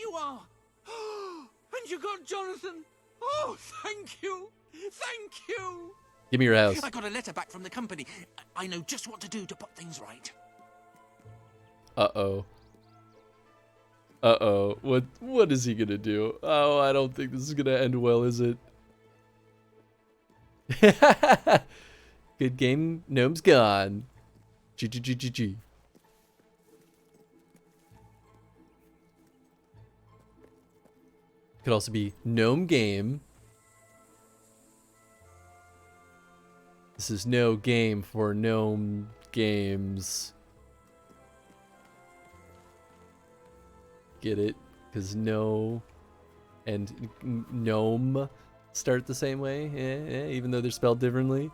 Speaker 14: you are! And you got Jonathan! Oh, thank you! Thank you!
Speaker 2: Give me your house.
Speaker 14: I got a letter back from the company. I know just what to do to put things right.
Speaker 2: Uh-oh. Uh-oh. What is he gonna do? Oh, I don't think this is gonna end well, is it? Good game. Gnome's gone. GG. Could also be gnome game. This is no game for gnome games. Get it? Because no and gnome start the same way, yeah, even though they're spelled differently.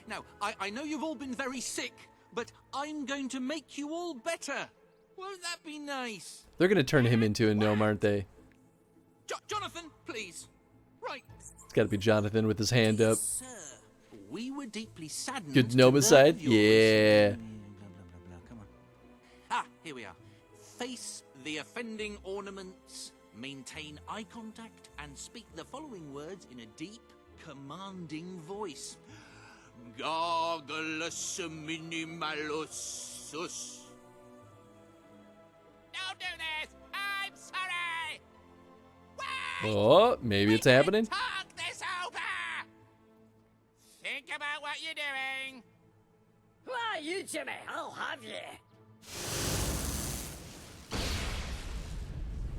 Speaker 14: Now, I know you've all been very sick, but I'm going to make you all better. Won't that be nice?
Speaker 2: They're gonna turn him into a gnome, aren't they?
Speaker 14: Jonathan, please. Right.
Speaker 2: It's gotta be Jonathan with his hand up.
Speaker 14: Sir, we were deeply saddened.
Speaker 2: Good
Speaker 14: to
Speaker 2: gnomicide?
Speaker 14: learn of your
Speaker 2: Yeah.
Speaker 14: Come on. Ah, here we are. Face the offending ornaments, maintain eye contact, and speak the following words in a deep, commanding voice. Gargalus minimalusus.
Speaker 10: do this! I'm sorry!
Speaker 2: Oh, maybe it's happening.
Speaker 10: Talk this over! Think about what you're doing.
Speaker 9: Why, you Jimmy, I'll have you.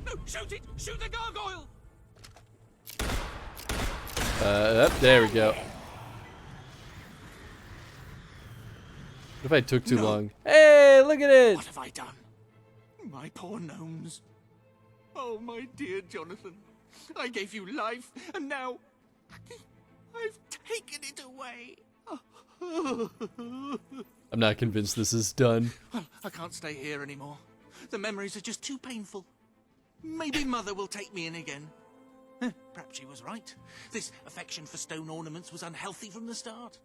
Speaker 10: No, shoot it! Shoot the gargoyle!
Speaker 2: There we go. What if I took too long? Hey, look at it!
Speaker 12: What have I done? My poor gnomes. Oh, my dear Jonathan. I gave you life, and now I've taken it away.
Speaker 2: I'm not convinced this is done.
Speaker 12: Well, I can't stay here anymore. The memories are just too painful. Maybe Mother will take me in again. Perhaps she was right. This affection for stone ornaments was unhealthy from the start.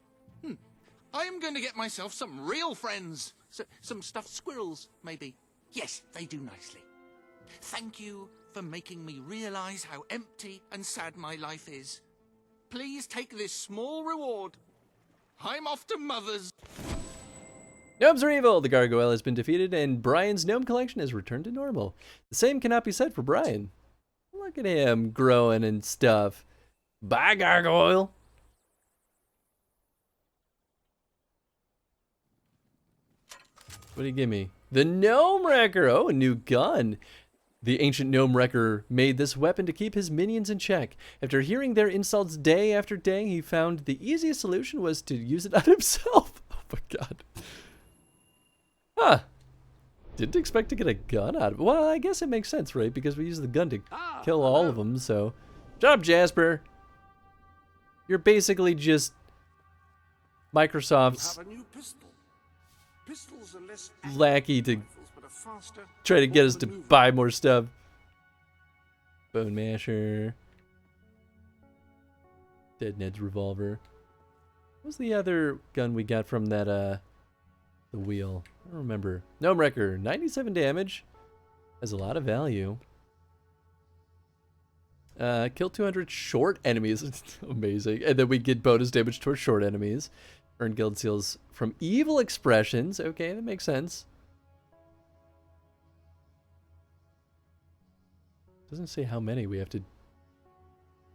Speaker 12: I am going to get myself some real friends. Some stuffed squirrels, maybe. Yes, they do nicely. Thank you for making me realize how empty and sad my life is. Please take this small reward. I'm off to Mother's.
Speaker 2: Gnomes are evil! The gargoyle has been defeated, and Brian's gnome collection has returned to normal. The same cannot be said for Brian. Look at him growing and stuff. Bye, gargoyle! What do you give me? The Gnome Wrecker! Oh, a new gun! The ancient Gnome Wrecker made this weapon to keep his minions in check. After hearing their insults day after day, he found the easiest solution was to use it on himself. Oh my god. Huh. Didn't expect to get a gun out of it. Well, I guess it makes sense, right? Because we use the gun to kill all of them, so... Shut up, Jasper! You're basically just... Microsoft's...
Speaker 5: You have a new pistol. Pistols are less
Speaker 2: lackey to
Speaker 5: rifles, but are faster,
Speaker 2: try to get
Speaker 5: more
Speaker 2: us to
Speaker 5: maneuverable.
Speaker 2: buy more stuff. Bone Masher. Dead Ned's revolver. What was the other gun we got from that, the wheel? I don't remember. Gnome Wrecker, 97 damage. Has a lot of value. Kill 200 short enemies. Amazing. And then we get bonus damage towards short enemies. Earn guild seals from evil expressions. Okay, that makes sense. Doesn't say how many we have to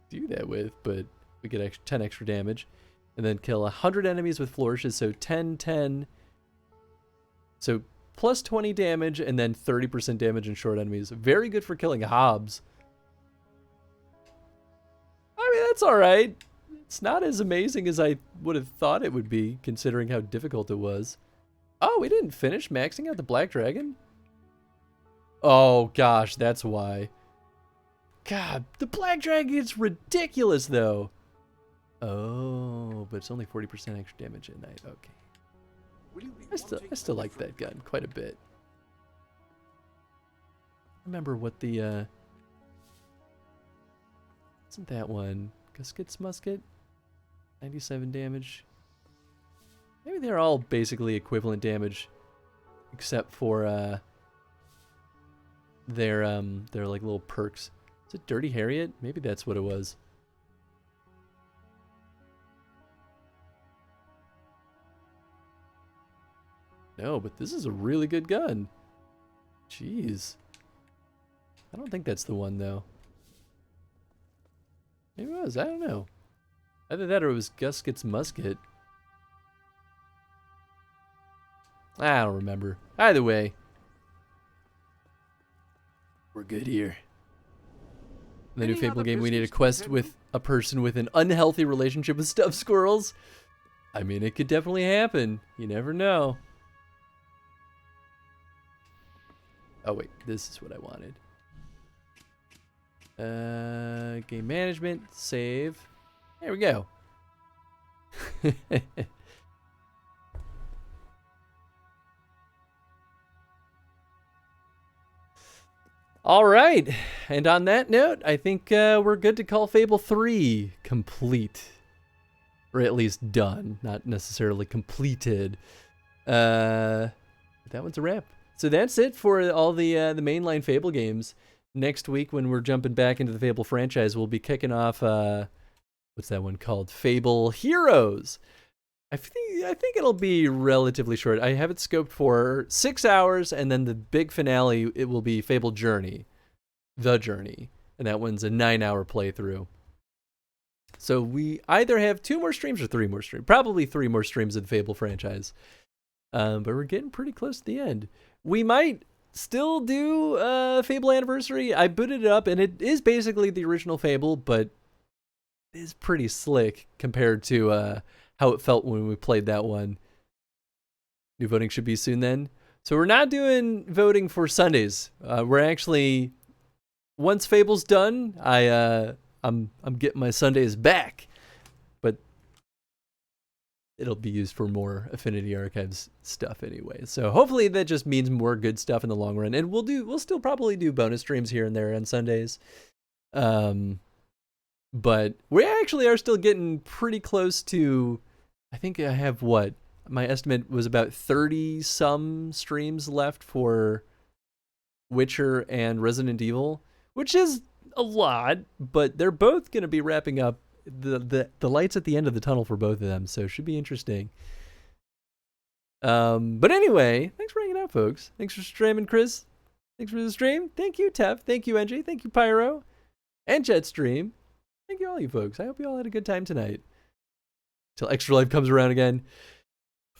Speaker 2: do that with, but we get 10 extra damage. And then kill 100 enemies with flourishes, so 10, 10. So plus 20 damage and then 30% damage in short enemies. Very good for killing hobs. I mean, that's alright. It's not as amazing as I would have thought it would be, considering how difficult it was. Oh, we didn't finish maxing out the Black Dragon? Oh, gosh, that's why. God, the Black Dragon's ridiculous, though. Oh, but it's only 40% extra damage at night. Okay. I still like that gun quite a bit. Remember what the, isn't that one? Gusket's Musket? 97 damage. Maybe they're all basically equivalent damage, except for their like little perks. Is it Dirty Harriet? Maybe that's what it was. No, but this is a really good gun. Jeez. I don't think that's the one though. Maybe it was. I don't know. Either that or it was Gusket's Musket. I don't remember. Either way, we're good here. In the new Fable game, we need a quest with a person with an unhealthy relationship with stuffed squirrels. I mean, it could definitely happen. You never know. Oh wait, this is what I wanted. Game management, save. There we go. All right, and on that note, I think we're good to call Fable 3 complete, or at least done, not necessarily completed. That one's a wrap. So that's it for all the mainline Fable games. Next week, when we're jumping back into the Fable franchise, we'll be kicking off, what's that one called? Fable Heroes. I think it'll be relatively short. I have it scoped for 6 hours, and then the big finale, it will be Fable Journey, The Journey, and that one's a 9-hour playthrough. So we either have 2 more streams or 3 more streams. Probably 3 more streams of the Fable franchise. But we're getting pretty close to the end. We might still do Fable Anniversary. I booted it up, and it is basically the original Fable, but it is pretty slick compared to how it felt when we played that one. New voting should be soon then. So we're not doing voting for Sundays. We're actually, once Fable's done, I'm getting my Sundays back. But it'll be used for more Affinity Archives stuff anyway. So hopefully that just means more good stuff in the long run. And we'll still probably do bonus streams here and there on Sundays. But we actually are still getting pretty close to, I think I have what? My estimate was about 30 some streams left for Witcher and Resident Evil, which is a lot, but they're both going to be wrapping up. The light's at the end of the tunnel for both of them, so it should be interesting. But anyway, thanks for hanging out, folks. Thanks for streaming, Chris. Thanks for the stream. Thank you, Tef. Thank you, NJ. Thank you, Pyro. And Jetstream. Thank you all you folks. I hope you all had a good time tonight. Till Extra Life comes around again.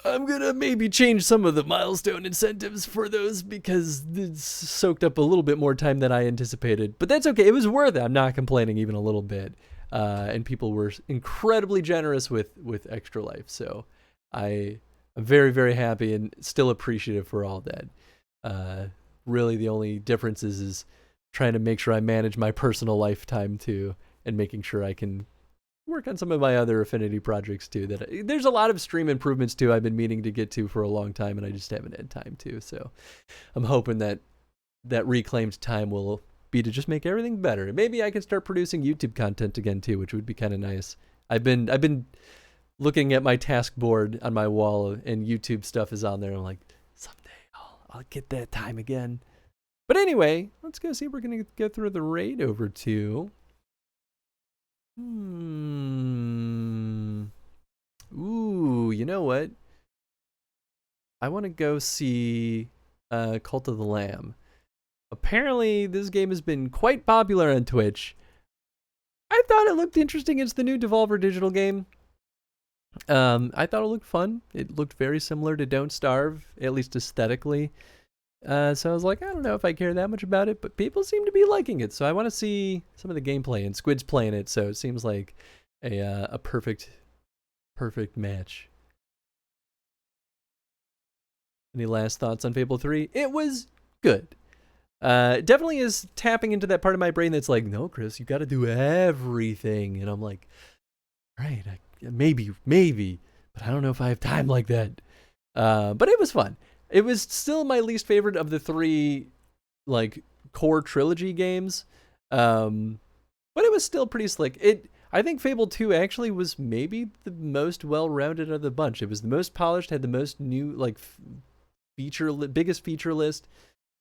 Speaker 2: I'm gonna maybe change some of the milestone incentives for those because it's soaked up a little bit more time than I anticipated. But that's okay. It was worth it. I'm not complaining even a little bit. And people were incredibly generous with Extra Life. So I'm very, very happy and still appreciative for all that. Really the only difference is trying to make sure I manage my personal lifetime too, and making sure I can work on some of my other Affinity projects too. There's a lot of stream improvements too I've been meaning to get to for a long time, and I just haven't had time to. So I'm hoping that reclaimed time will be to just make everything better. Maybe I can start producing YouTube content again too, which would be kind of nice. I've been looking at my task board on my wall, and YouTube stuff is on there. I'm like, someday I'll get that time again. But anyway, let's go see if we're gonna go through the raid over to. Ooh, you know what? I want to go see Cult of the Lamb. Apparently, this game has been quite popular on Twitch. I thought it looked interesting. It's the new Devolver Digital game. I thought it looked fun. It looked very similar to Don't Starve, at least aesthetically. So I was like, I don't know if I care that much about it, but people seem to be liking it. So I want to see some of the gameplay, and Squid's playing it, so it seems like a perfect match. Any last thoughts on Fable 3? It was good. It definitely is tapping into that part of my brain that's like, no, Chris, you got to do everything. And I'm like, right, maybe, but I don't know if I have time like that. But it was fun. It was still my least favorite of the 3, like, core trilogy games. But it was still pretty slick. I think Fable 2 actually was maybe the most well-rounded of the bunch. It was the most polished, had the most new, like, biggest feature list.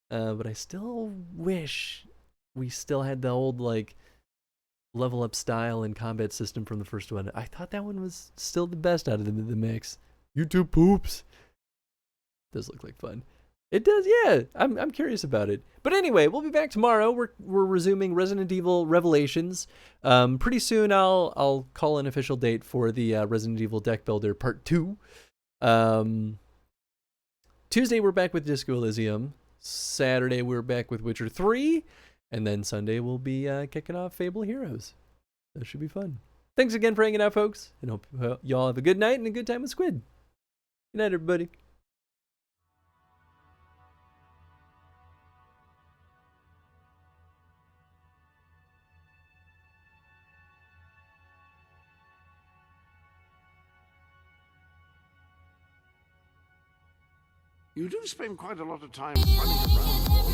Speaker 2: But I still wish we still had the old, like, level up style and combat system from the first one. I thought that one was still the best out of the mix. YouTube poops. Does look like fun. It does, yeah. I'm curious about it. But anyway, we'll be back tomorrow. We're resuming Resident Evil Revelations. Pretty soon I'll call an official date for the Resident Evil Deck Builder Part 2. Tuesday we're back with Disco Elysium. Saturday we're back with Witcher 3. And then Sunday we'll be kicking off Fable Heroes. That should be fun. Thanks again for hanging out, folks. And hope y'all have a good night and a good time with Squid. Good night, everybody.
Speaker 5: You do spend quite a lot of time running around.